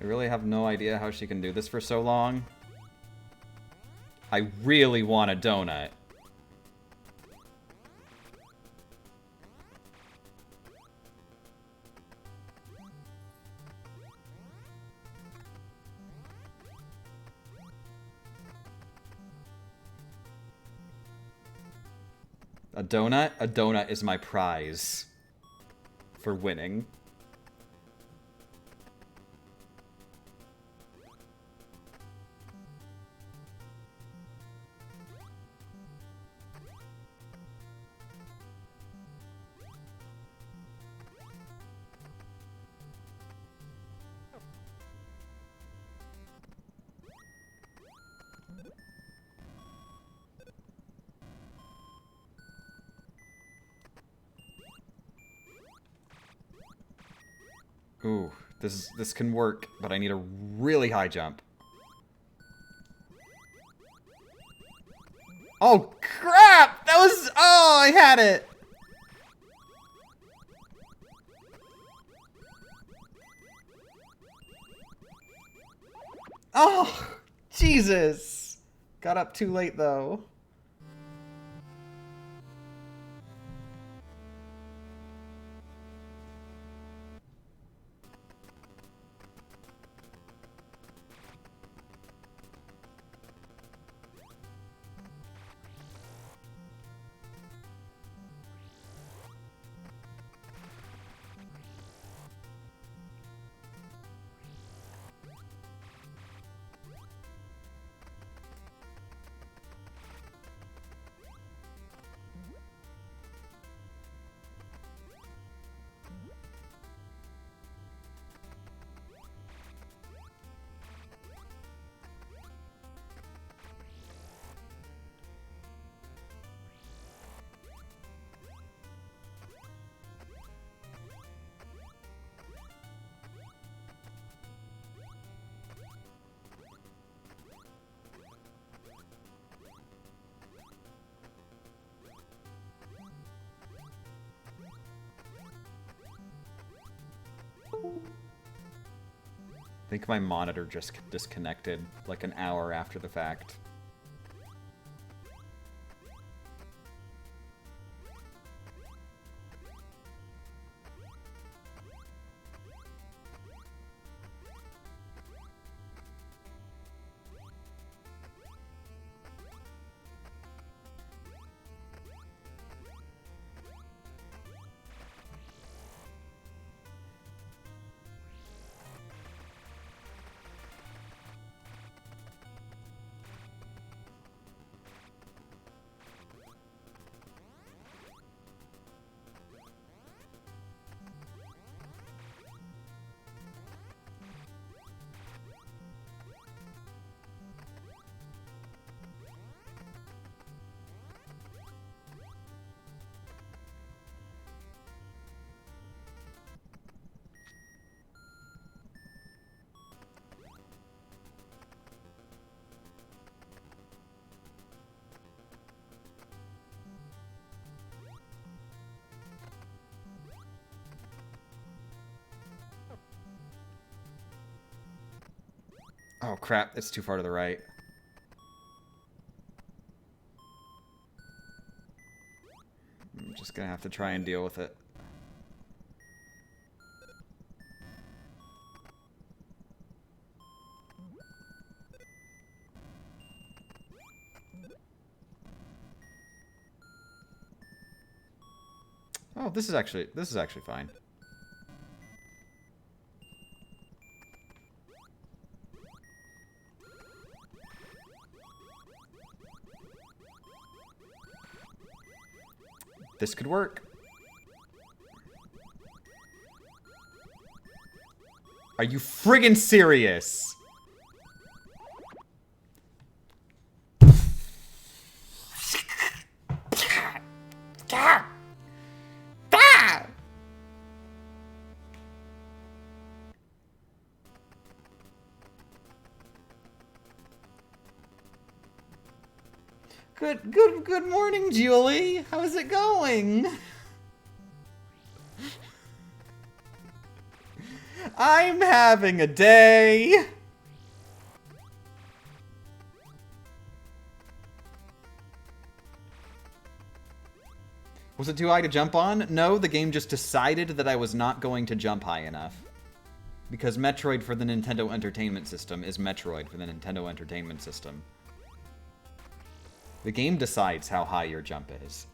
S1: I really have no idea how she can do this for so long. I really want a donut. A donut? A donut is my prize for winning. Ooh, this can work, but I need a really high jump. Oh, crap! That was... Oh, I had it! Oh, Jesus! Got up too late, though. think my monitor just disconnected like an hour after the fact. Oh crap, it's too far to the right. I'm just gonna have to try and deal with it. Oh, this is actually fine. This could work. Are you friggin' serious? Good morning, Julie. How's it going? I'm having a day. Was it too high to jump on? No, the game just decided that I was not going to jump high enough. Because Metroid for the Nintendo Entertainment System is Metroid for the Nintendo Entertainment System. The game decides how high your jump is.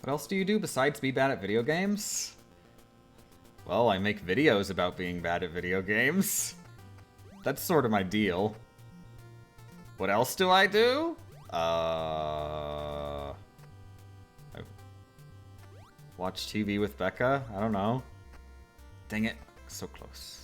S1: What else do you do besides be bad at video games? Well, I make videos about being bad at video games. That's sort of my deal. What else do I do? I watch TV with Becca? I don't know. Dang it, so close.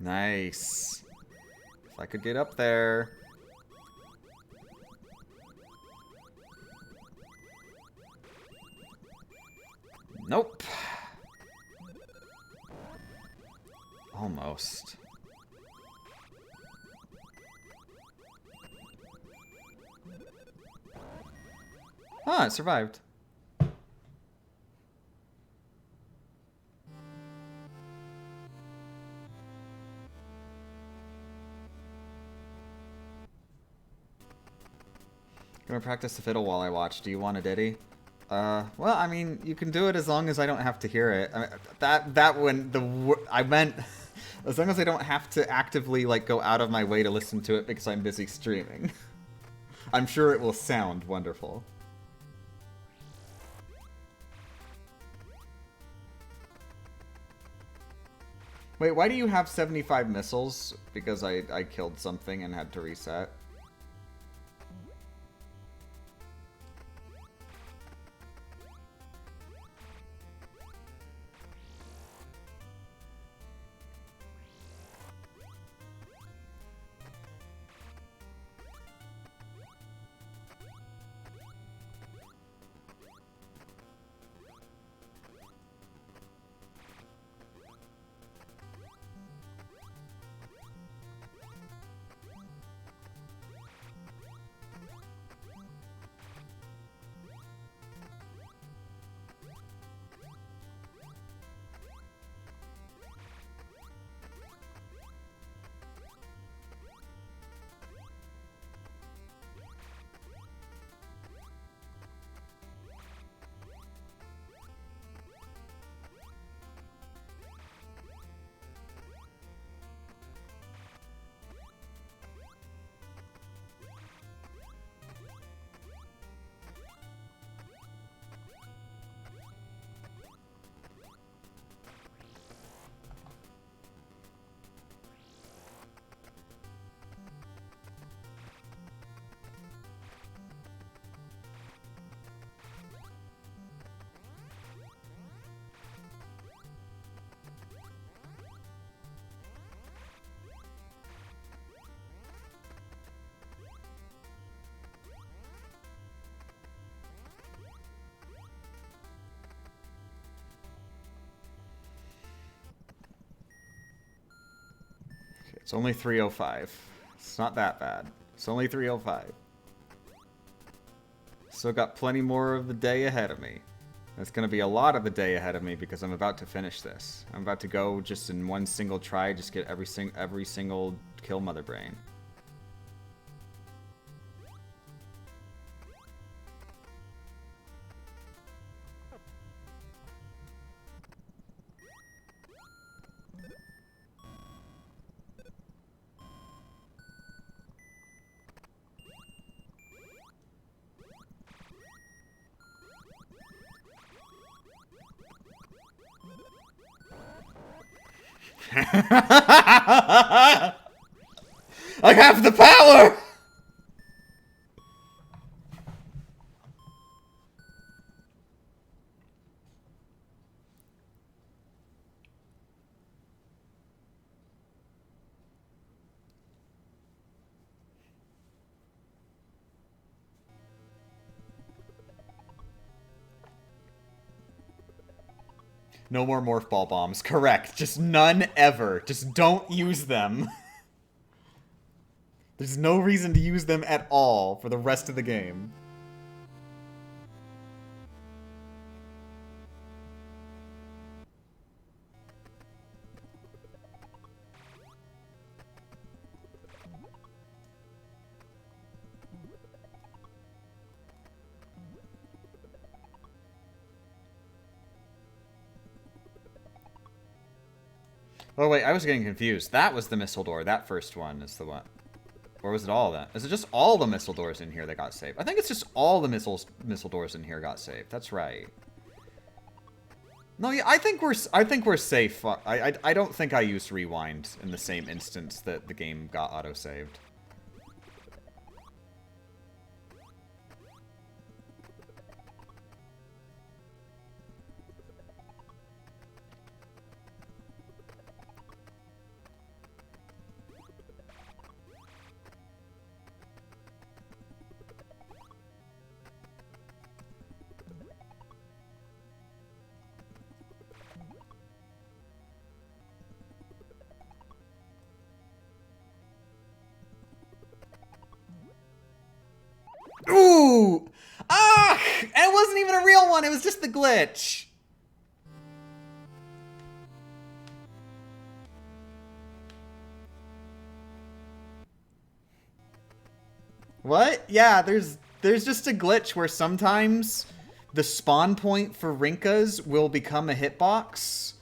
S1: Nice. If I could get up there. Nope. Almost. Ah, it survived. Gonna practice the fiddle while I watch. Do you want a ditty? Well, I mean, you can do it as long as I don't have to hear it. I mean, I meant as long as I don't have to actively like go out of my way to listen to it because I'm busy streaming. I'm sure it will sound wonderful. Wait, why do you have 75 missiles? Because I killed something and had to reset. It's only 3:05. It's not that bad. It's only 3:05. Still got plenty more of the day ahead of me. It's going to be a lot of the day ahead of me because I'm about to finish this. I'm about to go just in one single try, just get every single kill Mother Brain. I have the power! No more morph ball bombs. Correct. Just none ever. Just don't use them. There's no reason to use them at all for the rest of the game. Oh wait, I was getting confused. That was the missile door. That first one is the one. Or was it all of that? Is it just all the missile doors in here that got saved? I think it's just all the missile doors in here got saved. That's right. No, yeah, I think we're safe. I don't think I used rewind in the same instance that the game got auto-saved. Ooh! Ah! It wasn't even a real one, it was just the glitch. What? Yeah, there's just a glitch where sometimes the spawn point for Rinkas will become a hitbox,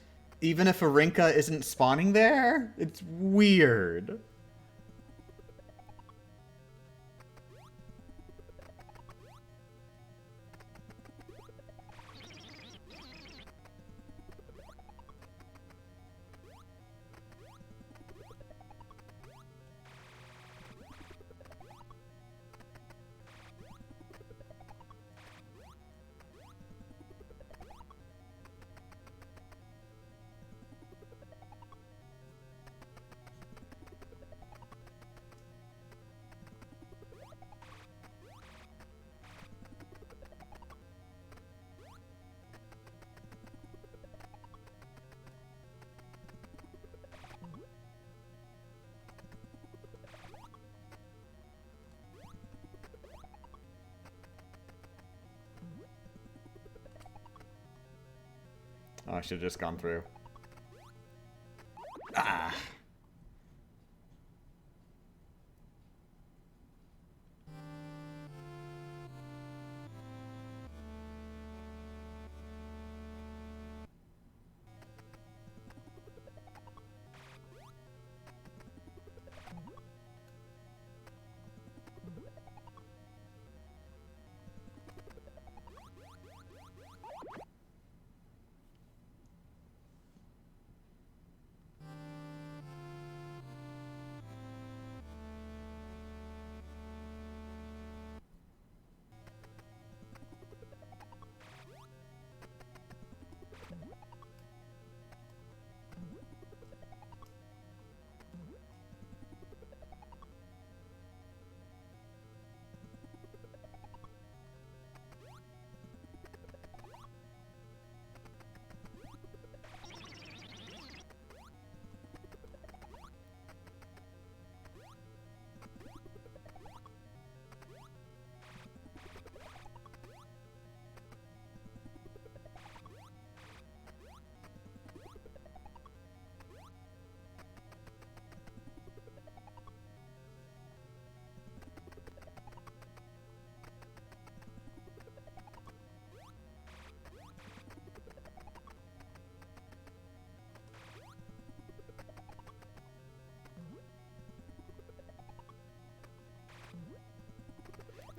S1: even if a Rinka isn't spawning there. It's weird. Oh, I should have just gone through. Ah!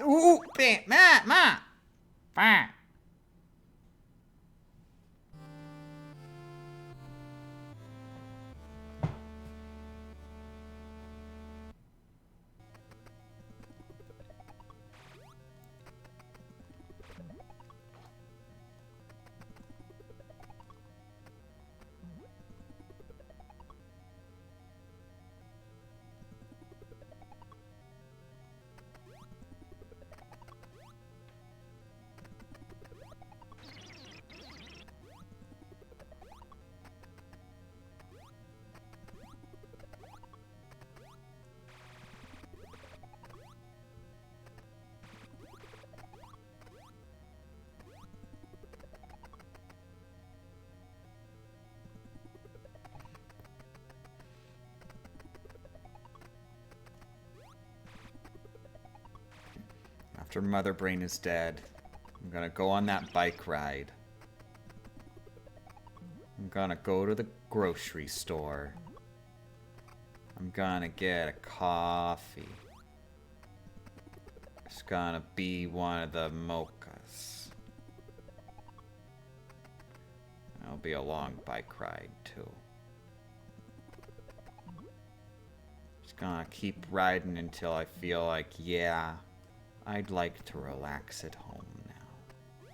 S1: Ooh, ma. Bah. After Mother Brain is dead, I'm gonna go on that bike ride. I'm gonna go to the grocery store. I'm gonna get a coffee. It's gonna be one of the mochas. It'll be a long bike ride, too. Just gonna keep riding until I feel like, yeah, I'd like to relax at home now.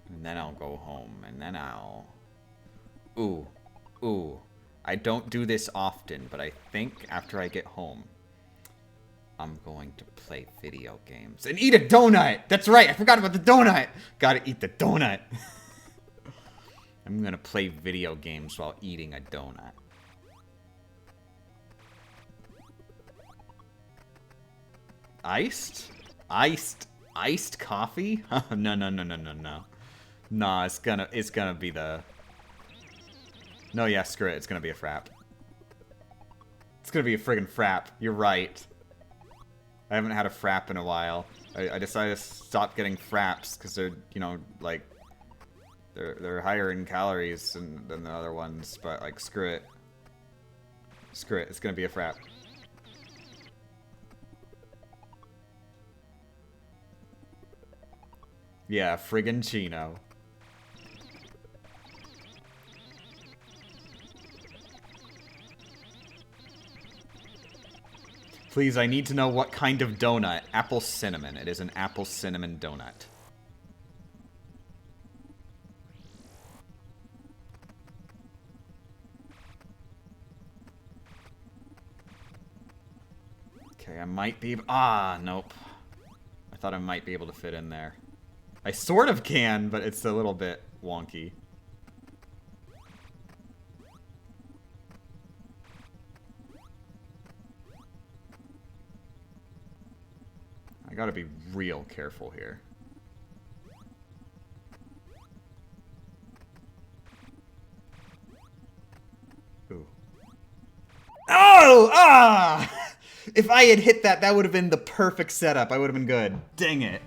S1: And then I'll go home, and then I'll... Ooh. I don't do this often, but I think after I get home, I'm going to play video games. And eat a donut! That's right, I forgot about the donut! Gotta eat the donut. I'm gonna play video games while eating a donut. Iced? Iced coffee? No, no, no, no, no, no. Nah, it's gonna be the... No, yeah, screw it. It's gonna be a frap. It's gonna be a friggin' frap. You're right. I haven't had a frap in a while. I decided to stop getting fraps because they're, you know, like... They're higher in calories than the other ones, but, like, screw it. Screw it. It's gonna be a frap. Yeah, friggin' Chino. Please, I need to know what kind of donut. Apple cinnamon. It is an apple cinnamon donut. Okay, I might be... Ah, nope. I thought I might be able to fit in there. I sort of can, but it's a little bit wonky. I gotta be real careful here. Ooh. Oh! Ah! If I had hit that, that would have been the perfect setup. I would have been good. Dang it.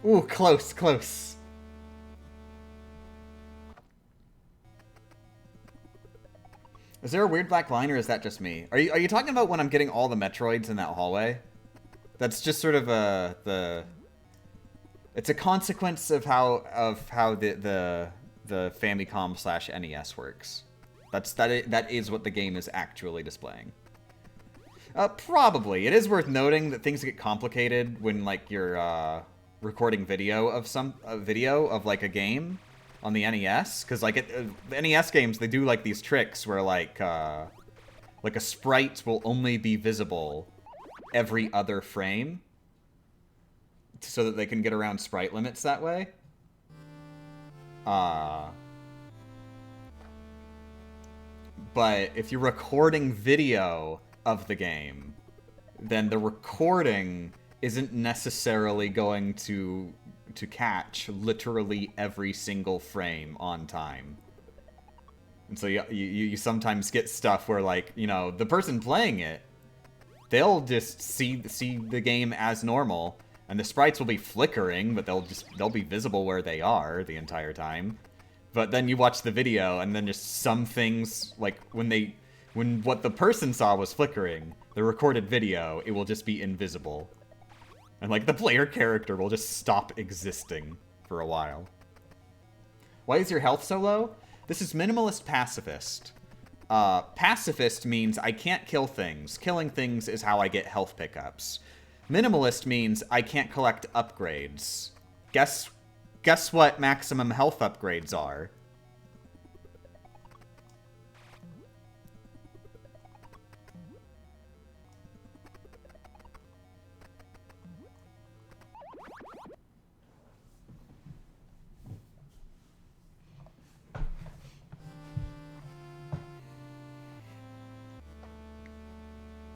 S1: Ooh, close, close. Is there a weird black line, or is that just me? Are you talking about when I'm getting all the Metroids in that hallway? That's just sort of it's a consequence of how the Famicom/NES works. That is what the game is actually displaying. Probably. It is worth noting that things get complicated when, like, you're recording video of like a game on the NES, because like the NES games, they do like these tricks where like a sprite will only be visible every other frame, so that they can get around sprite limits that way. But if you're recording video of the game, then the recording isn't necessarily going to catch literally every single frame on time. And so you sometimes get stuff where, like, you know, the person playing it, they'll just see the game as normal, and the sprites will be flickering, but they'll be visible where they are the entire time. But then you watch the video, and then just some things, like when what the person saw was flickering, the recorded video, it will just be invisible. And, like, the player character will just stop existing for a while. Why is your health so low? This is Minimalist Pacifist. Pacifist means I can't kill things. Killing things is how I get health pickups. Minimalist means I can't collect upgrades. Guess what maximum health upgrades are?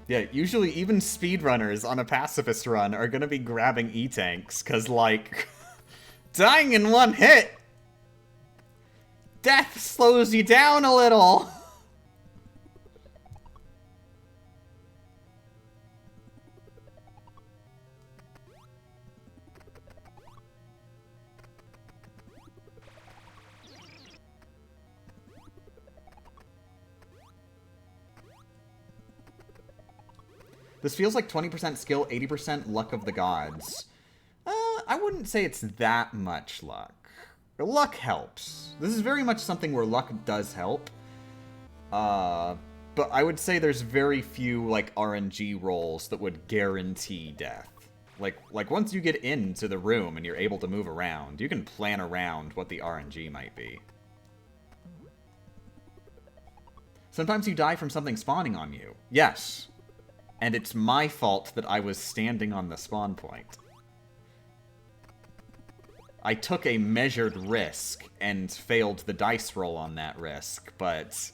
S1: Yeah, usually even speedrunners on a pacifist run are gonna be grabbing E-tanks, cause, like, dying in one hit! Death slows you down a little! This feels like 20% skill, 80% luck of the gods. I wouldn't say it's that much luck. Luck helps. This is very much something where luck does help. But I would say there's very few, like, RNG rolls that would guarantee death. Like once you get into the room and you're able to move around, you can plan around what the RNG might be. Sometimes you die from something spawning on you. Yes. And it's my fault that I was standing on the spawn point. I took a measured risk and failed the dice roll on that risk, but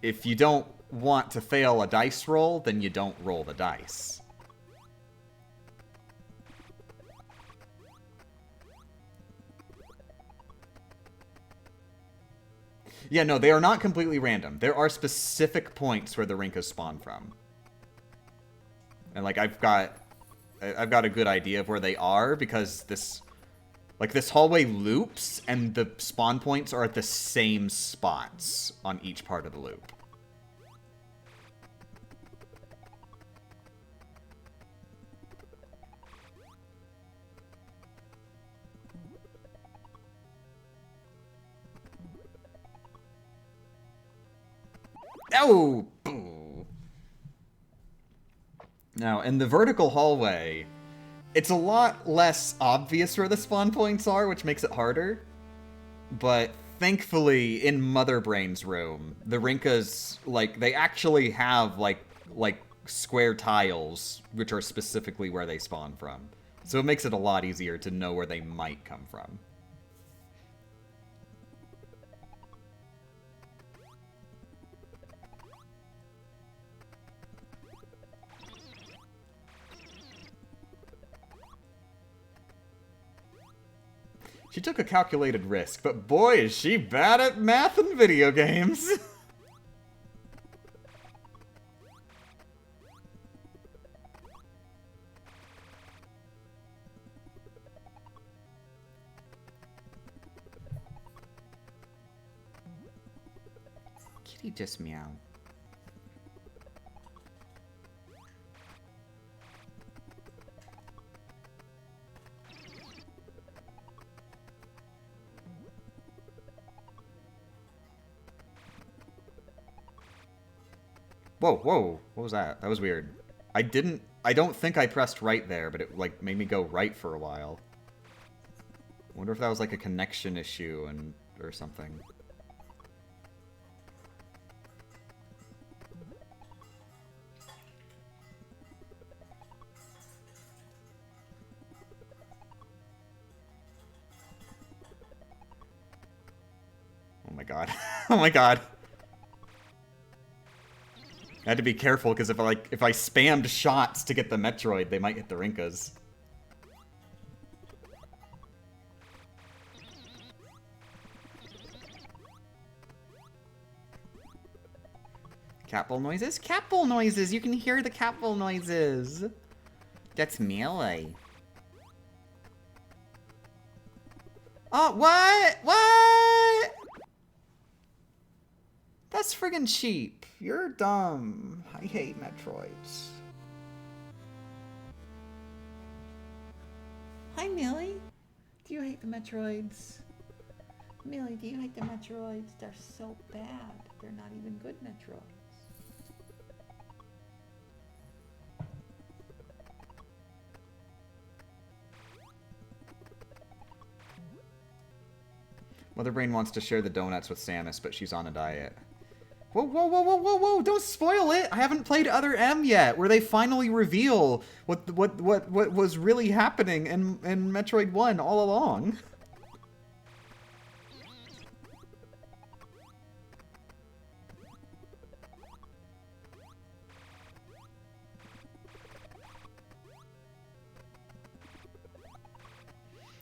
S1: if you don't want to fail a dice roll, then you don't roll the dice. Yeah, no, they are not completely random. There are specific points where the Rinkas spawn from. And, like, I've got a good idea of where they are because this hallway loops and the spawn points are at the same spots on each part of the loop. Oh! Boo. Now, in the vertical hallway, it's a lot less obvious where the spawn points are, which makes it harder. But thankfully, in Mother Brain's room, the Rinkas, like, they actually have, like square tiles, which are specifically where they spawn from. So it makes it a lot easier to know where they might come from. She took a calculated risk, but boy, is she bad at math and video games. Kitty just meowed. Whoa, whoa, what was that? That was weird. I don't think I pressed right there, but it, like, made me go right for a while. I wonder if that was, like, a connection issue or something. Oh my god. Oh my god. I had to be careful because if I spammed shots to get the Metroid, they might hit the Rinkas. Catbull noises? Catbull noises! You can hear the catbull noises! That's melee. Oh, what? What? That's friggin' cheap. You're dumb. I hate Metroids. Hi, Millie. Do you hate the Metroids? Millie, do you hate the Metroids? They're so bad. They're not even good Metroids. Mother Brain wants to share the donuts with Samus, but she's on a diet. Whoa, whoa, whoa, whoa, whoa, whoa! Don't spoil it! I haven't played Other M yet, where they finally reveal what was really happening in Metroid 1 all along.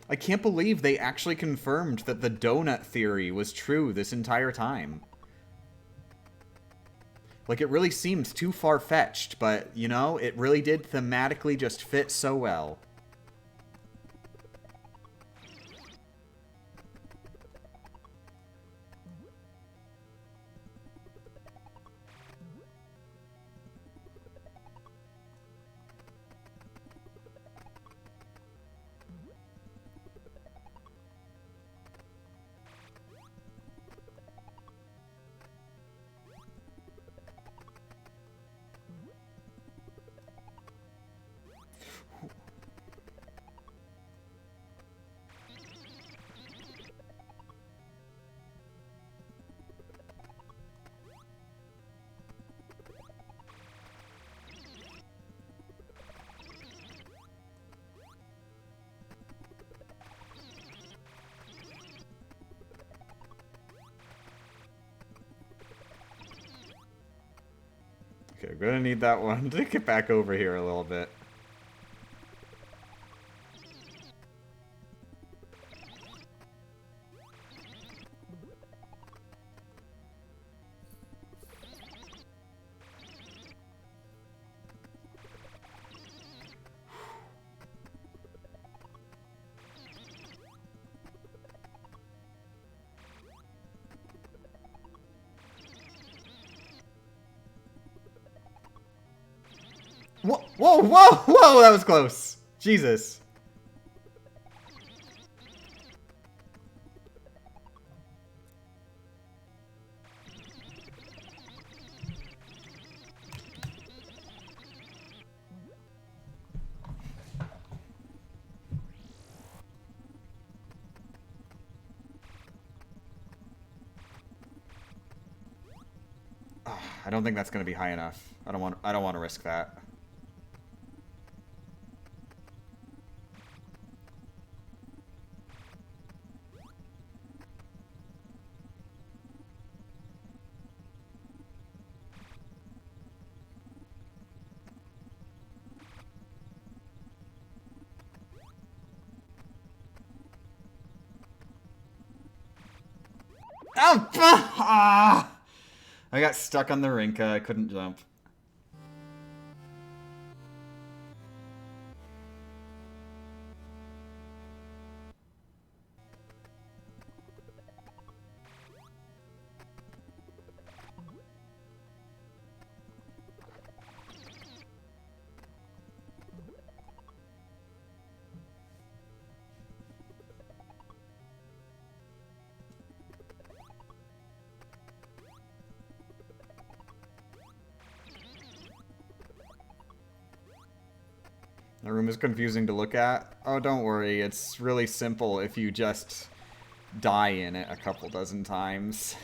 S1: I can't believe they actually confirmed that the donut theory was true this entire time. Like, it really seemed too far-fetched, but, you know, it really did thematically just fit so well. Okay, I'm gonna need that one to get back over here a little bit. Whoa, whoa, whoa, whoa, that was close. Jesus. I don't think that's going to be high enough. I don't want to risk that. Oh, ah! I got stuck on the Rinka. I couldn't jump. The room is confusing to look at. Oh, don't worry. It's really simple if you just die in it a couple dozen times.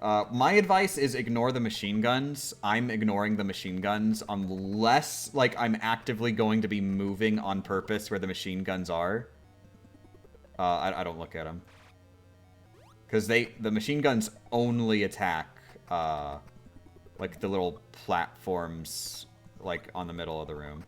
S1: My advice is ignore the machine guns. I'm ignoring the machine guns unless, like, I'm actively going to be moving on purpose where the machine guns are. I don't look at them. Because the machine guns only attack, like, the little platforms, like, on the middle of the room.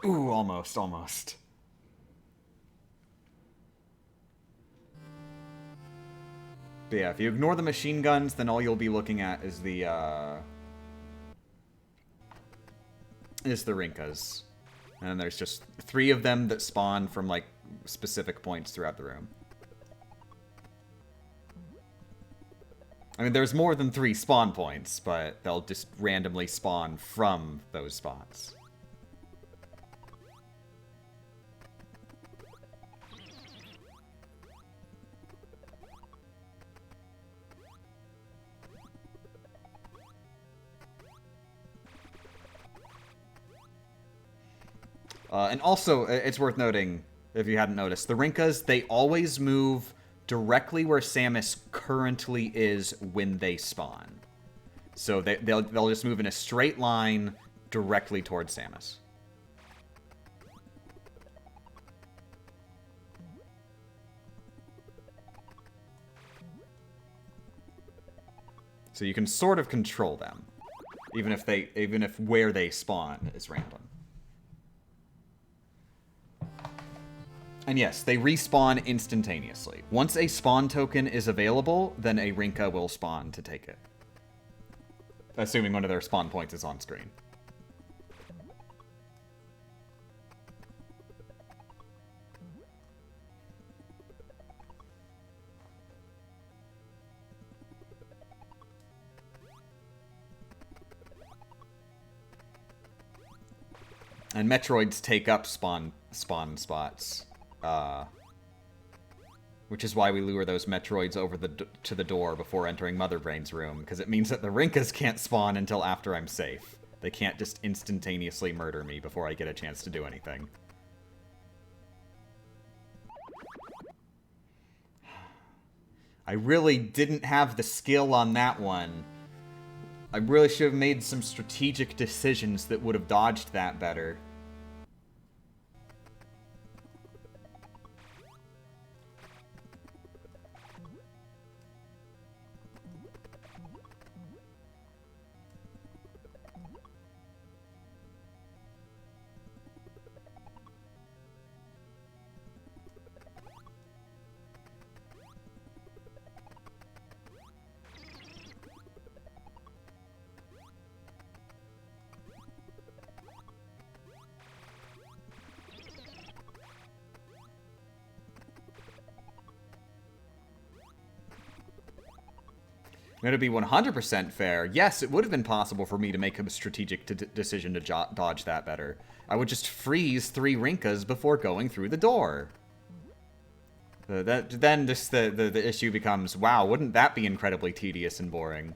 S1: Ooh, almost, almost. But yeah, if you ignore the machine guns, then all you'll be looking at is the Rinkas. And then there's just 3 of them that spawn from, like, specific points throughout the room. I mean, there's more than 3 spawn points, but they'll just randomly spawn from those spots. And also, it's worth noting, if you hadn't noticed, the Rinkas, they always move directly where Samus currently is when they spawn. So they'll just move in a straight line directly towards Samus. So you can sort of control them, even if where they spawn is random. And yes, they respawn instantaneously. Once a spawn token is available, then a Rinka will spawn to take it. Assuming one of their spawn points is on screen. And Metroids take up spawn spots. Which is why we lure those Metroids over to the door before entering Mother Brain's room, because it means that the Rinkas can't spawn until after I'm safe. They can't just instantaneously murder me before I get a chance to do anything. I really didn't have the skill on that one. I really should have made some strategic decisions that would have dodged that better. And to be 100% fair, yes, it would have been possible for me to make a strategic decision to dodge that better. I would just freeze 3 Rinkas before going through the door. Then the issue becomes, wow, wouldn't that be incredibly tedious and boring?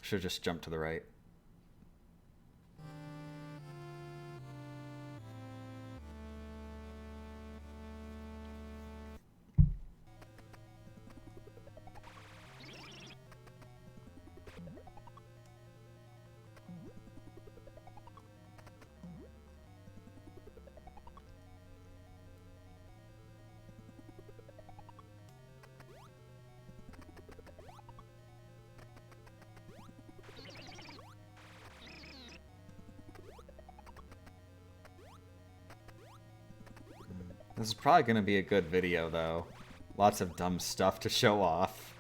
S1: Should just jump to the right. This is probably going to be a good video, though. Lots of dumb stuff to show off.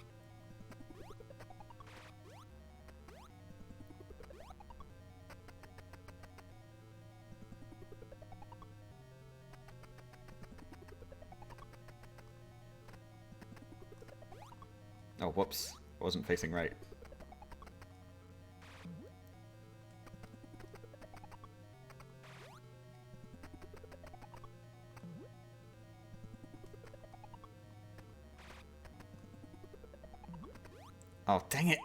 S1: Oh, whoops. I wasn't facing right. Oh, dang it!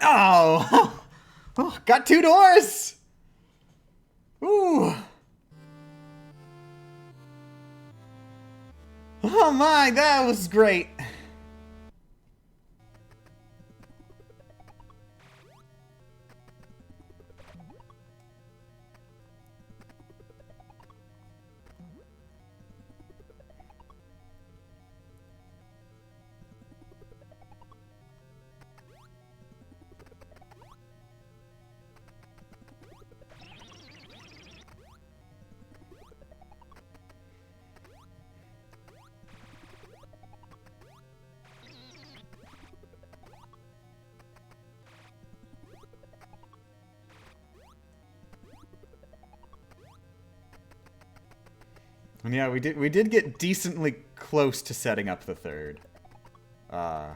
S1: Oh! Oh, got 2 doors! Ooh! Oh my, that was great! And yeah, we did get decently close to setting up the third. Yeah,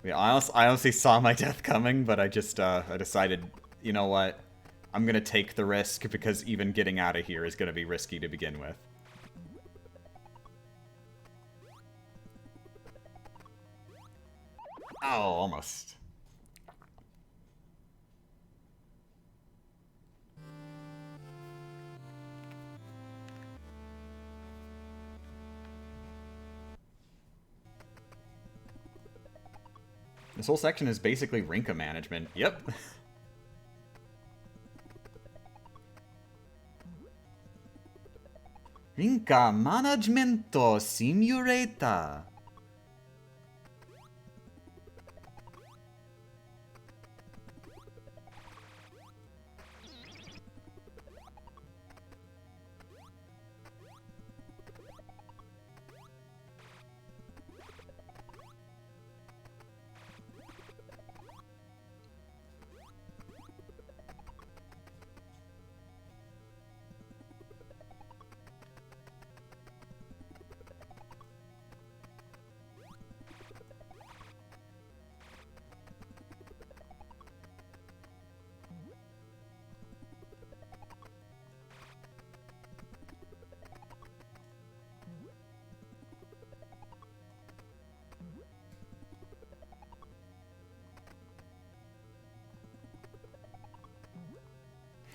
S1: I honestly saw my death coming, but I just I decided, you know what? I'm gonna take the risk because even getting out of here is gonna be risky to begin with. Oh, almost. This whole section is basically Rinka management. Yep. Rinka Management Simulator.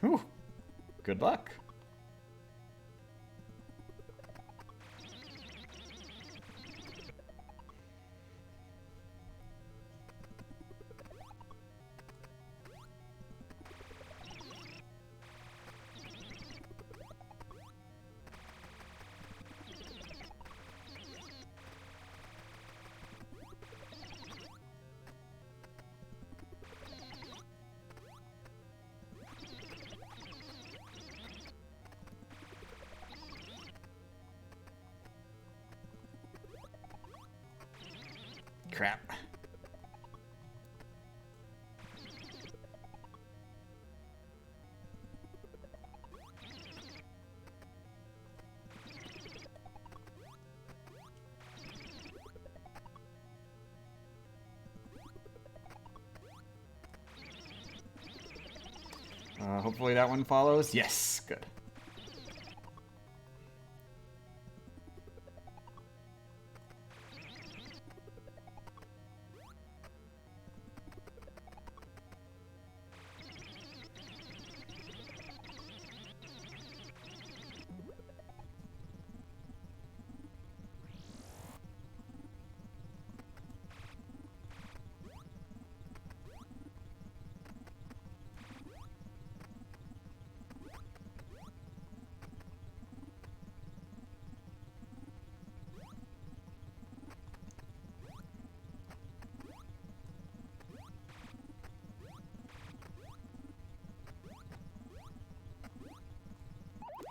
S1: Whew. Good luck. Crap. Hopefully that one follows. Yes, good.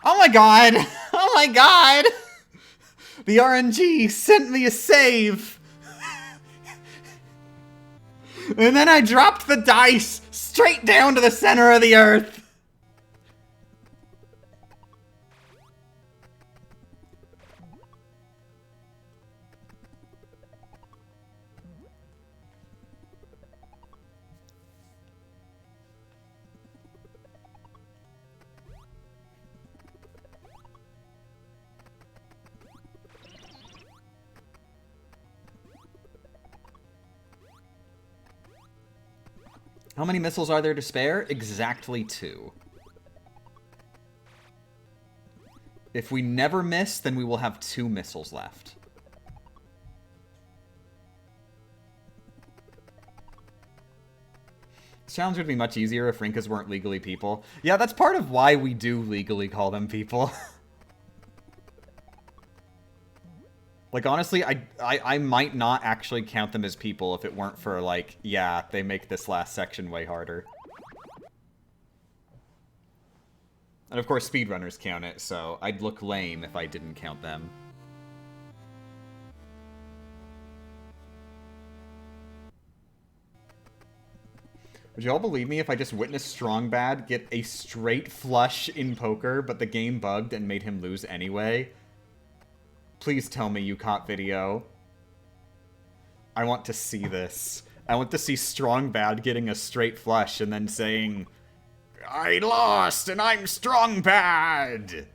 S1: Oh my god! Oh my god! The RNG sent me a save! And then I dropped the dice straight down to the center of the earth! How many missiles are there to spare? Exactly 2. If we never miss, then we will have 2 missiles left. This challenge would be much easier if Rinkas weren't legally people. Yeah, that's part of why we do legally call them people. Like, honestly, I might not actually count them as people if it weren't for, like, yeah, they make this last section way harder. And of course, speedrunners count it, so I'd look lame if I didn't count them. Would you all believe me if I just witnessed Strong Bad get a straight flush in poker, but the game bugged and made him lose anyway? Please tell me you caught video. I want to see this. I want to see Strong Bad getting a straight flush and then saying, I lost and I'm Strong Bad!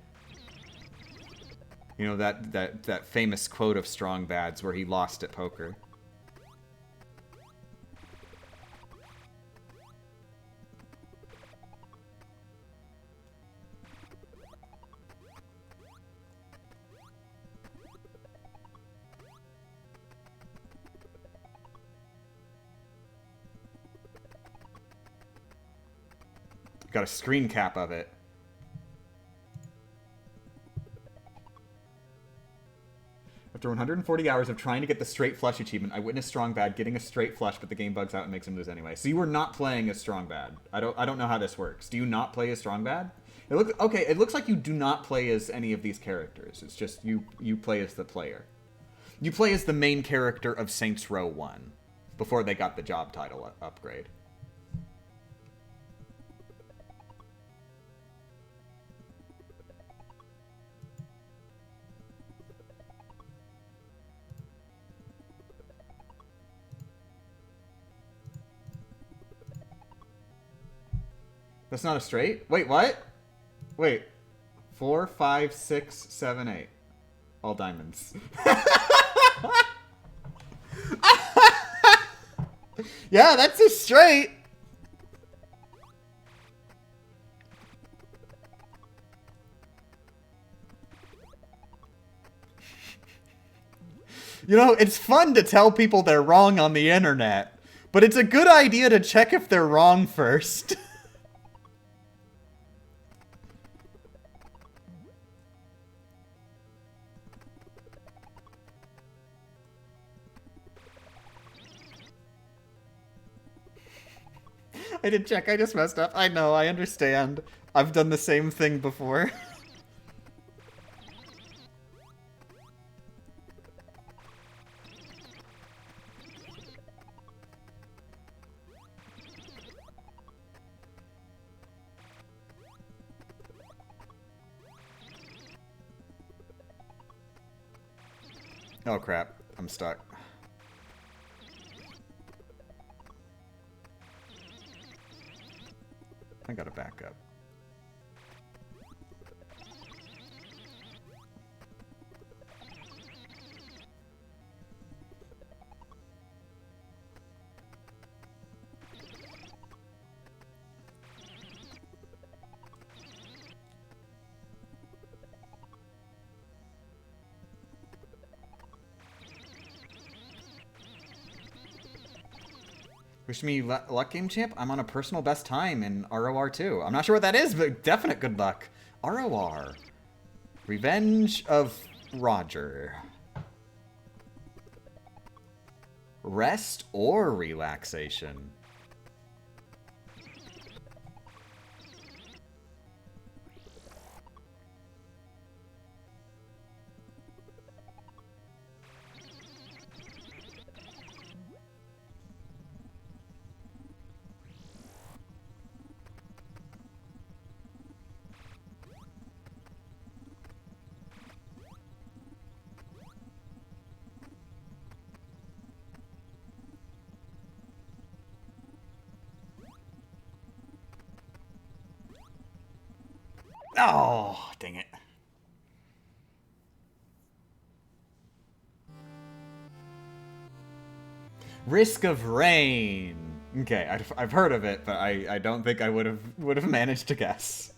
S1: You know, that famous quote of Strong Bad's where he lost at poker. Got a screen cap of it. After 140 hours of trying to get the straight flush achievement, I witnessed Strong Bad getting a straight flush, but the game bugs out and makes him lose anyway. So you were not playing as Strong Bad. I don't know how this works. Do you not play as Strong Bad? It looks like you do not play as any of these characters. It's just you play as the player. You play as the main character of Saints Row 1 before they got the job title upgrade. That's not a straight? Wait, what? Wait. 4, 5, 6, 7, 8. All diamonds. Yeah, that's a straight. You know, it's fun to tell people they're wrong on the internet, but it's a good idea to check if they're wrong first. I didn't check, I just messed up. I know, I understand. I've done the same thing before. Oh crap, I'm stuck. I gotta back up. Wish me luck, Game Champ. I'm on a personal best time in ROR 2. I'm not sure what that is, but definite good luck. ROR. Revenge of Roger. Rest or relaxation? Oh, dang it. Risk of Rain. Okay, I've heard of it, but I don't think I would have managed to guess.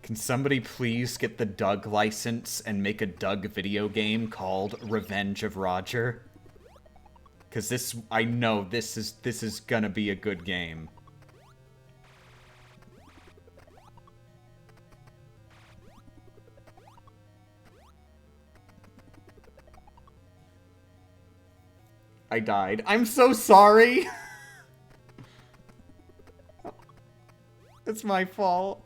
S1: Can somebody please get the Doug license and make a Doug video game called Revenge of Roger? Because this, I know this is gonna be a good game. I died. I'm so sorry! It's my fault.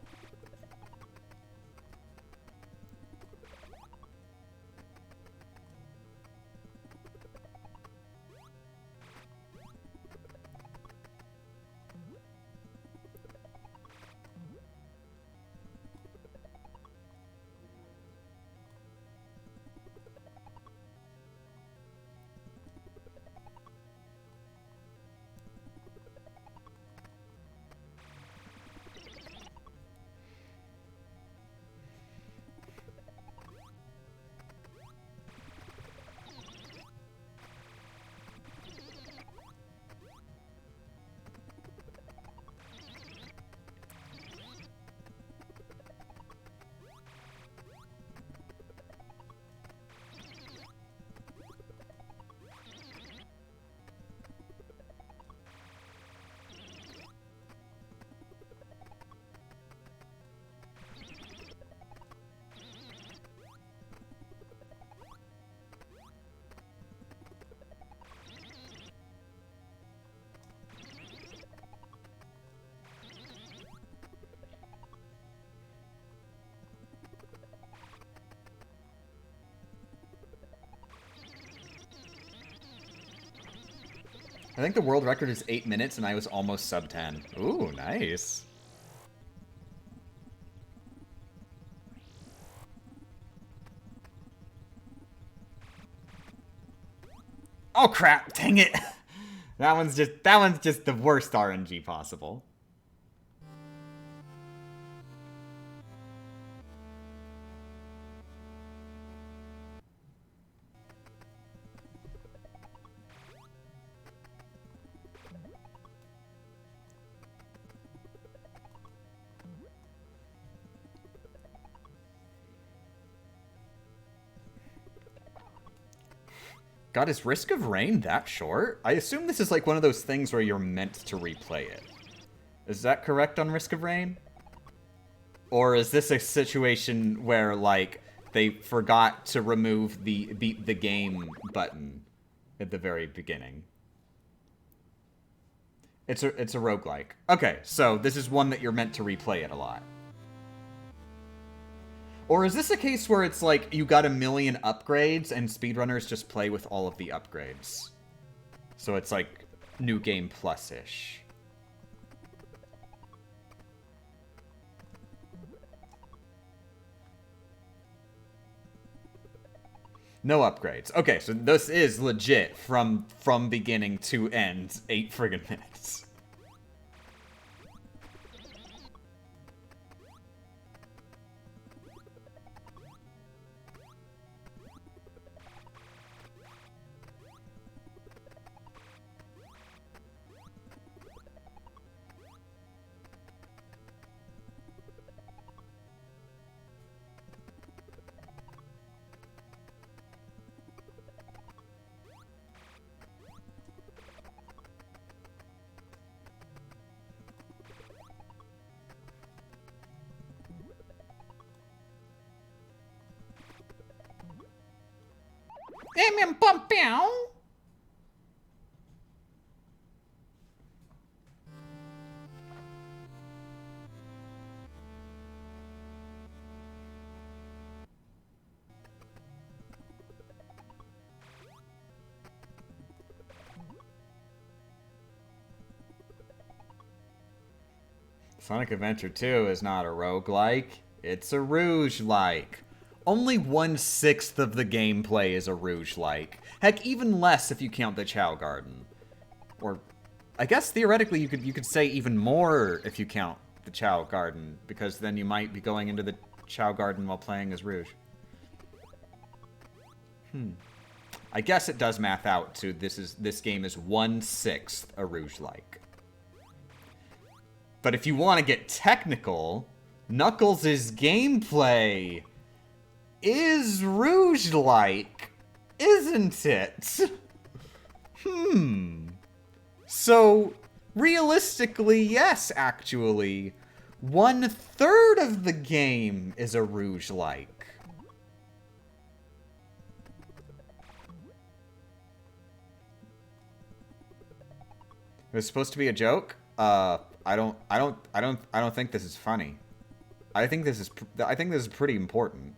S1: I think the world record is 8 minutes, and I was almost sub 10. Ooh, nice. Oh crap! Dang it! That one's just the worst RNG possible. God, is Risk of Rain that short? I assume this is like one of those things where you're meant to replay it. Is that correct on Risk of Rain? Or is this a situation where, like, they forgot to remove the beat the game button at the very beginning? It's a roguelike. Okay, so this is one that you're meant to replay it a lot. Or is this a case where it's like you got a million upgrades and speedrunners just play with all of the upgrades? So it's like New Game Plus-ish. No upgrades. Okay, so this is legit from beginning to end 8 friggin' minutes. Sonic Adventure 2 is not a roguelike, it's a rouge-like. Only 1/6 of the gameplay is a rouge-like. Heck, even less if you count the Chow Garden. Or I guess theoretically you could say even more if you count the Chow Garden, because then you might be going into the Chow Garden while playing as Rouge. I guess it does math out to this game is 1/6 a Rouge-like. But if you want to get technical, Knuckles' gameplay is Rouge-like, isn't it? So, realistically, yes, actually. 1/3 of the game is a Rouge-like. It was supposed to be a joke? I don't think this is funny. I think this is pretty important.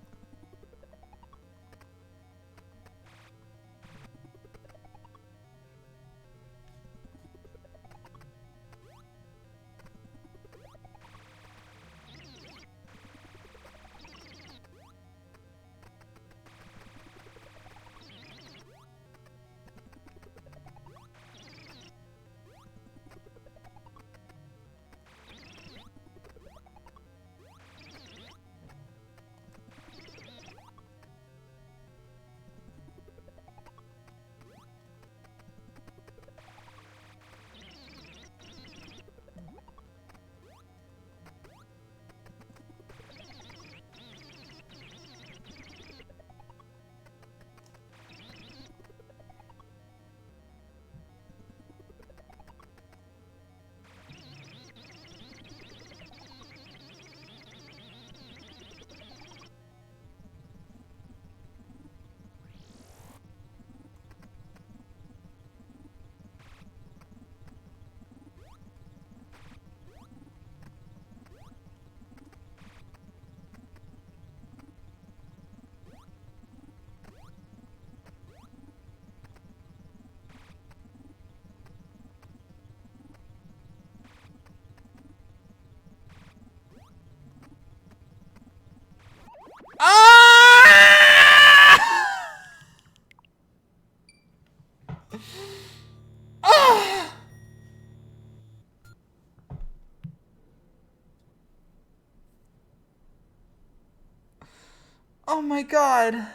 S1: Oh my god.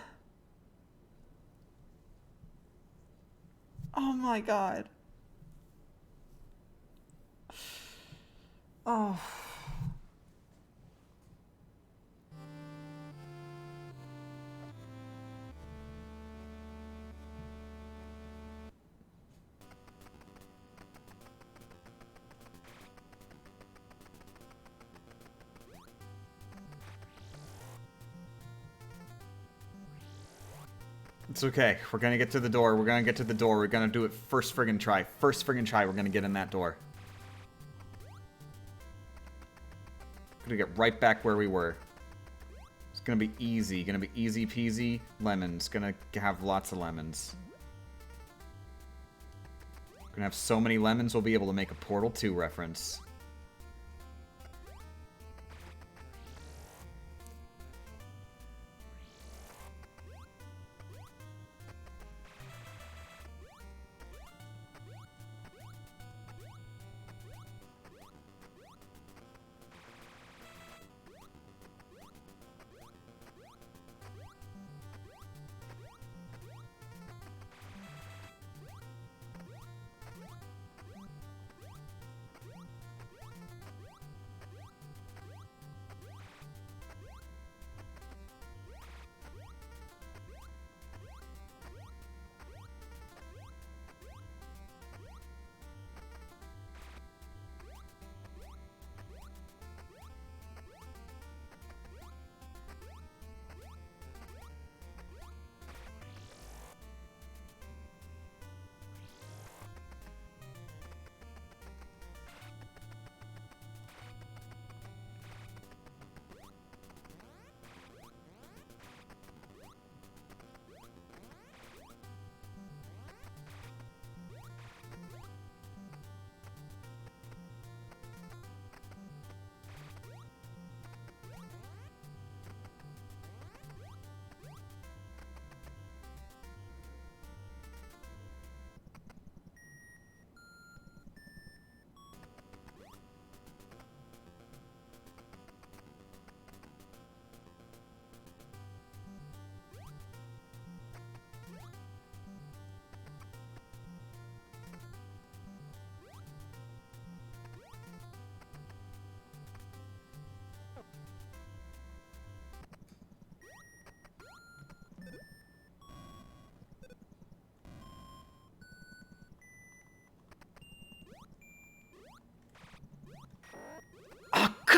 S1: Oh my god. Oh. It's okay. We're gonna get to the door. We're gonna get to the door. We're gonna do it first friggin' try. First friggin' try. We're gonna get in that door. Gonna get right back where we were. It's gonna be easy. Gonna be easy peasy. Lemons. Gonna have lots of lemons. Gonna have so many lemons we'll be able to make a Portal 2 reference.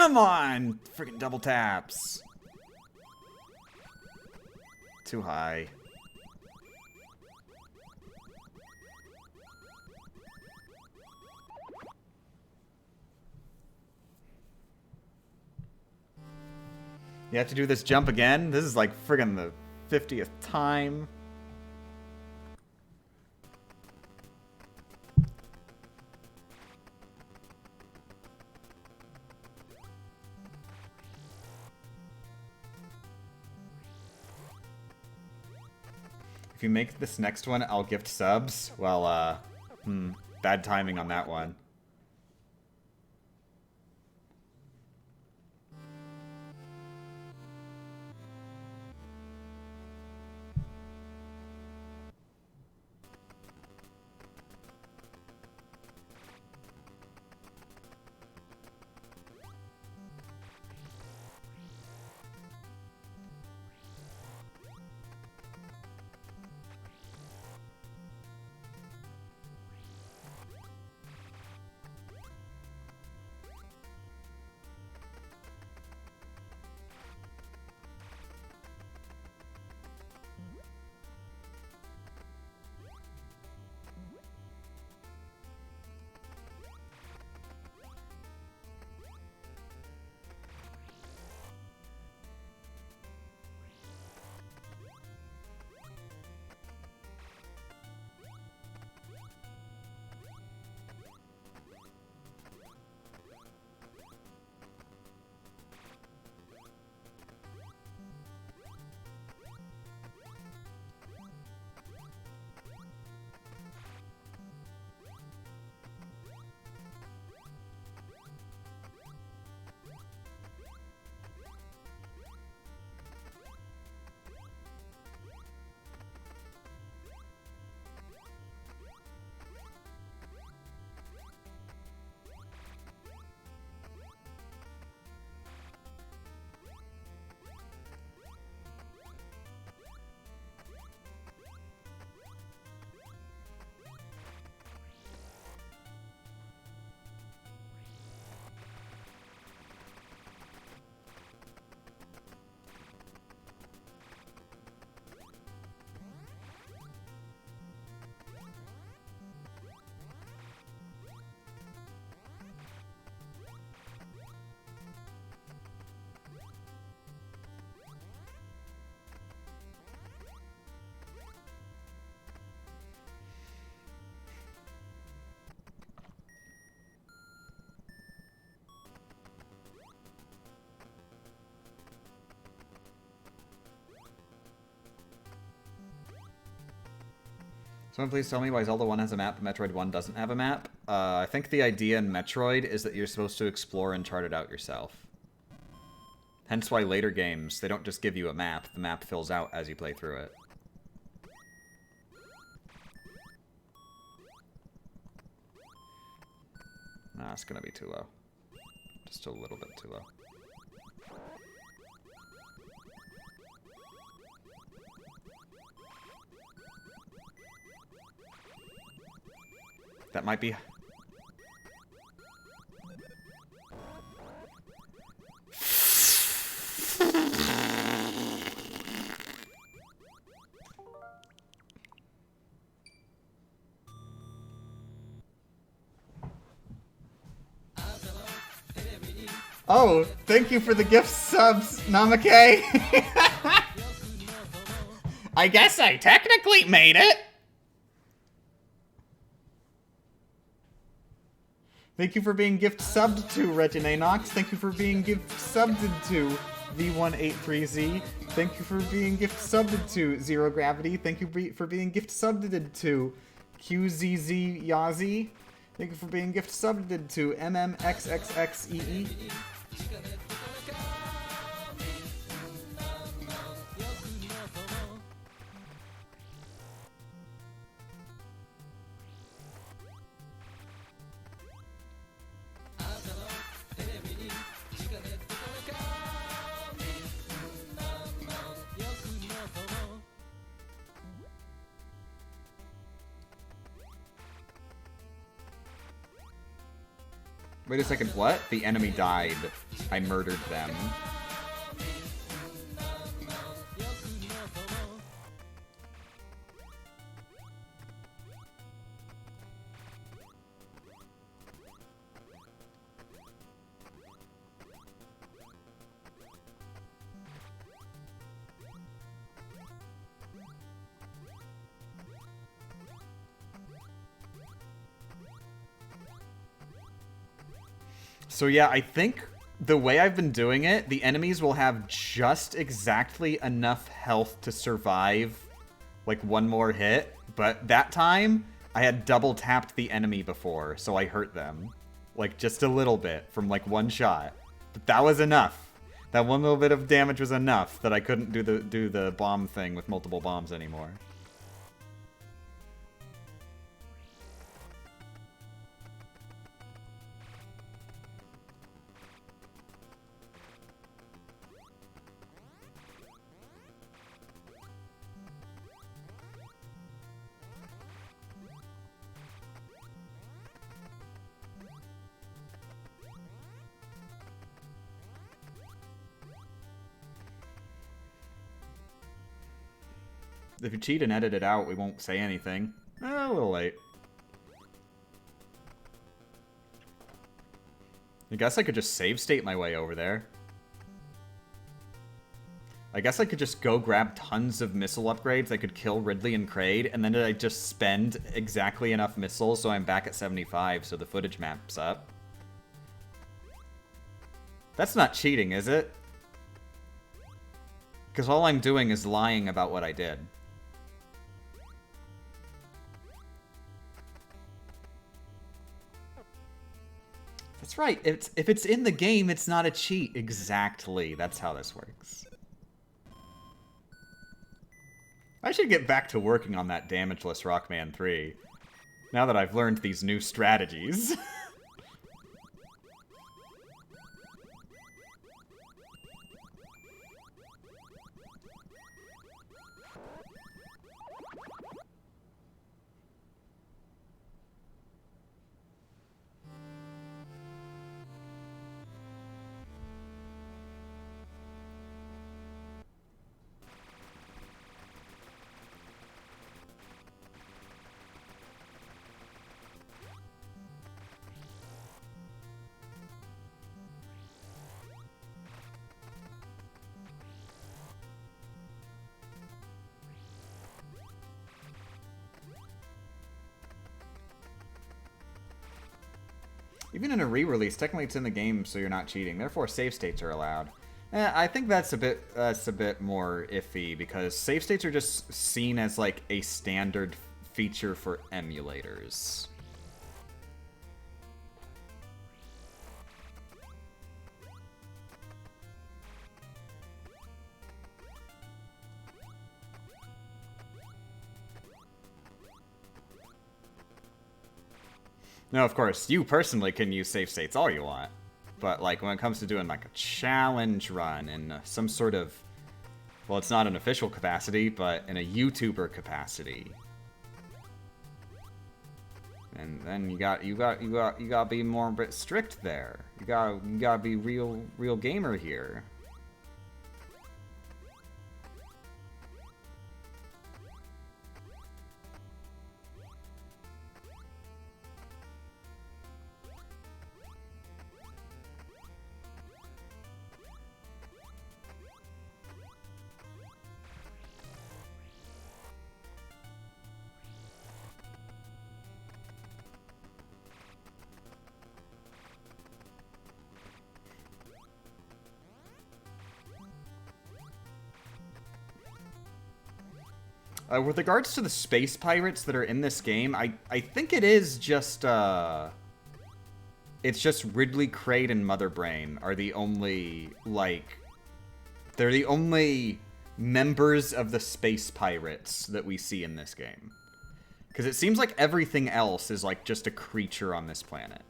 S1: Come on! Friggin' double taps. Too high. You have to do this jump again? This is like friggin' the 50th time. If you make this next one, I'll gift subs. Well, bad timing on that one. Someone please tell me why Zelda 1 has a map, Metroid 1 doesn't have a map. I think the idea in Metroid is that you're supposed to explore and chart it out yourself. Hence why later games, they don't just give you a map. The map fills out as you play through it. Nah, it's gonna be too low. Just a little bit too low. That might be... Oh, thank you for the gift subs, Namake! I guess I technically made it! Thank you for being gift subbed to Regine Knox. Thank you for being gift subbed to V183Z. Thank you for being gift subbed to Zero Gravity. Thank you for being gift subbed to QZZ Yazi. Thank you for being gift subbed to MMXXXEE. Wait a second, what? The enemy died. I murdered them. So yeah, I think the way I've been doing it, the enemies will have just exactly enough health to survive, like, one more hit. But that time, I had double tapped the enemy before, so I hurt them. Like, just a little bit from, like, one shot. But that was enough. That one little bit of damage was enough that I couldn't do the bomb thing with multiple bombs anymore. If you cheat and edit it out, we won't say anything. A little late. I guess I could just save state my way over there. I guess I could just go grab tons of missile upgrades. I could kill Ridley and Crade, and then I just spend exactly enough missiles so I'm back at 75, so the footage maps up. That's not cheating, is it? Because all I'm doing is lying about what I did. That's right. If it's in the game, it's not a cheat. Exactly. That's how this works. I should get back to working on that damageless Rockman 3. Now that I've learned these new strategies. Even in a re-release, technically it's in the game, so you're not cheating. Therefore, save states are allowed. I think that's a bit more iffy, because save states are just seen as like a standard feature for emulators. Now, of course, you personally can use save states all you want. But, like, when it comes to doing, like, a challenge run in some sort of... Well, it's not an official capacity, but in a YouTuber capacity. And then you gotta be more a bit strict there. You gotta be real gamer here. With regards to the space pirates that are in this game, I think it is just, it's just Ridley, Crade, and Mother Brain are the only, like, they're the only members of the space pirates that we see in this game. Because it seems like everything else is, like, just a creature on this planet.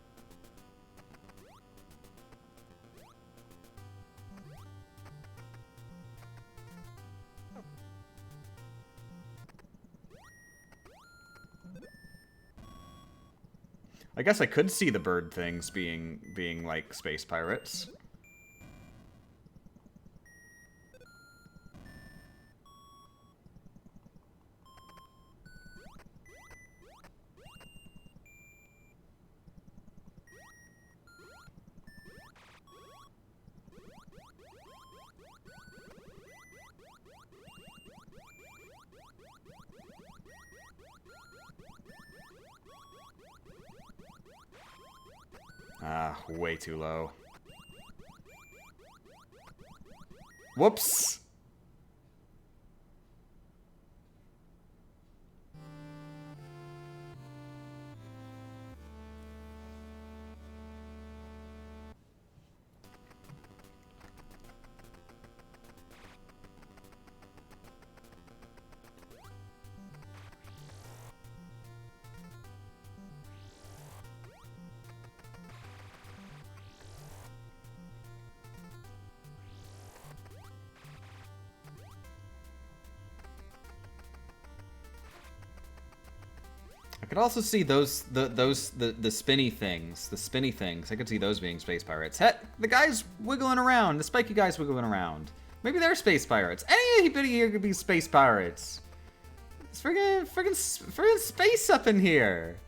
S1: I guess I could see the bird things being like space pirates. Way too low. Whoops! I could also see the spinny things. The spinny things. I could see those being space pirates. Heck, the guys wiggling around. The spiky guys wiggling around. Maybe they're space pirates. Anybody here could be space pirates. It's friggin' space up in here.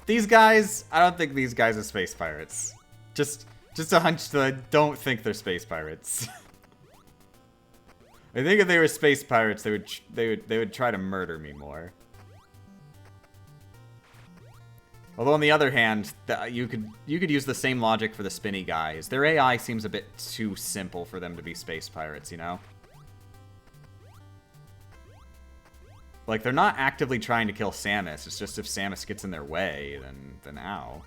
S1: These guys, I don't think these guys are space pirates. Just a hunch that I don't think they're space pirates. I think if they were space pirates, they would try to murder me more. Although on the other hand, you could use the same logic for the spinny guys. Their AI seems a bit too simple for them to be space pirates, you know? Like, they're not actively trying to kill Samus. It's just if Samus gets in their way, then ow.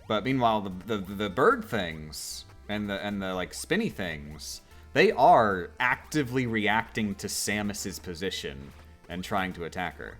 S1: But meanwhile, the bird things and the like spinny things, they are actively reacting to Samus's position and trying to attack her.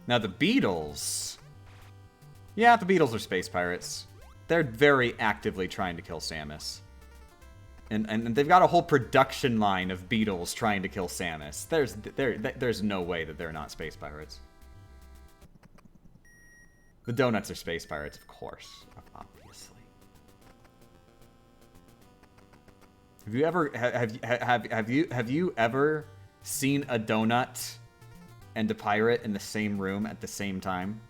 S1: Now the Beetles... Yeah, the Beetles are space pirates. They're very actively trying to kill Samus. And they've got a whole production line of Beetles trying to kill Samus. There's no way that they're not space pirates. The donuts are space pirates, of course. Obviously. Have you ever... Have you ever seen a donut and a pirate in the same room at the same time?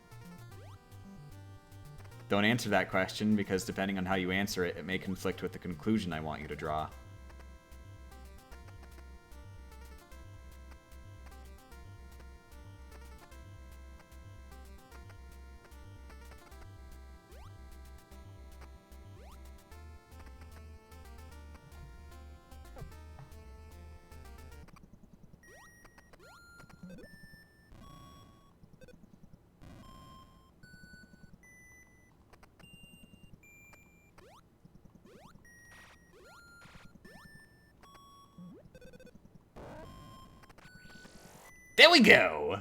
S1: Don't answer that question, because depending on how you answer it, it may conflict with the conclusion I want you to draw. There we go!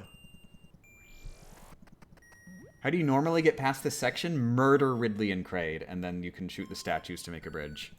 S1: How do you normally get past this section? Murder Ridley and Crade, and then you can shoot the statues to make a bridge.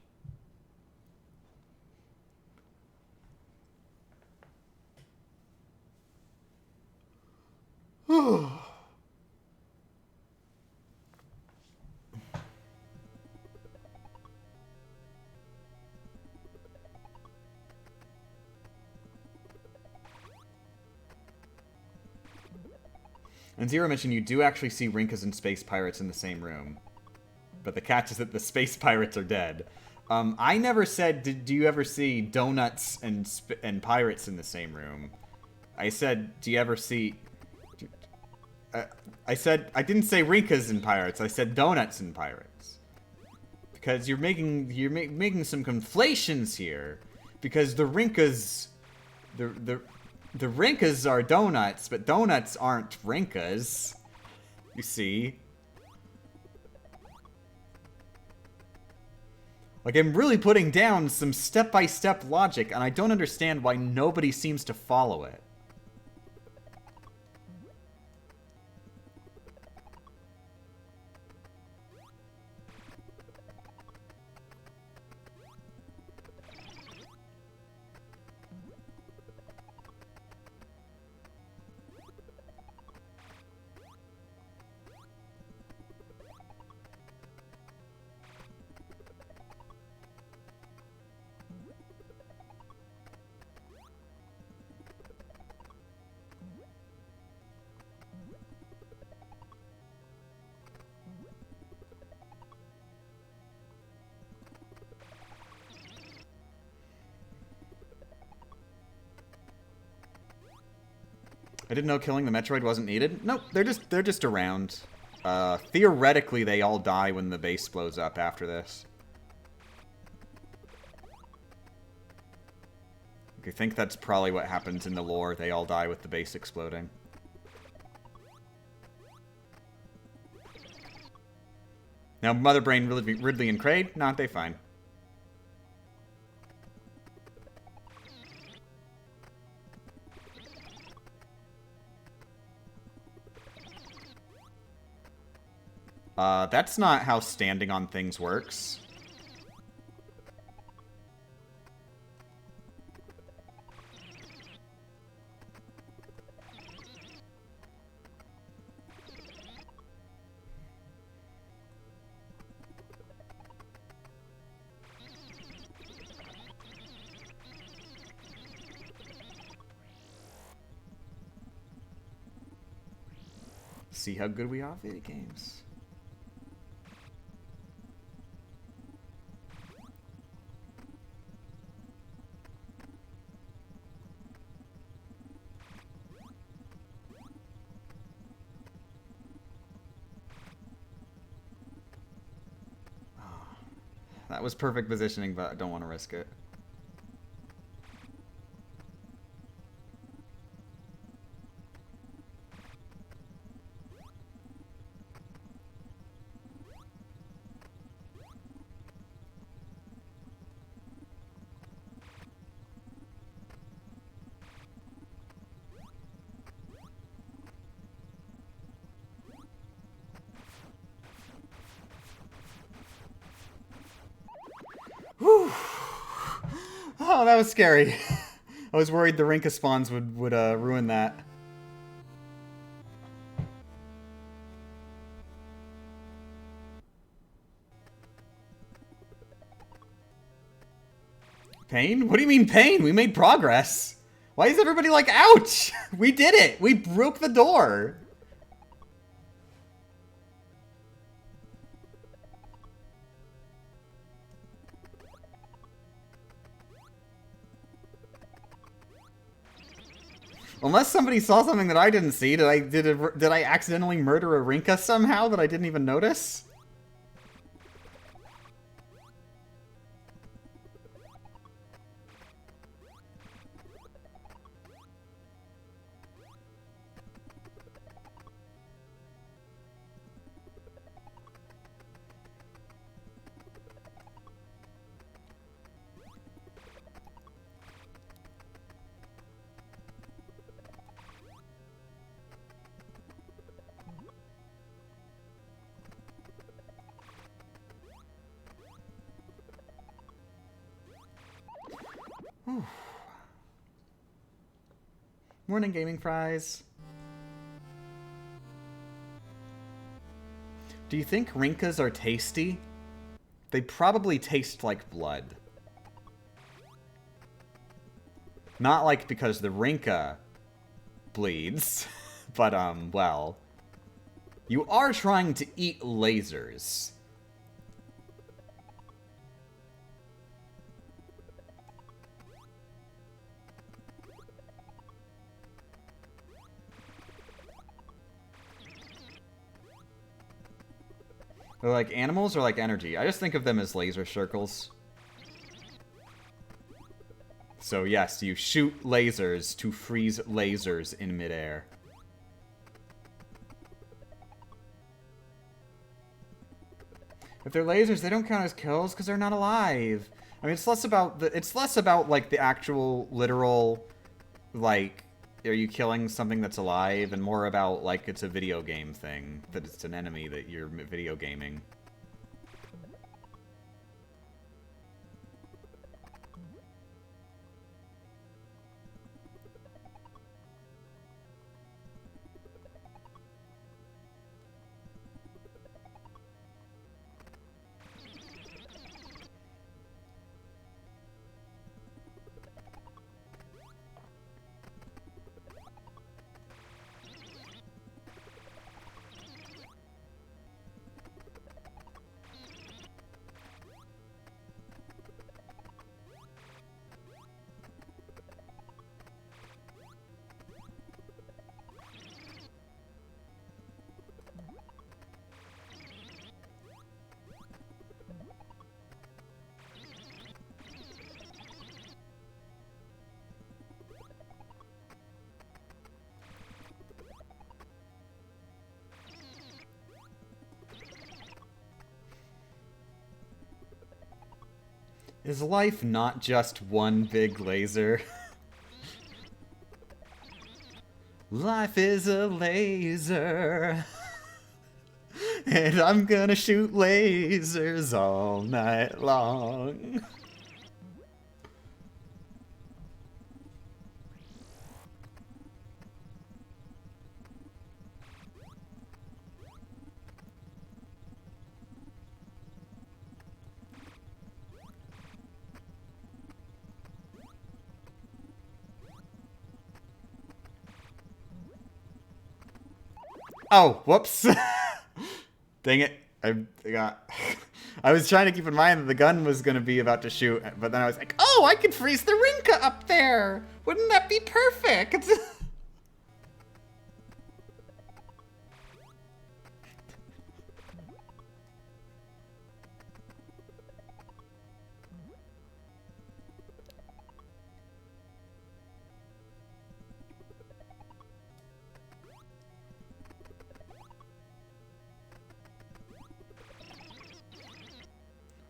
S1: And Zero mentioned you do actually see Rinkas and Space Pirates in the same room. But the catch is that the Space Pirates are dead. I never said, do you ever see Donuts and Pirates in the same room? I said, do you ever see... I didn't say Rinkas and Pirates, I said Donuts and Pirates. Because you're making some conflations here. Because the Rinkas... The Rinkas are donuts, but donuts aren't Rinkas. You see? Like, I'm really putting down some step-by-step logic, and I don't understand why nobody seems to follow it. I didn't know killing the Metroid wasn't needed. Nope, they're just around. Theoretically, they all die when the base blows up after this. I think that's probably what happens in the lore. They all die with the base exploding. Now, Mother Brain, Ridley, and Crade, nah, they fine. That's not how standing on things works. See how good we are at video games. That was perfect positioning, but I don't want to risk it. Whew. Oh, that was scary. I was worried the Rinka spawns would ruin that. Pain? What do you mean pain? We made progress. Why is everybody like, ouch? We did it. We broke the door. Unless somebody saw something that I didn't see, did I accidentally murder a Rinka somehow that I didn't even notice? Whew. Morning, gaming fries. Do you think Rinkas are tasty? They probably taste like blood. Not like because the Rinka bleeds, but, well. You are trying to eat lasers. They're like animals or like energy? I just think of them as laser circles. So yes, you shoot lasers to freeze lasers in midair. If they're lasers, they don't count as kills because they're not alive. I mean, it's less about like the actual literal, like, are you killing something that's alive, and more about like it's a video game thing, that it's an enemy that you're video gaming. Is life not just one big laser? Life is a laser. And I'm gonna shoot lasers all night long. Oh, whoops. Dang it. I was trying to keep in mind that the gun was going to be about to shoot, but then I was like, oh, I could freeze the Rinka up there. Wouldn't that be perfect?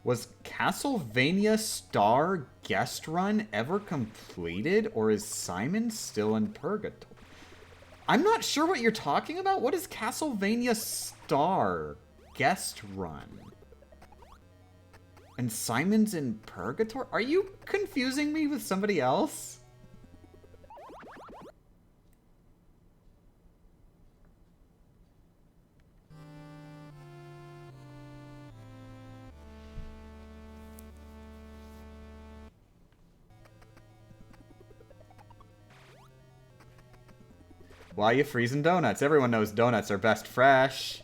S1: Was Castlevania Star Guest Run ever completed, or is Simon still in purgatory? I'm not sure what you're talking about. What is Castlevania Star Guest Run? And Simon's in purgatory? Are you confusing me with somebody else? Why are you freezing donuts? Everyone knows donuts are best fresh.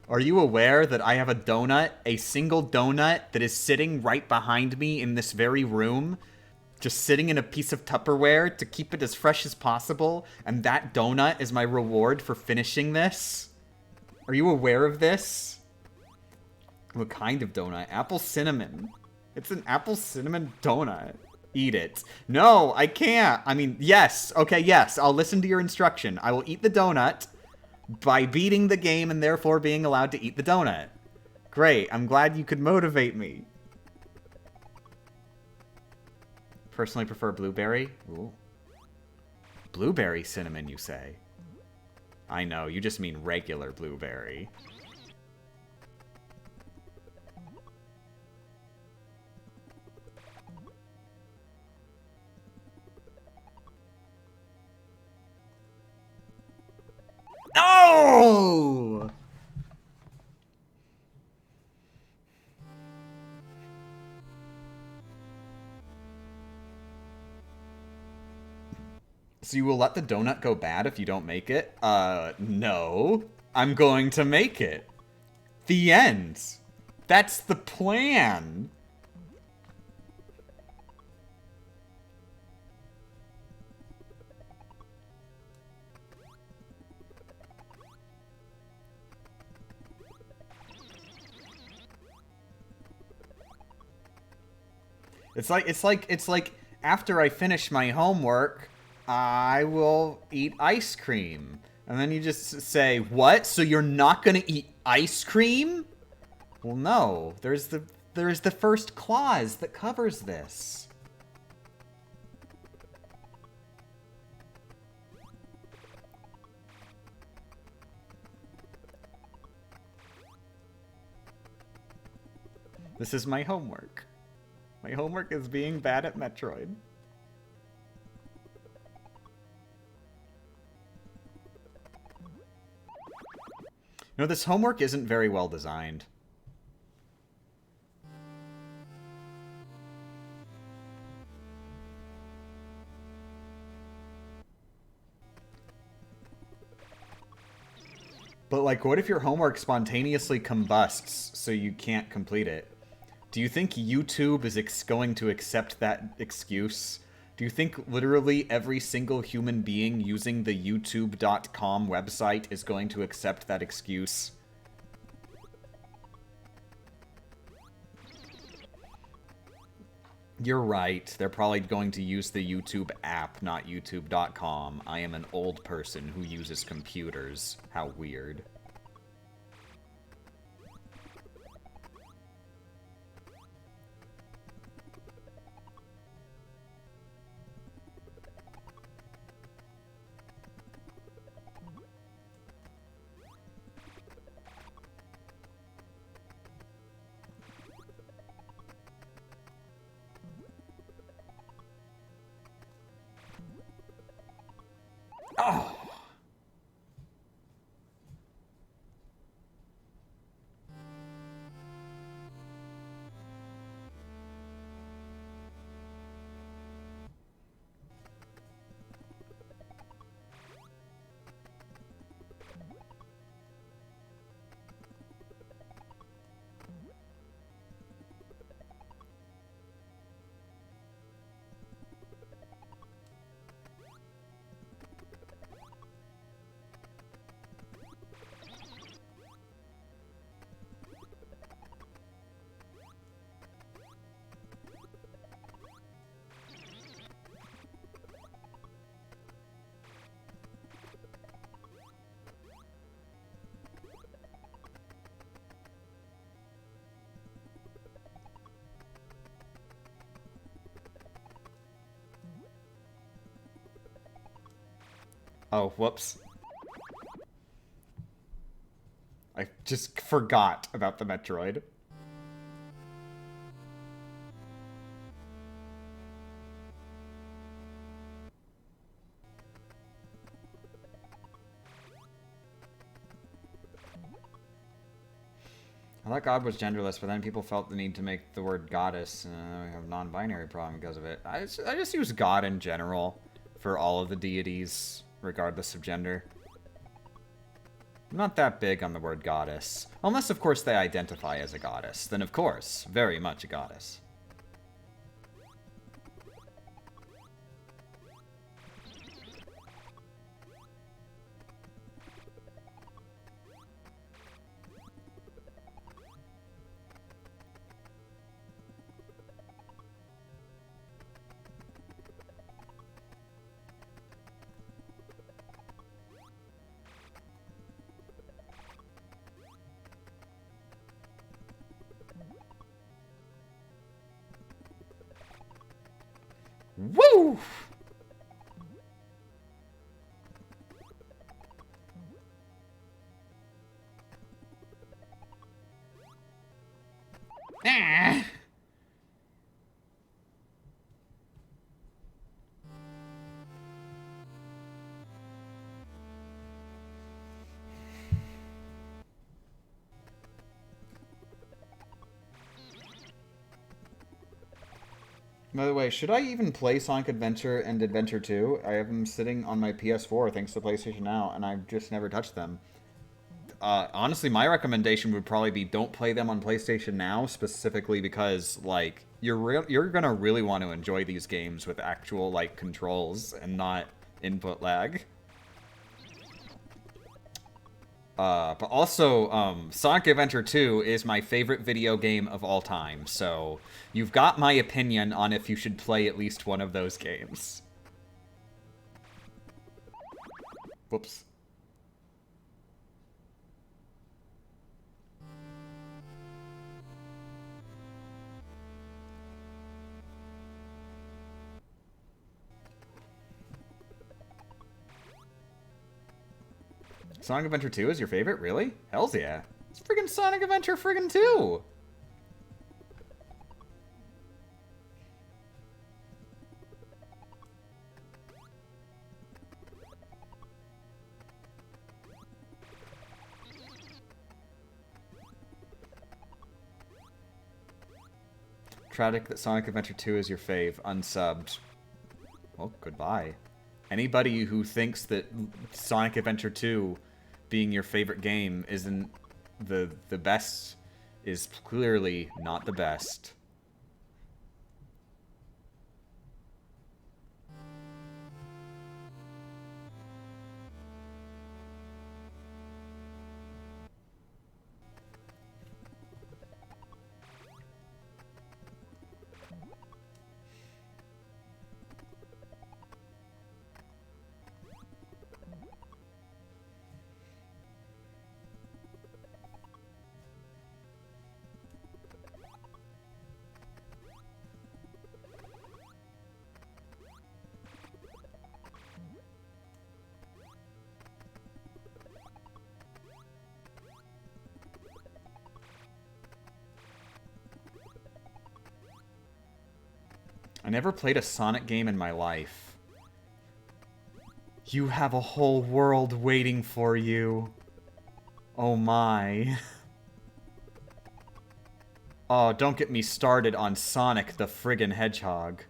S1: Are you aware that I have a donut, a single donut, that is sitting right behind me in this very room? Just sitting in a piece of Tupperware to keep it as fresh as possible, and that donut is my reward for finishing this? Are you aware of this? What kind of donut? Apple cinnamon. It's an apple cinnamon donut. Eat it. No, I can't. I mean, yes. Okay, yes. I'll listen to your instruction. I will eat the donut by beating the game and therefore being allowed to eat the donut. Great. I'm glad you could motivate me. Personally prefer blueberry. Ooh. Blueberry cinnamon, you say? I know. You just mean regular blueberry. No! So you will let the donut go bad if you don't make it? No. I'm going to make it. The end. That's the plan. It's like after I finish my homework, I will eat ice cream. And then you just say, what? So you're not gonna eat ice cream? Well, no. There's the first clause that covers this. This is my homework. My homework is being bad at Metroid. No, this homework isn't very well designed. But, like, what if your homework spontaneously combusts so you can't complete it? Do you think YouTube is going to accept that excuse? Do you think literally every single human being using the youtube.com website is going to accept that excuse? You're right. They're probably going to use the YouTube app, not youtube.com. I am an old person who uses computers. How weird. Oh. Oh, whoops. I just forgot about the Metroid. I thought God was genderless, but then people felt the need to make the word goddess. We have a non-binary problem because of it. I just use God in general for all of the deities, regardless of gender. I'm not that big on the word goddess. Unless, of course, they identify as a goddess. Then, of course, very much a goddess. Woo! Ah! By the way, should I even play Sonic Adventure and Adventure 2? I have them sitting on my PS4 thanks to PlayStation Now, and I've just never touched them. Honestly, my recommendation would probably be don't play them on PlayStation Now, specifically because, like, you're gonna really want to enjoy these games with actual, like, controls and not input lag. But also, Sonic Adventure 2 is my favorite video game of all time, so you've got my opinion on if you should play at least one of those games. Whoops. Sonic Adventure 2 is your favorite? Really? Hells yeah. It's friggin' Sonic Adventure friggin' 2! Tragic that Sonic Adventure 2 is your fave. Unsubbed. Well, goodbye. Anybody who thinks that Sonic Adventure 2 being your favorite game isn't the best is clearly not the best. I never played a Sonic game in my life. You have a whole world waiting for you. Oh my. Oh, don't get me started on Sonic the friggin' Hedgehog.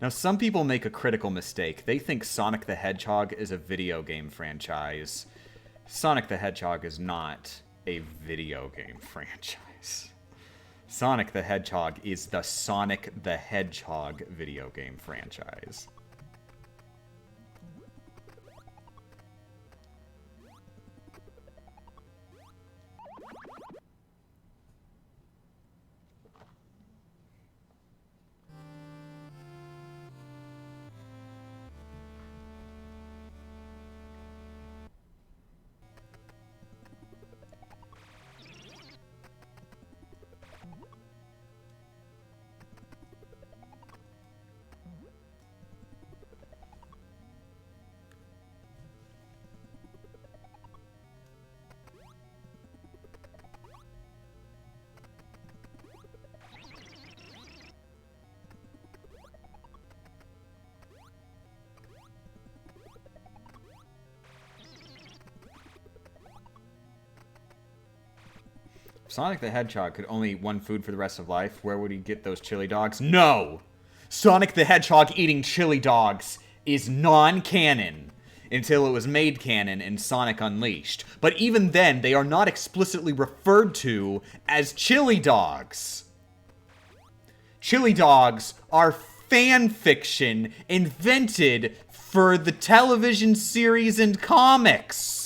S1: Now, some people make a critical mistake. They think Sonic the Hedgehog is a video game franchise. Sonic the Hedgehog is not a video game franchise. Sonic the Hedgehog is the Sonic the Hedgehog video game franchise. Sonic the Hedgehog could only eat one food for the rest of life. Where would he get those chili dogs? No! Sonic the Hedgehog eating chili dogs is non-canon until it was made canon in Sonic Unleashed. But even then, they are not explicitly referred to as chili dogs. Chili dogs are fan fiction invented for the television series and comics.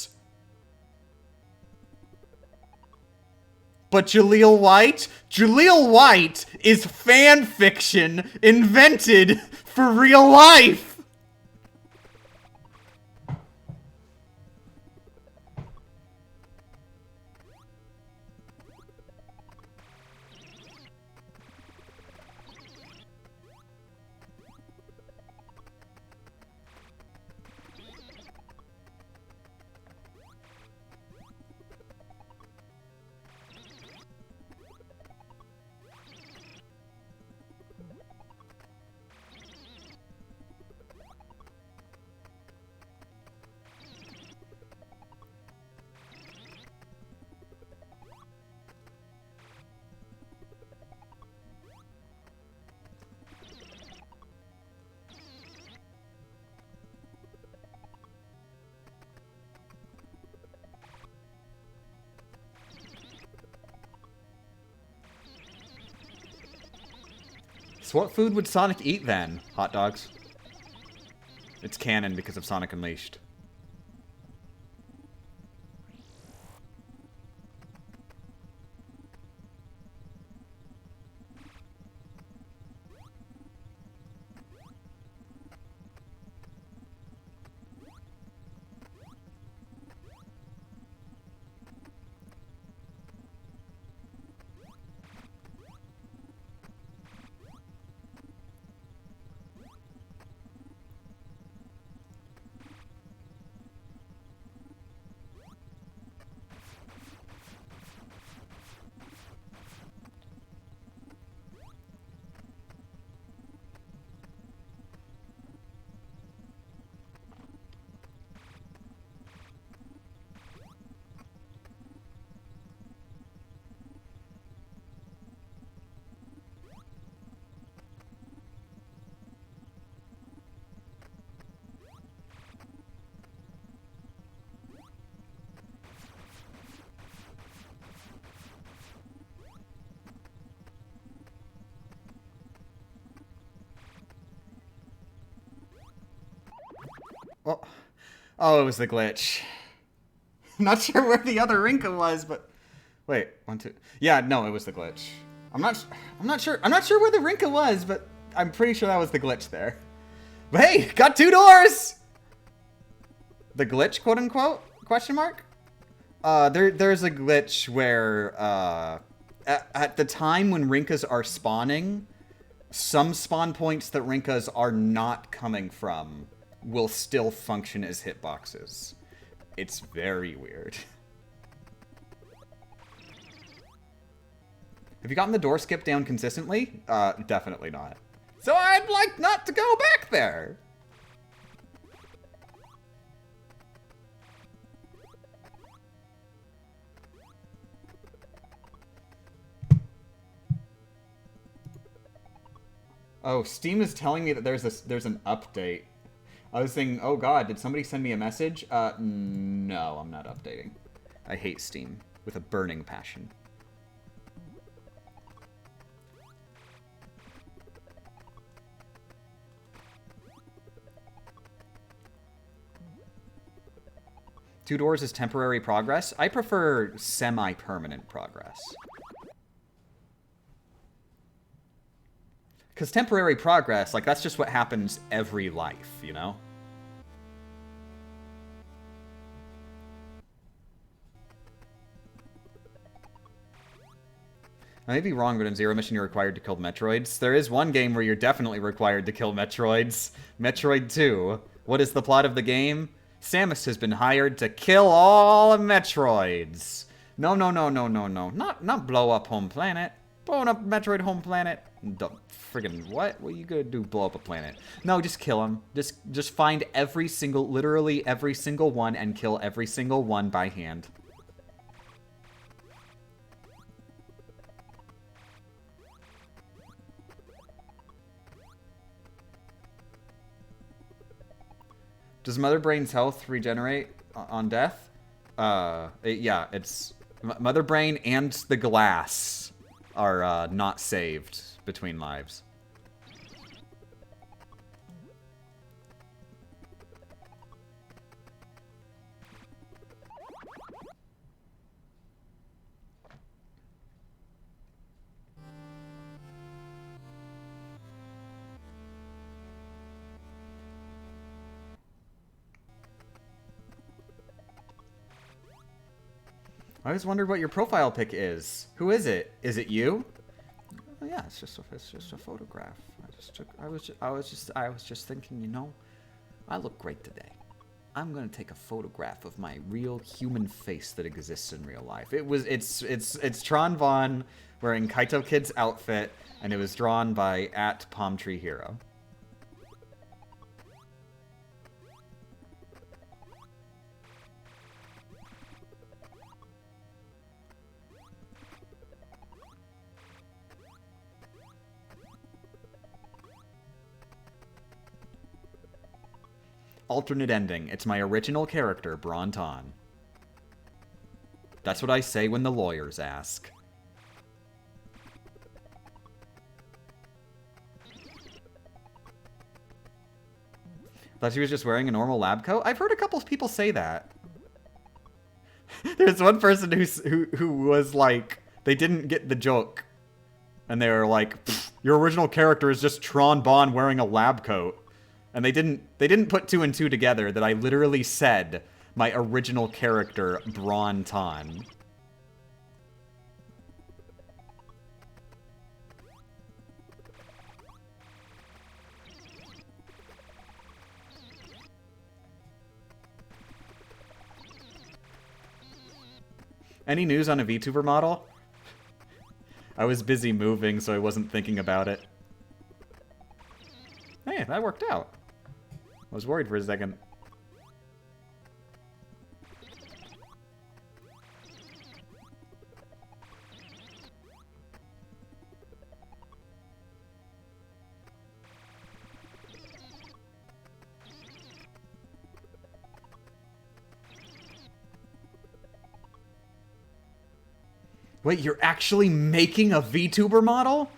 S1: But Jaleel White? Jaleel White is fan fiction invented for real life! So what food would Sonic eat then? Hot dogs. It's canon because of Sonic Unleashed. Oh, it was the glitch. Not sure where the other Rinka was, but wait, 1, 2. Yeah, no, it was the glitch. I'm not sure where the Rinka was, but I'm pretty sure that was the glitch there. But hey, got 2 doors. The glitch, quote unquote? Question mark? There's a glitch where at the time when Rinkas are spawning, some spawn points that Rinkas are not coming from will still function as hitboxes. It's very weird. Have you gotten the door skip down consistently? Definitely not. So I'd like not to go back there! Oh, Steam is telling me that there's an update. I was thinking, oh god, did somebody send me a message? No, I'm not updating. I hate Steam with a burning passion. Two doors is temporary progress. I prefer semi-permanent progress. Because temporary progress, like, that's just what happens every life, you know? I may be wrong, but in Zero Mission you're required to kill Metroids. There is one game where you're definitely required to kill Metroids. Metroid 2. What is the plot of the game? Samus has been hired to kill all Metroids. No. Not blow up home planet. Blowing up Metroid home planet. Friggin' what? What are you gonna do, blow up a planet? No, just kill them. Just find every single, literally every single one and kill every single one by hand. Does Mother Brain's health regenerate on death? Yeah, it's... Mother Brain and the glass are not saved between lives. I always wondered what your profile pic is. Who is it? Is it you? Oh, yeah, it's just a photograph. I was just thinking, you know, I look great today. I'm gonna take a photograph of my real human face that exists in real life. It's Tron Vaughn wearing Kaito Kid's outfit, and it was drawn by @PalmTreeHero. Alternate ending. It's my original character, Bronton. That's what I say when the lawyers ask. Thought she was just wearing a normal lab coat? I've heard a couple of people say that. There's one person who was like, they didn't get the joke. And they were like, your original character is just Tron Bonn wearing a lab coat. And they didn't put two and two together that I literally said my original character, Bronton. Any news on a VTuber model? I was busy moving, so I wasn't thinking about it. Hey, that worked out. I was worried for a second. Wait, you're actually making a VTuber model?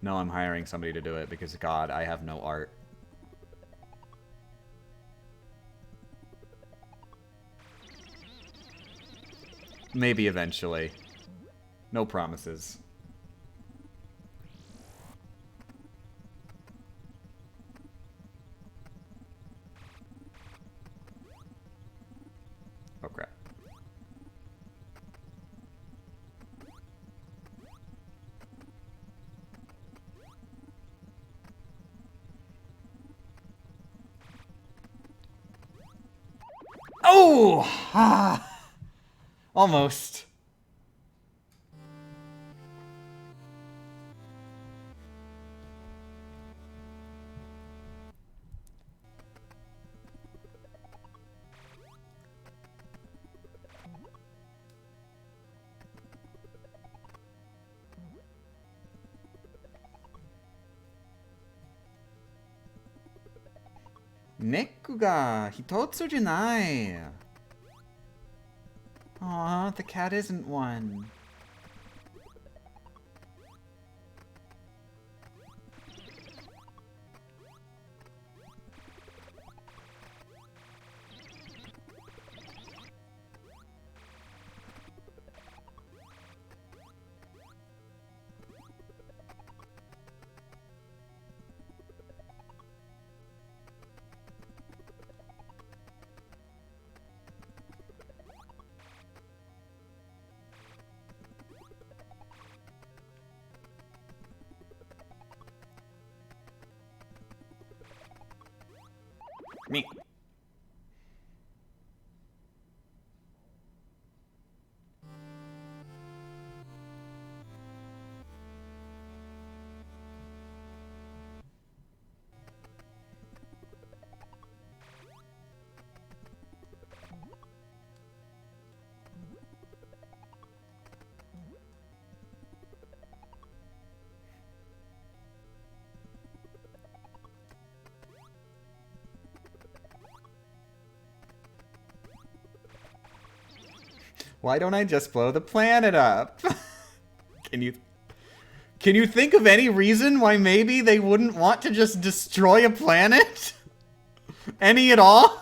S1: No, I'm hiring somebody to do it because, God, I have no art. Maybe eventually. No promises. Oh, crap. No! Ah, almost. Neku ga hitotsu janai. Aw, the cat isn't one. Me. Why don't I just blow the planet up? Can you think of any reason why maybe they wouldn't want to just destroy a planet? Any at all?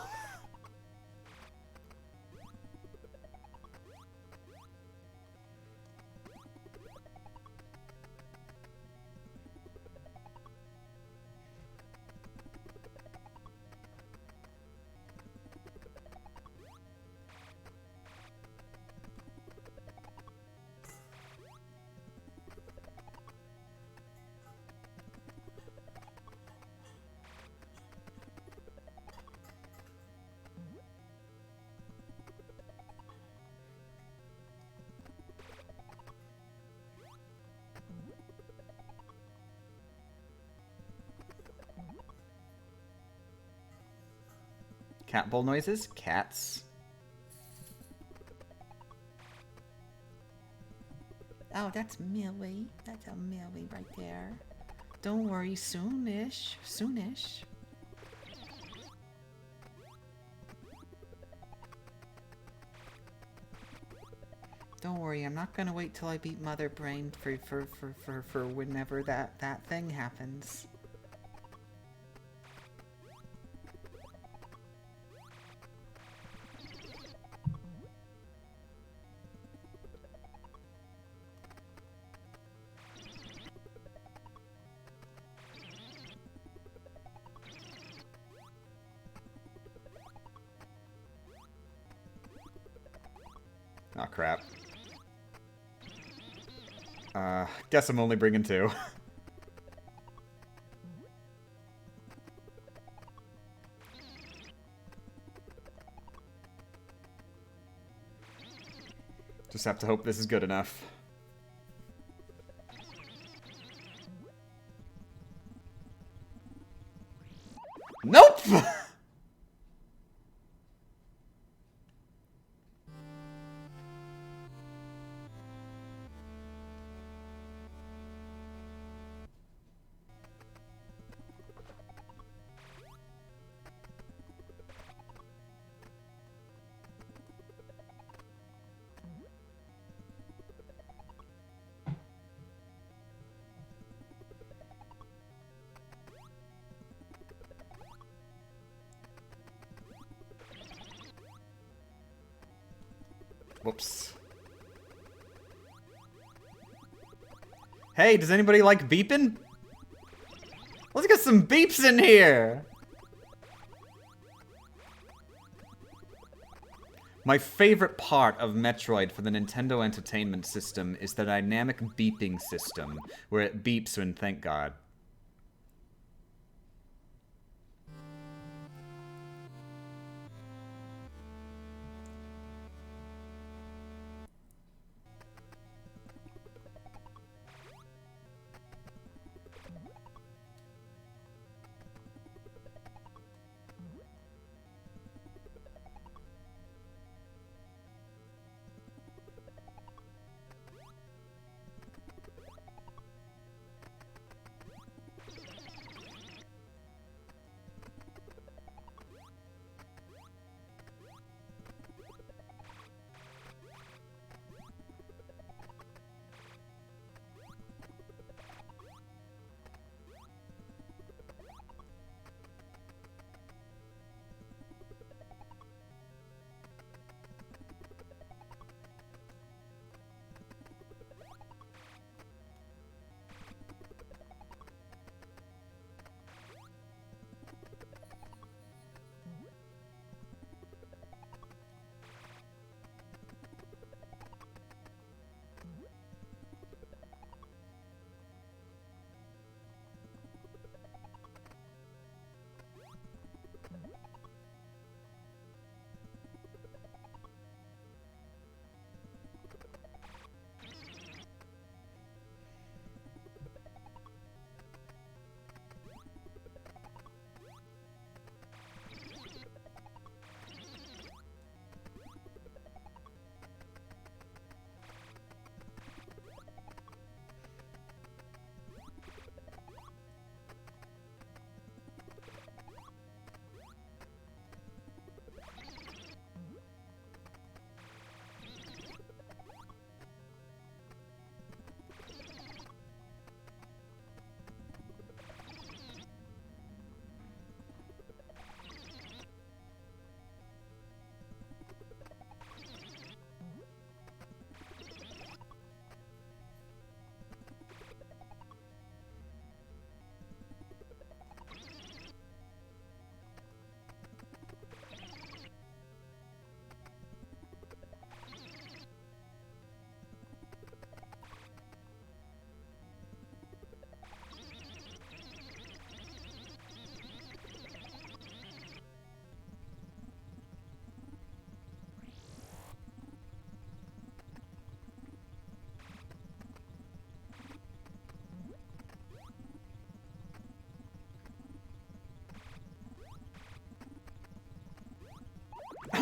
S1: Cat bowl noises? Cats. Oh, that's Millie. That's a Millie right there. Don't worry, soonish. Soonish. Don't worry, I'm not gonna wait till I beat Mother Brain for whenever that thing happens. Oh, crap. Guess I'm only bringing 2. Just have to hope this is good enough. Nope! Whoops. Hey, does anybody like beeping? Let's get some beeps in here! My favorite part of Metroid for the Nintendo Entertainment System is the dynamic beeping system, where it beeps when thank God.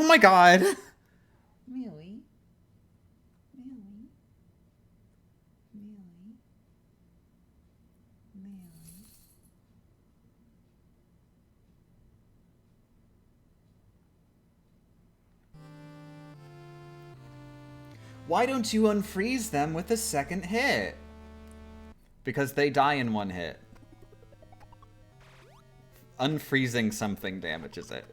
S1: Oh my god!
S3: Millie. Millie. Millie. Millie.
S1: Why don't you unfreeze them with a second hit? Because they die in one hit. Unfreezing something damages it.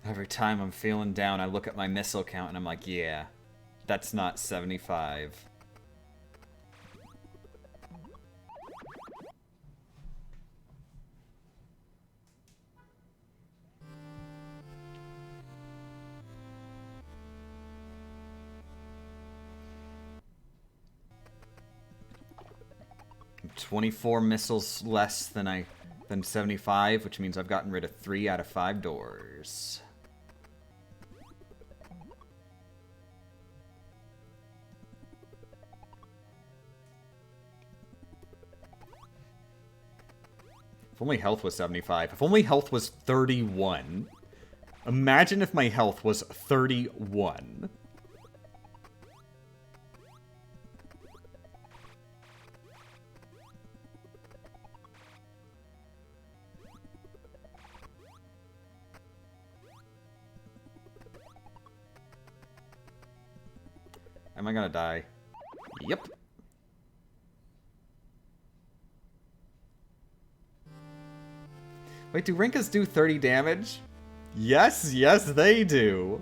S1: Every time I'm feeling down, I look at my missile count and I'm like, yeah, that's not 75. I'm 24 missiles less than 75, which means I've gotten rid of 3 out of 5 doors. If only health was 75. If only health was 31. Imagine if my health was 31. Am I gonna die? Yep. Wait, do Rinkas do 30 damage? Yes, yes, they do.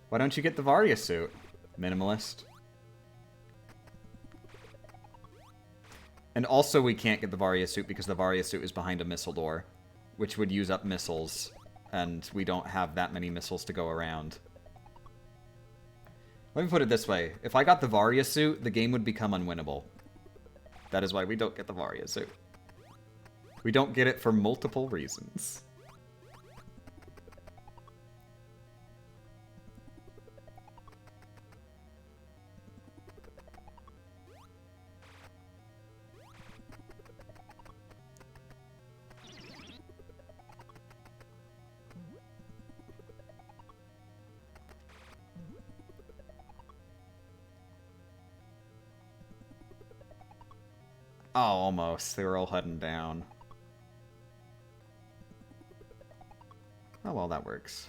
S1: Why don't you get the Varia suit, Minimalist? And also we can't get the Varia suit because the Varia suit is behind a missile door, which would use up missiles, and we don't have that many missiles to go around. Let me put it this way. If I got the Varia suit, the game would become unwinnable. That is why we don't get the Varia suit. We don't get it for multiple reasons. Oh, almost. They were all heading down. Oh, well, that works.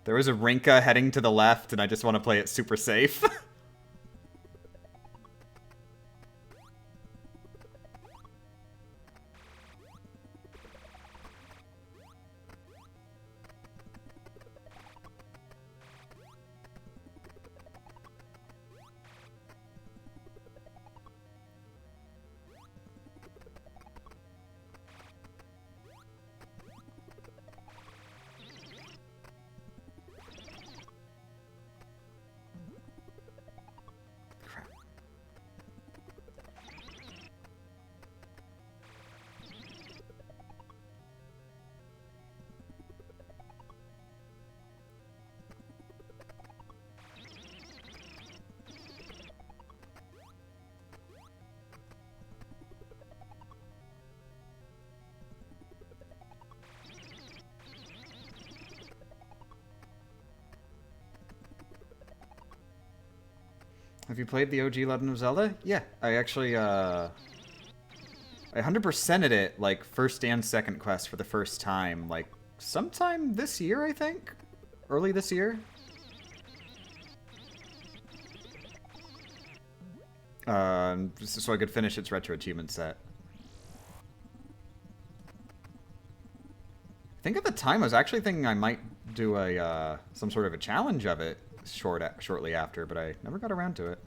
S1: There was a Rinka heading to the left, and I just want to play it super safe. Have you played the OG Legend of Zelda? Yeah, I actually, I 100%ed it, like, first and second quest for the first time, like, sometime this year, I think? Early this year? So I could finish its retro achievement set. I think at the time I was actually thinking I might do a some sort of a challenge of it shortly after, but I never got around to it.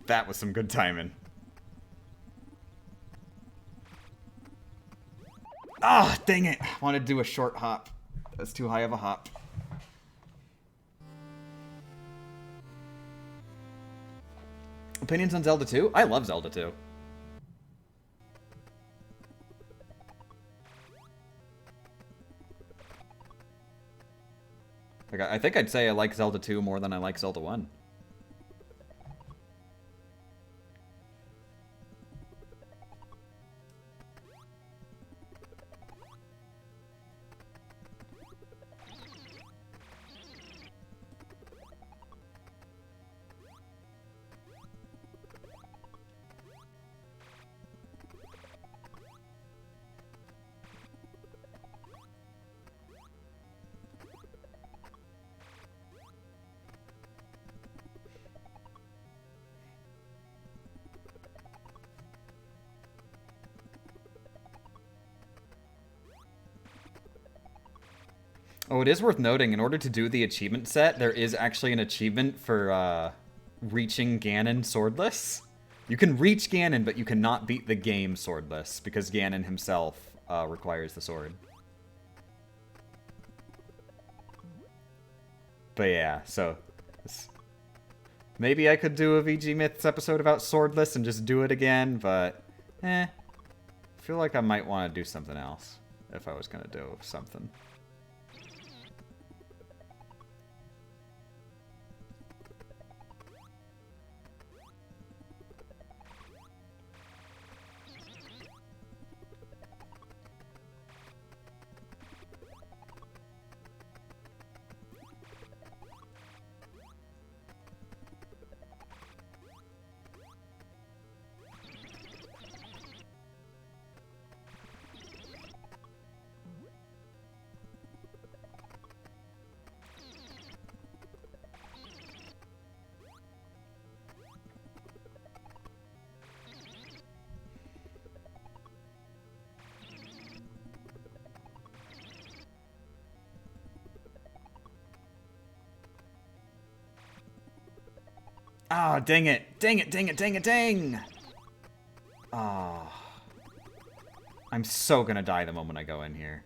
S1: That was some good timing. Ah, dang it. I wanted to do a short hop. That's too high of a hop. Opinions on Zelda 2? I love Zelda 2. Like, I think I'd say I like Zelda 2 more than I like Zelda 1. Oh, it is worth noting, in order to do the achievement set, there is actually an achievement for reaching Ganon swordless. You can reach Ganon, but you cannot beat the game swordless, because Ganon himself requires the sword. But yeah, so... maybe I could do a VG Myths episode about swordless and just do it again, but... I feel like I might want to do something else, if I was going to do something. Ah, oh, dang it. Dang it, dang it, dang it, dang! Ah. Oh. I'm so gonna die the moment I go in here.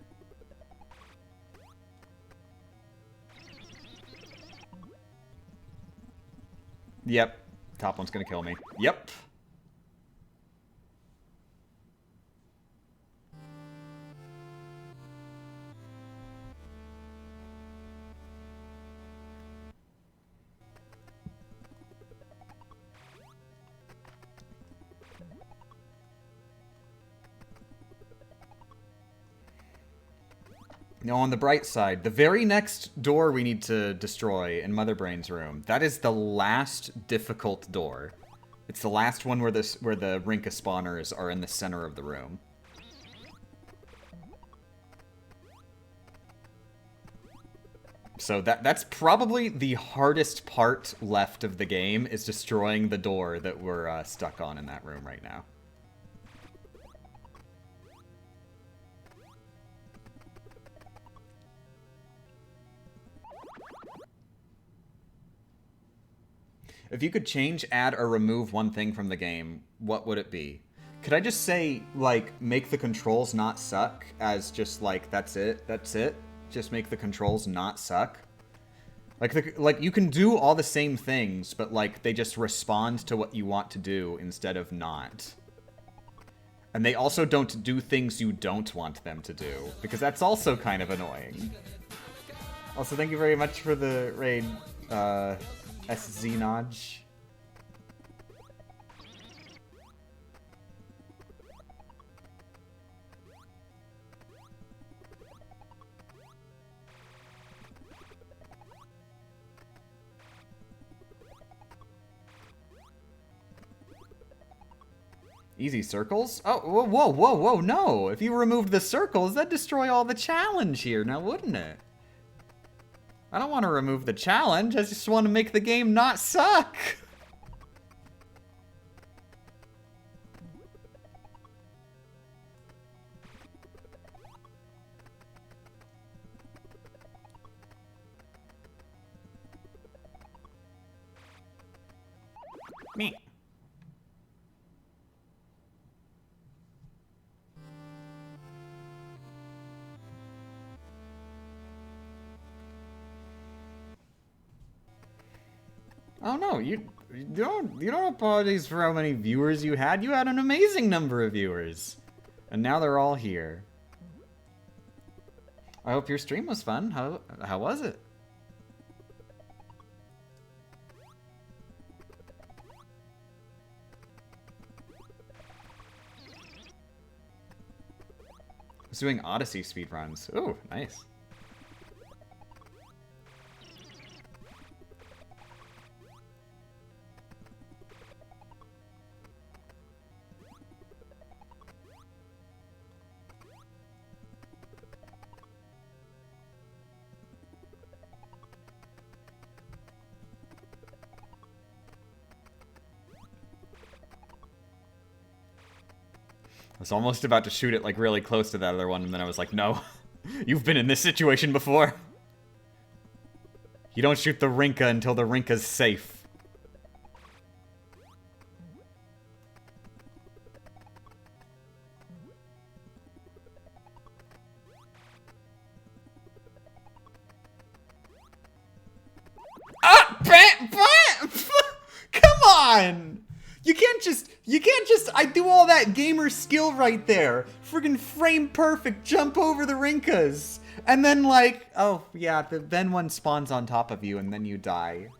S1: Yep. Top one's gonna kill me. Yep. Now, on the bright side, the very next door we need to destroy in Mother Brain's room, that is the last difficult door. It's the last one where the Rinka spawners are in the center of the room. So that's probably the hardest part left of the game, is destroying the door that we're stuck on in that room right now. If you could change, add, or remove one thing from the game, what would it be? Could I just say, like, make the controls not suck, as just, like, that's it? Just make the controls not suck? Like, you can do all the same things, but, like, they just respond to what you want to do instead of not. And they also don't do things you don't want them to do, because that's also kind of annoying. Also, thank you very much for the raid, SZNodge. Easy circles? Oh, whoa, whoa, whoa, whoa, no! If you removed the circles, that'd destroy all the challenge here, now wouldn't it? I don't want to remove the challenge, I just want to make the game not suck! Me. Oh no, you don't apologize for how many viewers you had. You had an amazing number of viewers. And now they're all here. I hope your stream was fun. How was it? I was doing Odyssey speedruns. Ooh, nice. I was almost about to shoot it like really close to that other one, and then I was like, no. You've been in this situation before. You don't shoot the Rinka until the Rinka's safe. Ah! Bam! Bam! Come on! You can't just, I do all that gamer skill right there. Friggin' frame perfect, jump over the Rinkas. And then like, oh yeah, then one spawns on top of you and then you die.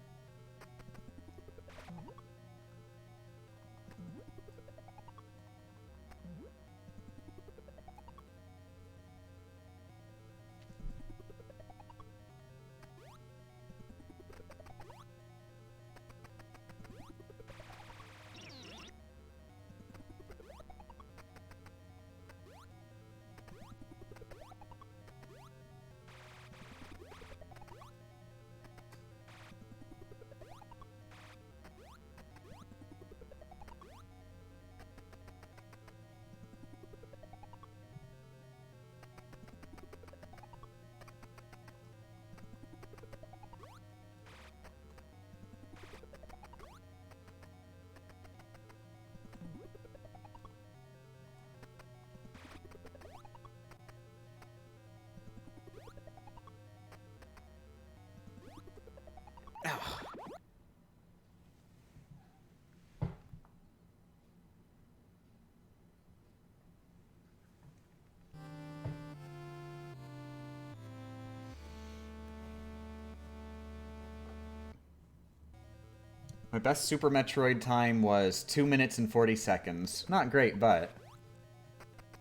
S1: My best Super Metroid time was 2 minutes and 40 seconds. Not great, but...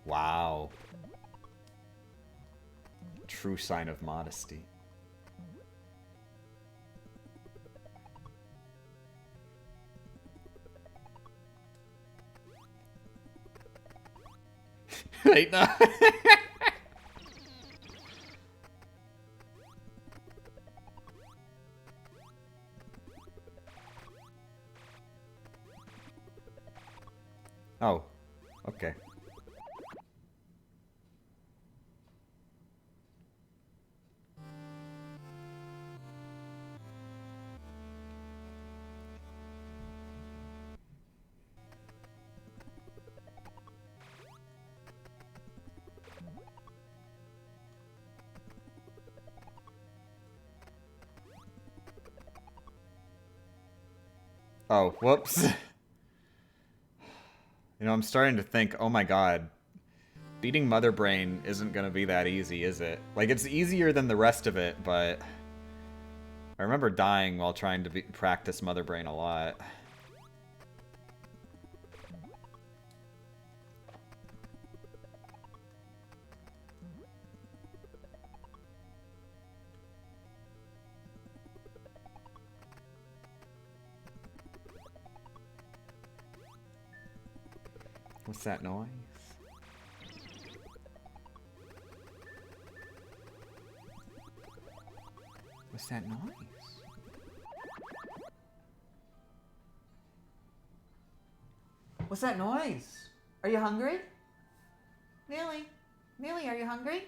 S1: Wow. True sign of modesty. Wait, no. Oh, okay. Oh, whoops. You know, I'm starting to think, oh my god, beating Mother Brain isn't gonna be that easy, is it? Like, it's easier than the rest of it, but... I remember dying while trying to practice Mother Brain a lot. What's that noise? What's that noise?
S3: What's that noise? Are you hungry? Millie? Millie, are you hungry?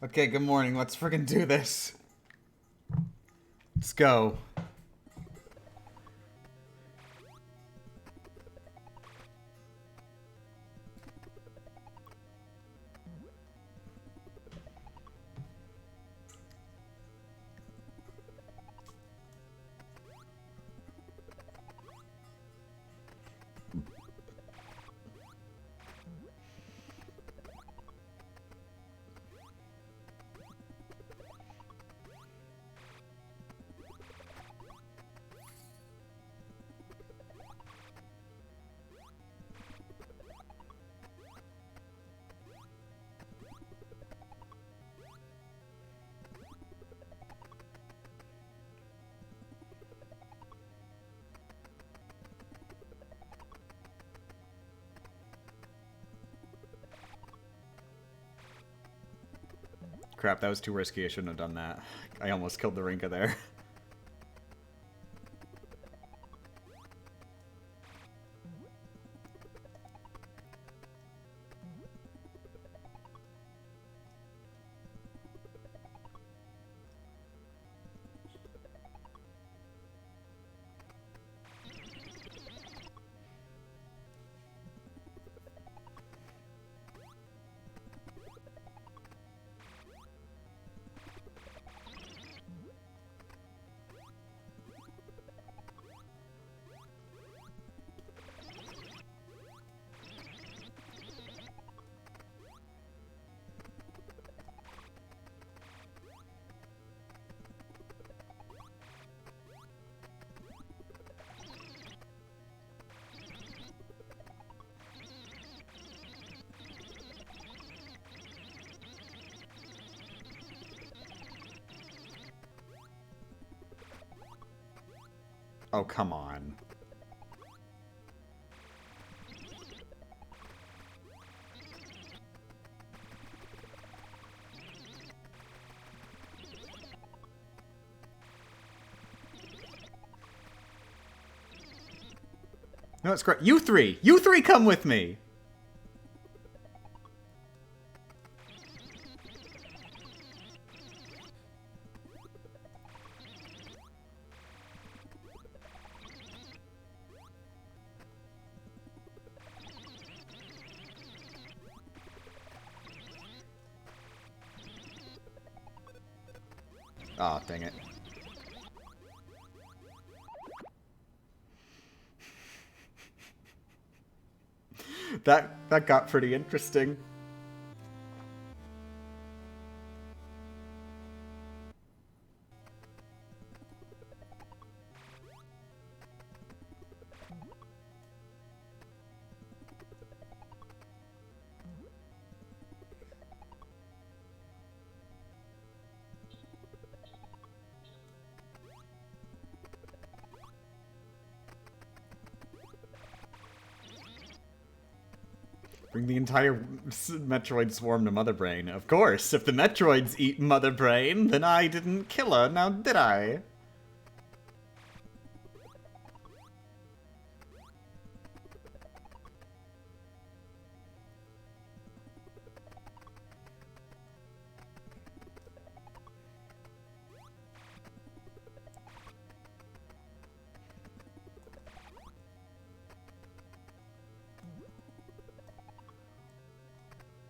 S1: Okay, good morning. Let's friggin' do this. Let's go. Crap, that was too risky. I shouldn't have done that. I almost killed the Rinka there. Oh, come on. No, it's great. You three! You three come with me! Aw, dang it. That got pretty interesting. Bring the entire Metroid swarm to Mother Brain. Of course, if the Metroids eat Mother Brain, then I didn't kill her, now did I?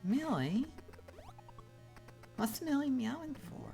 S3: Millie? What's Millie meowing for?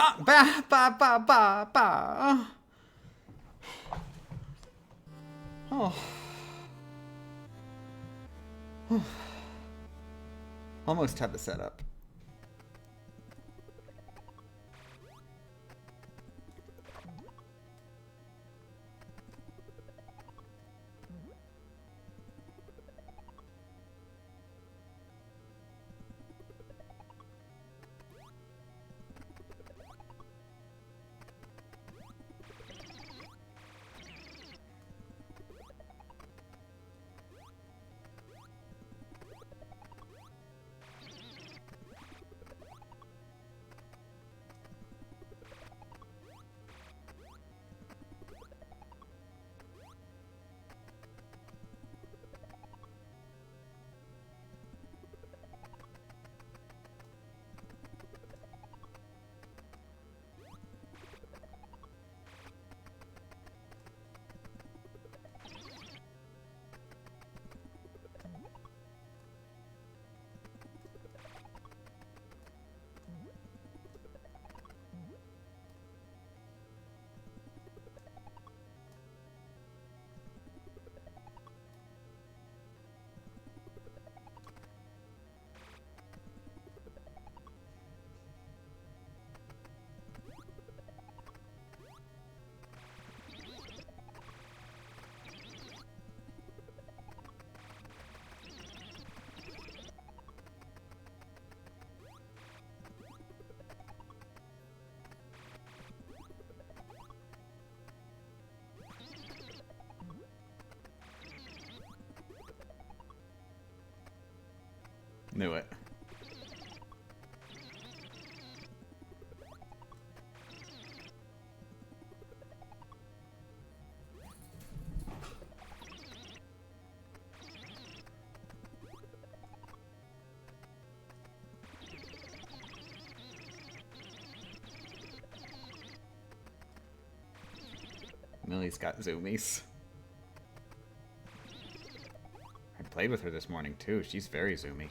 S1: Ba ba ba ba ba. Oh. Almost had the setup. Knew it. Millie's got zoomies. I played with her this morning too. She's very zoomy.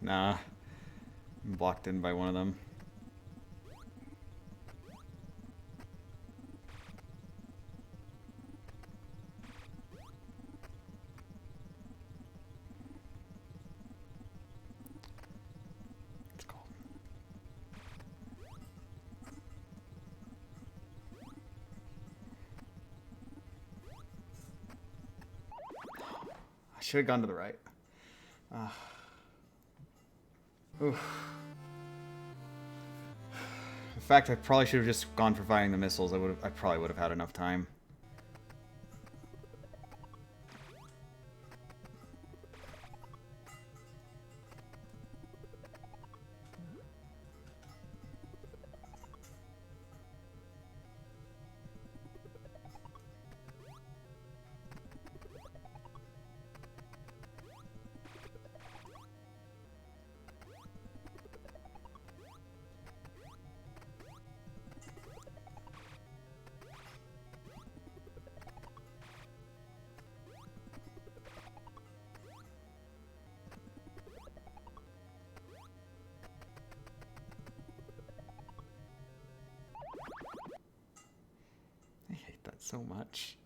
S1: Nah. I'm blocked in by one of them. It's cold. I should have gone to the right. Oof. In fact, I probably should have just gone for firing the missiles. I probably would have had enough time. So much.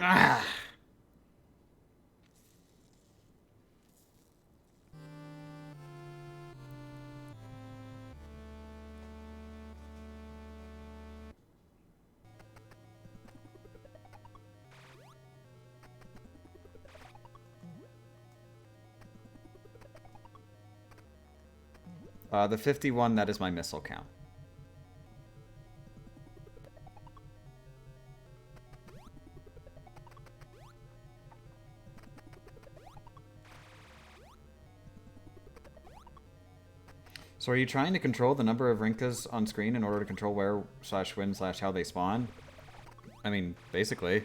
S1: Ah! The 51, that is my missile count. So are you trying to control the number of Rinkas on screen in order to control where / when / how they spawn? I mean, basically.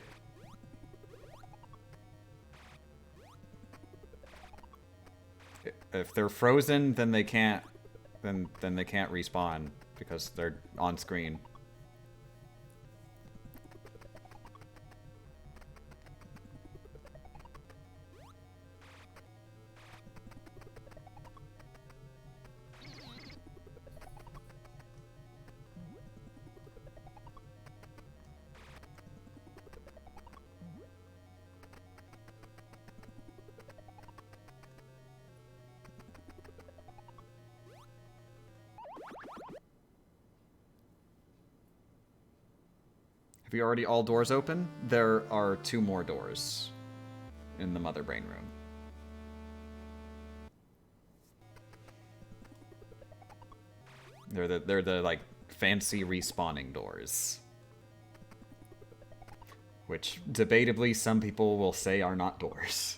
S1: If they're frozen, then they can't then they can't respawn because they're on screen. Have you already all doors open? There are 2 more doors in the Mother Brain room. They're the like fancy respawning doors, which debatably some people will say are not doors.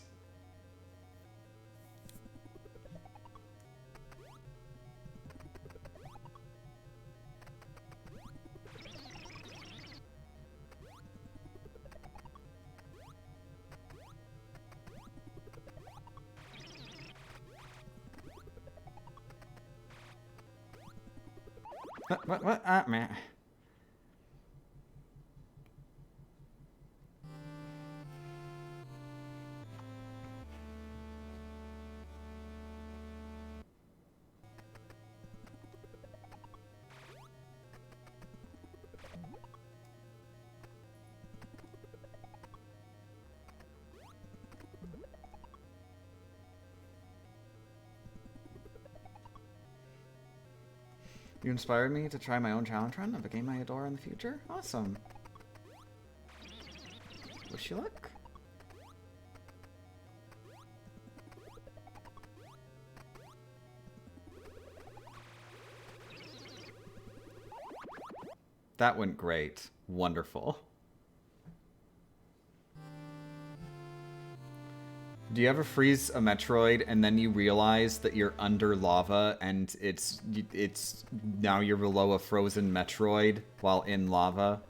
S1: What? Man. You inspired me to try my own challenge run of a game I adore in the future? Awesome. Wish you luck. That went great. Wonderful. Do you ever freeze a Metroid and then you realize that you're under lava and it's now you're below a frozen Metroid while in lava?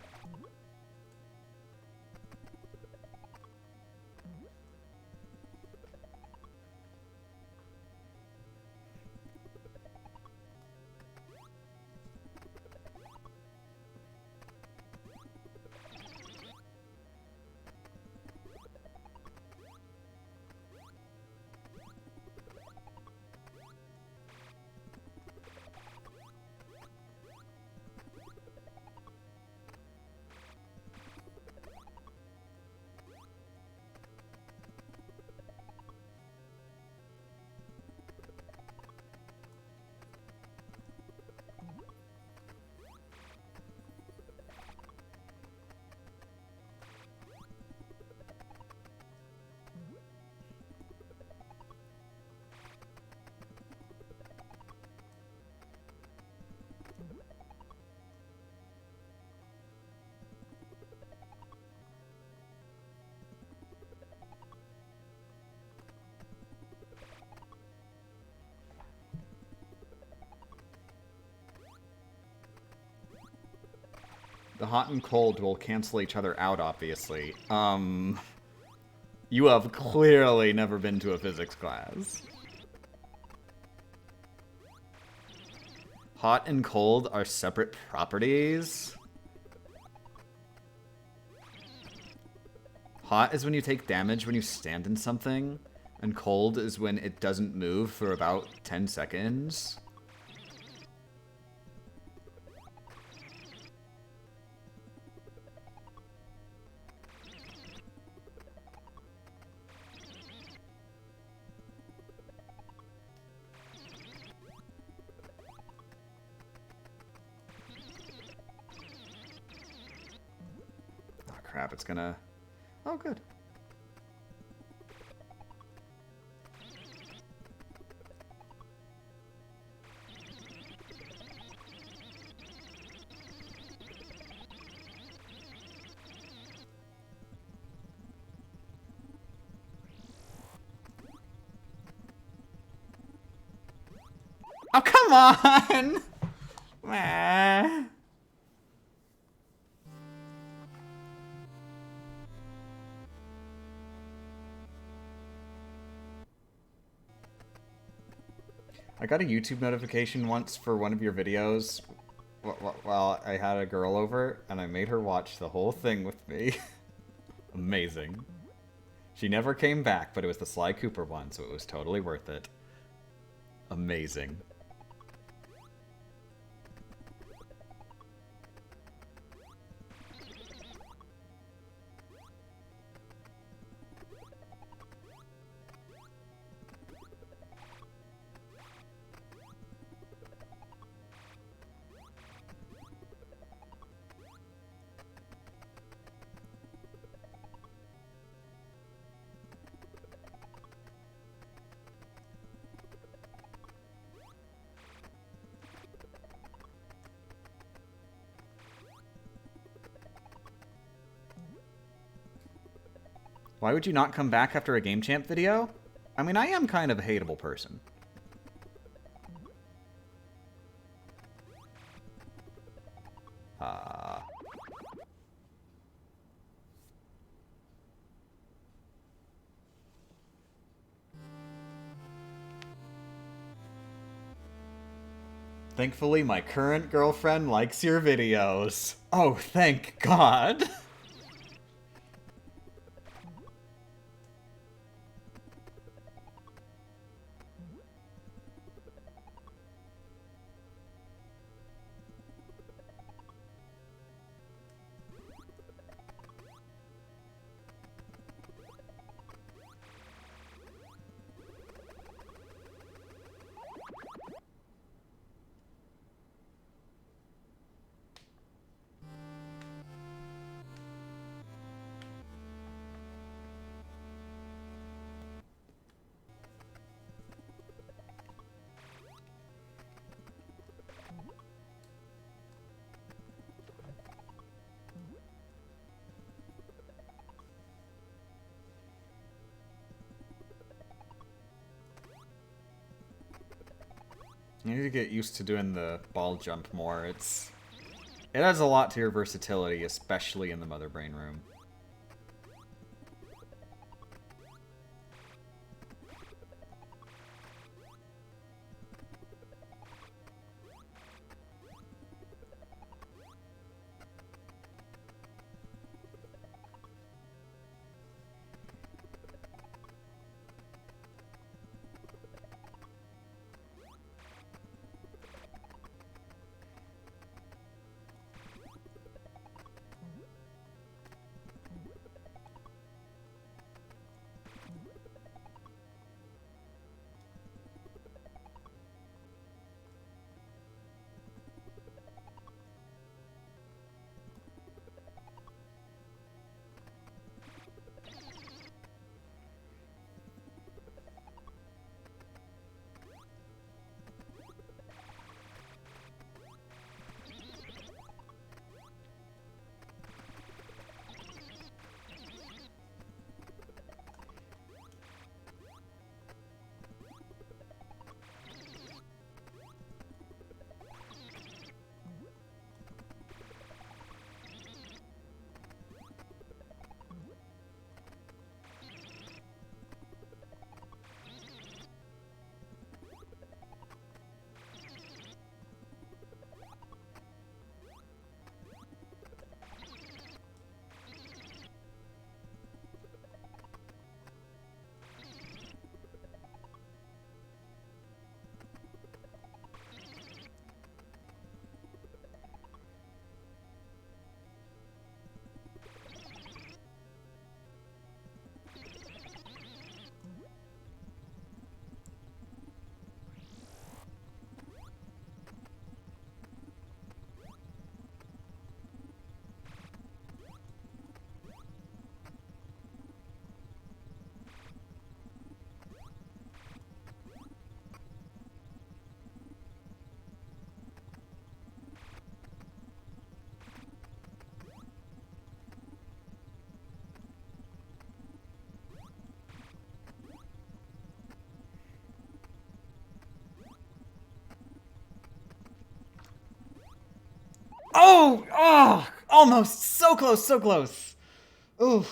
S1: The hot and cold will cancel each other out, obviously. You have clearly never been to a physics class. Hot and cold are separate properties. Hot is when you take damage when you stand in something, and cold is when it doesn't move for about 10 seconds. crap, it's gonna... Oh, good. Oh, come on! Meh. I got a YouTube notification once for one of your videos while I had a girl over, and I made her watch the whole thing with me. Amazing. She never came back, but it was the Sly Cooper one, so it was totally worth it. Amazing. Why would you not come back after a Game Champ video? I mean, I am kind of a hateable person. Thankfully, my current girlfriend likes your videos. Oh, thank God. You need to get used to doing the ball jump more. It adds a lot to your versatility, especially in the Mother Brain room. Oh! Oh! Almost! So close, so close! Ooh.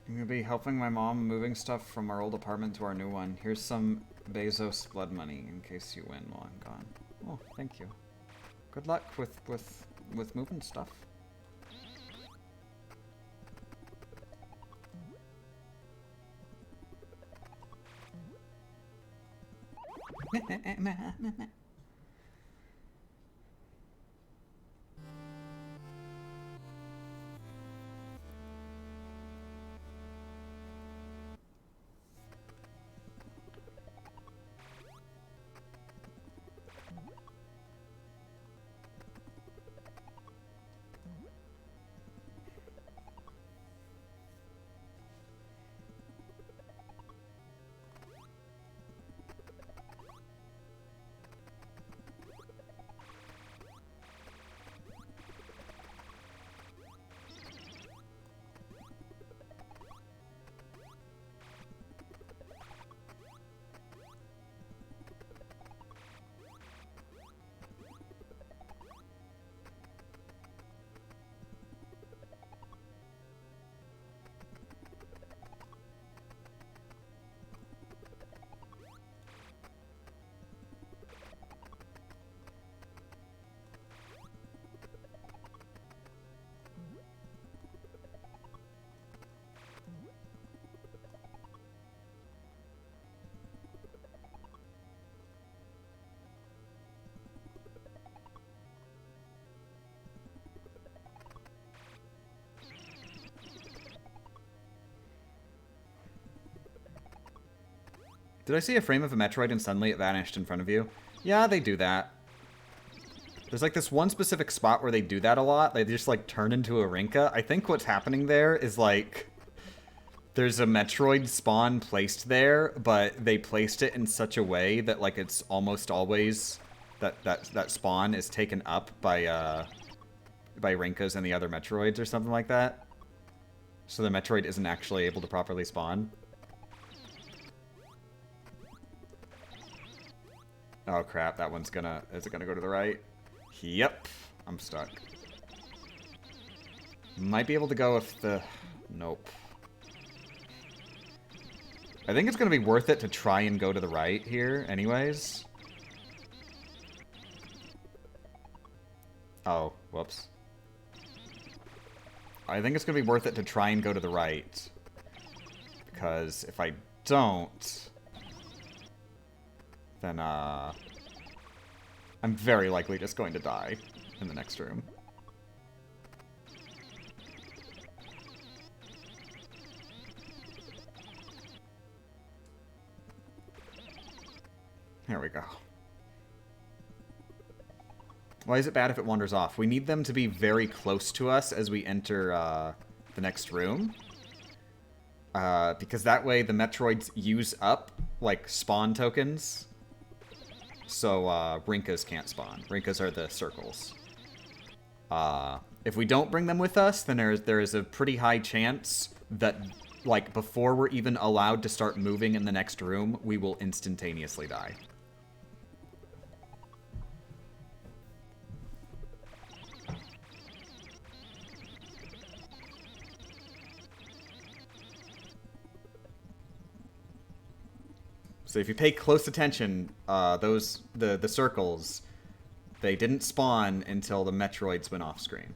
S1: I'm gonna be helping my mom moving stuff from our old apartment to our new one. Here's some Bezos blood money in case you win while I'm gone. Oh, thank you. Good luck with moving stuff. Did I see a frame of a Metroid and suddenly it vanished in front of you? Yeah, they do that. There's like this one specific spot where they do that a lot. They just like turn into a Rinka. I think what's happening there is like there's a Metroid spawn placed there, but they placed it in such a way that like it's almost always that spawn is taken up by Rinkas and the other Metroids or something like that. So the Metroid isn't actually able to properly spawn. Oh crap, that one's gonna... Is it gonna go to the right? Yep. I'm stuck. Might be able to go if the... Nope. I think it's gonna be worth it to try and go to the right here, anyways. Oh, whoops. I think it's gonna be worth it to try and go to the right. Because if I don't... then, I'm very likely just going to die in the next room. There we go. Why is it bad if it wanders off? We need them to be very close to us as we enter, the next room. Because that way the Metroids use up, like, spawn tokens. So, Rinkas can't spawn. Rinkas are the circles. If we don't bring them with us, then there is a pretty high chance that, like, before we're even allowed to start moving in the next room, we will instantaneously die. So if you pay close attention, the circles, they didn't spawn until the Metroids went off screen.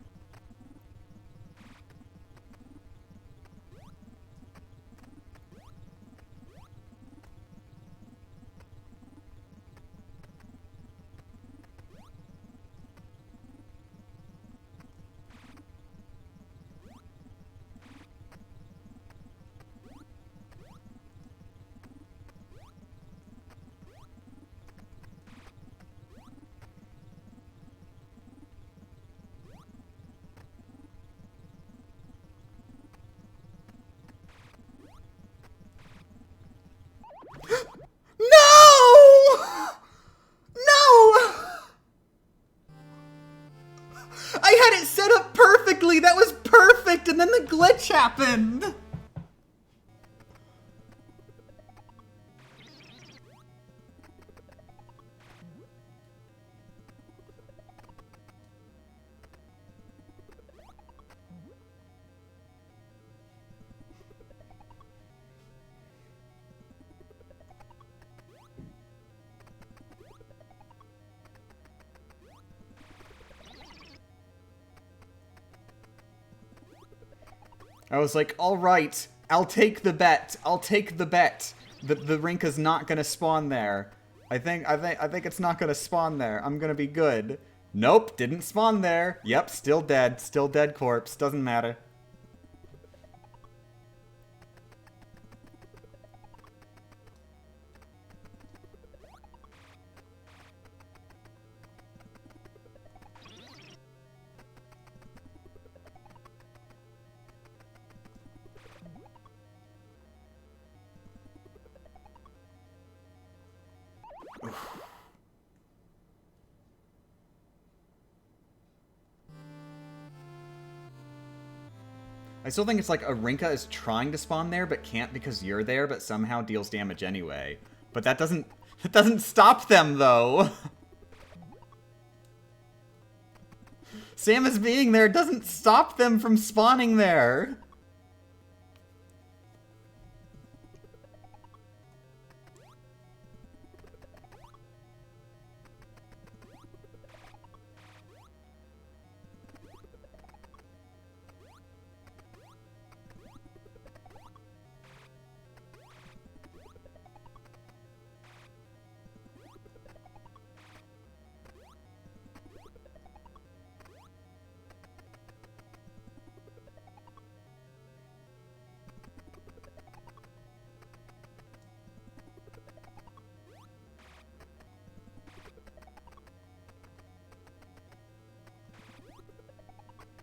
S1: I had it set up perfectly! That was perfect! And then the glitch happened! I was like, alright, I'll take the bet. I'll take the bet that the Rinka's not gonna spawn there. I think it's not gonna spawn there. I'm gonna be good. Nope, didn't spawn there. Yep, still dead. Still dead corpse. Doesn't matter. I still think it's like a Rinka is trying to spawn there, but can't because you're there, but somehow deals damage anyway. But that doesn't stop them, though. Samus being there doesn't stop them from spawning there.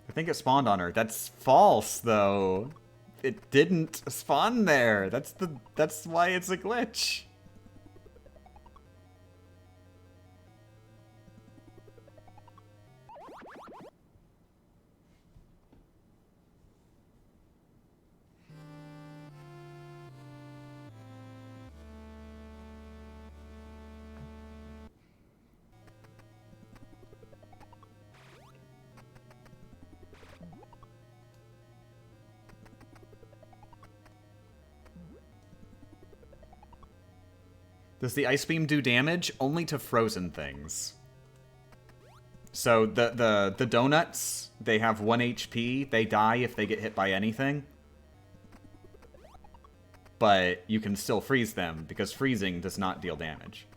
S1: I think it spawned on her. That's false, though. It didn't spawn there. That's why it's a glitch. Does the ice beam do damage? Only to frozen things. So the donuts, they have 1 HP. They die if they get hit by anything. But you can still freeze them, because freezing does not deal damage.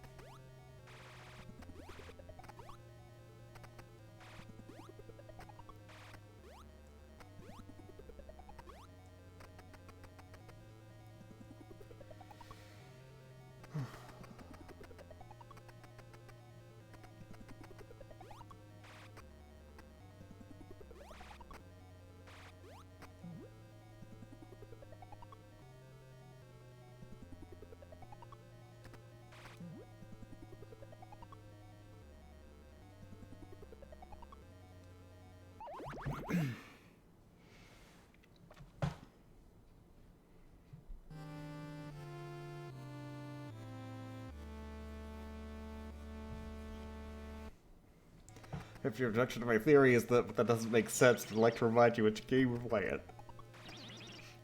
S1: If your objection to my theory is that doesn't make sense, I'd like to remind you which game we're playing.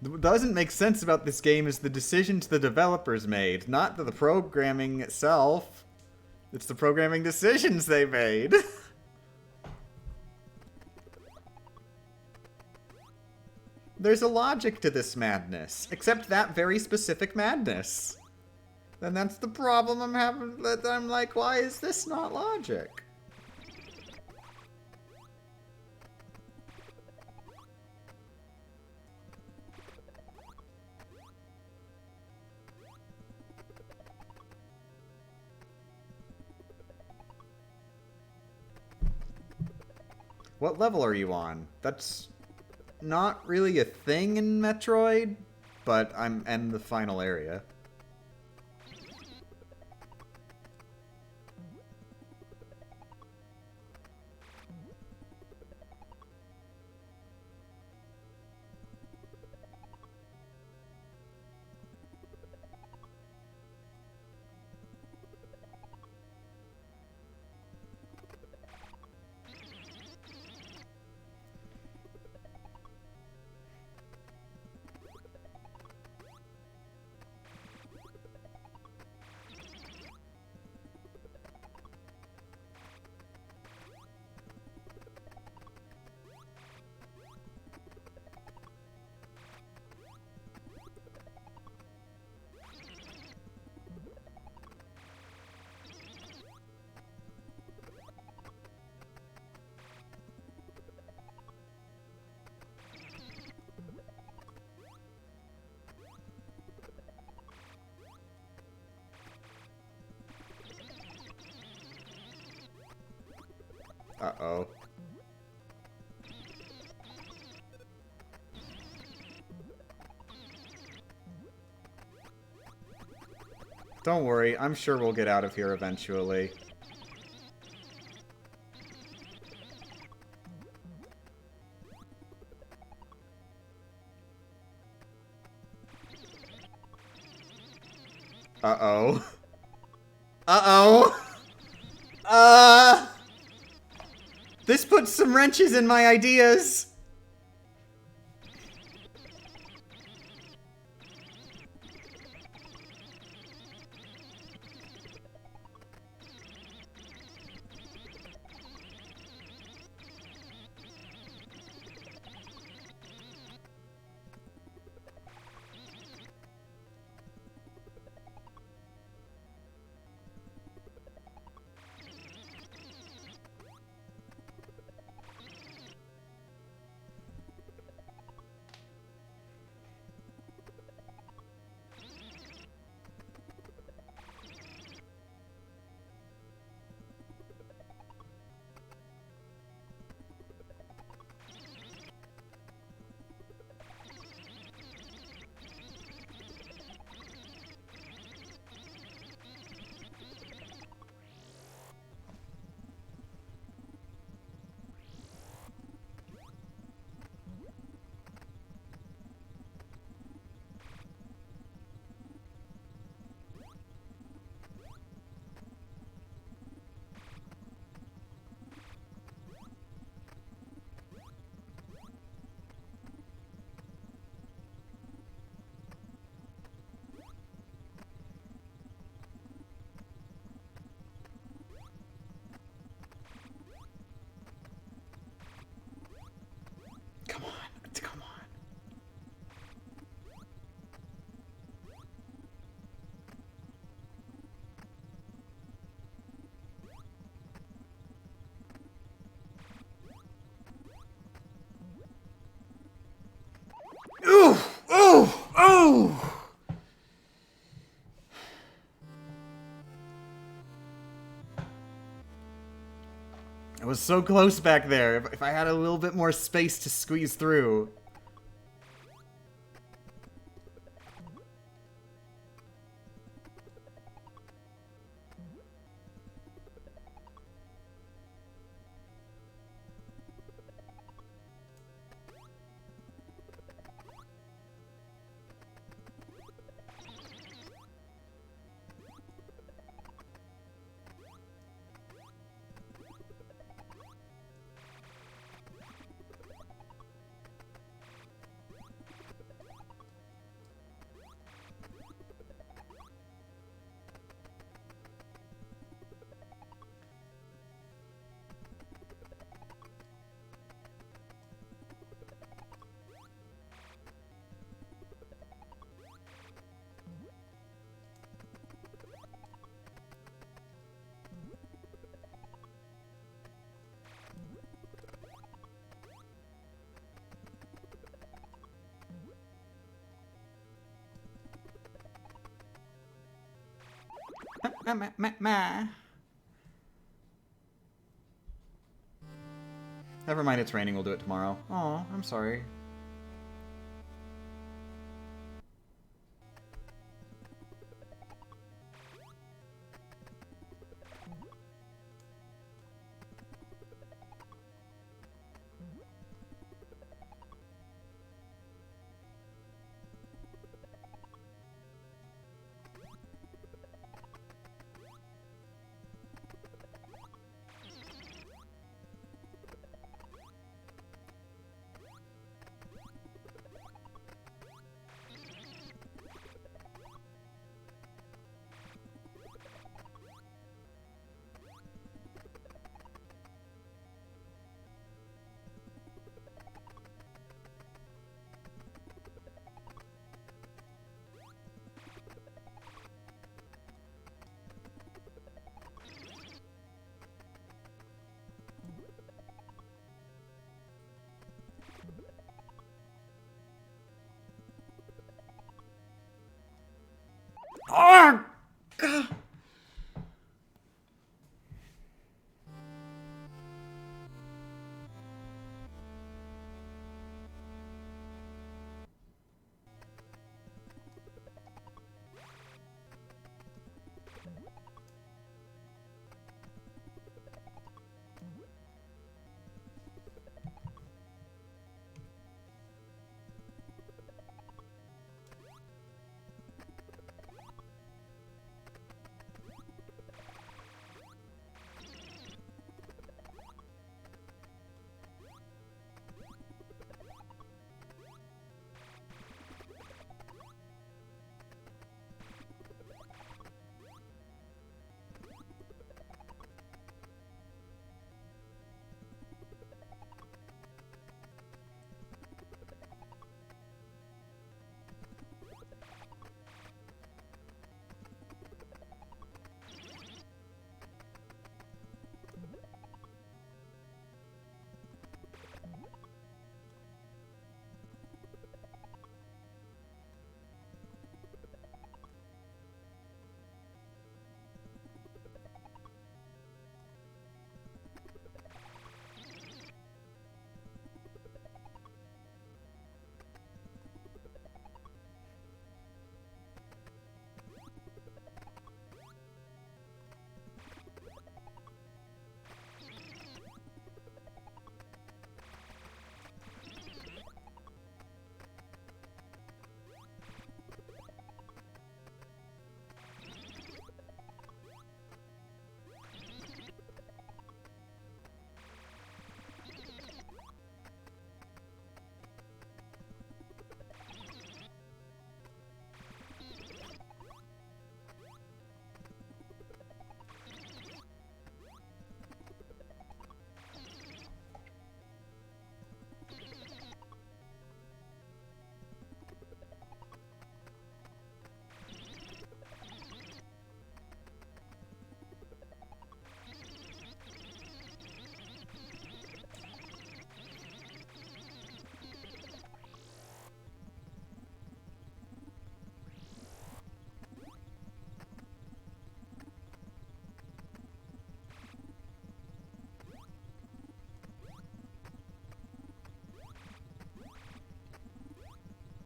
S1: What doesn't make sense about this game is the decisions the developers made, not the programming itself. It's the programming decisions they made. There's a logic to this madness, except that very specific madness. And that's the problem I'm having, that I'm like, why is this not logic? What level are you on? That's not really a thing in Metroid, but I'm in the final area. Uh-oh. Don't worry, I'm sure we'll get out of here eventually. Uh-oh. Uh-oh! This puts some wrenches in my ideas! Come on, come on. Ooh! Ooh! Ooh! I was so close back there. If I had a little bit more space to squeeze through. Never mind, it's raining. We'll do it tomorrow. Oh, I'm sorry.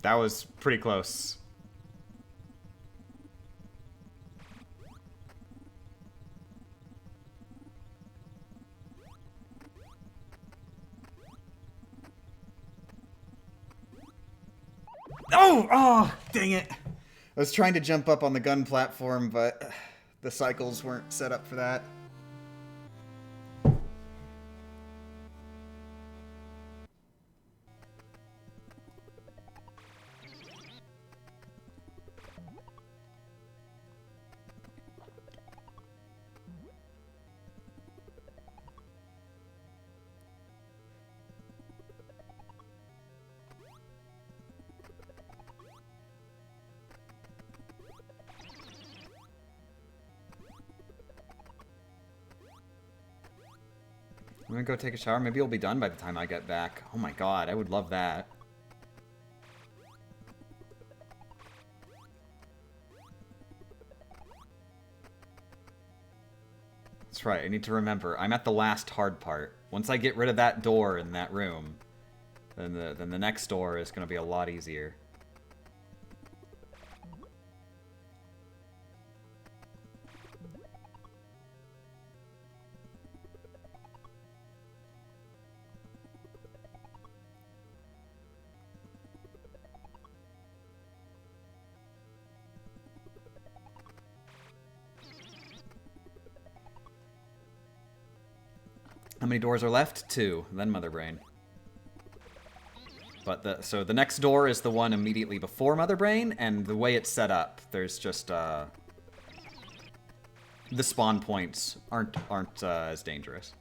S1: That was pretty close. Oh! Oh, dang it. I was trying to jump up on the gun platform, but the cycles weren't set up for that. I'm gonna go take a shower. Maybe it'll be done by the time I get back. Oh my god, I would love that. That's right, I need to remember. I'm at the last hard part. Once I get rid of that door in that room, then the next door is gonna be a lot easier. How many doors are left? 2, then Mother Brain. But so the next door is the one immediately before Mother Brain, and the way it's set up, there's just the spawn points aren't as dangerous.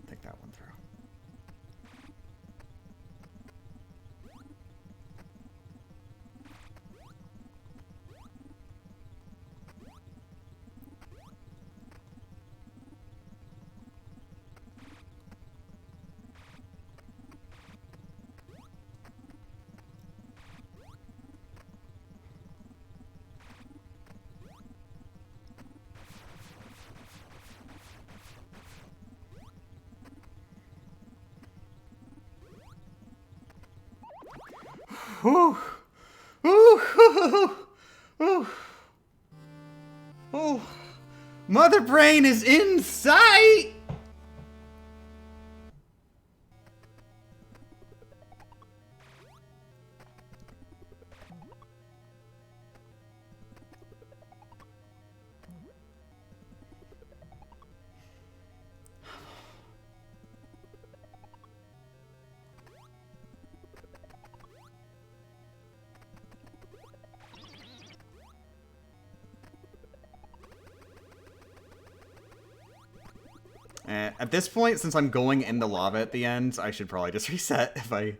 S1: Take that one through. Whew. Ooh, ooh, ooh. Mother Brain is in sight! At this point, since I'm going into lava at the end, I should probably just reset if I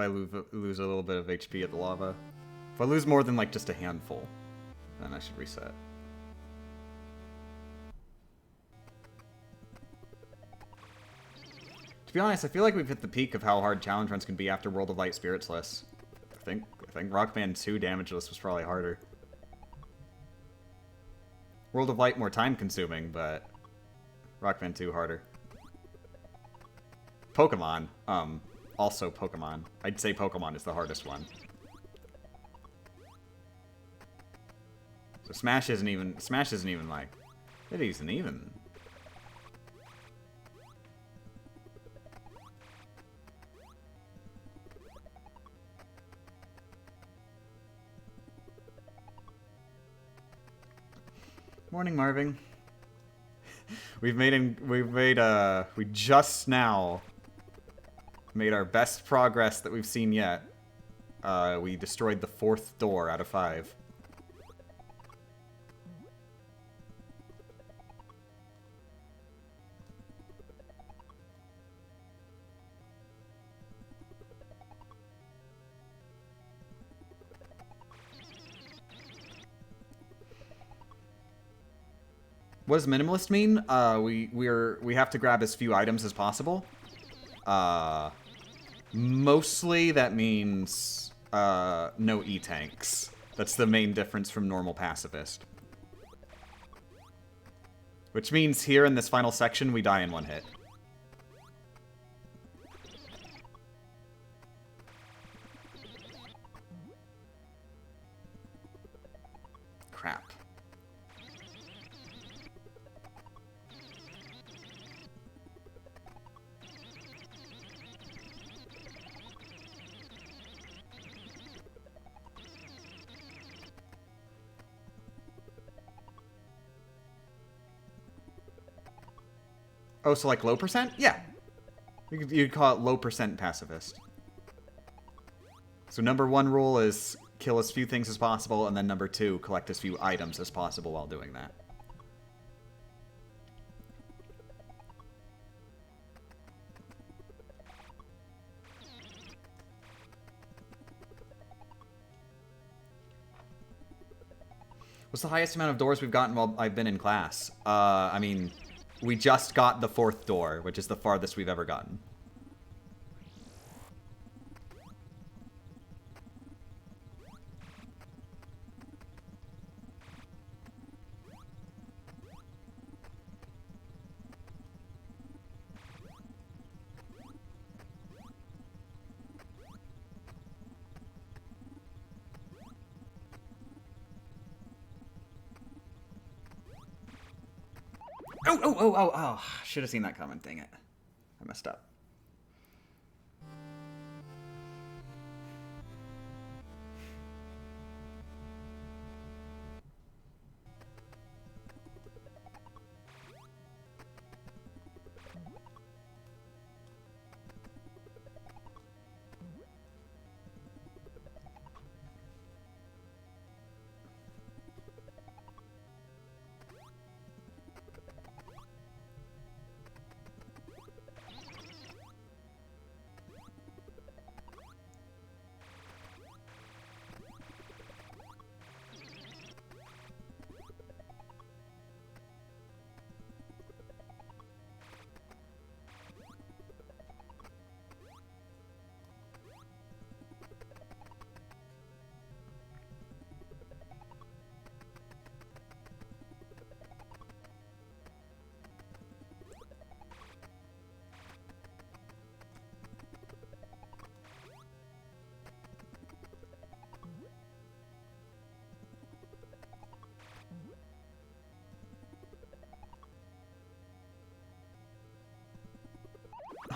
S1: lose a little bit of HP at the lava. If I lose more than like just a handful, then I should reset. To be honest, I feel like we've hit the peak of how hard challenge runs can be after World of Light Spiritless. I think Rock Band 2 Damageless was probably harder. World of Light more time consuming, but Rock Band 2 harder. Pokemon, also Pokemon. I'd say Pokemon is the hardest one. So Smash isn't even like, it isn't even. Morning, Marvin. We just now made our best progress that we've seen yet. We destroyed the 4th door out of 5. What does minimalist mean? We have to grab as few items as possible. Mostly that means no E-tanks. That's the main difference from normal pacifist. Which means here in this final section we die in 1 hit. Crap. Oh, so like low percent? Yeah. You could call it low percent pacifist. So number 1 rule is kill as few things as possible, and then number 2, collect as few items as possible while doing that. What's the highest amount of doors we've gotten while I've been in class? I mean, we just got the 4th door, which is the farthest we've ever gotten. Oh. Should have seen that coming. Dang it. I messed up.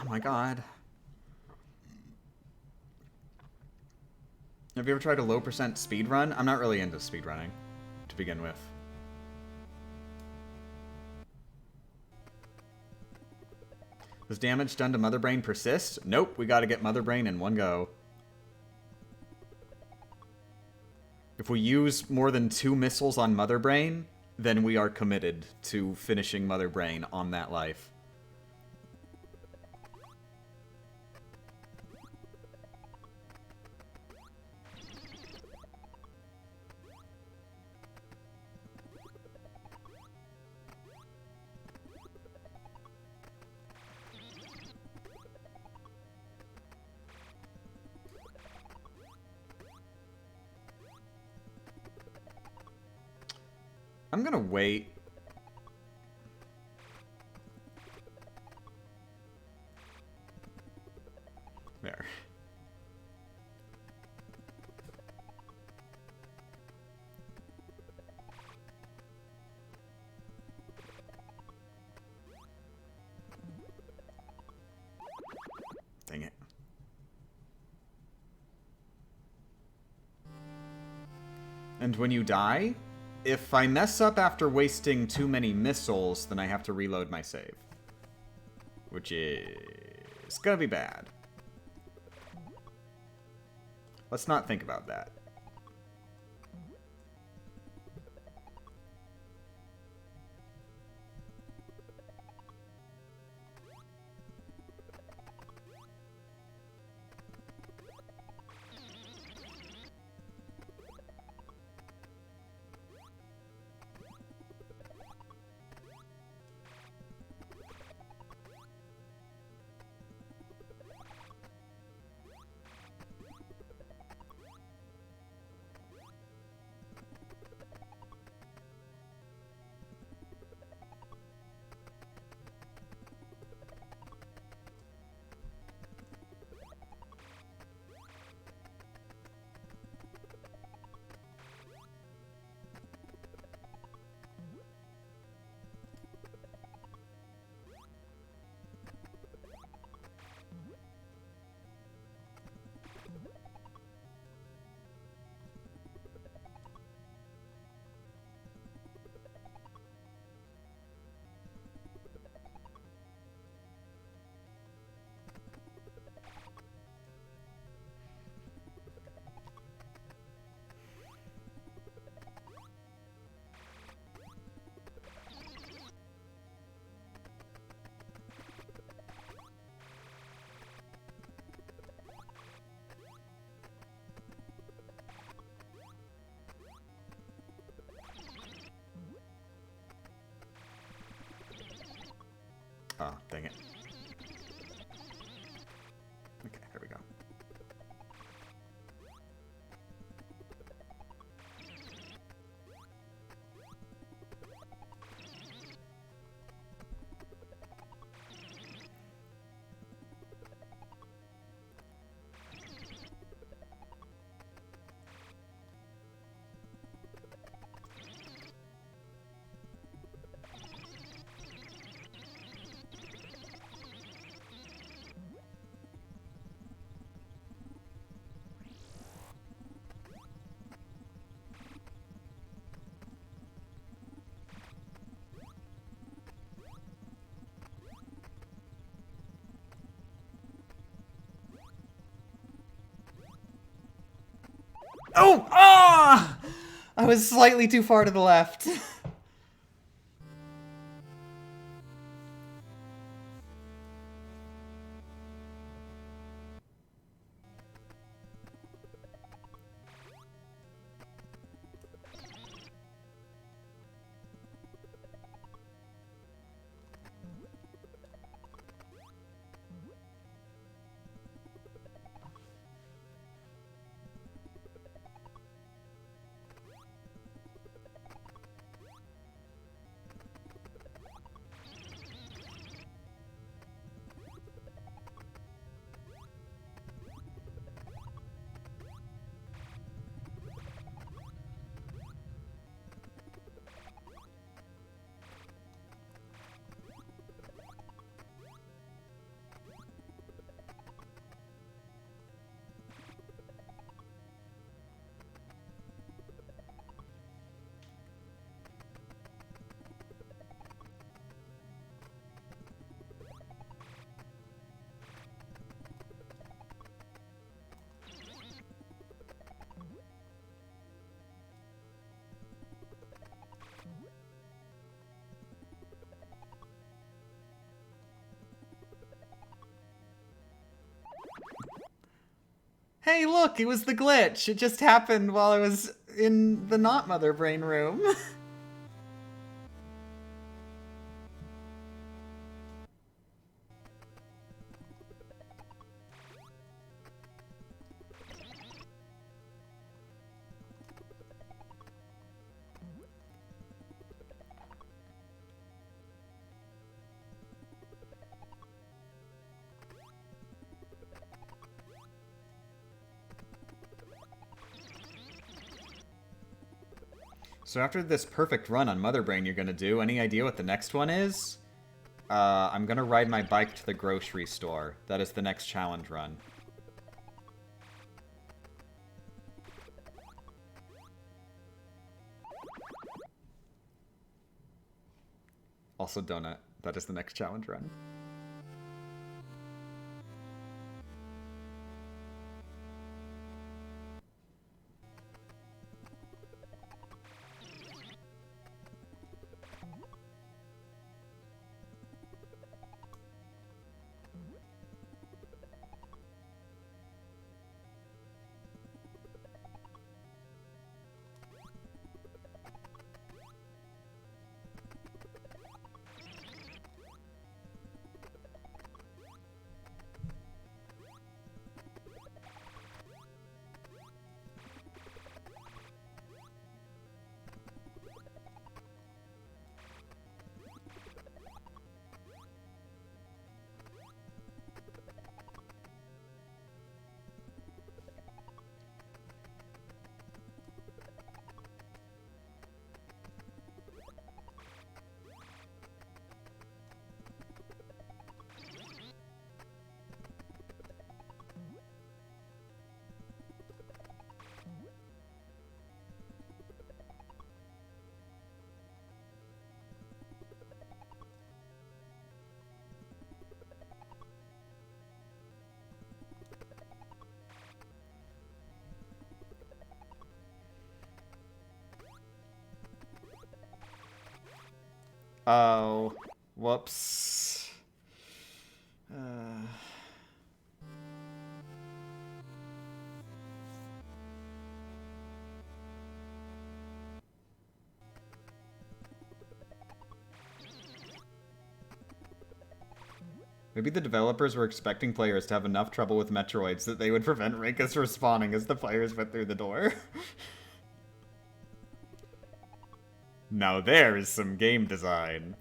S1: Oh my god. Have you ever tried a low percent speed run? I'm not really into speed running to begin with. Does damage done to Mother Brain persist? Nope, we gotta get Mother Brain in 1 go. If we use more than 2 missiles on Mother Brain, then we are committed to finishing Mother Brain on that life. I'm gonna wait. There. Dang it. And when you die, if I mess up after wasting too many missiles, then I have to reload my save. Which is gonna be bad. Let's not think about that. Oh, dang it. Okay, there we go. Oh! Ah! I was slightly too far to the left. Hey, look, it was the glitch. It just happened while I was in the not Mother Brain room. So after this perfect run on Mother Brain you're gonna do, any idea what the next one is? I'm gonna ride my bike to the grocery store. That is the next challenge run. Also Donut. That is the next challenge run. Oh, whoops. Maybe the developers were expecting players to have enough trouble with Metroids that they would prevent Rinkus respawning as the players went through the door. Now there is some game design.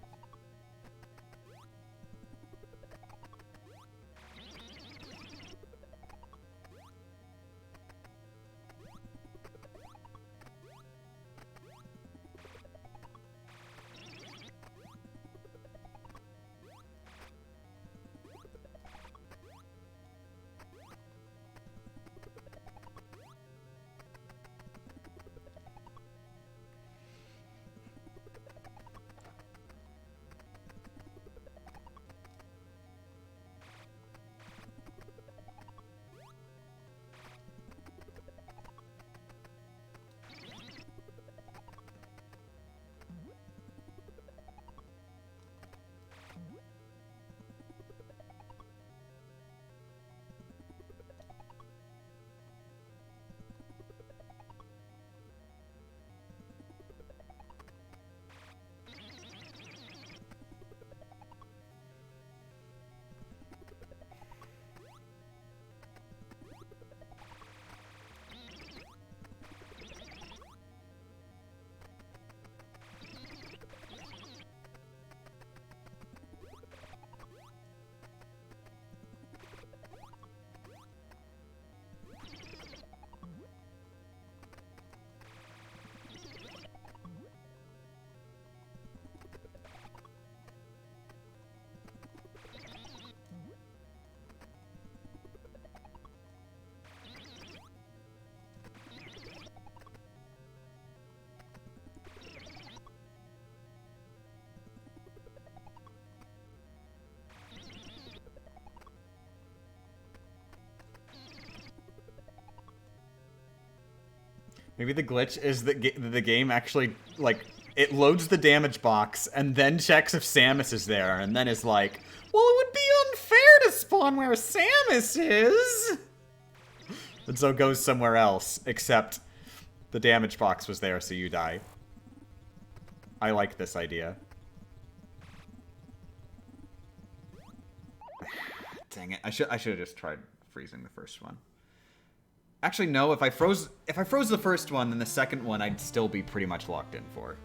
S1: Maybe the glitch is that the game actually, like, it loads the damage box and then checks if Samus is there, and then is like, well, it would be unfair to spawn where Samus is! and so goes somewhere else, except the damage box was there, so you die. I like this idea. Dang it. I should have just tried freezing the first one. Actually, no, if I froze the first one, then the second one I'd still be pretty much locked in for.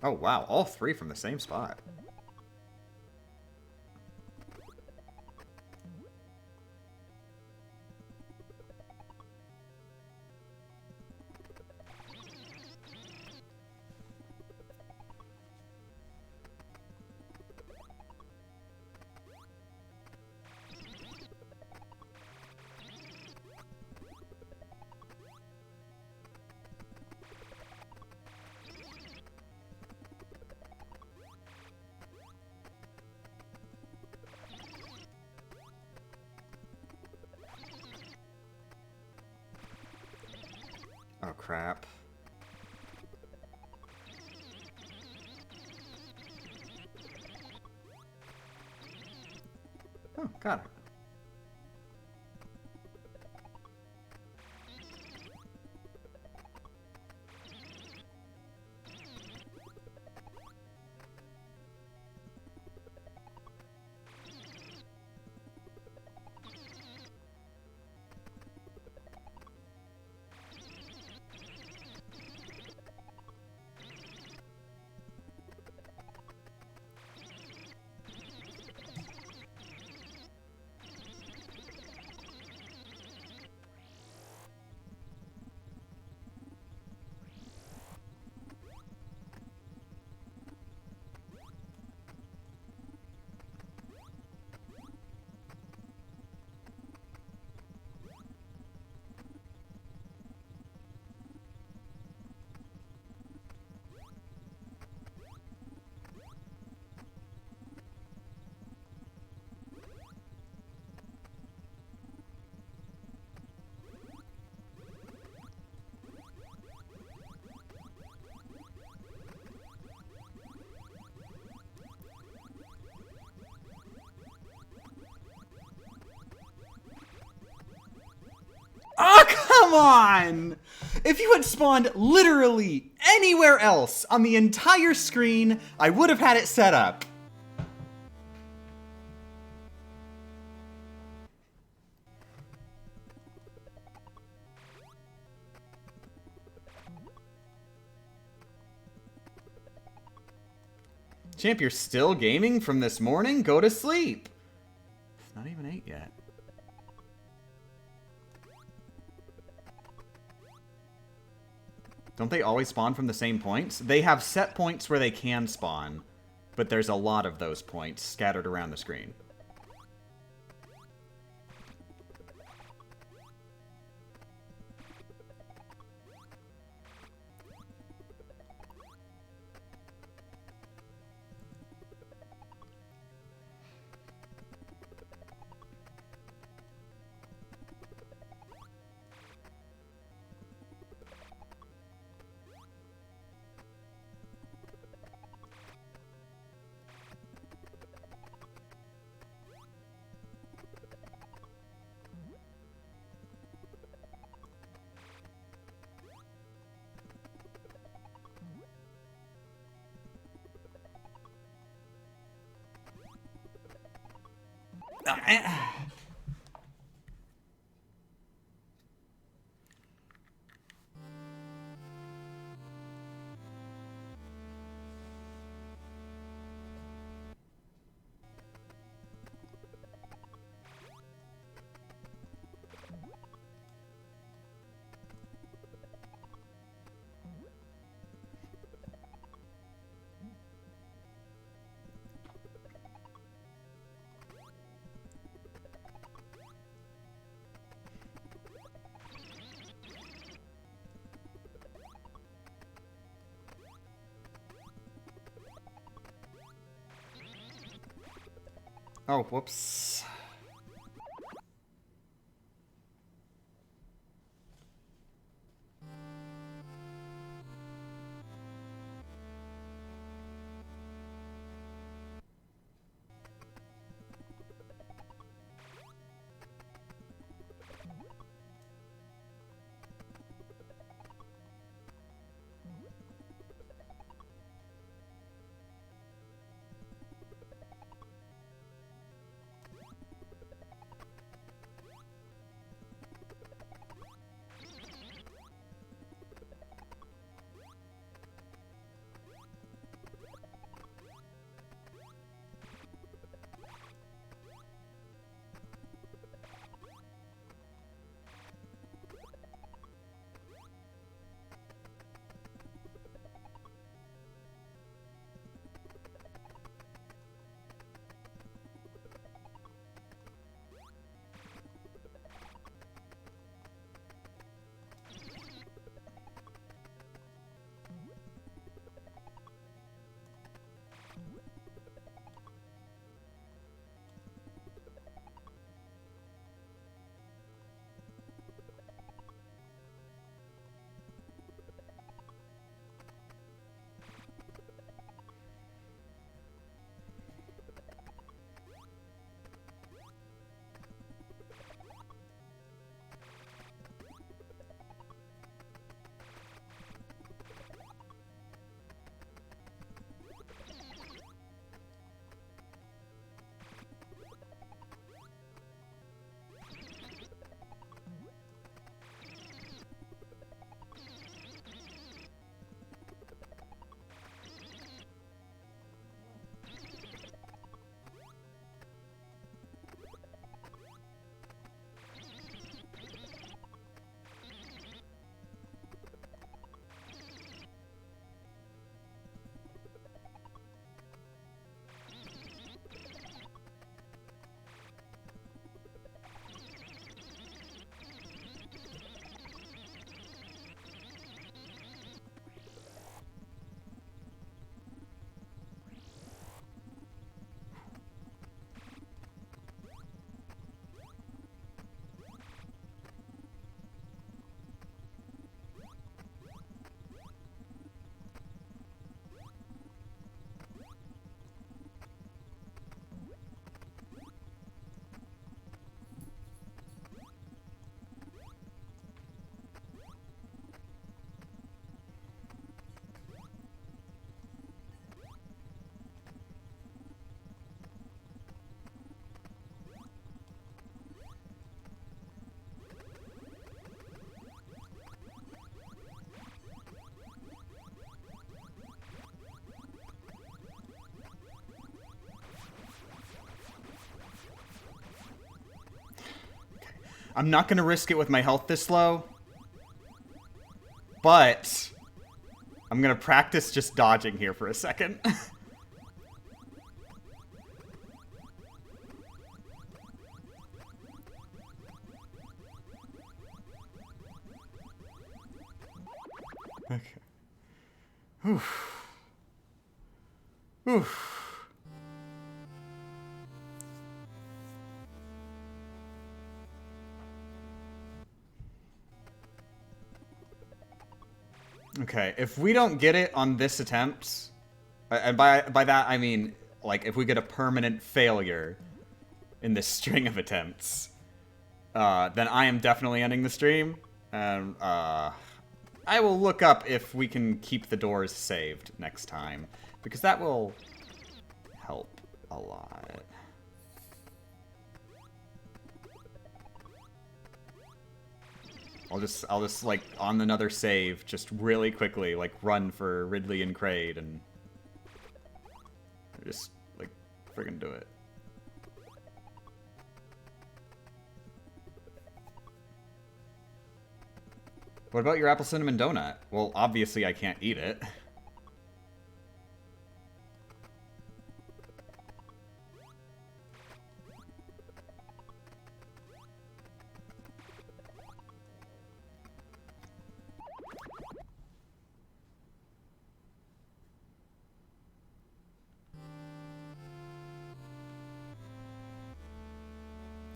S1: Oh, wow. All three from the same spot. Oh, crap. Oh, got it. Oh, come on! If you had spawned literally anywhere else on the entire screen, I would have had it set up. Champ, you're still gaming from this morning? Go to sleep. It's not even 8 yet. Don't they always spawn from the same points? They have set points where they can spawn, but there's a lot of those points scattered around the screen. Oh, whoops. I'm not going to risk it with my health this low. But I'm going to practice just dodging here for a second. Okay. Oof. Oof. Okay, if we don't get it on this attempt, and by that I mean, like, if we get a permanent failure in this string of attempts, then I am definitely ending the stream. And I will look up if we can keep the doors saved next time, because that will help a lot. I'll just like on another save, just really quickly, like run for Ridley and Crade and just like friggin' do it. What about your apple cinnamon donut? Well, obviously I can't eat it.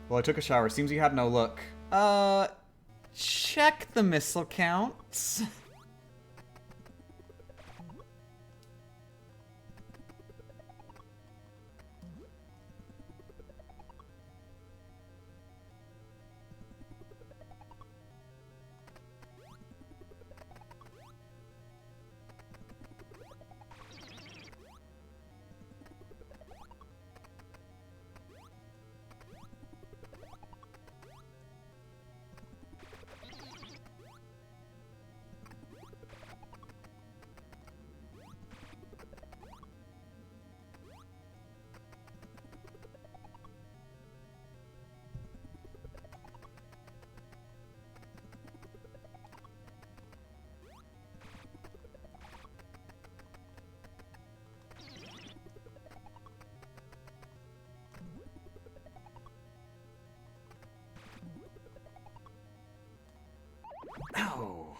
S1: Well, I took a shower. Seems you had no look. Check the missile counts. Ow.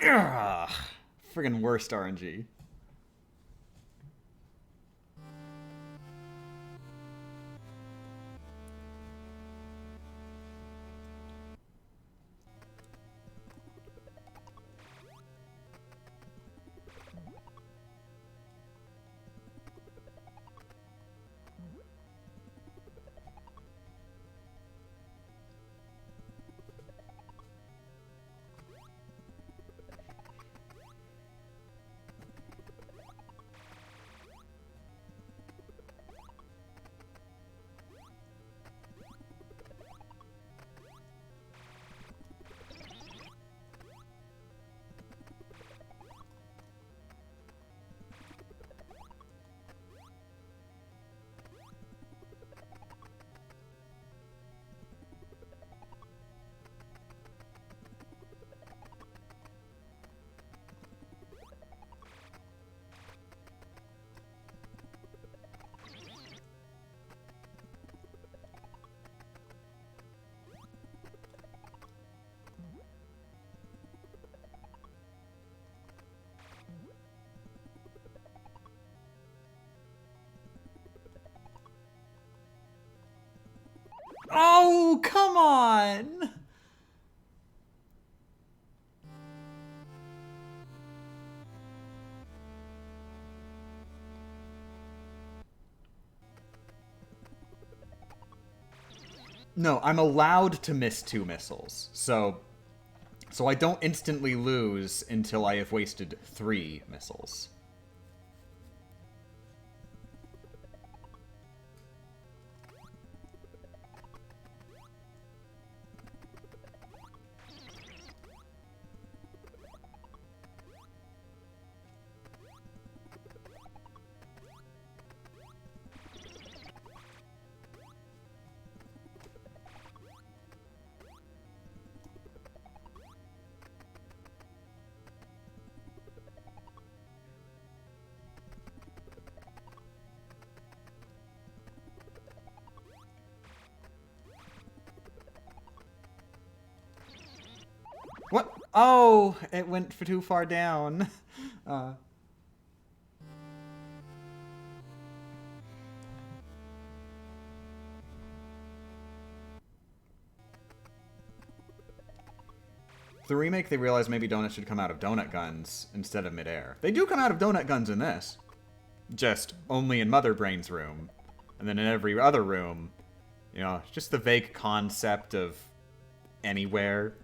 S1: Ugh. Friggin' worst RNG. Oh, come on! No, I'm allowed to miss 2 missiles. So I don't instantly lose until I have wasted 3 missiles. What? Oh, it went for too far down. The remake, they realized maybe donuts should come out of donut guns instead of midair. They do come out of donut guns in this. Just only in Mother Brain's room. And then in every other room, you know, just the vague concept of anywhere.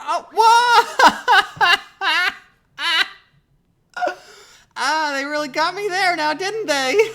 S1: Oh, what? Ah, they really got me there now, didn't they?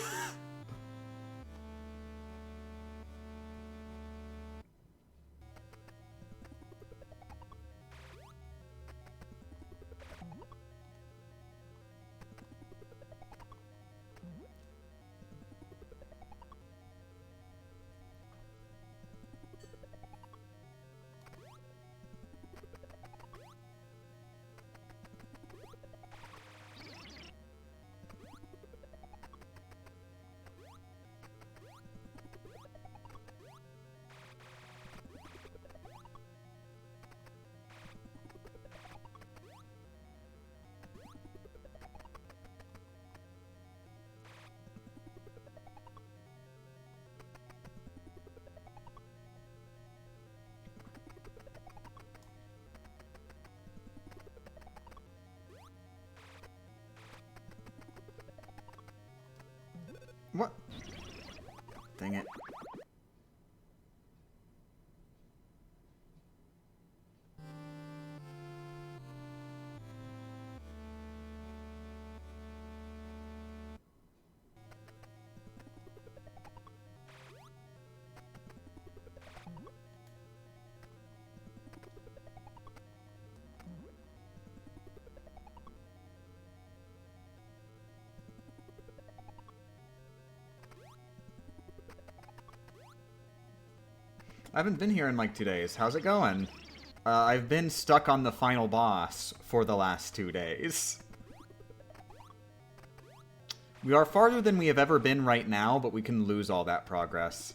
S1: What? Dang it. I haven't been here in like 2 days. How's it going? I've been stuck on the final boss for the last 2 days. We are farther than we have ever been right now, but we can lose all that progress.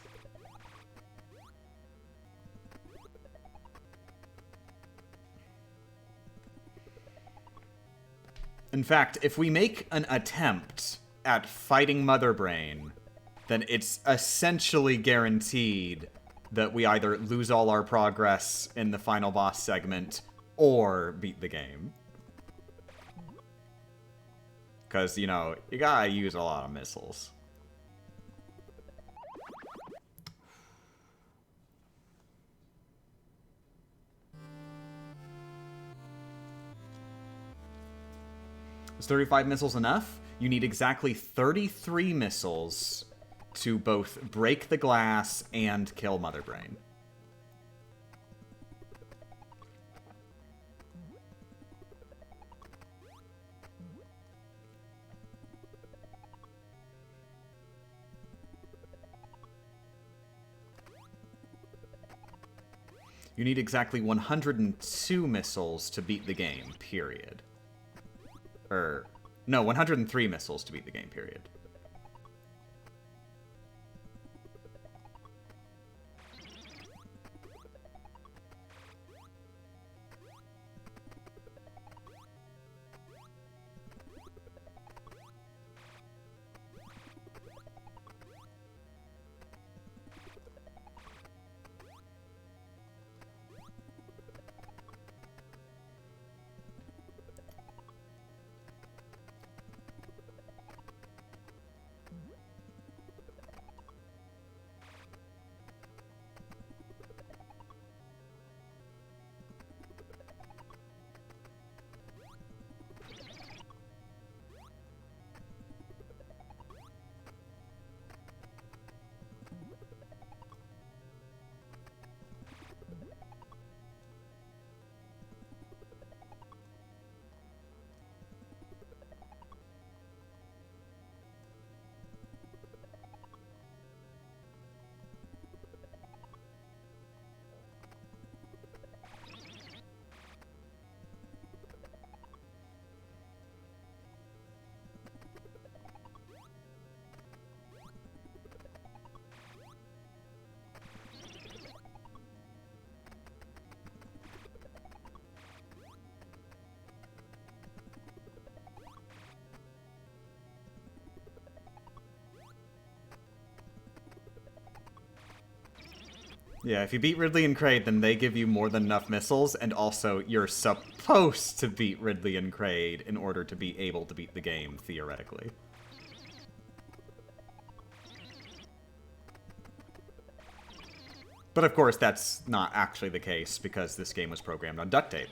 S1: In fact, if we make an attempt at fighting Mother Brain, then it's essentially guaranteed that we either lose all our progress in the final boss segment or beat the game. Because, you know, you gotta use a lot of missiles. Is 35 missiles enough? You need exactly 33 missiles to both break the glass and kill Mother Brain. You need exactly 102 missiles to beat the game, period. No, 103 missiles to beat the game, period. Yeah, if you beat Ridley and Crade, then they give you more than enough missiles, and also you're supposed to beat Ridley and Crade in order to be able to beat the game, theoretically. But of course, that's not actually the case, because this game was programmed on duct tape.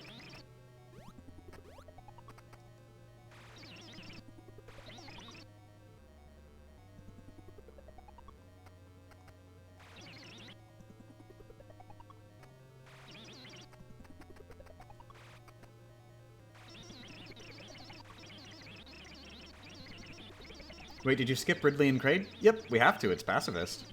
S1: Wait, did you skip Ridley and Crade? Yep, we have to. It's Pacifist.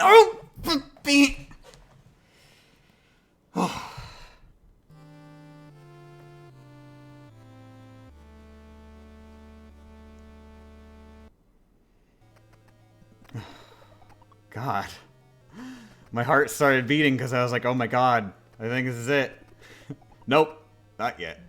S1: Oh! Oh. God. My heart started beating because I was like, oh my god, I think this is it. Nope, not yet.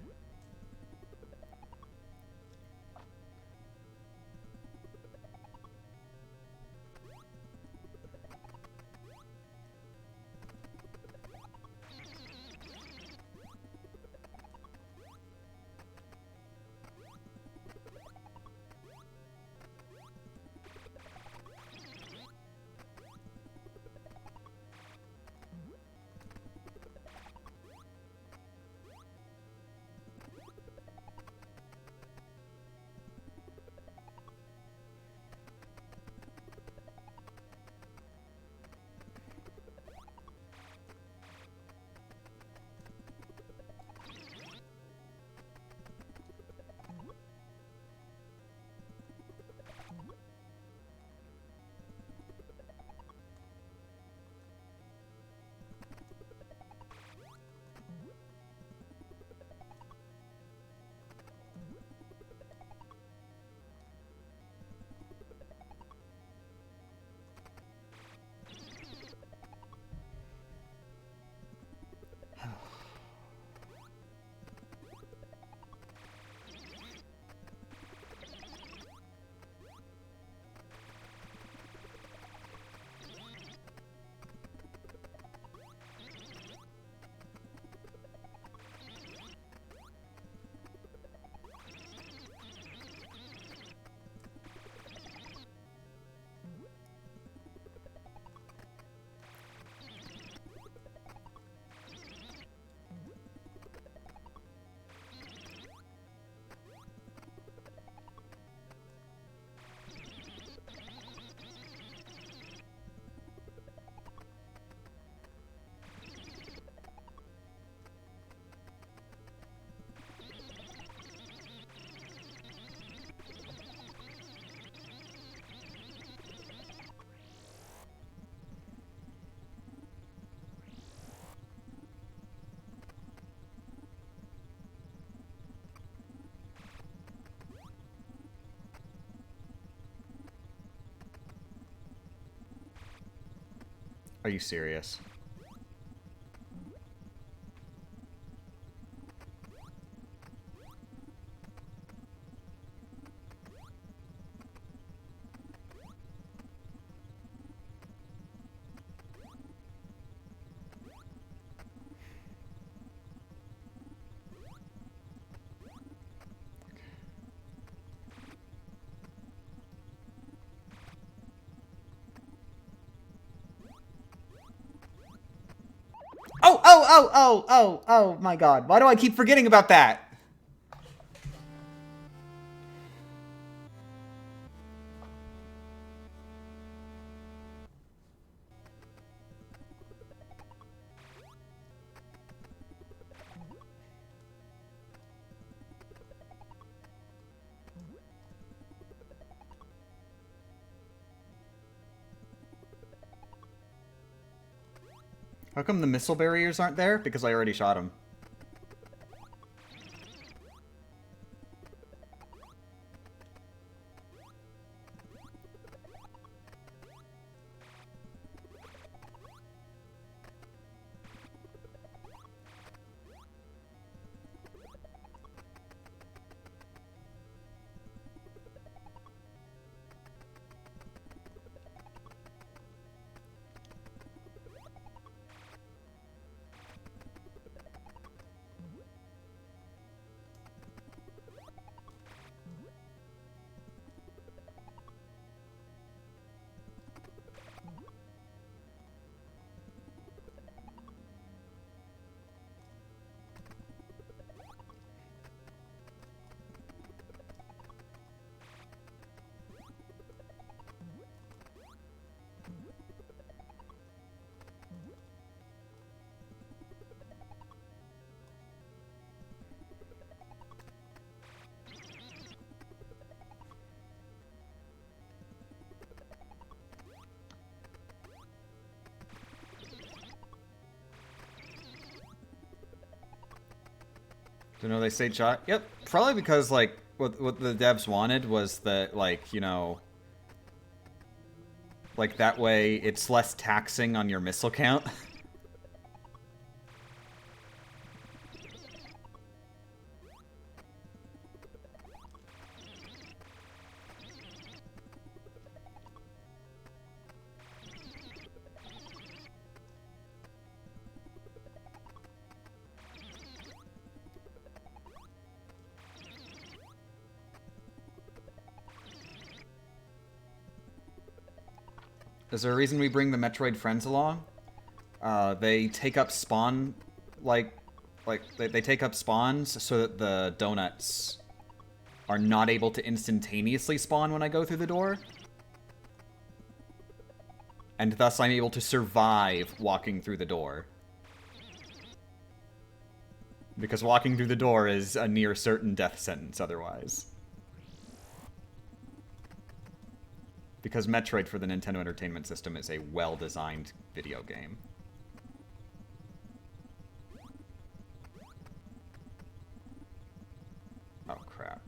S1: Are you serious? Oh my god. Why do I keep forgetting about that? How come the missile barriers aren't there? Because I already shot him. Do you know they say shot? Yep. Probably because, like, what the devs wanted was that, like, you know... Like, that way it's less taxing on your missile count. Is there a reason we bring the Metroid friends along? They take up spawn, they take up spawns so that the donuts are not able to instantaneously spawn when I go through the door. And thus I'm able to survive walking through the door. Because walking through the door is a near certain death sentence otherwise. Because Metroid for the Nintendo Entertainment System is a well-designed video game. Oh, crap.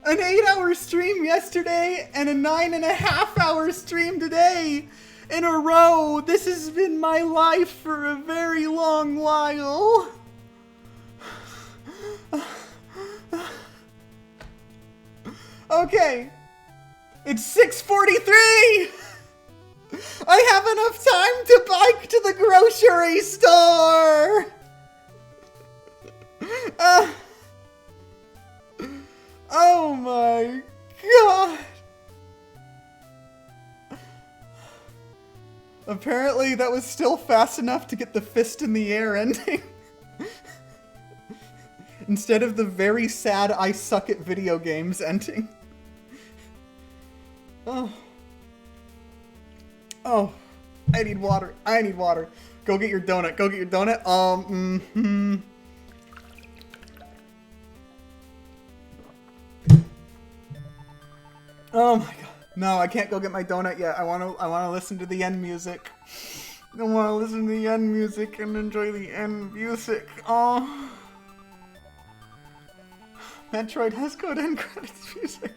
S1: an 8-hour stream yesterday and a 9.5-hour stream today in a row. This has been my life for a very long while. Okay. It's 6:43. I have enough time to bike to the grocery store. Oh my god. Apparently that was still fast enough to get the fist in the air ending. Instead of the very sad I suck at video games ending. Oh. Oh. I need water. I need water. Go get your donut. Go get your donut. Oh my god. No, I can't go get my donut yet. I wanna listen to the end music. I wanna listen to the end music and enjoy the end music. Oh. Metroid has good end credits music.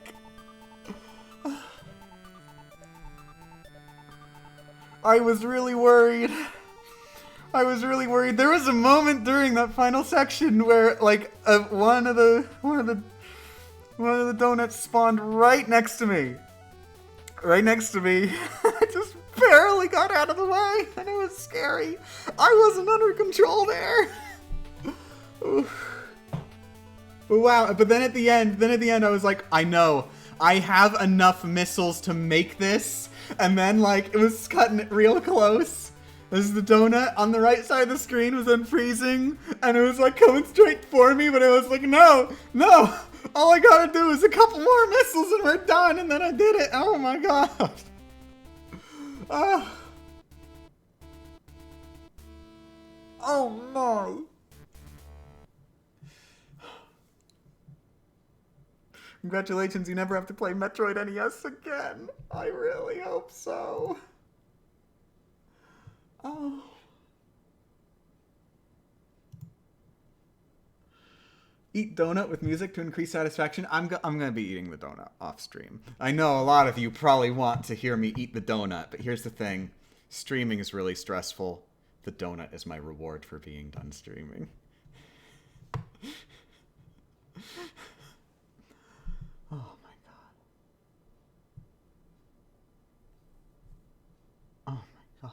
S1: I was really worried. I was really worried. There was a moment during that final section where, like, one of the donuts spawned right next to me. Right next to me. I just barely got out of the way, and it was scary. I wasn't under control there. But wow. But then at the end, I was like, I know. I have enough missiles to make this. And then, like, it was cutting it real close. As the donut on the right side of the screen was unfreezing. And it was, like, coming straight for me. But it was like, no, no. All I gotta do is a couple more missiles and we're done. And then I did it. Oh, my God. Oh, no. Congratulations, you never have to play Metroid NES again. I really hope so. Oh. Eat donut with music to increase satisfaction. I'm gonna be eating the donut off stream. I know a lot of you probably want to hear me eat the donut, but here's the thing. Streaming is really stressful. The donut is my reward for being done streaming. Oh my god. Oh my god.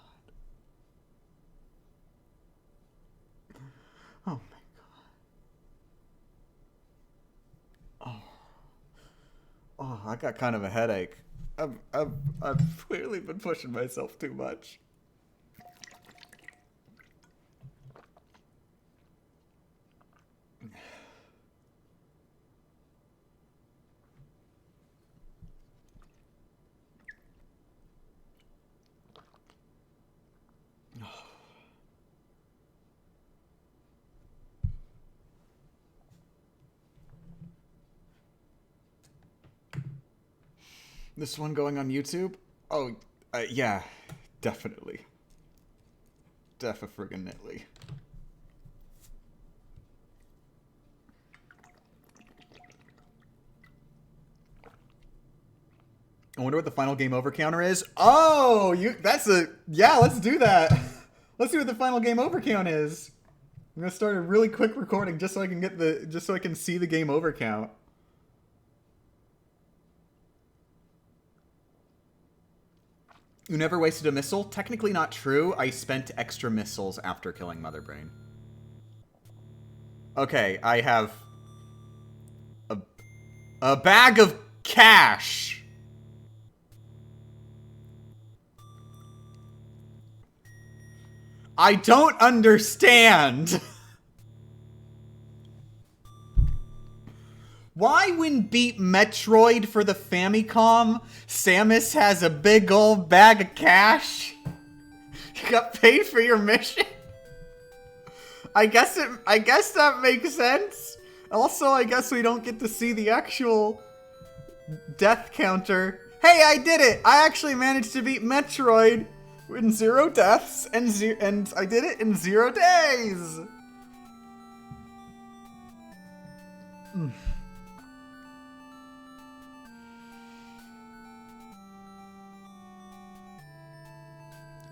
S1: Oh my god. Oh, I got kind of a headache. I've clearly been pushing myself too much. This one going on YouTube? Oh, yeah, definitely. Defa-friggin-itely. I wonder what the final game over counter is. Oh, yeah, let's do that. Let's see what the final game over count is. I'm gonna start a really quick recording just so I can see the game over count. You never wasted a missile? Technically not true. I spent extra missiles after killing Mother Brain. Okay, I have a bag of cash. I don't understand. Why, when beat Metroid for the Famicom, Samus has a big old bag of cash? You got paid for your mission? I guess that makes sense. Also, I guess we don't get to see the actual death counter. Hey, I did it! I actually managed to beat Metroid in 0 deaths, and I did it in 0 days!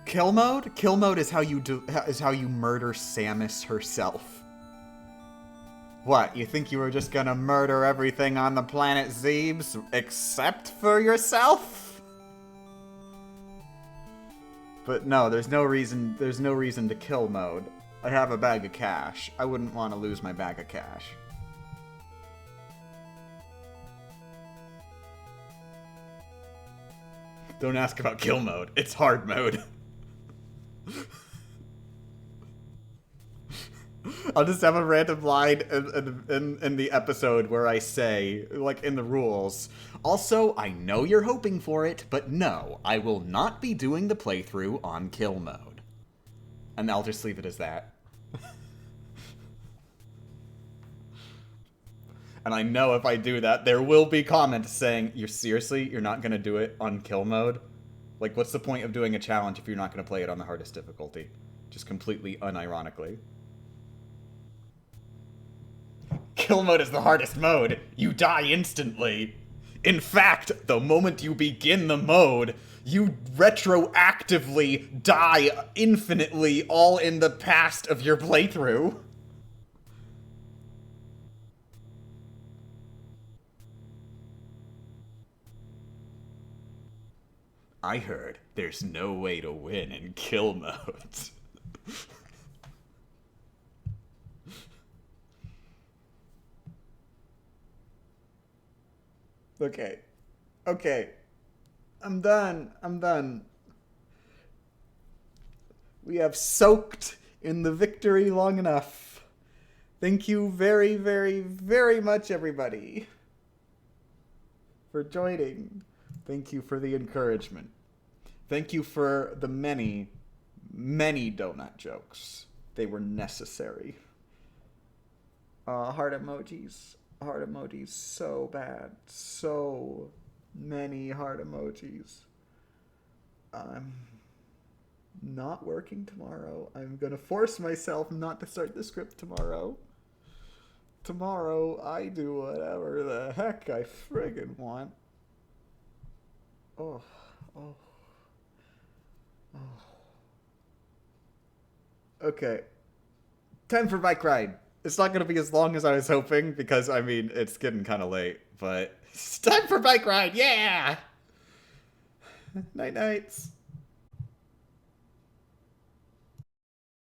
S1: Kill mode? Kill mode is how you murder Samus herself. What, you think you were just gonna murder everything on the planet Zebes except for yourself? But no, there's no reason to kill mode. I have a bag of cash. I wouldn't want to lose my bag of cash. Don't ask about kill mode. It's hard mode. I'll just have a random line in the episode where I say, like in the rules, also, I know you're hoping for it, but no, I will not be doing the playthrough on kill mode. And I'll just leave it as that. And I know if I do that, there will be comments saying, you're not going to do it on kill mode? Like, what's the point of doing a challenge if you're not going to play it on the hardest difficulty? Just completely unironically. Kill mode is the hardest mode. You die instantly. In fact, the moment you begin the mode, you retroactively die infinitely all in the past of your playthrough. I heard there's no way to win in kill mode. Okay. Okay. I'm done. We have soaked in the victory long enough. Thank you very, very, very much, everybody, for joining. Thank you for the encouragement. Thank you for the many, many donut jokes. They were necessary. Heart emojis. Heart emojis so bad. So many heart emojis. I'm not working tomorrow. I'm gonna force myself not to start the script tomorrow. Tomorrow, I do whatever the heck I friggin' want. Oh. Okay. Time for bike ride. It's not going to be as long as I was hoping because, I mean, it's getting kind of late. But it's time for bike ride. Yeah! Night-nights.